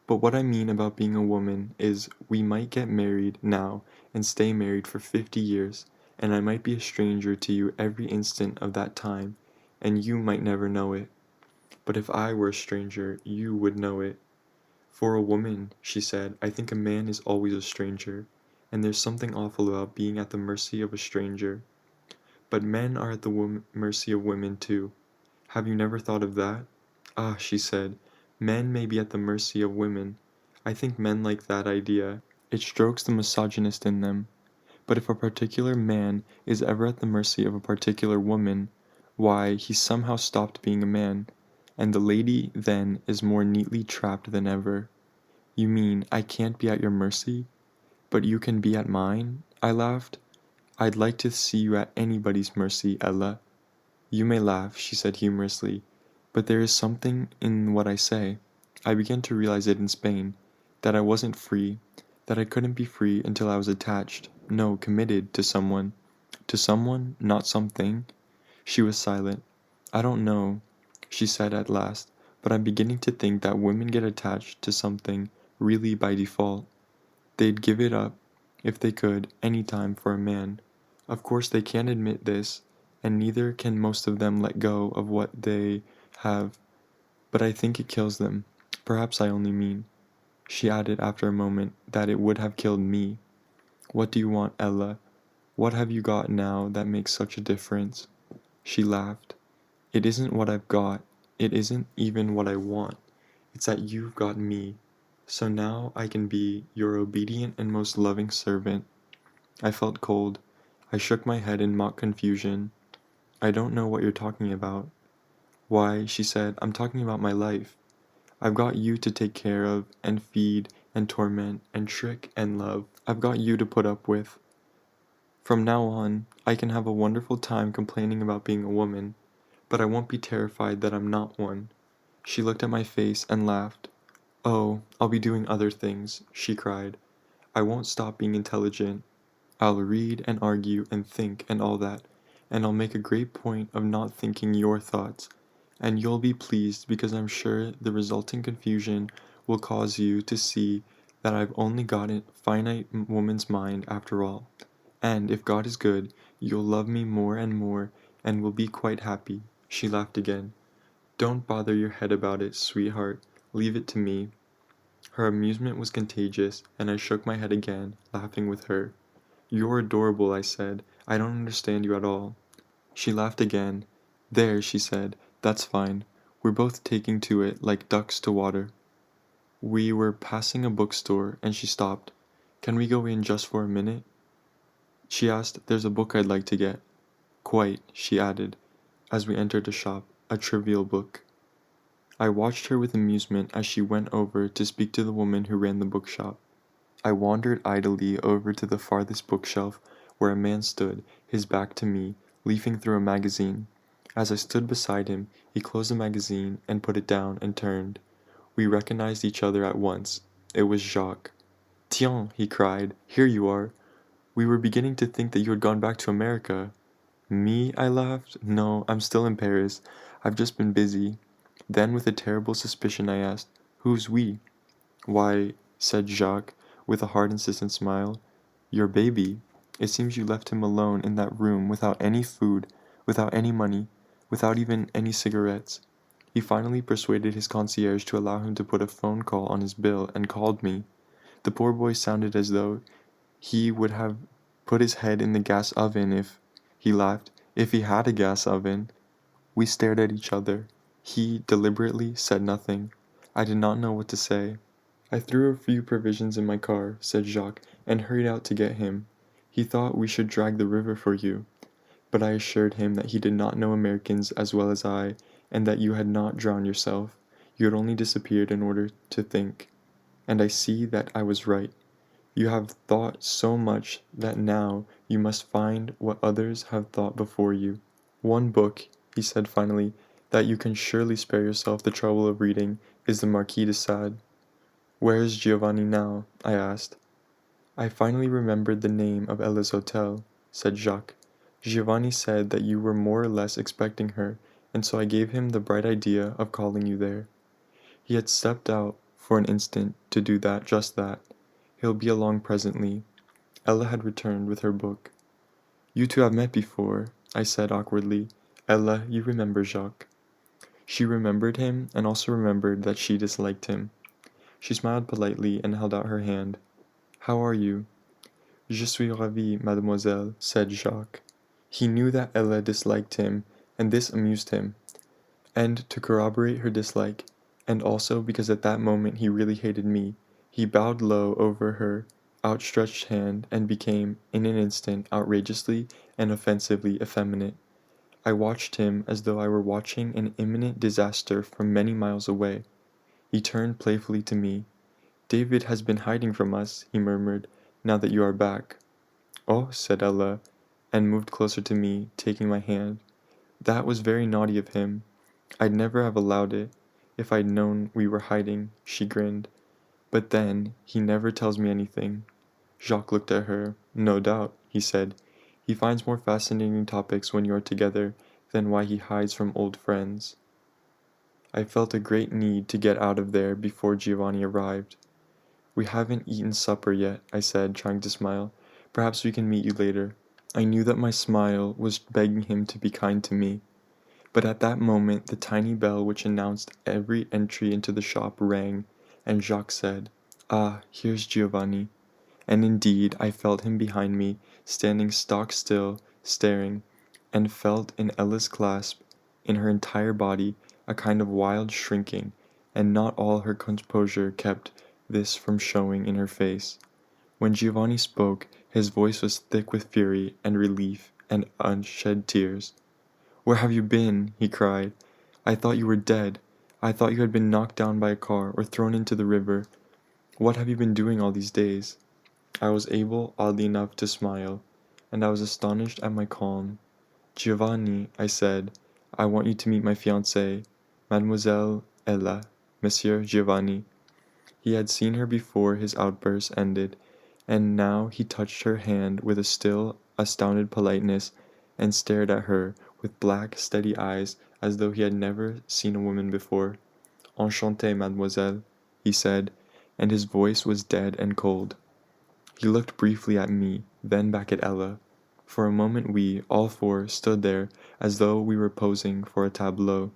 but what I mean about being a woman is we might get married now and stay married for 50 years, and I might be a stranger to you every instant of that time, and you might never know it. But if I were a stranger, you would know it. For a woman, she said, I think a man is always a stranger, and there's something awful about being at the mercy of a stranger. But men are at the mercy of women too. Have you never thought of that? Ah, she said, men may be at the mercy of women. I think men like that idea. It strokes the misogynist in them. But if a particular man is ever at the mercy of a particular woman, why, he's somehow stopped being a man, and the lady then is more neatly trapped than ever. You mean I can't be at your mercy? But you can be at mine? I laughed. I'd like to see you at anybody's mercy, Ella. You may laugh, she said humorously, but there is something in what I say. I began to realize it in Spain, that I wasn't free, that I couldn't be free until I was attached, no, committed to someone. To someone, not something. She was silent. I don't know, she said at last, but I'm beginning to think that women get attached to something really by default. They'd give it up, if they could, any time for a man. Of course they can't admit this, and neither can most of them let go of what they have, but I think it kills them. Perhaps I only mean, she added after a moment, that it would have killed me. What do you want, Ella? What have you got now that makes such a difference? She laughed. It isn't what I've got. It isn't even what I want. It's that you've got me. So now I can be your obedient and most loving servant. I felt cold. I shook my head in mock confusion. I don't know what you're talking about. Why, she said, I'm talking about my life. I've got you to take care of, and feed, and torment, and trick, and love. I've got you to put up with. From now on, I can have a wonderful time complaining about being a woman, but I won't be terrified that I'm not one. She looked at my face and laughed. Oh, I'll be doing other things, she cried. I won't stop being intelligent. I'll read and argue and think and all that, and I'll make a great point of not thinking your thoughts, and you'll be pleased because I'm sure the resulting confusion will cause you to see that I've only got a finite woman's mind after all, and if God is good, you'll love me more and more and will be quite happy. She laughed again. Don't bother your head about it, sweetheart. Leave it to me. Her amusement was contagious, and I shook my head again, laughing with her. You're adorable, I said. I don't understand you at all. She laughed again. There, she said, that's fine. We're both taking to it like ducks to water. We were passing a bookstore, and she stopped. Can we go in just for a minute? She asked, there's a book I'd like to get. Quite, she added, as we entered a shop, a trivial book. I watched her with amusement as she went over to speak to the woman who ran the bookshop. I wandered idly over to the farthest bookshelf where a man stood, his back to me, leafing through a magazine. As I stood beside him, he closed the magazine and put it down and turned. We recognized each other at once. It was Jacques. Tiens, he cried, here you are. We were beginning to think that you had gone back to America. Me? I laughed. No, I'm still in Paris. I've just been busy. Then, with a terrible suspicion, I asked, who's we? Why, said Jacques, with a hard insistent smile, your baby. It seems you left him alone in that room without any food, without any money, without even any cigarettes. He finally persuaded his concierge to allow him to put a phone call on his bill and called me. The poor boy sounded as though he would have put his head in the gas oven if, he laughed, if he had a gas oven. We stared at each other. He, deliberately, said nothing. I did not know what to say. I threw a few provisions in my car, said Jacques, and hurried out to get him. He thought we should drag the river for you, but I assured him that he did not know Americans as well as I, and that you had not drowned yourself. You had only disappeared in order to think. And I see that I was right. You have thought so much that now you must find what others have thought before you. One book, he said finally, that you can surely spare yourself the trouble of reading is the Marquis de Sade. Where is Giovanni now? I asked. I finally remembered the name of Ella's hotel, said Jacques. Giovanni said that you were more or less expecting her, and so I gave him the bright idea of calling you there. He had stepped out for an instant to do that, just that. He'll be along presently. Ella had returned with her book. You two have met before, I said awkwardly. Ella, you remember Jacques. She remembered him and also remembered that she disliked him. She smiled politely and held out her hand. How are you? Je suis ravie, mademoiselle, said Jacques. He knew that Ella disliked him, and this amused him. And to corroborate her dislike, and also because at that moment he really hated me, he bowed low over her outstretched hand and became, in an instant, outrageously and offensively effeminate. I watched him as though I were watching an imminent disaster from many miles away. He turned playfully to me. David has been hiding from us, he murmured, now that you are back. Oh, said Ella, and moved closer to me, taking my hand. That was very naughty of him. I'd never have allowed it, if I'd known we were hiding, she grinned. But then, he never tells me anything. Jacques looked at her. No doubt, he said. He finds more fascinating topics when you're together than why he hides from old friends. I felt a great need to get out of there before Giovanni arrived. We haven't eaten supper yet, I said, trying to smile. Perhaps we can meet you later. I knew that my smile was begging him to be kind to me. But at that moment the tiny bell which announced every entry into the shop rang, and Jacques said, Ah, here's Giovanni. And indeed I felt him behind me, standing stock still, staring, and felt in Ella's clasp, in her entire body, a kind of wild shrinking, and not all her composure kept this from showing in her face. When Giovanni spoke, his voice was thick with fury and relief and unshed tears. Where have you been? He cried. I thought you were dead. I thought you had been knocked down by a car or thrown into the river. What have you been doing all these days? I was able, oddly enough, to smile, and I was astonished at my calm. Giovanni, I said, I want you to meet my fiancée, Mademoiselle Ella, Monsieur Giovanni. He had seen her before his outburst ended, and now he touched her hand with a still, astounded politeness and stared at her with black, steady eyes as though he had never seen a woman before. Enchanté, mademoiselle, he said, and his voice was dead and cold. He looked briefly at me, then back at Ella. For a moment we, all four, stood there as though we were posing for a tableau.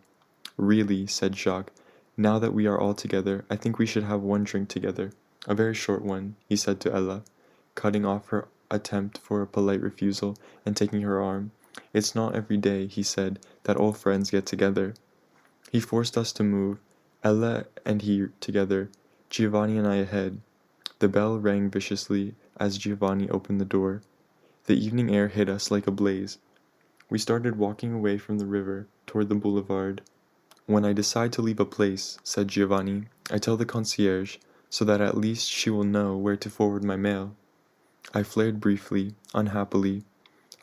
Really, said Jacques, now that we are all together, I think we should have one drink together. A very short one, he said to Ella, cutting off her attempt for a polite refusal and taking her arm. It's not every day, he said, that old friends get together. He forced us to move, Ella and he together, Giovanni and I ahead. The bell rang viciously as Giovanni opened the door. The evening air hit us like a blaze. We started walking away from the river toward the boulevard. When I decide to leave a place, said Giovanni, I tell the concierge, so that at least she will know where to forward my mail. I flared briefly, unhappily.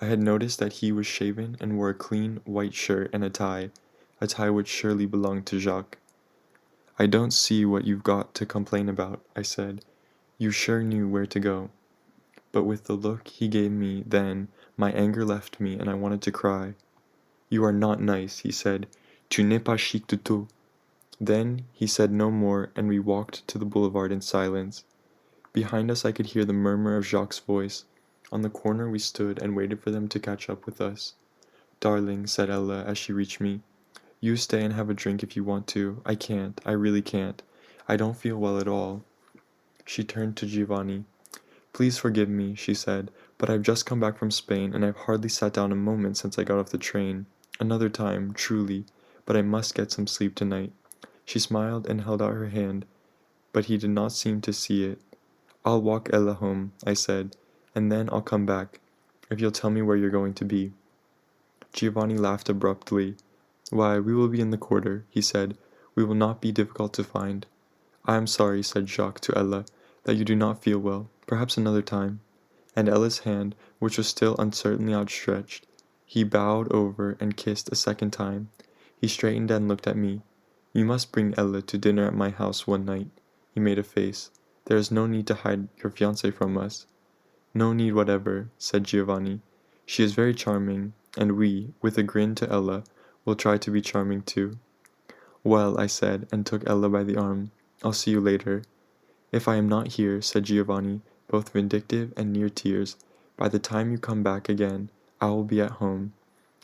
I had noticed that he was shaven and wore a clean white shirt and a tie which surely belonged to Jacques. I don't see what you've got to complain about, I said. You sure knew where to go. But with the look he gave me then, my anger left me and I wanted to cry. You are not nice, he said. Tu n'es pas chic du tout. Then he said no more and we walked to the boulevard in silence. Behind us I could hear the murmur of Jacques' voice. On the corner we stood and waited for them to catch up with us. Darling, said Ella as she reached me, you stay and have a drink if you want to. I can't. I really can't. I don't feel well at all. She turned to Giovanni. Please forgive me, she said, but I've just come back from Spain and I've hardly sat down a moment since I got off the train. Another time, truly, but I must get some sleep tonight. She smiled and held out her hand, but he did not seem to see it. I'll walk Ella home, I said, and then I'll come back, if you'll tell me where you're going to be. Giovanni laughed abruptly. Why, we will be in the quarter, he said. We will not be difficult to find. I am sorry, said Jacques to Ella, that you do not feel well. Perhaps another time. And Ella's hand, which was still uncertainly outstretched, he bowed over and kissed a second time. He straightened and looked at me. You must bring Ella to dinner at my house one night. He made a face. There is no need to hide your fiancée from us. No need whatever, said Giovanni. She is very charming, and we, with a grin to Ella, will try to be charming too. Well, I said, and took Ella by the arm. I'll see you later. If I am not here, said Giovanni, both vindictive and near tears, by the time you come back again, I will be at home.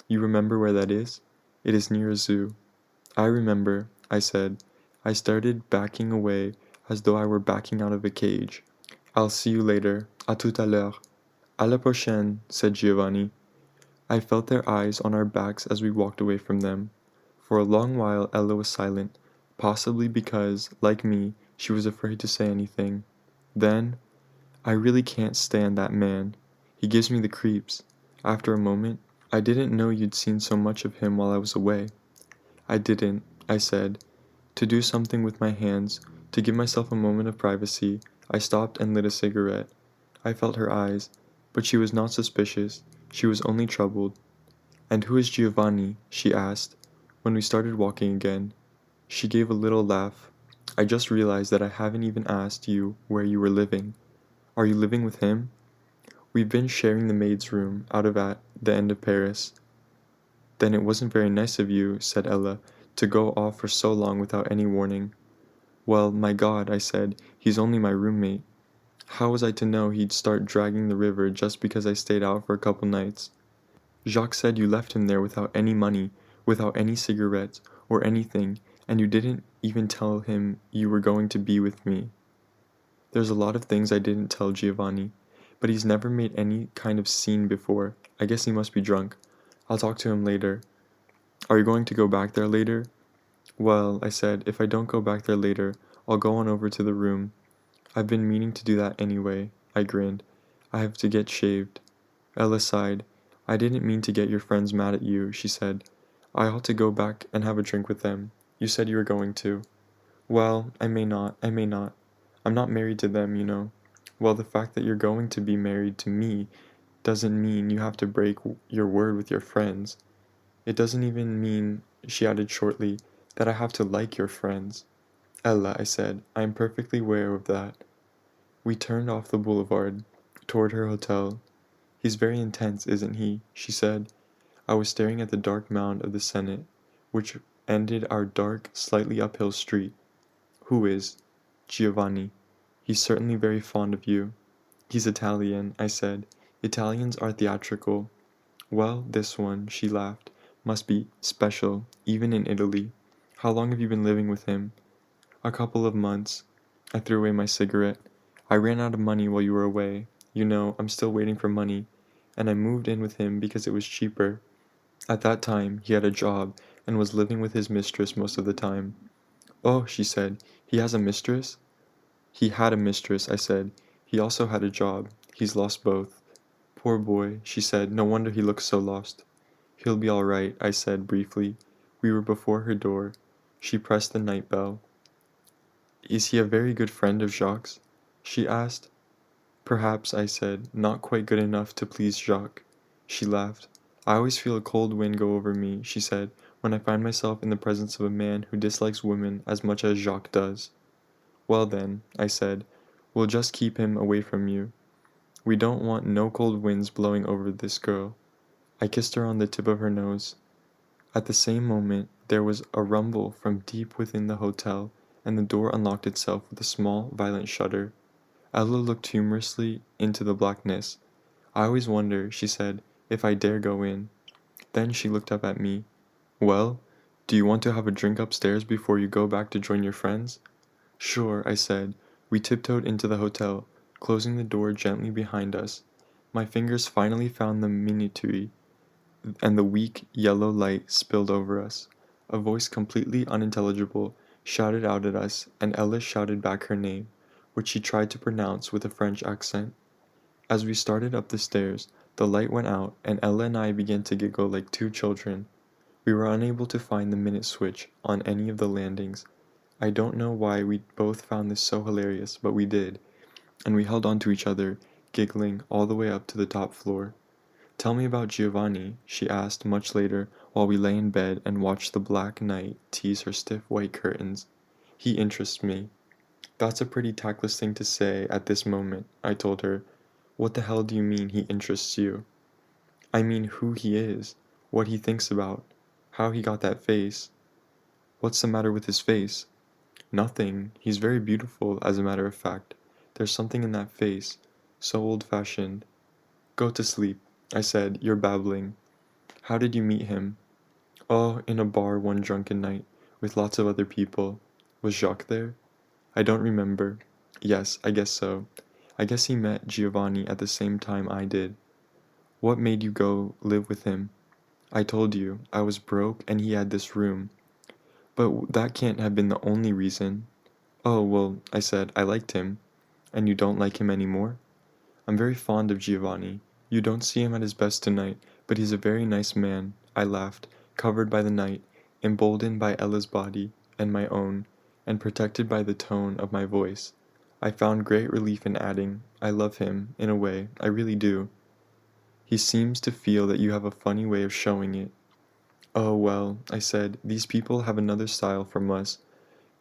You remember where that is? It is near a zoo. I remember, I said. I started backing away as though I were backing out of a cage. I'll see you later. À tout à l'heure. À la prochaine, said Giovanni. I felt their eyes on our backs as we walked away from them. For a long while Ella was silent, possibly because, like me, she was afraid to say anything. Then, I really can't stand that man. He gives me the creeps. After a moment, I didn't know you'd seen so much of him while I was away. I didn't, I said. To do something with my hands, to give myself a moment of privacy, I stopped and lit a cigarette. I felt her eyes, but she was not suspicious. She was only troubled. And who is Giovanni? She asked, when we started walking again. She gave a little laugh. I just realized that I haven't even asked you where you were living. Are you living with him? We've been sharing the maid's room out of at the end of Paris. Then it wasn't very nice of you, said Ella, to go off for so long without any warning. Well, my God, I said, he's only my roommate. How was I to know he'd start dragging the river just because I stayed out for a couple nights? Jacques said you left him there without any money, without any cigarettes, or anything, and you didn't even tell him you were going to be with me. There's a lot of things I didn't tell Giovanni, but he's never made any kind of scene before. I guess he must be drunk. I'll talk to him later. Are you going to go back there later? Well, I said, if I don't go back there later, I'll go on over to the room. I've been meaning to do that anyway. I grinned. I have to get shaved. Ella sighed. I didn't mean to get your friends mad at you, she said. I ought to go back and have a drink with them. You said you were going to. Well, I may not. I'm not married to them, you know. Well, the fact that you're going to be married to me doesn't mean you have to break your word with your friends. It doesn't even mean, she added shortly, that I have to like your friends. Ella, I said, I am perfectly aware of that. We turned off the boulevard, toward her hotel. He's very intense, isn't he? She said. I was staring at the dark mound of the Senate, which ended our dark, slightly uphill street. Who is? Giovanni. He's certainly very fond of you. He's Italian, I said. Italians are theatrical. Well, this one, she laughed, must be special, even in Italy. How long have you been living with him? A couple of months. I threw away my cigarette. I ran out of money while you were away. You know, I'm still waiting for money. And I moved in with him because it was cheaper. At that time, he had a job and was living with his mistress most of the time. Oh, she said, he has a mistress? He had a mistress, I said. He also had a job. He's lost both. Poor boy, she said. No wonder he looks so lost. He'll be all right, I said briefly. We were before her door. She pressed the night bell. Is he a very good friend of Jacques? She asked. Perhaps, I said, not quite good enough to please Jacques. She laughed. I always feel a cold wind go over me, she said, when I find myself in the presence of a man who dislikes women as much as Jacques does. Well then, I said, we'll just keep him away from you. We don't want no cold winds blowing over this girl. I kissed her on the tip of her nose. At the same moment, there was a rumble from deep within the hotel, and the door unlocked itself with a small, violent shudder. Ella looked humorously into the blackness. I always wonder, she said, if I dare go in. Then she looked up at me. Well, do you want to have a drink upstairs before you go back to join your friends? Sure, I said. We tiptoed into the hotel, closing the door gently behind us. My fingers finally found the minuterie, and the weak, yellow light spilled over us. A voice completely unintelligible shouted out at us, and Ella shouted back her name, which she tried to pronounce with a French accent. As we started up the stairs, the light went out, and Ella and I began to giggle like two children. We were unable to find the minute switch on any of the landings. I don't know why we both found this so hilarious, but we did, and we held on to each other, giggling all the way up to the top floor. Tell me about Giovanni, she asked much later while we lay in bed and watched the black night tease her stiff white curtains. He interests me. That's a pretty tactless thing to say at this moment, I told her. What the hell do you mean he interests you? I mean who he is, what he thinks about, how he got that face. What's the matter with his face? Nothing. He's very beautiful, as a matter of fact. There's something in that face. So old-fashioned. Go to sleep, I said. You're babbling. How did you meet him? Oh, in a bar one drunken night, with lots of other people. Was Jacques there? I don't remember. Yes, I guess so. I guess he met Giovanni at the same time I did. What made you go live with him? I told you, I was broke and he had this room. But that can't have been the only reason. Oh, well, I said, I liked him. And you don't like him anymore? I'm very fond of Giovanni. You don't see him at his best tonight, but he's a very nice man. I laughed, covered by the night, emboldened by Ella's body and my own, and protected by the tone of my voice. I found great relief in adding, I love him, in a way, I really do. He seems to feel that you have a funny way of showing it. Oh, well, I said, these people have another style from us.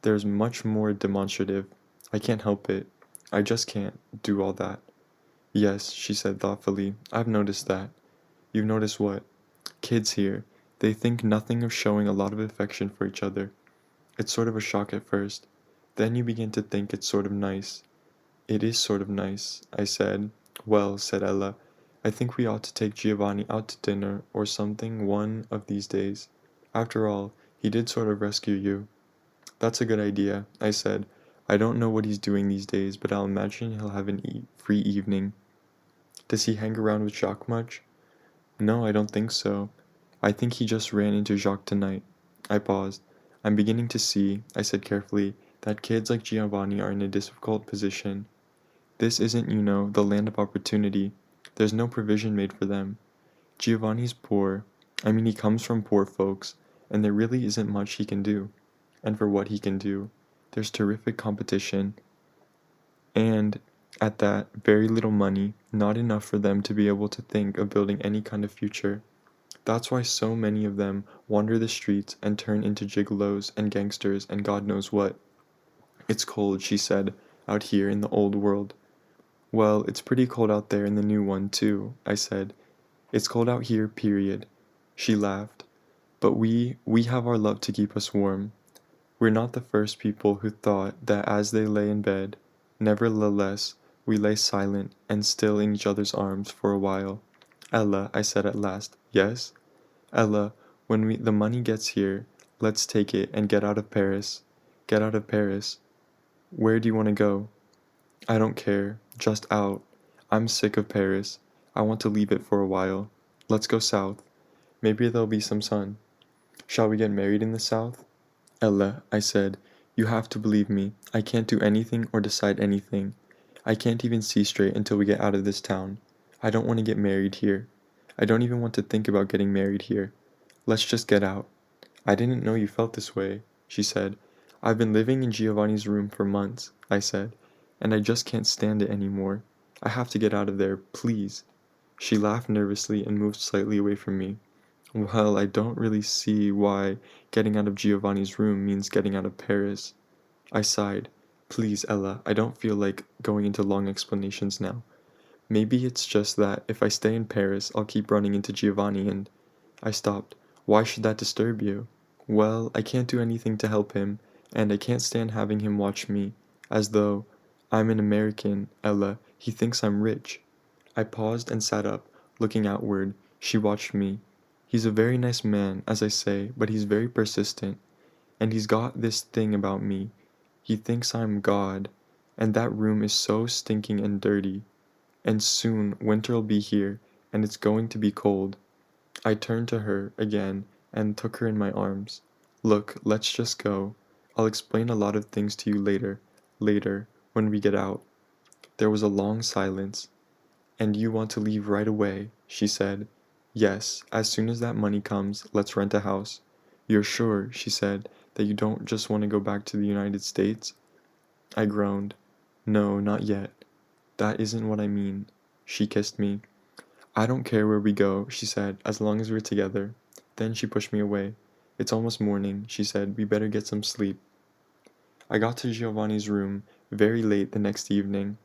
There's much more demonstrative. I can't help it. I just can't do all that. Yes, she said thoughtfully, I've noticed that. You've noticed what? Kids here, they think nothing of showing a lot of affection for each other. It's sort of a shock at first. Then you begin to think it's sort of nice. It is sort of nice, I said. Well, said Ella, I think we ought to take Giovanni out to dinner or something one of these days. After all, he did sort of rescue you. That's a good idea, I said. I don't know what he's doing these days, but I'll imagine he'll have an free evening. Does he hang around with Jacques much? No, I don't think so. I think he just ran into Jacques tonight. I paused. I'm beginning to see, I said carefully, that kids like Giovanni are in a difficult position. This isn't, you know, the land of opportunity. There's no provision made for them. Giovanni's poor. I mean, he comes from poor folks, and there really isn't much he can do. And for what he can do, there's terrific competition. And, at that, very little money, not enough for them to be able to think of building any kind of future. That's why so many of them wander the streets and turn into gigolos and gangsters and God knows what. It's cold, she said, out here in the old world. Well, it's pretty cold out there in the new one, too, I said. It's cold out here, period. She laughed. But we have our love to keep us warm. We're not the first people who thought that as they lay in bed, nevertheless, we lay silent and still in each other's arms for a while. Ella, I said at last, yes? Ella, when the money gets here, let's take it and get out of Paris. Get out of Paris. Where do you want to go? I don't care. Just out. I'm sick of Paris. I want to leave it for a while. Let's go south. Maybe there'll be some sun. Shall we get married in the south? Ella, I said, you have to believe me. I can't do anything or decide anything. I can't even see straight until we get out of this town. I don't want to get married here. I don't even want to think about getting married here. Let's just get out. I didn't know you felt this way, she said. I've been living in Giovanni's room for months, I said, and I just can't stand it anymore. I have to get out of there, please. She laughed nervously and moved slightly away from me. Well, I don't really see why getting out of Giovanni's room means getting out of Paris. I sighed. Please, Ella, I don't feel like going into long explanations now. Maybe it's just that if I stay in Paris, I'll keep running into Giovanni and... I stopped. Why should that disturb you? Well, I can't do anything to help him, and I can't stand having him watch me, as though I'm an American, Ella. He thinks I'm rich. I paused and sat up, looking outward. She watched me. He's a very nice man, as I say, but he's very persistent. And he's got this thing about me. He thinks I'm God. And that room is so stinking and dirty. And soon winter'll be here, and it's going to be cold. I turned to her again and took her in my arms. Look, let's just go. I'll explain a lot of things to you later, when we get out. There was a long silence. And you want to leave right away, she said. Yes, as soon as that money comes, let's rent a house. You're sure, she said, that you don't just want to go back to the United States? I groaned. No, not yet. That isn't what I mean. She kissed me. I don't care where we go, she said, as long as we're together. Then she pushed me away. It's almost morning, she said. We better get some sleep. I got to Giovanni's room very late the next evening.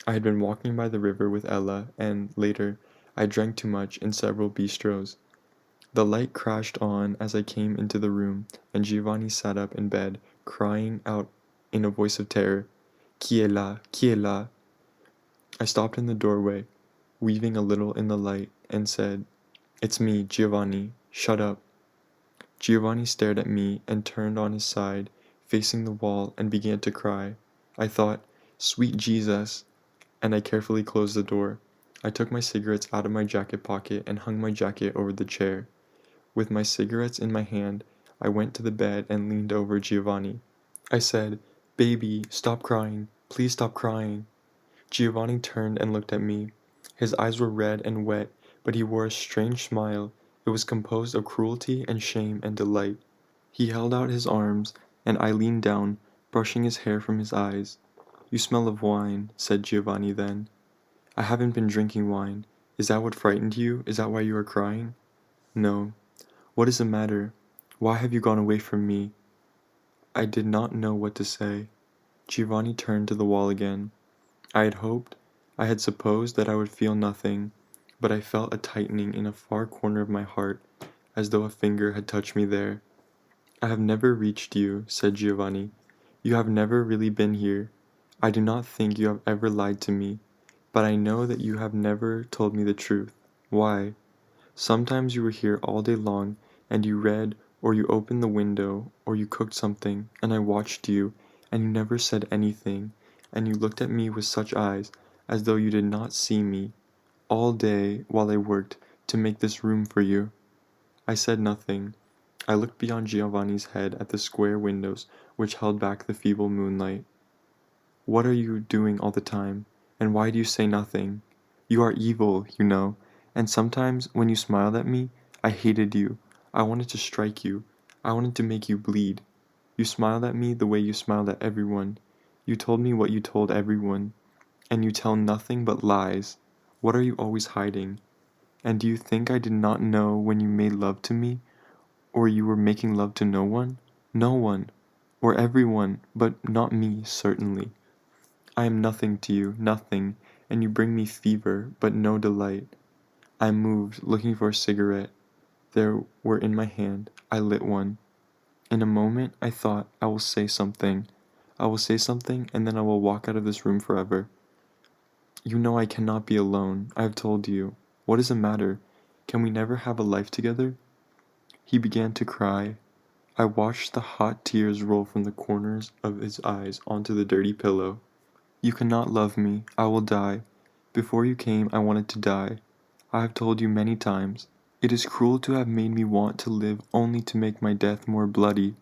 I had been walking by the river with Ella, and, later, I drank too much in several bistros. The light crashed on as I came into the room, and Giovanni sat up in bed, crying out in a voice of terror, Qui est là? Qui est là? I stopped in the doorway, weaving a little in the light, and said, It's me, Giovanni. Shut up. Giovanni stared at me and turned on his side, facing the wall, and began to cry. I thought, Sweet Jesus, and I carefully closed the door. I took my cigarettes out of my jacket pocket and hung my jacket over the chair. With my cigarettes in my hand, I went to the bed and leaned over Giovanni. I said, Baby, stop crying. Please stop crying. Giovanni turned and looked at me. His eyes were red and wet, but he wore a strange smile. It was composed of cruelty and shame and delight. He held out his arms, and I leaned down, brushing his hair from his eyes. You smell of wine, said Giovanni then. I haven't been drinking wine. Is that what frightened you? Is that why you are crying? No. What is the matter? Why have you gone away from me? I did not know what to say. Giovanni turned to the wall again. I had hoped, I had supposed that I would feel nothing, but I felt a tightening in a far corner of my heart, as though a finger had touched me there. I have never reached you, said Giovanni. You have never really been here. I do not think you have ever lied to me, but I know that you have never told me the truth. Why? Sometimes you were here all day long, and you read, or you opened the window, or you cooked something, and I watched you, and you never said anything, and you looked at me with such eyes, as though you did not see me, all day while I worked to make this room for you. I said nothing. I looked beyond Giovanni's head at the square windows which held back the feeble moonlight. What are you doing all the time, and why do you say nothing? You are evil, you know, and sometimes when you smiled at me, I hated you. I wanted to strike you. I wanted to make you bleed. You smiled at me the way you smiled at everyone. You told me what you told everyone, and you tell nothing but lies. What are you always hiding? And do you think I did not know when you made love to me, or you were making love to no one? No one, or everyone, but not me, certainly. I am nothing to you, nothing, and you bring me fever, but no delight. I moved, looking for a cigarette. There were in my hand. I lit one. In a moment, I thought, I will say something. I will say something, and then I will walk out of this room forever. You know I cannot be alone. I have told you. What is the matter? Can we never have a life together? He began to cry. I watched the hot tears roll from the corners of his eyes onto the dirty pillow. You cannot love me. I will die. Before you came, I wanted to die. I have told you many times. It is cruel to have made me want to live only to make my death more bloody.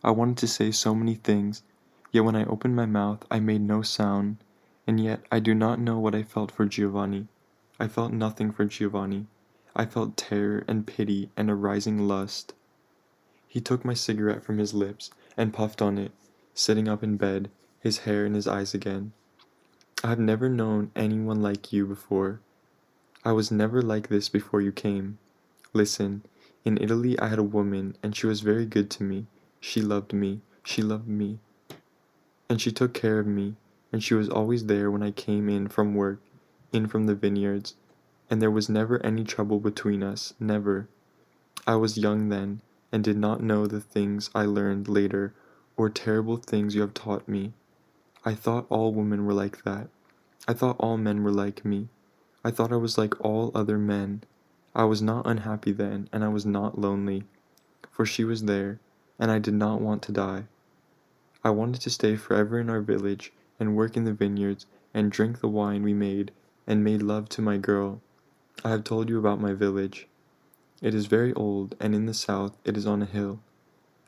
I wanted to say so many things, yet when I opened my mouth, I made no sound, and yet I do not know what I felt for Giovanni. I felt nothing for Giovanni. I felt terror and pity and a rising lust. He took my cigarette from his lips and puffed on it, sitting up in bed, his hair in his eyes again. I have never known anyone like you before. I was never like this before you came. Listen, in Italy I had a woman, and she was very good to me. She loved me. She loved me. And she took care of me, and she was always there when I came in from work, in from the vineyards, and there was never any trouble between us, never. I was young then, and did not know the things I learned later, or terrible things you have taught me. I thought all women were like that. I thought all men were like me. I thought I was like all other men. I was not unhappy then, and I was not lonely, for she was there, and I did not want to die. I wanted to stay forever in our village, and work in the vineyards, and drink the wine we made, and made love to my girl. I have told you about my village. It is very old, and in the south it is on a hill.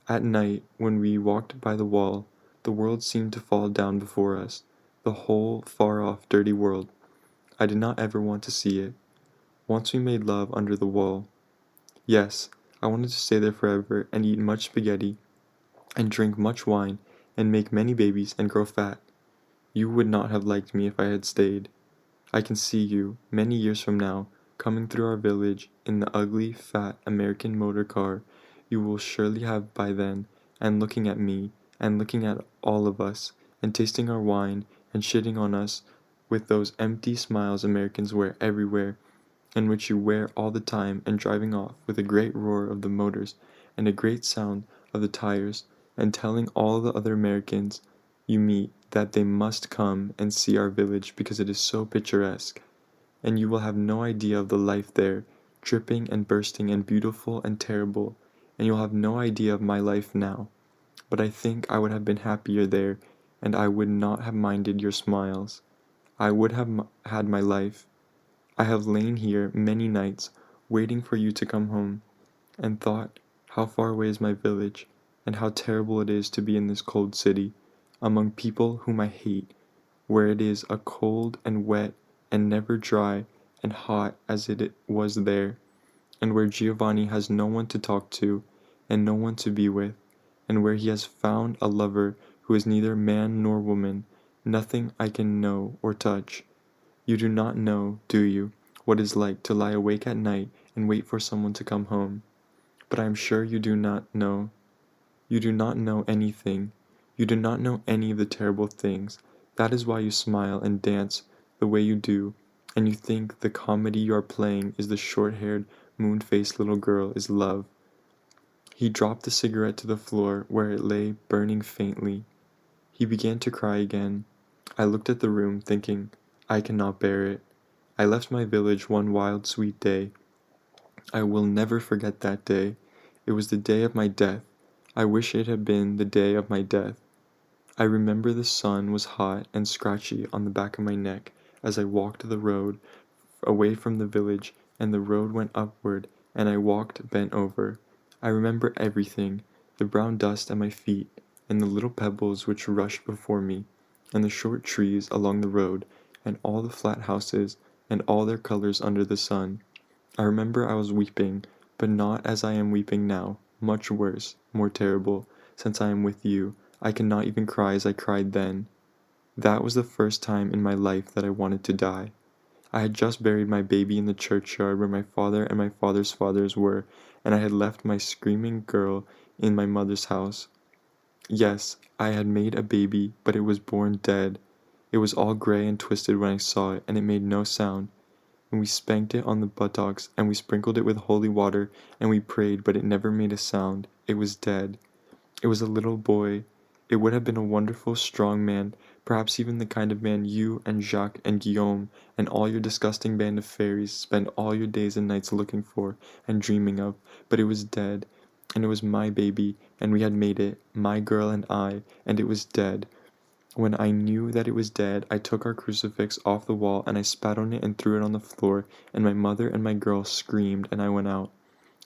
At night, when we walked by the wall, the world seemed to fall down before us, the whole far-off dirty world. I did not ever want to see it. Once we made love under the wall. Yes, I wanted to stay there forever and eat much spaghetti, and drink much wine, and make many babies and grow fat. You would not have liked me if I had stayed. I can see you, many years from now, coming through our village in the ugly, fat American motor car you will surely have by then, and looking at me, and looking at all of us, and tasting our wine, and shitting on us with those empty smiles Americans wear everywhere, and which you wear all the time, and driving off with a great roar of the motors and a great sound of the tires, and telling all the other Americans you meet that they must come and see our village because it is so picturesque, and you will have no idea of the life there, dripping and bursting and beautiful and terrible, and you'll have no idea of my life now. But I think I would have been happier there, and I would not have minded your smiles. I would have had my life. I have lain here many nights, waiting for you to come home, and thought, how far away is my village, and how terrible it is to be in this cold city, among people whom I hate, where it is a cold and wet and never dry and hot as it was there, and where Giovanni has no one to talk to, and no one to be with, and where he has found a lover who is neither man nor woman, nothing I can know or touch. You do not know, do you, what it is like to lie awake at night and wait for someone to come home? But I am sure you do not know. You do not know anything. You do not know any of the terrible things. That is why you smile and dance the way you do, and you think the comedy you are playing is the short-haired, moon-faced little girl is love. He dropped the cigarette to the floor where it lay burning faintly. He began to cry again. I looked at the room, thinking, I cannot bear it. I left my village one wild, sweet day. I will never forget that day. It was the day of my death. I wish it had been the day of my death. I remember the sun was hot and scratchy on the back of my neck as I walked the road away from the village, and the road went upward, and I walked bent over. I remember everything, the brown dust at my feet, and the little pebbles which rushed before me, and the short trees along the road, and all the flat houses, and all their colors under the sun. I remember I was weeping, but not as I am weeping now, much worse, more terrible, since I am with you. I cannot even cry as I cried then. That was the first time in my life that I wanted to die. I had just buried my baby in the churchyard where my father and my father's fathers were, and I had left my screaming girl in my mother's house. Yes, I had made a baby, but it was born dead. It was all gray and twisted when I saw it, and it made no sound. And we spanked it on the buttocks, and we sprinkled it with holy water, and we prayed, but it never made a sound. It was dead. It was a little boy. It would have been a wonderful, strong man, perhaps even the kind of man you and Jacques and Guillaume and all your disgusting band of fairies spend all your days and nights looking for and dreaming of, but it was dead, and it was my baby, and we had made it, my girl and I, and it was dead. When I knew that it was dead, I took our crucifix off the wall and I spat on it and threw it on the floor, and my mother and my girl screamed, and I went out.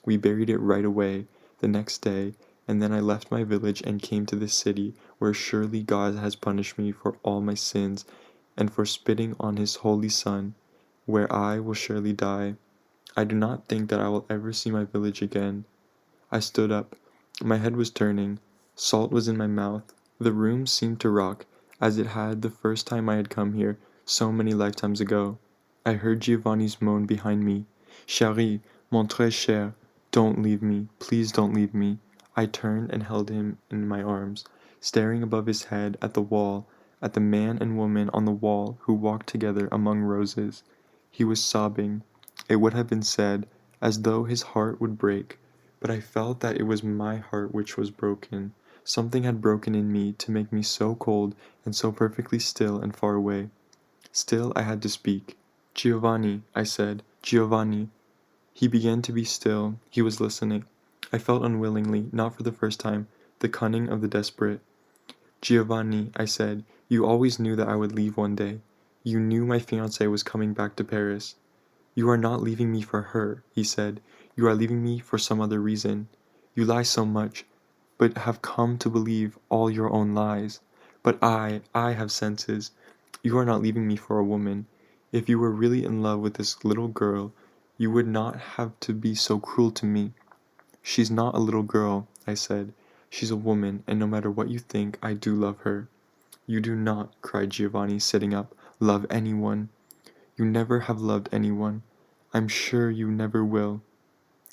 We buried it right away, the next day, and then I left my village and came to this city, where surely God has punished me for all my sins, and for spitting on his holy Son, where I will surely die. I do not think that I will ever see my village again. I stood up. My head was turning. Salt was in my mouth. The room seemed to rock, as it had the first time I had come here, so many lifetimes ago. I heard Giovanni's moan behind me. Chérie, mon très cher, don't leave me, please don't leave me. I turned and held him in my arms, staring above his head at the wall, at the man and woman on the wall who walked together among roses. He was sobbing. It would have been said, as though his heart would break, but I felt that it was my heart which was broken. Something had broken in me to make me so cold and so perfectly still and far away. Still I had to speak. Giovanni, I said, Giovanni. He began to be still. He was listening. I felt unwillingly, not for the first time, the cunning of the desperate. Giovanni, I said, you always knew that I would leave one day. You knew my fiancée was coming back to Paris. You are not leaving me for her, he said. You are leaving me for some other reason. You lie so much, but have come to believe all your own lies. But I have senses. You are not leaving me for a woman. If you were really in love with this little girl, you would not have to be so cruel to me. She's not a little girl, I said. She's a woman, and no matter what you think, I do love her. You do not, cried Giovanni, sitting up, love anyone. You never have loved anyone. I'm sure you never will.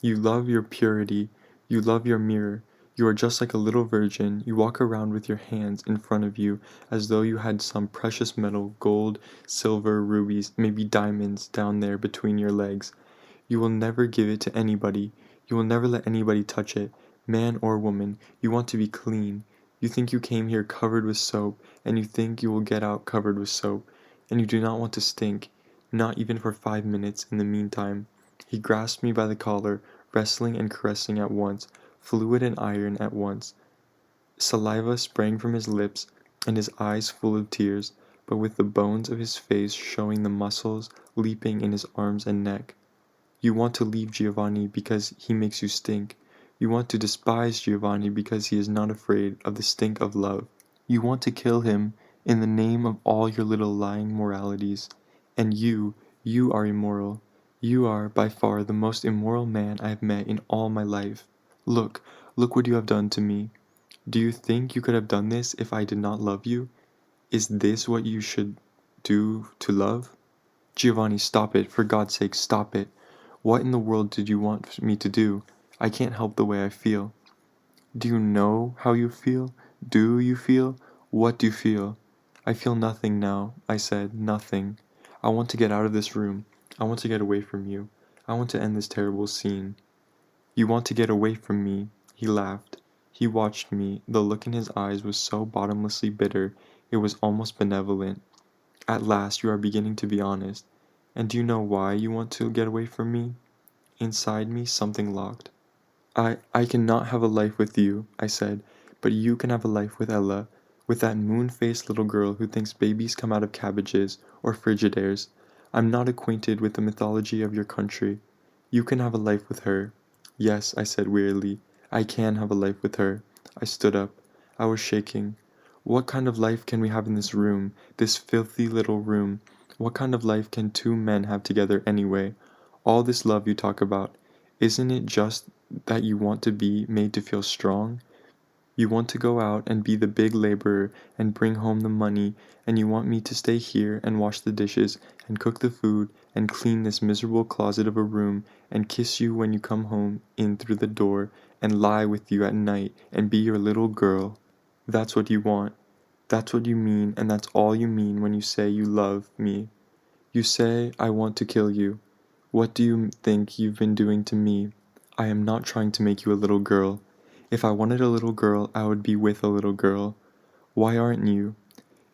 You love your purity. You love your mirror. You are just like a little virgin. You walk around with your hands in front of you as though you had some precious metal, gold, silver, rubies, maybe diamonds down there between your legs. You will never give it to anybody. You will never let anybody touch it, man or woman. You want to be clean. You think you came here covered with soap, and you think you will get out covered with soap, and you do not want to stink, not even for 5 minutes in the meantime. He grasped me by the collar, wrestling and caressing at once, fluid and iron at once. Saliva sprang from his lips, and his eyes full of tears, but with the bones of his face showing the muscles leaping in his arms and neck. You want to leave Giovanni because he makes you stink. You want to despise Giovanni because he is not afraid of the stink of love. You want to kill him in the name of all your little lying moralities. And you are immoral. You are, by far, the most immoral man I have met in all my life. Look, look what you have done to me. Do you think you could have done this if I did not love you? Is this what you should do to love? Giovanni, stop it. For God's sake, stop it. What in the world did you want me to do? I can't help the way I feel. Do you know how you feel? Do you feel? What do you feel? I feel nothing now, I said, nothing. I want to get out of this room. I want to get away from you. I want to end this terrible scene. You want to get away from me? He laughed. He watched me. The look in his eyes was so bottomlessly bitter, it was almost benevolent. At last you are beginning to be honest. And do you know why you want to get away from me? Inside me something locked. I cannot have a life with you, I said, but you can have a life with Ella, with that moon-faced little girl who thinks babies come out of cabbages or Frigidaires. I'm not acquainted with the mythology of your country. You can have a life with her. Yes, I said wearily, I can have a life with her. I stood up. I was shaking. What kind of life can we have in this room, this filthy little room? What kind of life can two men have together anyway? All this love you talk about, isn't it just that you want to be made to feel strong? You want to go out and be the big laborer and bring home the money, and you want me to stay here and wash the dishes and cook the food and clean this miserable closet of a room and kiss you when you come home in through the door and lie with you at night and be your little girl. That's what you want. That's what you mean, and that's all you mean when you say you love me. You say I want to kill you. What do you think you've been doing to me? I am not trying to make you a little girl. If I wanted a little girl, I would be with a little girl. Why aren't you?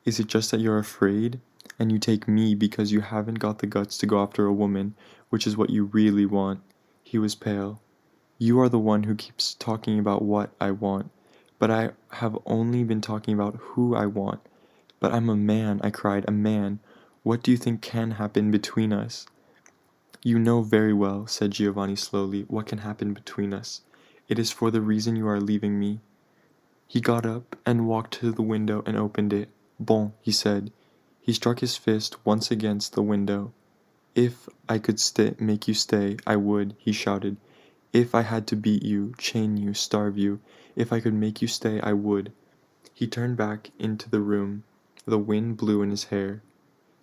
Is it just that you're afraid? And you take me because you haven't got the guts to go after a woman, which is what you really want. He was pale. You are the one who keeps talking about what I want, but I have only been talking about who I want. But I'm a man, I cried, a man. What do you think can happen between us? You know very well, said Giovanni slowly, what can happen between us. It is for the reason you are leaving me. He got up and walked to the window and opened it. Bon, he said. He struck his fist once against the window. If I could make you stay, I would, he shouted. If I had to beat you, chain you, starve you, if I could make you stay, I would. He turned back into the room. The wind blew in his hair.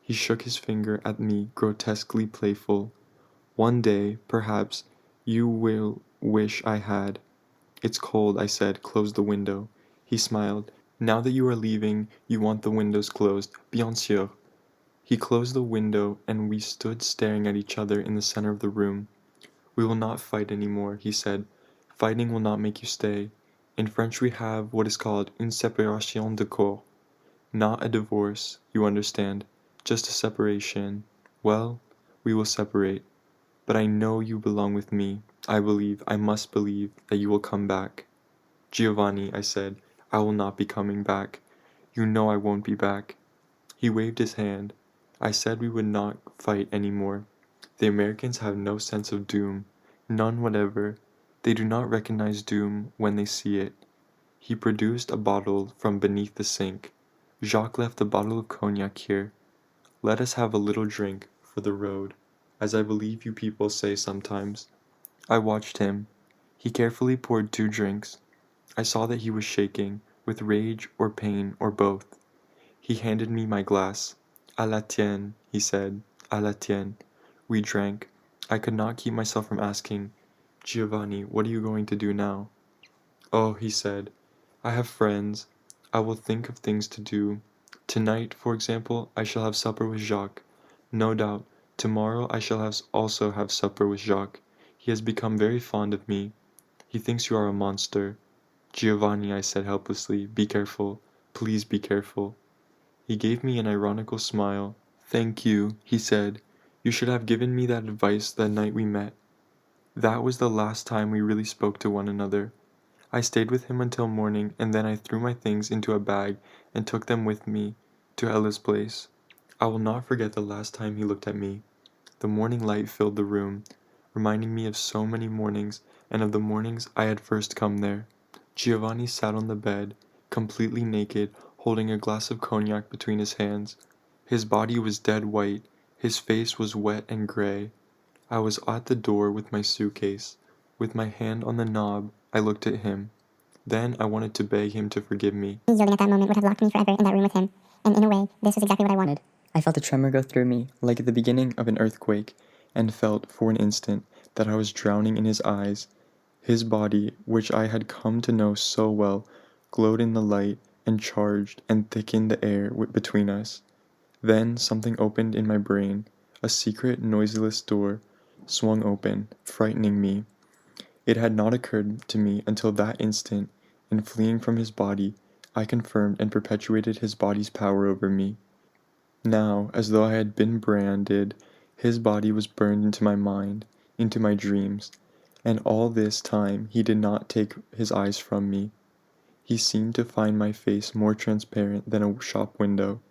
He shook his finger at me, grotesquely playful. One day, perhaps, you will wish I had. It's cold, I said. Close the window. He smiled. Now that you are leaving, you want the windows closed. Bien sûr. He closed the window, and we stood staring at each other in the center of the room. We will not fight any more, he said. Fighting will not make you stay. In French we have what is called une séparation de corps. Not a divorce, you understand. Just a separation. Well, we will separate. But I know you belong with me. I must believe, that you will come back. Giovanni, I said, I will not be coming back. You know I won't be back. He waved his hand. I said we would not fight any more. The Americans have no sense of doom. None whatever. They do not recognize doom when they see it. He produced a bottle from beneath the sink. Jacques left a bottle of cognac here. Let us have a little drink for the road, as I believe you people say sometimes. I watched him. He carefully poured 2 drinks. I saw that he was shaking, with rage or pain or both. He handed me my glass. À la tienne, he said. À la tienne. We drank. I could not keep myself from asking, Giovanni, what are you going to do now? Oh, he said, I have friends. I will think of things to do. Tonight, for example, I shall have supper with Jacques. No doubt. Tomorrow I shall also have supper with Jacques. He has become very fond of me. He thinks you are a monster. Giovanni, I said helplessly, be careful. Please be careful. He gave me an ironical smile. Thank you, he said. You should have given me that advice the night we met. That was the last time we really spoke to one another. I stayed with him until morning, and then I threw my things into a bag and took them with me to Ella's place. I will not forget the last time he looked at me. The morning light filled the room, reminding me of so many mornings and of the mornings I had first come there. Giovanni sat on the bed, completely naked, holding a glass of cognac between his hands. His body was dead white, his face was wet and gray. I was at the door with my suitcase. With my hand on the knob, I looked at him. Then I wanted to beg him to forgive me. Yielding at that moment would have locked me forever in that room with him, and in a way, this was exactly what I wanted. I felt a tremor go through me, like the beginning of an earthquake, and felt, for an instant, that I was drowning in his eyes. His body, which I had come to know so well, glowed in the light, and charged and thickened the air between us. Then something opened in my brain. A secret, noiseless door swung open, frightening me. It had not occurred to me until that instant. In fleeing from his body, I confirmed and perpetuated his body's power over me. Now, as though I had been branded, his body was burned into my mind, into my dreams, and all this time he did not take his eyes from me. He seemed to find my face more transparent than a shop window.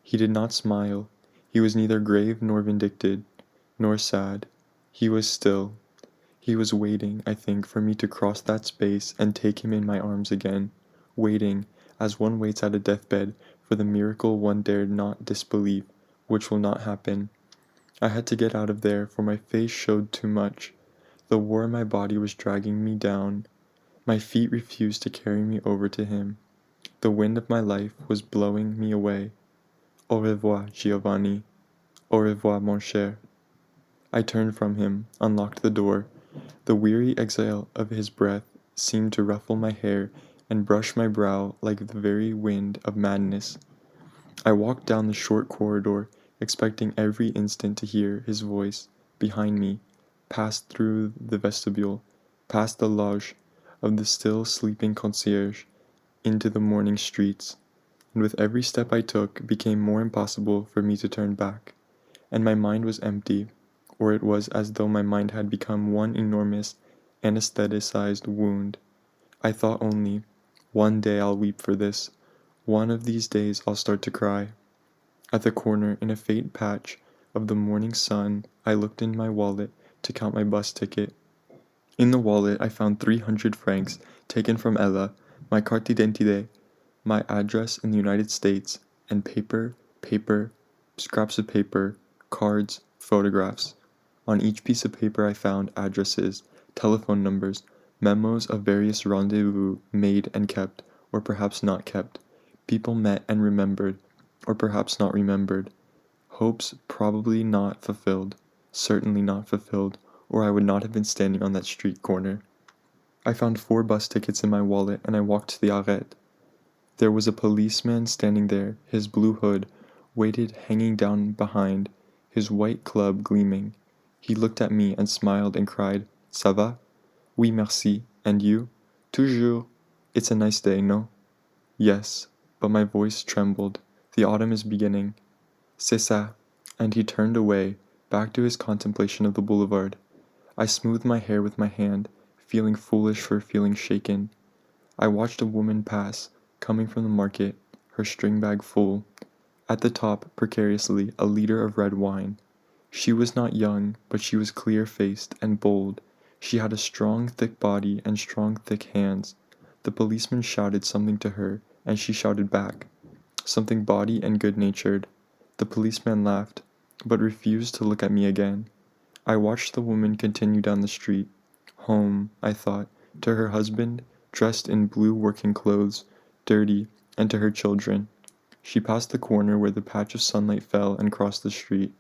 He did not smile. He was neither grave nor vindictive, nor sad. He was still. He was waiting, I think, for me to cross that space and take him in my arms again, waiting, as one waits at a deathbed, for the miracle one dared not disbelieve, which will not happen. I had to get out of there, for my face showed too much. The war in my body was dragging me down. My feet refused to carry me over to him. The wind of my life was blowing me away. Au revoir, Giovanni. Au revoir, mon cher. I turned from him, unlocked the door. The weary exhale of his breath seemed to ruffle my hair and brush my brow like the very wind of madness. I walked down the short corridor, expecting every instant to hear his voice behind me, passed through the vestibule, past the loge of the still sleeping concierge, into the morning streets, and with every step I took became more impossible for me to turn back, and my mind was empty, or it was as though my mind had become one enormous anesthetized wound. I thought only, one day I'll weep for this, one of these days I'll start to cry. At the corner, in a faint patch of the morning sun, I looked in my wallet to count my bus ticket. In the wallet I found 300 francs taken from Ella, my carte d'identité, my address in the United States, and paper, scraps of paper, cards, photographs. On each piece of paper I found addresses, telephone numbers, memos of various rendezvous made and kept, or perhaps not kept, people met and remembered, or perhaps not remembered, hopes probably not fulfilled, certainly not fulfilled, or I would not have been standing on that street corner. I found 4 bus tickets in my wallet and I walked to the arête. There was a policeman standing there, his blue hood, weighted hanging down behind, his white club gleaming. He looked at me and smiled and cried, "Ça va?" "Oui, merci. And you?" "Toujours. It's a nice day, no?" "Yes," but my voice trembled. "The autumn is beginning." "C'est ça." And he turned away, back to his contemplation of the boulevard. I smoothed my hair with my hand, feeling foolish for feeling shaken. I watched a woman pass, coming from the market, her string bag full. At the top, precariously, a liter of red wine. She was not young, but she was clear-faced and bold. She had a strong, thick body and strong, thick hands. The policeman shouted something to her, and she shouted back, something bawdy and good-natured. The policeman laughed, but refused to look at me again. I watched the woman continue down the street. Home, I thought, to her husband, dressed in blue working clothes, dirty, and to her children. She passed the corner where the patch of sunlight fell and crossed the street.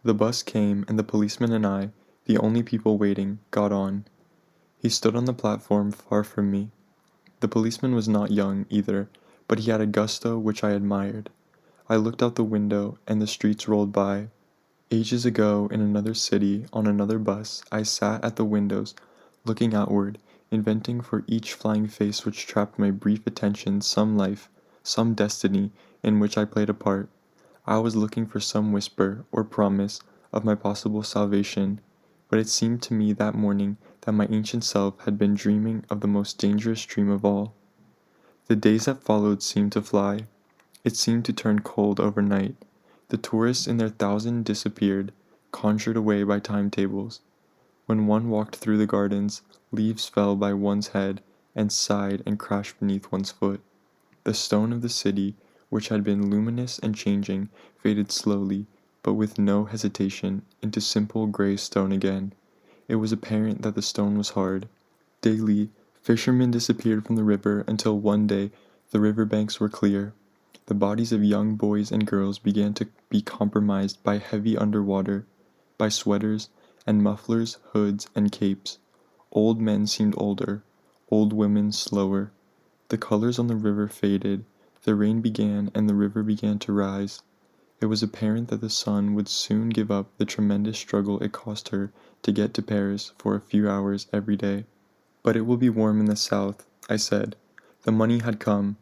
The bus came, and the policeman and I, the only people waiting, got on. He stood on the platform far from me. The policeman was not young, either, but he had a gusto which I admired. I looked out the window, and the streets rolled by. Ages ago, in another city, on another bus, I sat at the windows, looking outward, inventing for each flying face which trapped my brief attention some life, some destiny in which I played a part. I was looking for some whisper, or promise, of my possible salvation, but it seemed to me that morning that my ancient self had been dreaming of the most dangerous dream of all. The days that followed seemed to fly. It seemed to turn cold overnight. The tourists in their thousand disappeared, conjured away by timetables. When one walked through the gardens, leaves fell by one's head and sighed and crashed beneath one's foot. The stone of the city, which had been luminous and changing, faded slowly, but with no hesitation, into simple gray stone again. It was apparent that the stone was hard. Daily, fishermen disappeared from the river until one day the river banks were clear. The bodies of young boys and girls began to be compromised by heavy underwater, by sweaters and mufflers, hoods and capes. Old men seemed older, old women slower. The colors on the river faded, the rain began and the river began to rise. It was apparent that the sun would soon give up the tremendous struggle it cost her to get to Paris for a few hours every day. But it will be warm in the south, I said. The money had come.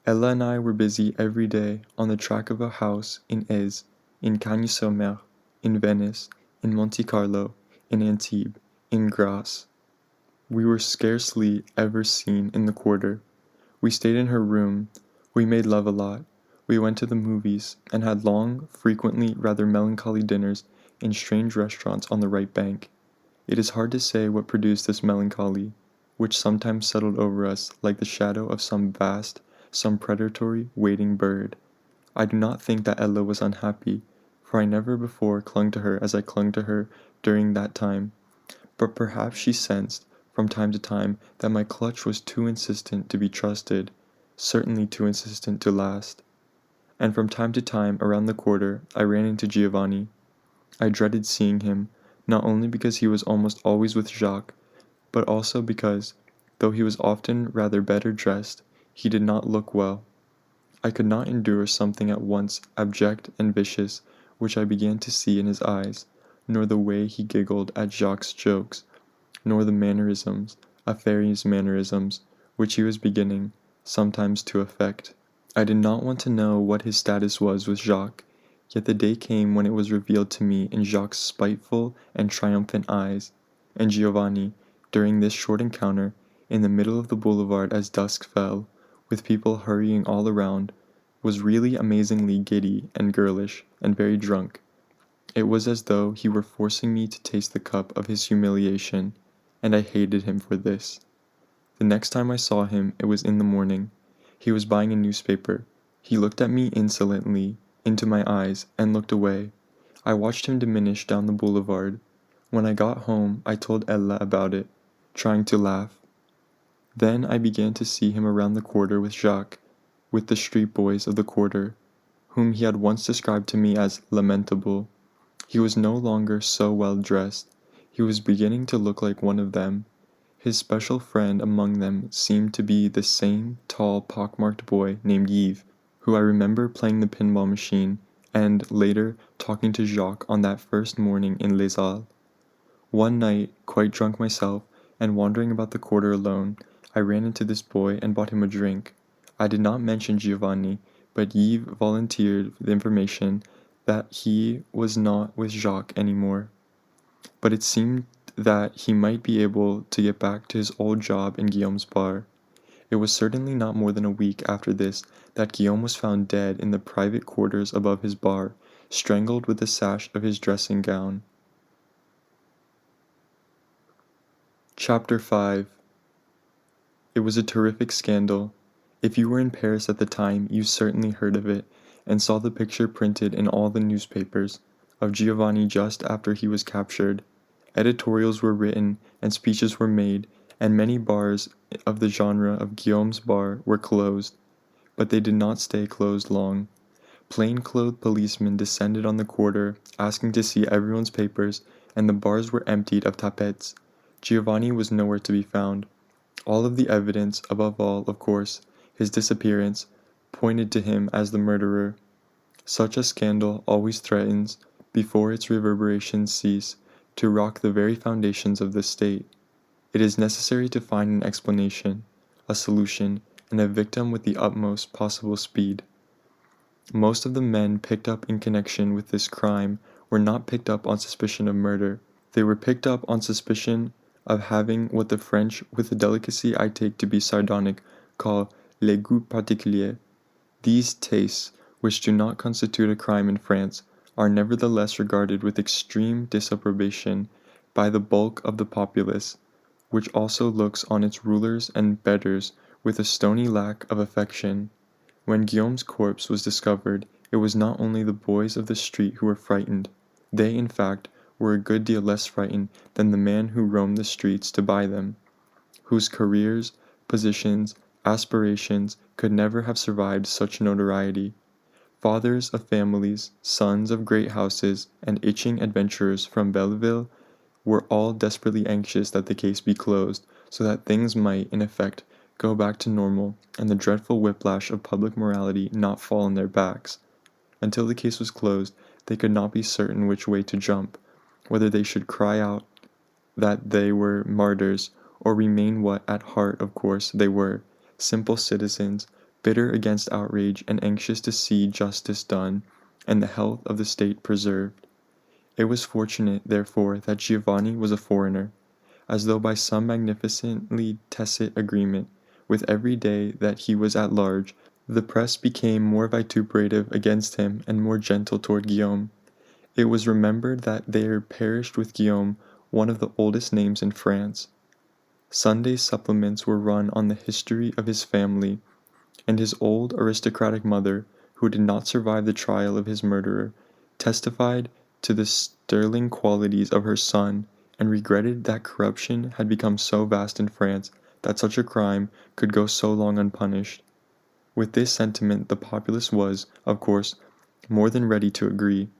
Ella and I were busy every day on the track of a house in Aise, in Cagnes-sur-Mer, in Venice, in Monte Carlo, in Antibes, in Grasse. We were scarcely ever seen in the quarter. We stayed in her room. We made love a lot. We went to the movies, and had long, frequently rather melancholy dinners in strange restaurants on the right bank. It is hard to say what produced this melancholy, which sometimes settled over us like the shadow of some vast, some predatory, waiting bird. I do not think that Ella was unhappy, for I never before clung to her as I clung to her during that time, but perhaps she sensed, from time to time, that my clutch was too insistent to be trusted, certainly too insistent to last. And from time to time, around the quarter, I ran into Giovanni. I dreaded seeing him, not only because he was almost always with Jacques, but also because, though he was often rather better dressed, he did not look well. I could not endure something at once abject and vicious which I began to see in his eyes, nor the way he giggled at Jacques' jokes, nor the mannerisms, a fairy's mannerisms, which he was beginning, sometimes to affect. I did not want to know what his status was with Jacques, yet the day came when it was revealed to me in Jacques' spiteful and triumphant eyes, and Giovanni, during this short encounter, in the middle of the boulevard as dusk fell, with people hurrying all around, was really amazingly giddy and girlish and very drunk. It was as though he were forcing me to taste the cup of his humiliation, and I hated him for this. The next time I saw him it was in the morning. He was buying a newspaper. He looked at me insolently, into my eyes, and looked away. I watched him diminish down the boulevard. When I got home I told Ella about it, trying to laugh. Then I began to see him around the quarter with Jacques, with the street boys of the quarter, whom he had once described to me as lamentable. He was no longer so well dressed. He was beginning to look like one of them. His special friend among them seemed to be the same tall, pockmarked boy named Yves, who I remember playing the pinball machine, and, later, talking to Jacques on that first morning in Les Halles. One night, quite drunk myself, and wandering about the quarter alone, I ran into this boy and bought him a drink. I did not mention Giovanni, but Yves volunteered the information that he was not with Jacques any more. But it seemed that he might be able to get back to his old job in Guillaume's bar. It was certainly not more than a week after this that Guillaume was found dead in the private quarters above his bar, strangled with the sash of his dressing gown. Chapter 5. It was a terrific scandal. If you were in Paris at the time, you certainly heard of it, and saw the picture printed in all the newspapers, of Giovanni just after he was captured. Editorials were written, and speeches were made, and many bars of the genre of Guillaume's bar were closed. But they did not stay closed long. Plain-clothed policemen descended on the quarter, asking to see everyone's papers, and the bars were emptied of tapettes. Giovanni was nowhere to be found. All of the evidence, above all, of course, his disappearance, pointed to him as the murderer. Such a scandal always threatens, before its reverberations cease to rock the very foundations of the state. It is necessary to find an explanation, a solution, and a victim with the utmost possible speed. Most of the men picked up in connection with this crime were not picked up on suspicion of murder. They were picked up on suspicion of having what the French, with a delicacy I take to be sardonic, call les goûts particuliers. These tastes, which do not constitute a crime in France, are nevertheless regarded with extreme disapprobation by the bulk of the populace, which also looks on its rulers and betters with a stony lack of affection. When Guillaume's corpse was discovered, it was not only the boys of the street who were frightened. They, in fact, were a good deal less frightened than the man who roamed the streets to buy them, whose careers, positions, aspirations could never have survived such notoriety. Fathers of families, sons of great houses, and itching adventurers from Belleville were all desperately anxious that the case be closed, so that things might, in effect, go back to normal and the dreadful whiplash of public morality not fall on their backs. Until the case was closed, they could not be certain which way to jump, whether they should cry out that they were martyrs, or remain what at heart, of course, they were, simple citizens, bitter against outrage and anxious to see justice done and the health of the state preserved. It was fortunate, therefore, that Giovanni was a foreigner, as though by some magnificently tacit agreement. With every day that he was at large, the press became more vituperative against him and more gentle toward Guillaume. It was remembered that there perished with Guillaume one of the oldest names in France. Sunday supplements were run on the history of his family, and his old aristocratic mother, who did not survive the trial of his murderer, testified to the sterling qualities of her son and regretted that corruption had become so vast in France that such a crime could go so long unpunished. With this sentiment the populace was, of course, more than ready to agree.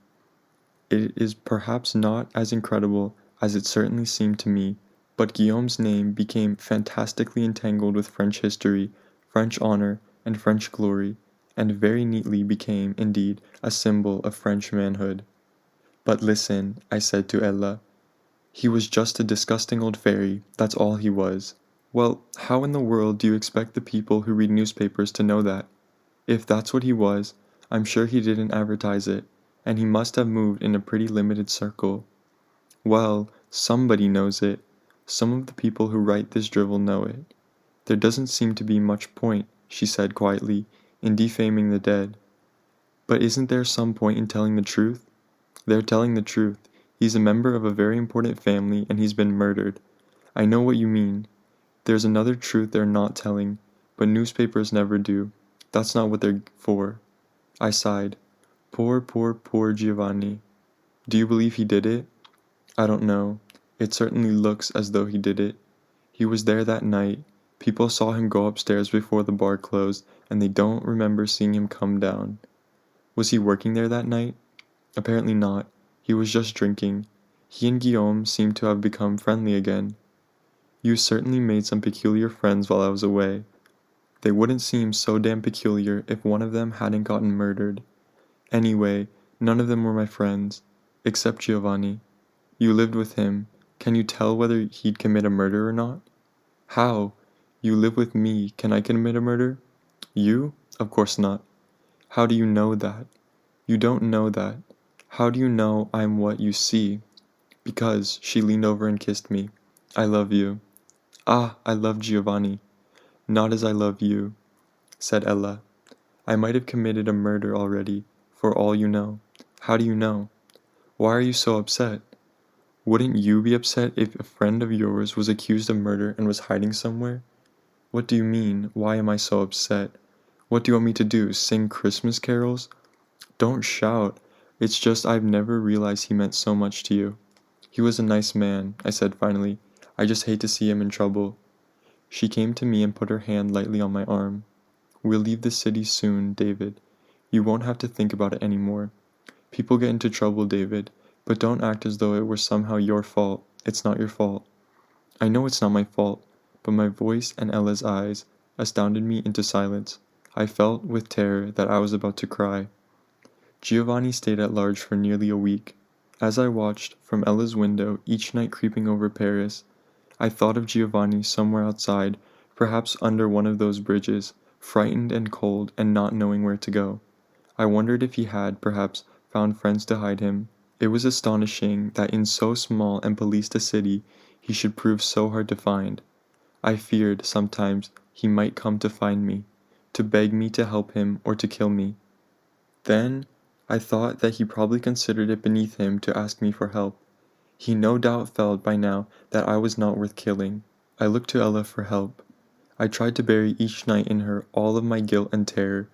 It is perhaps not as incredible as it certainly seemed to me, but Guillaume's name became fantastically entangled with French history, French honor, and French glory, and very neatly became, indeed, a symbol of French manhood. But listen, I said to Ella, he was just a disgusting old fairy, that's all he was. Well, how in the world do you expect the people who read newspapers to know that? If that's what he was, I'm sure he didn't advertise it, and he must have moved in a pretty limited circle. Well, somebody knows it. Some of the people who write this drivel know it. There doesn't seem to be much point, she said quietly, in defaming the dead. But isn't there some point in telling the truth? They're telling the truth. He's a member of a very important family and he's been murdered. I know what you mean. There's another truth they're not telling, but newspapers never do. That's not what they're for. I sighed. Poor, poor, poor Giovanni. Do you believe he did it? I don't know. It certainly looks as though he did it. He was there that night. People saw him go upstairs before the bar closed, and they don't remember seeing him come down. Was he working there that night? Apparently not. He was just drinking. He and Guillaume seemed to have become friendly again. You certainly made some peculiar friends while I was away. They wouldn't seem so damn peculiar if one of them hadn't gotten murdered. Anyway, none of them were my friends, except Giovanni. You lived with him. Can you tell whether he'd commit a murder or not? How? You live with me. Can I commit a murder? You? Of course not. How do you know that? You don't know that. How do you know I'm what you see? Because she leaned over and kissed me. I love you. Ah, I love Giovanni. Not as I love you, said Ella. I might have committed a murder already, for all you know. How do you know? Why are you so upset? Wouldn't you be upset if a friend of yours was accused of murder and was hiding somewhere? What do you mean? Why am I so upset? What do you want me to do? Sing Christmas carols? Don't shout. It's just I've never realized he meant so much to you. He was a nice man, I said finally. I just hate to see him in trouble. She came to me and put her hand lightly on my arm. We'll leave the city soon, David. You won't have to think about it anymore. People get into trouble, David, but don't act as though it were somehow your fault. It's not your fault. I know it's not my fault, but my voice and Ella's eyes astounded me into silence. I felt, with terror, that I was about to cry. Giovanni stayed at large for nearly a week. As I watched from Ella's window each night creeping over Paris, I thought of Giovanni somewhere outside, perhaps under one of those bridges, frightened and cold and not knowing where to go. I wondered if he had, perhaps, found friends to hide him. It was astonishing that in so small and policed a city he should prove so hard to find. I feared, sometimes, he might come to find me, to beg me to help him or to kill me. Then I thought that he probably considered it beneath him to ask me for help. He no doubt felt by now that I was not worth killing. I looked to Ella for help. I tried to bury each night in her all of my guilt and terror.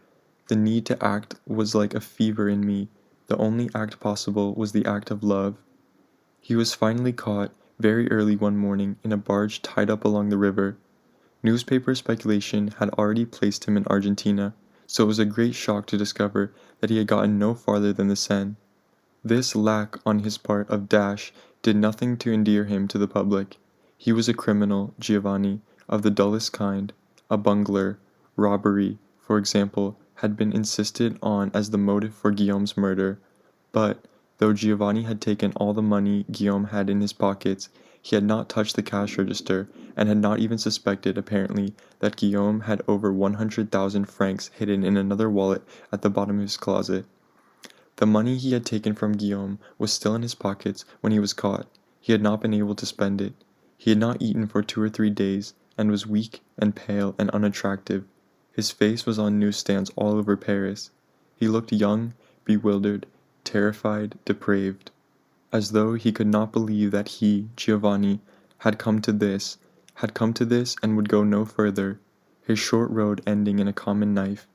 The need to act was like a fever in me. The only act possible was the act of love. He was finally caught very early one morning in a barge tied up along the river. Newspaper speculation had already placed him in Argentina, so it was a great shock to discover that he had gotten no farther than the Seine. This lack on his part of dash did nothing to endear him to the public. He was a criminal, Giovanni, of the dullest kind, a bungler. Robbery, for example, had been insisted on as the motive for Guillaume's murder, but, though Giovanni had taken all the money Guillaume had in his pockets, he had not touched the cash register, and had not even suspected, apparently, that Guillaume had over 100,000 francs hidden in another wallet at the bottom of his closet. The money he had taken from Guillaume was still in his pockets when he was caught. He had not been able to spend it. He had not eaten for 2 or 3 days, and was weak and pale and unattractive. His face was on newsstands all over Paris. He looked young, bewildered, terrified, depraved, as though he could not believe that he, Giovanni, had come to this and would go no further, his short road ending in a common knife.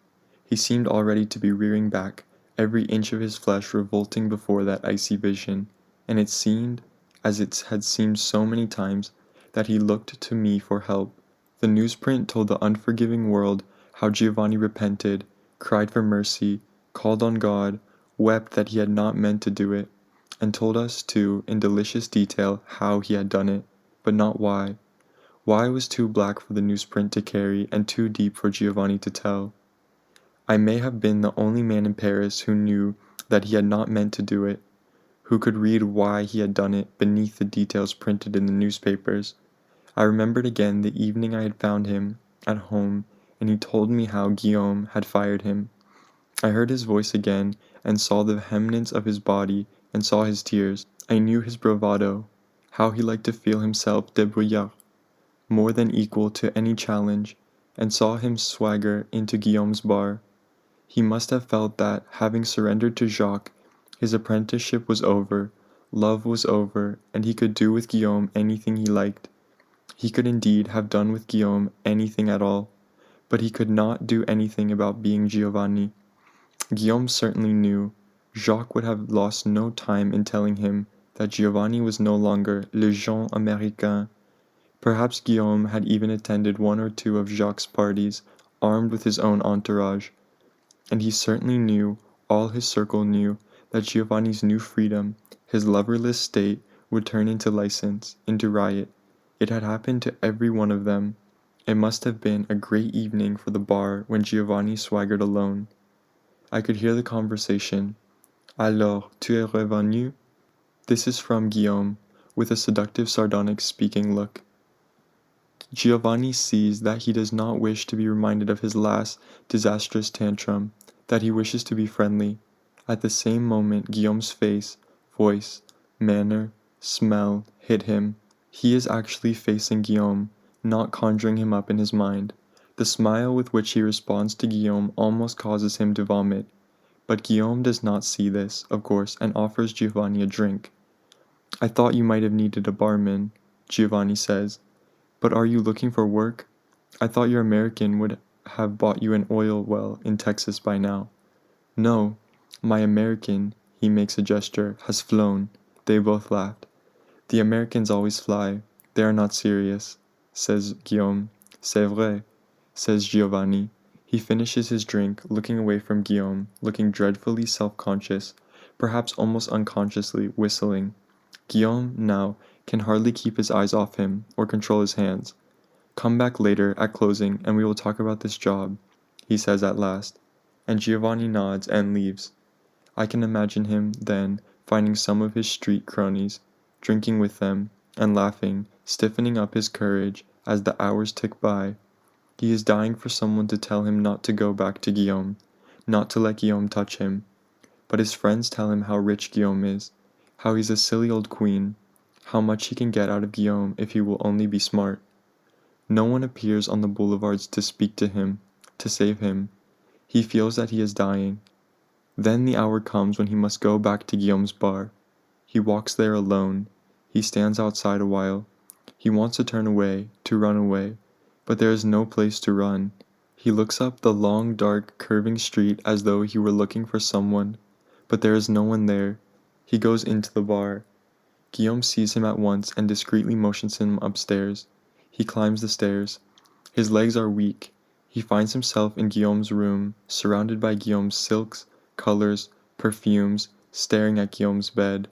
He seemed already to be rearing back, every inch of his flesh revolting before that icy vision, and it seemed, as it had seemed so many times, that he looked to me for help. The newsprint told the unforgiving world how Giovanni repented, cried for mercy, called on God, wept that he had not meant to do it, and told us, too, in delicious detail how he had done it, but not why. Why was too black for the newsprint to carry and too deep for Giovanni to tell. I may have been the only man in Paris who knew that he had not meant to do it, who could read why he had done it beneath the details printed in the newspapers. I remembered again the evening I had found him at home, and he told me how Guillaume had fired him. I heard his voice again, and saw the vehemence of his body, and saw his tears. I knew his bravado, how he liked to feel himself débrouillard, more than equal to any challenge, and saw him swagger into Guillaume's bar. He must have felt that, having surrendered to Jacques, his apprenticeship was over, love was over, and he could do with Guillaume anything he liked. He could indeed have done with Guillaume anything at all, but he could not do anything about being Giovanni. Guillaume certainly knew. Jacques would have lost no time in telling him that Giovanni was no longer le Jean Américain. Perhaps Guillaume had even attended one or two of Jacques' parties, armed with his own entourage. And he certainly knew, all his circle knew, that Giovanni's new freedom, his loverless state, would turn into license, into riot. It had happened to every one of them. It must have been a great evening for the bar when Giovanni swaggered alone. I could hear the conversation. Alors, tu es revenu? This is from Guillaume, with a seductive sardonic speaking look. Giovanni sees that he does not wish to be reminded of his last disastrous tantrum, that he wishes to be friendly. At the same moment Guillaume's face, voice, manner, smell hit him. He is actually facing Guillaume, not conjuring him up in his mind. The smile with which he responds to Guillaume almost causes him to vomit. But Guillaume does not see this, of course, and offers Giovanni a drink. I thought you might have needed a barman, Giovanni says. But are you looking for work? I thought your American would have bought you an oil well in Texas by now. No, my American, he makes a gesture, has flown. They both laughed. The Americans always fly. They are not serious, says Guillaume. C'est vrai, says Giovanni. He finishes his drink, looking away from Guillaume, looking dreadfully self-conscious, perhaps almost unconsciously whistling. Guillaume, now, can hardly keep his eyes off him, or control his hands. Come back later, at closing, and we will talk about this job, he says at last, and Giovanni nods and leaves. I can imagine him, then, finding some of his street cronies, drinking with them, and laughing, stiffening up his courage as the hours tick by. He is dying for someone to tell him not to go back to Guillaume, not to let Guillaume touch him. But his friends tell him how rich Guillaume is, how he's a silly old queen, how much he can get out of Guillaume if he will only be smart. No one appears on the boulevards to speak to him, to save him. He feels that he is dying. Then the hour comes when he must go back to Guillaume's bar. He walks there alone. He stands outside a while. He wants to turn away, to run away, but there is no place to run. He looks up the long, dark, curving street as though he were looking for someone, but there is no one there. He goes into the bar. Guillaume sees him at once and discreetly motions him upstairs. He climbs the stairs. His legs are weak. He finds himself in Guillaume's room, surrounded by Guillaume's silks, colors, perfumes, staring at Guillaume's bed.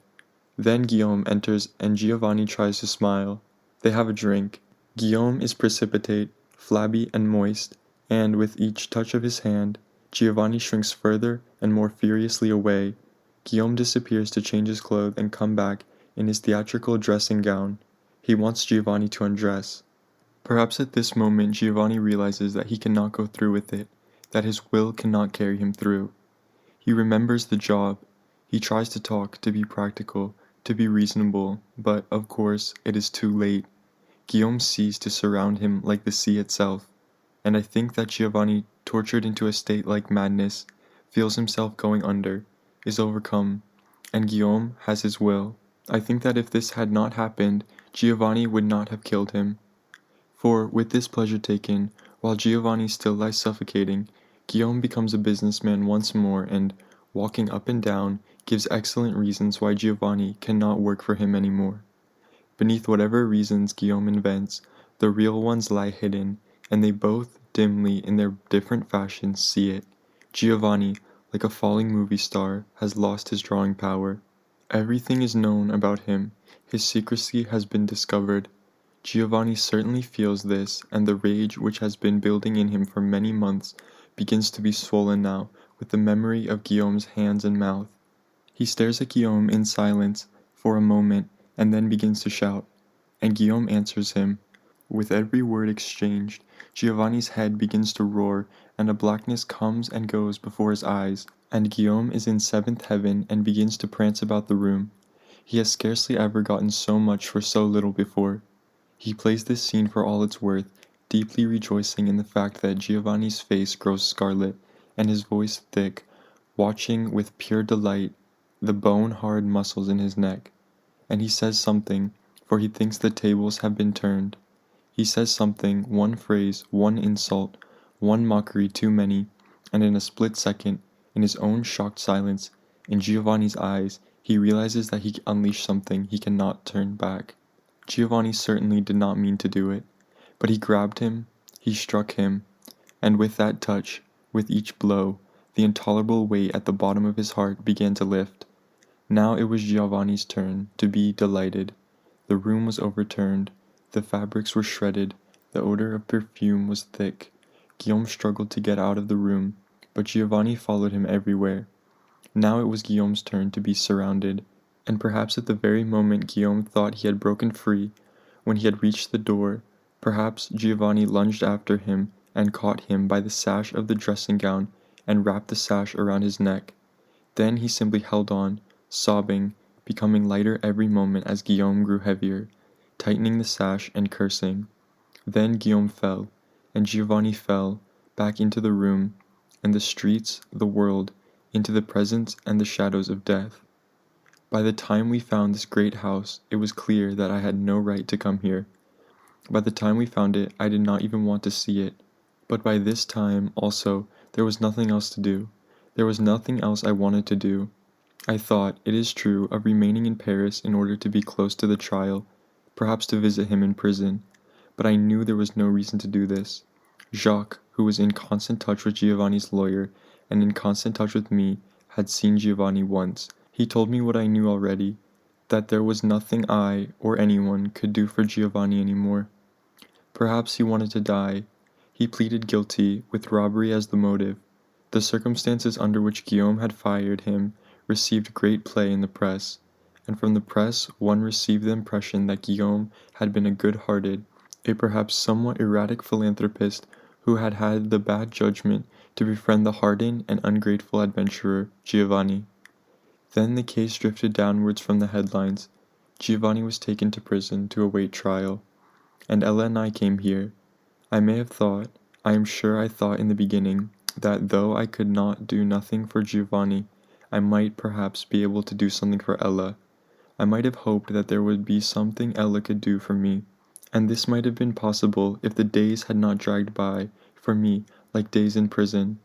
Then Guillaume enters and Giovanni tries to smile. They have a drink. Guillaume is precipitate, flabby and moist, and with each touch of his hand, Giovanni shrinks further and more furiously away. Guillaume disappears to change his clothes and come back in his theatrical dressing gown. He wants Giovanni to undress. Perhaps at this moment Giovanni realizes that he cannot go through with it, that his will cannot carry him through. He remembers the job. He tries to talk, to be practical, to be reasonable, but, of course, it is too late. Guillaume sees to surround him like the sea itself, and I think that Giovanni, tortured into a state like madness, feels himself going under, is overcome, and Guillaume has his will. I think that if this had not happened, Giovanni would not have killed him. For, with this pleasure taken, while Giovanni still lies suffocating, Guillaume becomes a businessman once more and, walking up and down, gives excellent reasons why Giovanni cannot work for him anymore. Beneath whatever reasons Guillaume invents, the real ones lie hidden, and they both, dimly in their different fashions, see it. Giovanni, like a falling movie star, has lost his drawing power. Everything is known about him. His secrecy has been discovered. Giovanni certainly feels this, and the rage which has been building in him for many months begins to be swollen now with the memory of Guillaume's hands and mouth. He stares at Guillaume in silence for a moment and then begins to shout, and Guillaume answers him. With every word exchanged, Giovanni's head begins to roar, and a blackness comes and goes before his eyes, and Guillaume is in seventh heaven and begins to prance about the room. He has scarcely ever gotten so much for so little before. He plays this scene for all it's worth, deeply rejoicing in the fact that Giovanni's face grows scarlet, and his voice thick, watching with pure delight the bone-hard muscles in his neck. And he says something, for he thinks the tables have been turned. He says something, one phrase, one insult, one mockery too many, and in a split second, in his own shocked silence, in Giovanni's eyes, he realizes that he unleashed something he cannot turn back. Giovanni certainly did not mean to do it, but he grabbed him, he struck him, and with that touch, with each blow, the intolerable weight at the bottom of his heart began to lift. Now it was Giovanni's turn to be delighted. The room was overturned, the fabrics were shredded, the odor of perfume was thick. Guillaume struggled to get out of the room, but Giovanni followed him everywhere. Now it was Guillaume's turn to be surrounded, and perhaps at the very moment Guillaume thought he had broken free, when he had reached the door, perhaps Giovanni lunged after him and caught him by the sash of the dressing gown and wrapped the sash around his neck. Then he simply held on, sobbing, becoming lighter every moment as Guillaume grew heavier, tightening the sash and cursing. Then Guillaume fell, and Giovanni fell, back into the room, and the streets, the world, into the presence and the shadows of death. By the time we found this great house, it was clear that I had no right to come here. By the time we found it, I did not even want to see it. But by this time, also, there was nothing else to do. There was nothing else I wanted to do. I thought, it is true, of remaining in Paris in order to be close to the trial, perhaps to visit him in prison, but I knew there was no reason to do this. Jacques, who was in constant touch with Giovanni's lawyer and in constant touch with me, had seen Giovanni once. He told me what I knew already, that there was nothing I, or anyone, could do for Giovanni anymore. Perhaps he wanted to die. He pleaded guilty, with robbery as the motive. The circumstances under which Guillaume had fired him received great play in the press, and from the press one received the impression that Guillaume had been a good-hearted, a perhaps somewhat erratic philanthropist who had had the bad judgment to befriend the hardened and ungrateful adventurer Giovanni. Then the case drifted downwards from the headlines. Giovanni was taken to prison to await trial, and Ella and I came here. I may have thought, I am sure I thought in the beginning, that though I could not do nothing for Giovanni, I might perhaps be able to do something for Ella. I might have hoped that there would be something Ella could do for me, and this might have been possible if the days had not dragged by, for me, like days in prison.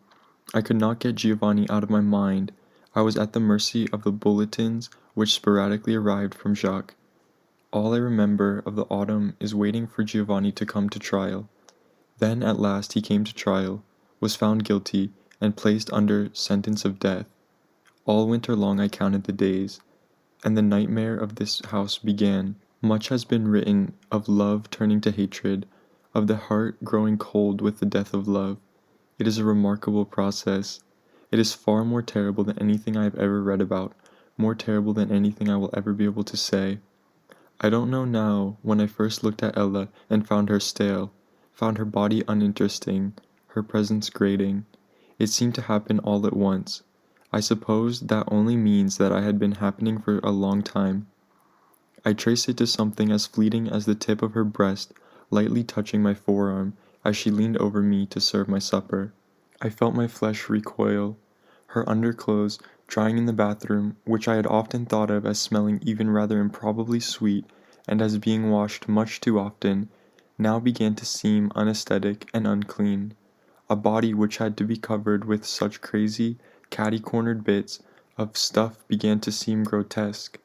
I could not get Giovanni out of my mind. I was at the mercy of the bulletins which sporadically arrived from Jacques. All I remember of the autumn is waiting for Giovanni to come to trial. Then at last he came to trial, was found guilty, and placed under sentence of death. All winter long I counted the days, and the nightmare of this house began. Much has been written of love turning to hatred, of the heart growing cold with the death of love. It is a remarkable process. It is far more terrible than anything I have ever read about, more terrible than anything I will ever be able to say. I don't know now when I first looked at Ella and found her stale, found her body uninteresting, her presence grating. It seemed to happen all at once. I suppose that only means that I had been happening for a long time. I trace it to something as fleeting as the tip of her breast lightly touching my forearm as she leaned over me to serve my supper. I felt my flesh recoil. Her underclothes, drying in the bathroom, which I had often thought of as smelling even rather improbably sweet and as being washed much too often, now began to seem unaesthetic and unclean. A body which had to be covered with such crazy, catty-cornered bits of stuff began to seem grotesque.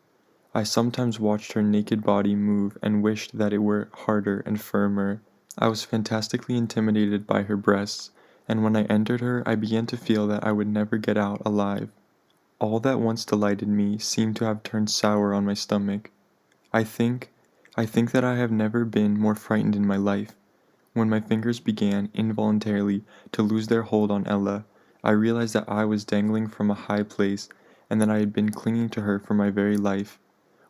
I sometimes watched her naked body move and wished that it were harder and firmer. I was fantastically intimidated by her breasts, and when I entered her I began to feel that I would never get out alive. All that once delighted me seemed to have turned sour on my stomach. I think, I think that I have never been more frightened in my life. When my fingers began, involuntarily, to lose their hold on Ella, I realized that I was dangling from a high place, and that I had been clinging to her for my very life.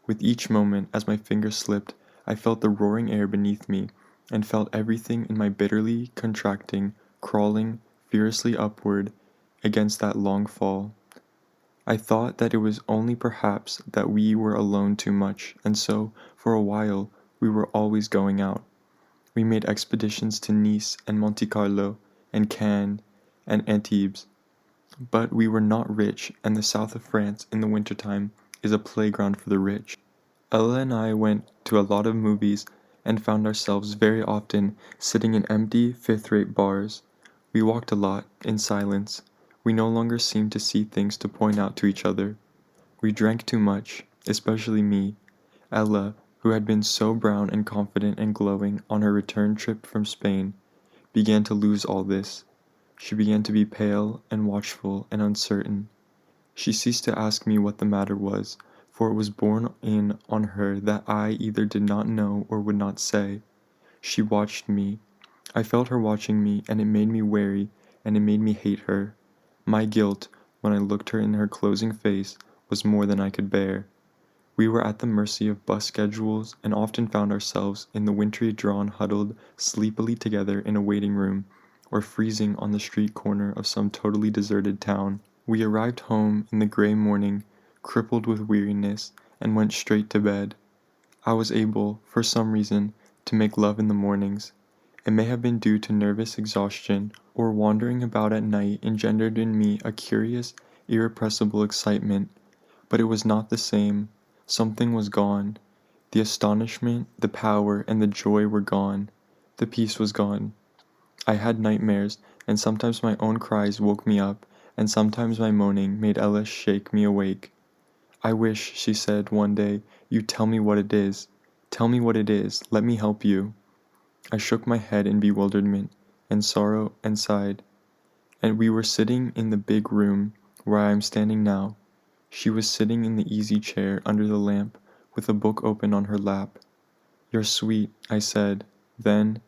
With each moment, as my fingers slipped, I felt the roaring air beneath me, and felt everything in my bitterly contracting, crawling fiercely upward against that long fall. I thought that it was only perhaps that we were alone too much, and so, for a while, we were always going out. We made expeditions to Nice and Monte Carlo and Cannes and Antibes, but we were not rich, and the south of France in the wintertime is a playground for the rich. Ella and I went to a lot of movies and found ourselves very often sitting in empty, fifth-rate bars. We walked a lot, in silence. We no longer seemed to see things to point out to each other. We drank too much, especially me. Ella, who had been so brown and confident and glowing on her return trip from Spain, began to lose all this. She began to be pale and watchful and uncertain. She ceased to ask me what the matter was, for it was borne in on her that I either did not know or would not say. She watched me. I felt her watching me, and it made me wary, and it made me hate her. My guilt, when I looked her in her closing face, was more than I could bear. We were at the mercy of bus schedules, and often found ourselves in the wintry dawn huddled sleepily together in a waiting room, or freezing on the street corner of some totally deserted town. We arrived home in the grey morning, crippled with weariness, and went straight to bed. I was able, for some reason, to make love in the mornings. It may have been due to nervous exhaustion, or wandering about at night engendered in me a curious, irrepressible excitement, but it was not the same. Something was gone. The astonishment, the power, and the joy were gone. The peace was gone. I had nightmares, and sometimes my own cries woke me up, and sometimes my moaning made Ella shake me awake. "I wish," she said one day, "you'd tell me what it is. Tell me what it is. Let me help you." I shook my head in bewilderment and sorrow and sighed. And we were sitting in the big room where I am standing now. She was sitting in the easy chair under the lamp with a book open on her lap. "You're sweet," I said. Then,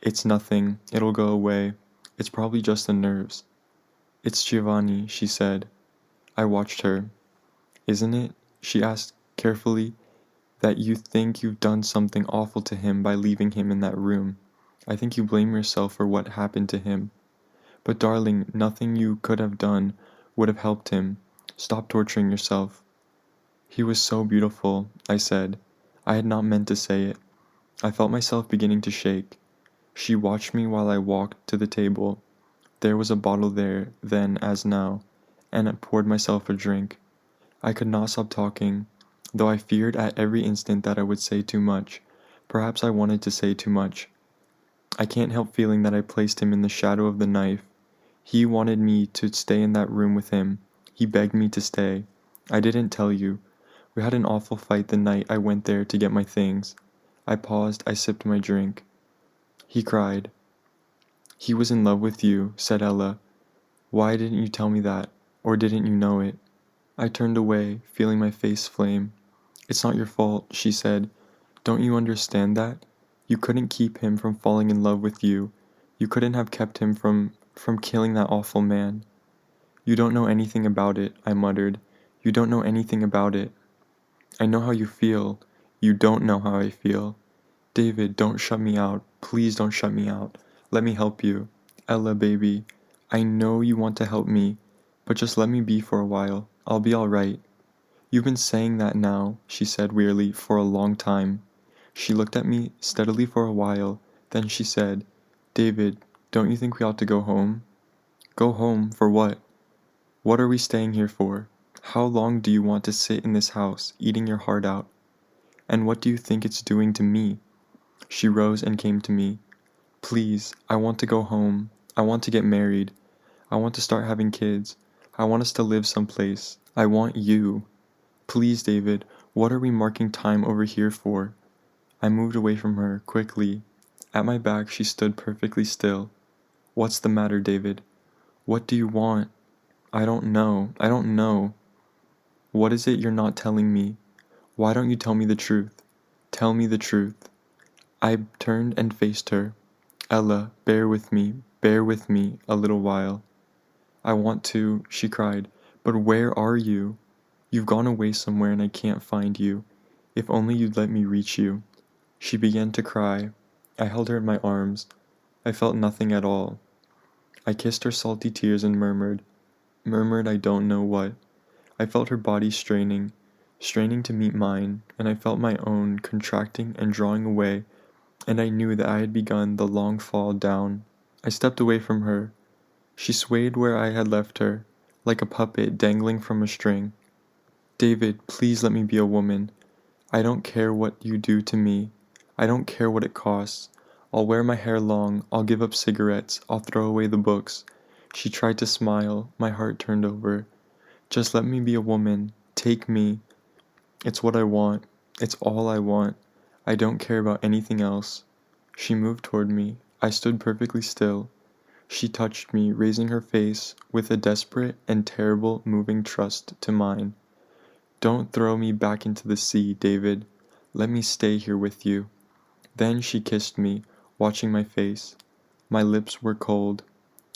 "It's nothing. It'll go away. It's probably just the nerves." "It's Giovanni," she said. I watched her. isn't it?" she asked carefully, "that you think you've done something awful to him by leaving him in that room. I think you blame yourself for what happened to him. But darling, nothing you could have done would have helped him. Stop torturing yourself." "He was so beautiful," I said. I had not meant to say it. I felt myself beginning to shake. She watched me while I walked to the table. There was a bottle there then as now, and I poured myself a drink. I could not stop talking, though I feared at every instant that I would say too much. Perhaps I wanted to say too much. I can't help feeling that I placed him in the shadow of the knife. He wanted me to stay in that room with him. He begged me to stay. I didn't tell you. We had an awful fight the night I went there to get my things. I paused, I sipped my drink. He cried. "He was in love with you," said Ella. "Why didn't you tell me that? Or didn't you know it?" I turned away, feeling my face flame. "It's not your fault," she said. "Don't you understand that? You couldn't keep him from falling in love with you. You couldn't have kept him from killing that awful man." "You don't know anything about it," I muttered. "You don't know anything about it." "I know how you feel. You don't know how I feel. David, don't shut me out. Please don't shut me out. Let me help you. Ella, baby, I know you want to help me, but just let me be for a while. I'll be all right." "You've been saying that now," she said wearily, "for a long time." She looked at me steadily for a while, then she said, "David, don't you think we ought to go home?" "Go home? For what? What are we staying here for? How long do you want to sit in this house, eating your heart out? And what do you think it's doing to me?" She rose and came to me. "Please, I want to go home. I want to get married. I want to start having kids. I want us to live someplace. I want you. Please, David, what are we marking time over here for?" I moved away from her, quickly. At my back she stood perfectly still. "What's the matter, David? What do you want?" "I don't know. I don't know." "What is it you're not telling me? Why don't you tell me the truth? Tell me the truth." I turned and faced her. "Ella, bear with me a little while." "I want to," she cried, "but where are you? You've gone away somewhere and I can't find you. If only you'd let me reach you." She began to cry. I held her in my arms. I felt nothing at all. I kissed her salty tears and murmured I don't know what. I felt her body straining to meet mine, and I felt my own contracting and drawing away, and I knew that I had begun the long fall down. I stepped away from her. She swayed where I had left her, like a puppet dangling from a string. "David, please let me be a woman. I don't care what you do to me. I don't care what it costs. I'll wear my hair long, I'll give up cigarettes, I'll throw away the books." She tried to smile, my heart turned over. "Just let me be a woman. Take me. It's what I want. It's all I want. I don't care about anything else." She moved toward me. I stood perfectly still. She touched me, raising her face with a desperate and terrible moving trust to mine. "Don't throw me back into the sea, David. Let me stay here with you." Then she kissed me, watching my face. My lips were cold.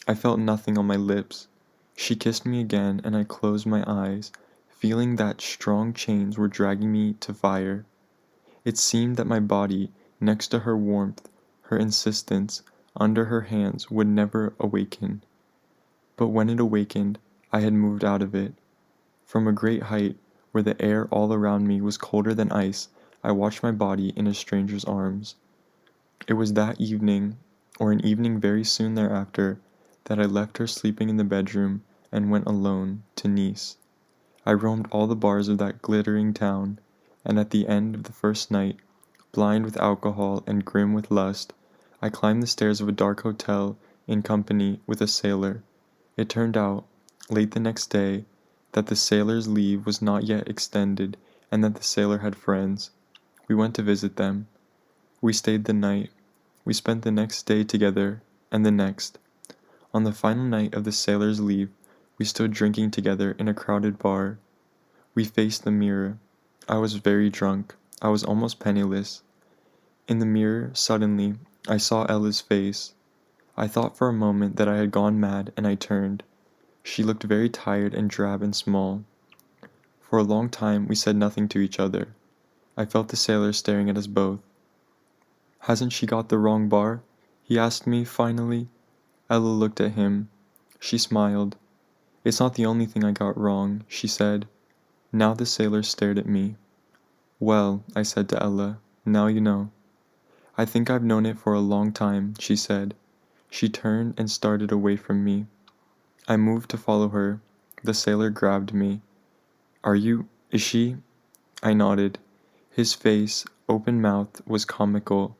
I felt nothing on my lips. She kissed me again, and I closed my eyes, feeling that strong chains were dragging me to fire. It seemed that my body, next to her warmth, her insistence, under her hands, would never awaken. But when it awakened, I had moved out of it. From a great height, where the air all around me was colder than ice, I watched my body in a stranger's arms. It was that evening, or an evening very soon thereafter, that I left her sleeping in the bedroom and went alone to Nice. I roamed all the bars of that glittering town, and at the end of the first night, blind with alcohol and grim with lust, I climbed the stairs of a dark hotel in company with a sailor. It turned out, late the next day, that the sailor's leave was not yet extended and that the sailor had friends. We went to visit them. We stayed the night. We spent the next day together, and the next. On the final night of the sailor's leave, we stood drinking together in a crowded bar. We faced the mirror. I was very drunk. I was almost penniless. In the mirror, suddenly, I saw Ella's face. I thought for a moment that I had gone mad, and I turned. She looked very tired and drab and small. For a long time we said nothing to each other. I felt the sailor staring at us both. "Hasn't she got the wrong bar?" he asked me, finally. Ella looked at him. She smiled. "It's not the only thing I got wrong," she said. Now the sailor stared at me. "Well," I said to Ella, "now you know." "I think I've known it for a long time," she said. She turned and started away from me. I moved to follow her. The sailor grabbed me. Is she?" I nodded. His face, open mouthed, was comical.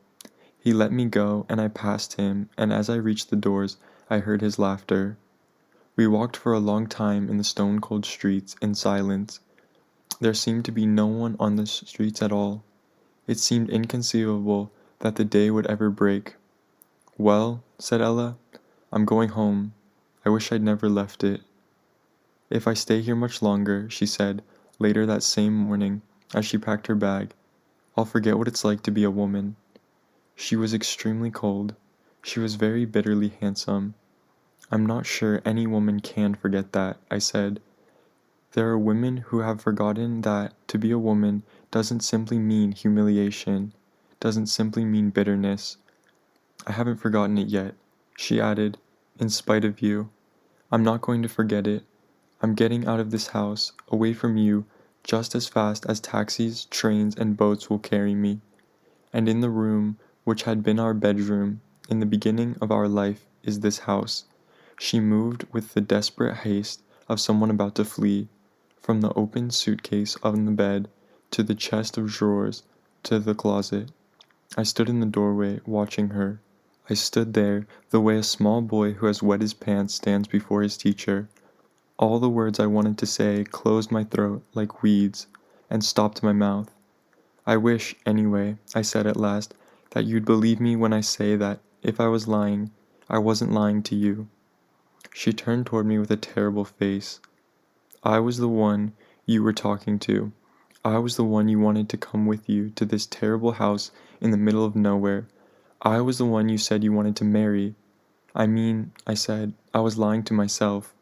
He let me go, and I passed him, and as I reached the doors, I heard his laughter. We walked for a long time in the stone-cold streets in silence. There seemed to be no one on the streets at all. It seemed inconceivable that the day would ever break. "Well," said Ella, "I'm going home. I wish I'd never left it." "If I stay here much longer," she said, later that same morning, as she packed her bag, "I'll forget what it's like to be a woman." She was extremely cold. She was very bitterly handsome. "I'm not sure any woman can forget that," I said. "There are women who have forgotten that to be a woman doesn't simply mean humiliation, doesn't simply mean bitterness." "I haven't forgotten it yet," she added, "in spite of you. I'm not going to forget it. I'm getting out of this house, away from you, just as fast as taxis, trains, and boats will carry me. And in the room which had been our bedroom in the beginning of our life is this house." She moved with the desperate haste of someone about to flee, from the open suitcase on the bed, to the chest of drawers, to the closet. I stood in the doorway, watching her. I stood there the way a small boy who has wet his pants stands before his teacher. All the words I wanted to say closed my throat like weeds and stopped my mouth. "I wish, anyway," I said at last, "that you'd believe me when I say that if I was lying, I wasn't lying to you." She turned toward me with a terrible face. "I was the one you were talking to. I was the one you wanted to come with you to this terrible house in the middle of nowhere. I was the one you said you wanted to marry." "I mean," I said, "I was lying to myself."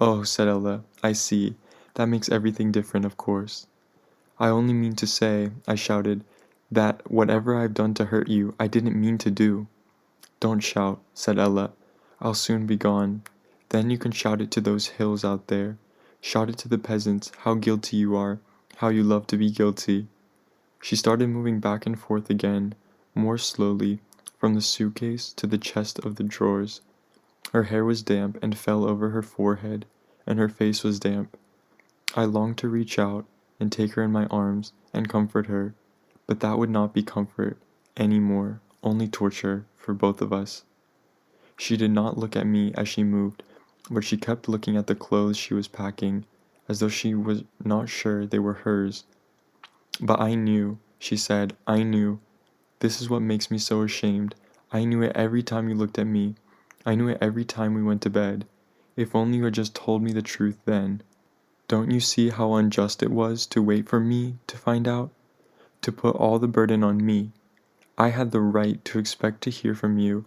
"Oh," said Ella, "I see. That makes everything different, of course." "I only mean to say," I shouted, "that whatever I've done to hurt you, I didn't mean to do." "Don't shout," said Ella. "I'll soon be gone. Then you can shout it to those hills out there. Shout it to the peasants, how guilty you are, how you love to be guilty." She started moving back and forth again, more slowly, from the suitcase to the chest of the drawers. Her hair was damp and fell over her forehead, and her face was damp. I longed to reach out and take her in my arms and comfort her, but that would not be comfort any more, only torture for both of us. She did not look at me as she moved, but she kept looking at the clothes she was packing, as though she was not sure they were hers. "But I knew," she said, "I knew. This is what makes me so ashamed. I knew it every time you looked at me. I knew it every time we went to bed. If only you had just told me the truth then. Don't you see how unjust it was to wait for me to find out? To put all the burden on me. I had the right to expect to hear from you.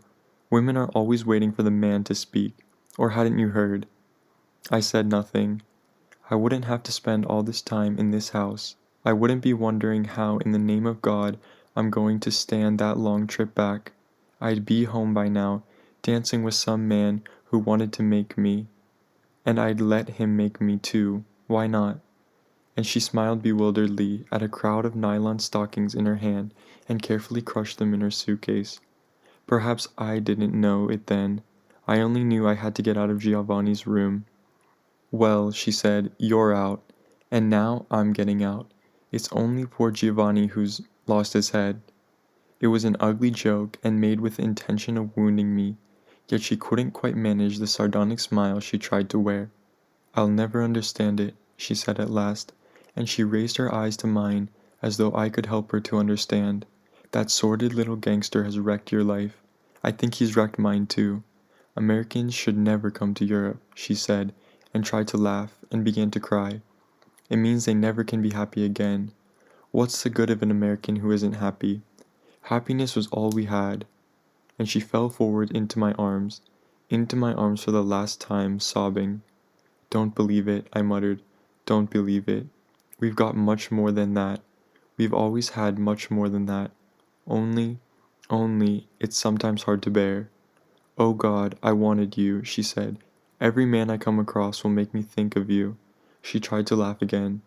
Women are always waiting for the man to speak. Or hadn't you heard?" I said nothing. I wouldn't have to spend all this time in this house. I wouldn't be wondering how in the name of God I'm going to stand that long trip back. I'd be home by now, dancing with some man who wanted to make me. And I'd let him make me too. Why not? And she smiled bewilderedly at a crowd of nylon stockings in her hand and carefully crushed them in her suitcase. Perhaps I didn't know it then. I only knew I had to get out of Giovanni's room. "Well," she said, "you're out. And now I'm getting out. It's only poor Giovanni who's lost his head." It was an ugly joke and made with the intention of wounding me, yet she couldn't quite manage the sardonic smile she tried to wear. "I'll never understand it," she said at last, and she raised her eyes to mine as though I could help her to understand. "That sordid little gangster has wrecked your life. I think he's wrecked mine too. Americans should never come to Europe," she said, and tried to laugh, and began to cry. "It means they never can be happy again. What's the good of an American who isn't happy? Happiness was all we had." And she fell forward into my arms for the last time, sobbing. "Don't believe it," I muttered. "Don't believe it." We've got much more than that. We've always had much more than that. Only, it's sometimes hard to bear. Oh God, I wanted you, she said. Every man I come across will make me think of you. She tried to laugh again.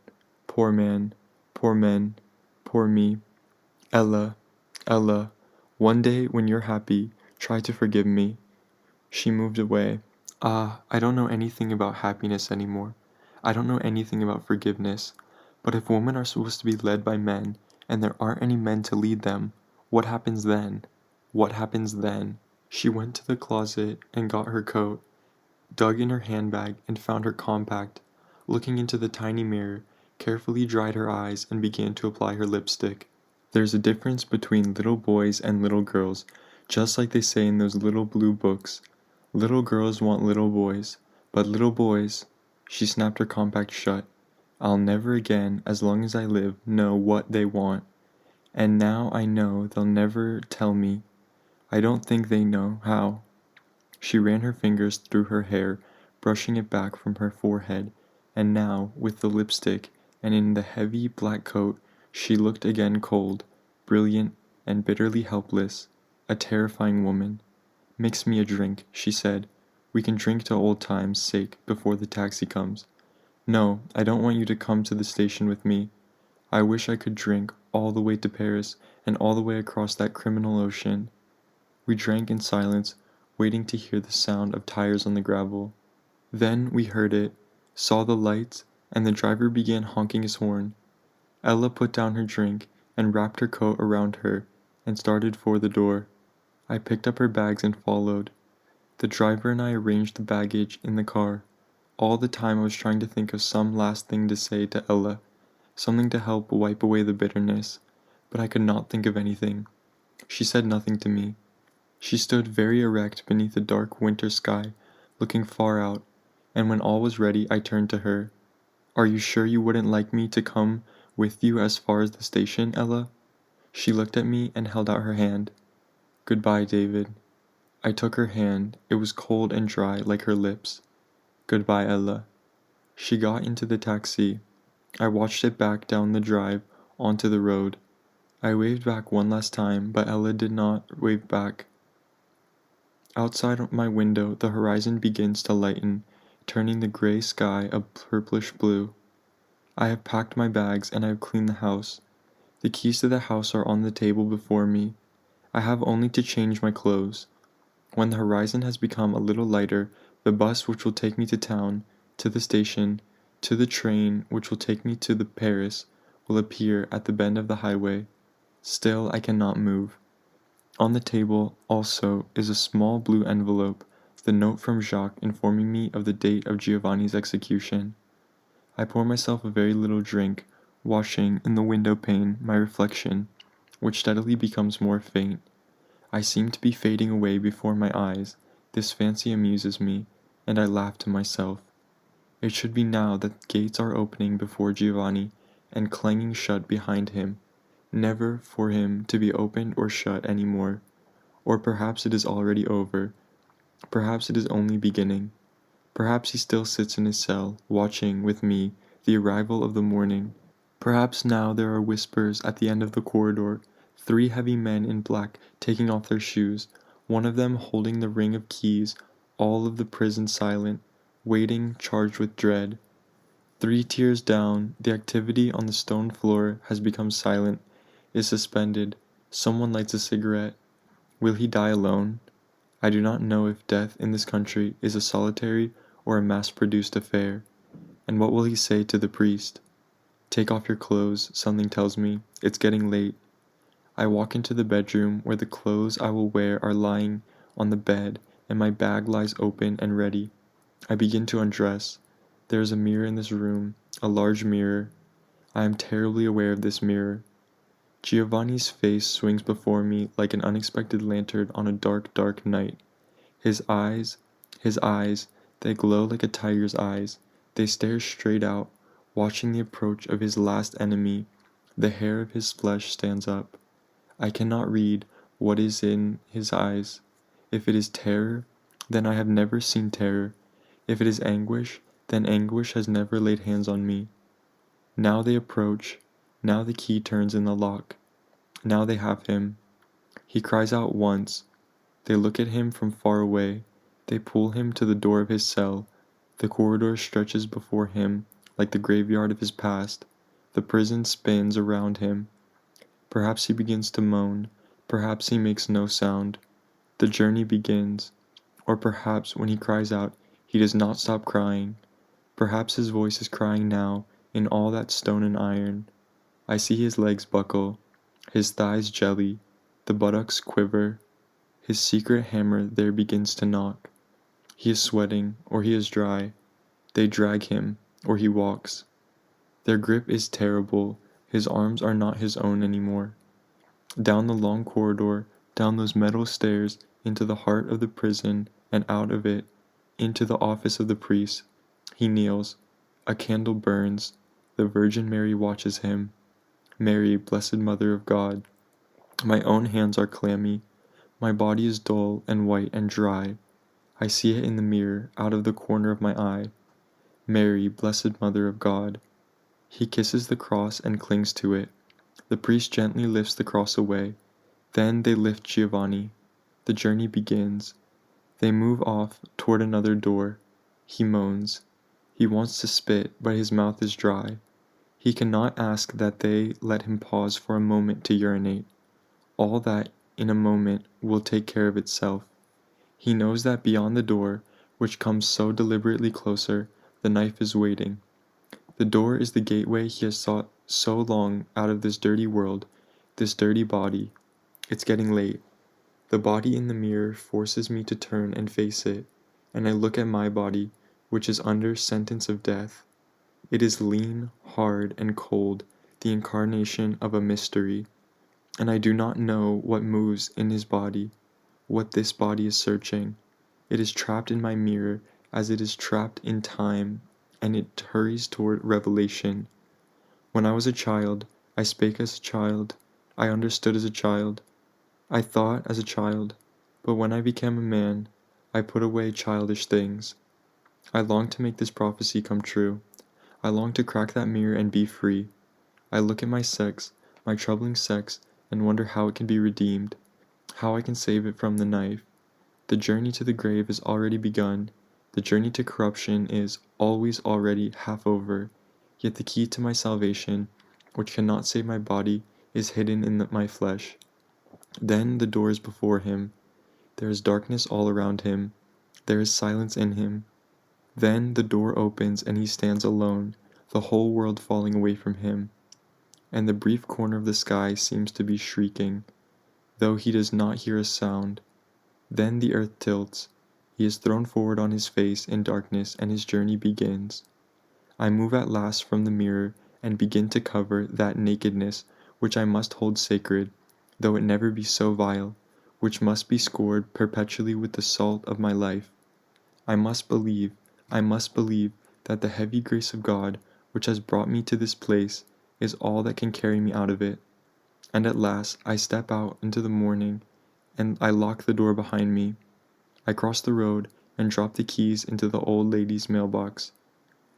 Poor man, poor men, poor me. Ella, Ella, one day when you're happy, try to forgive me. She moved away. Ah, I don't know anything about happiness anymore. I don't know anything about forgiveness. But if women are supposed to be led by men, and there aren't any men to lead them, what happens then? What happens then? She went to the closet and got her coat, dug in her handbag and found her compact. Looking into the tiny mirror, carefully dried her eyes and began to apply her lipstick. There's a difference between little boys and little girls, just like they say in those little blue books. Little girls want little boys, but little boys. She snapped her compact shut. I'll never again, as long as I live, know what they want. And now I know they'll never tell me. I don't think they know how. She ran her fingers through her hair, brushing it back from her forehead, and now, with the lipstick and in the heavy black coat, she looked again cold, brilliant, and bitterly helpless, a terrifying woman. Mix me a drink, she said. We can drink to old times' sake before the taxi comes. No, I don't want you to come to the station with me. I wish I could drink all the way to Paris and all the way across that criminal ocean. We drank in silence, waiting to hear the sound of tires on the gravel. Then we heard it, saw the lights, and the driver began honking his horn. Ella put down her drink and wrapped her coat around her and started for the door. I picked up her bags and followed. The driver and I arranged the baggage in the car. All the time I was trying to think of some last thing to say to Ella, something to help wipe away the bitterness, but I could not think of anything. She said nothing to me. She stood very erect beneath the dark winter sky, looking far out, and when all was ready I turned to her. Are you sure you wouldn't like me to come with you as far as the station, Ella? She looked at me and held out her hand. Goodbye, David. I took her hand. It was cold and dry like her lips. Goodbye, Ella. She got into the taxi. I watched it back down the drive onto the road. I waved back one last time, but Ella did not wave back. Outside my window the horizon begins to lighten, turning the gray sky a purplish blue. I have packed my bags and I have cleaned the house. The keys to the house are on the table before me. I have only to change my clothes. When the horizon has become a little lighter, the bus which will take me to town, to the station, to the train which will take me to the Paris, will appear at the bend of the highway. Still I cannot move. On the table, also, is a small blue envelope, the note from Jacques informing me of the date of Giovanni's execution. I pour myself a very little drink, watching, in the window pane, my reflection, which steadily becomes more faint. I seem to be fading away before my eyes. This fancy amuses me, and I laugh to myself. It should be now that the gates are opening before Giovanni, and clanging shut behind him, never for him to be opened or shut any more. Or perhaps it is already over. Perhaps it is only beginning. Perhaps he still sits in his cell, watching, with me, the arrival of the morning. Perhaps now there are whispers at the end of the corridor, 3 heavy men in black taking off their shoes, one of them holding the ring of keys, all of the prison silent, waiting, charged with dread. 3 tiers down, the activity on the stone floor has become silent, is suspended. Someone lights a cigarette. Will he die alone? I do not know if death in this country is a solitary or a mass-produced affair. And what will he say to the priest? Take off your clothes, something tells me. It's getting late. I walk into the bedroom where the clothes I will wear are lying on the bed and my bag lies open and ready. I begin to undress. There is a mirror in this room, a large mirror. I am terribly aware of this mirror. Giovanni's face swings before me like an unexpected lantern on a dark, dark night. His eyes, they glow like a tiger's eyes. They stare straight out, watching the approach of his last enemy. The hair of his flesh stands up. I cannot read what is in his eyes. If it is terror, then I have never seen terror. If it is anguish, then anguish has never laid hands on me. Now they approach, now the key turns in the lock, now they have him. He cries out once, they look at him from far away, they pull him to the door of his cell, the corridor stretches before him like the graveyard of his past, the prison spins around him. Perhaps he begins to moan, perhaps he makes no sound. The journey begins, or perhaps when he cries out, he does not stop crying. Perhaps his voice is crying now in all that stone and iron. I see his legs buckle, his thighs jelly, the buttocks quiver. His secret hammer there begins to knock. He is sweating, or he is dry. They drag him, or he walks. Their grip is terrible, his arms are not his own anymore. Down the long corridor, down those metal stairs, into the heart of the prison, and out of it, into the office of the priest. He kneels. A candle burns. The Virgin Mary watches him. Mary, Blessed Mother of God. My own hands are clammy. My body is dull and white and dry. I see it in the mirror, out of the corner of my eye. Mary, Blessed Mother of God. He kisses the cross and clings to it. The priest gently lifts the cross away. Then they lift Giovanni. The journey begins. They move off toward another door. He moans. He wants to spit, but his mouth is dry. He cannot ask that they let him pause for a moment to urinate. All that, in a moment, will take care of itself. He knows that beyond the door, which comes so deliberately closer, the knife is waiting. The door is the gateway he has sought so long out of this dirty world, this dirty body. It's getting late. The body in the mirror forces me to turn and face it, and I look at my body, which is under sentence of death. It is lean, hard, and cold, the incarnation of a mystery, and I do not know what moves in his body, what this body is searching. It is trapped in my mirror as it is trapped in time, and it hurries toward revelation. When I was a child, I spake as a child, I understood as a child, I thought as a child, but when I became a man, I put away childish things. I long to make this prophecy come true. I long to crack that mirror and be free. I look at my sex, my troubling sex, and wonder how it can be redeemed, how I can save it from the knife. The journey to the grave is already begun. The journey to corruption is always already half over. Yet the key to my salvation, which cannot save my body, is hidden in my flesh. Then the door is before him. There is darkness all around him. There is silence in him. Then the door opens and he stands alone, the whole world falling away from him. And the brief corner of the sky seems to be shrieking, though he does not hear a sound. Then the earth tilts. He is thrown forward on his face in darkness and his journey begins. I move at last from the mirror and begin to cover that nakedness which I must hold sacred, though it never be so vile, which must be scored perpetually with the salt of my life. I must believe that the heavy grace of God, which has brought me to this place, is all that can carry me out of it. And at last I step out into the morning, and I lock the door behind me. I cross the road and drop the keys into the old lady's mailbox,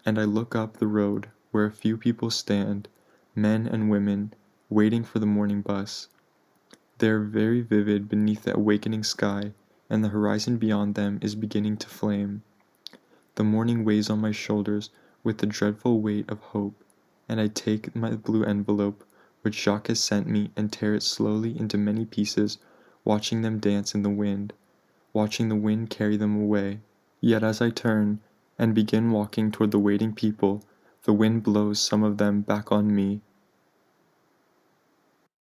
and I look up the road where a few people stand, men and women, waiting for the morning bus. They are very vivid beneath the awakening sky, and the horizon beyond them is beginning to flame. The morning weighs on my shoulders with the dreadful weight of hope, and I take my blue envelope, which Jacques has sent me, and tear it slowly into many pieces, watching them dance in the wind, watching the wind carry them away. Yet as I turn and begin walking toward the waiting people, the wind blows some of them back on me,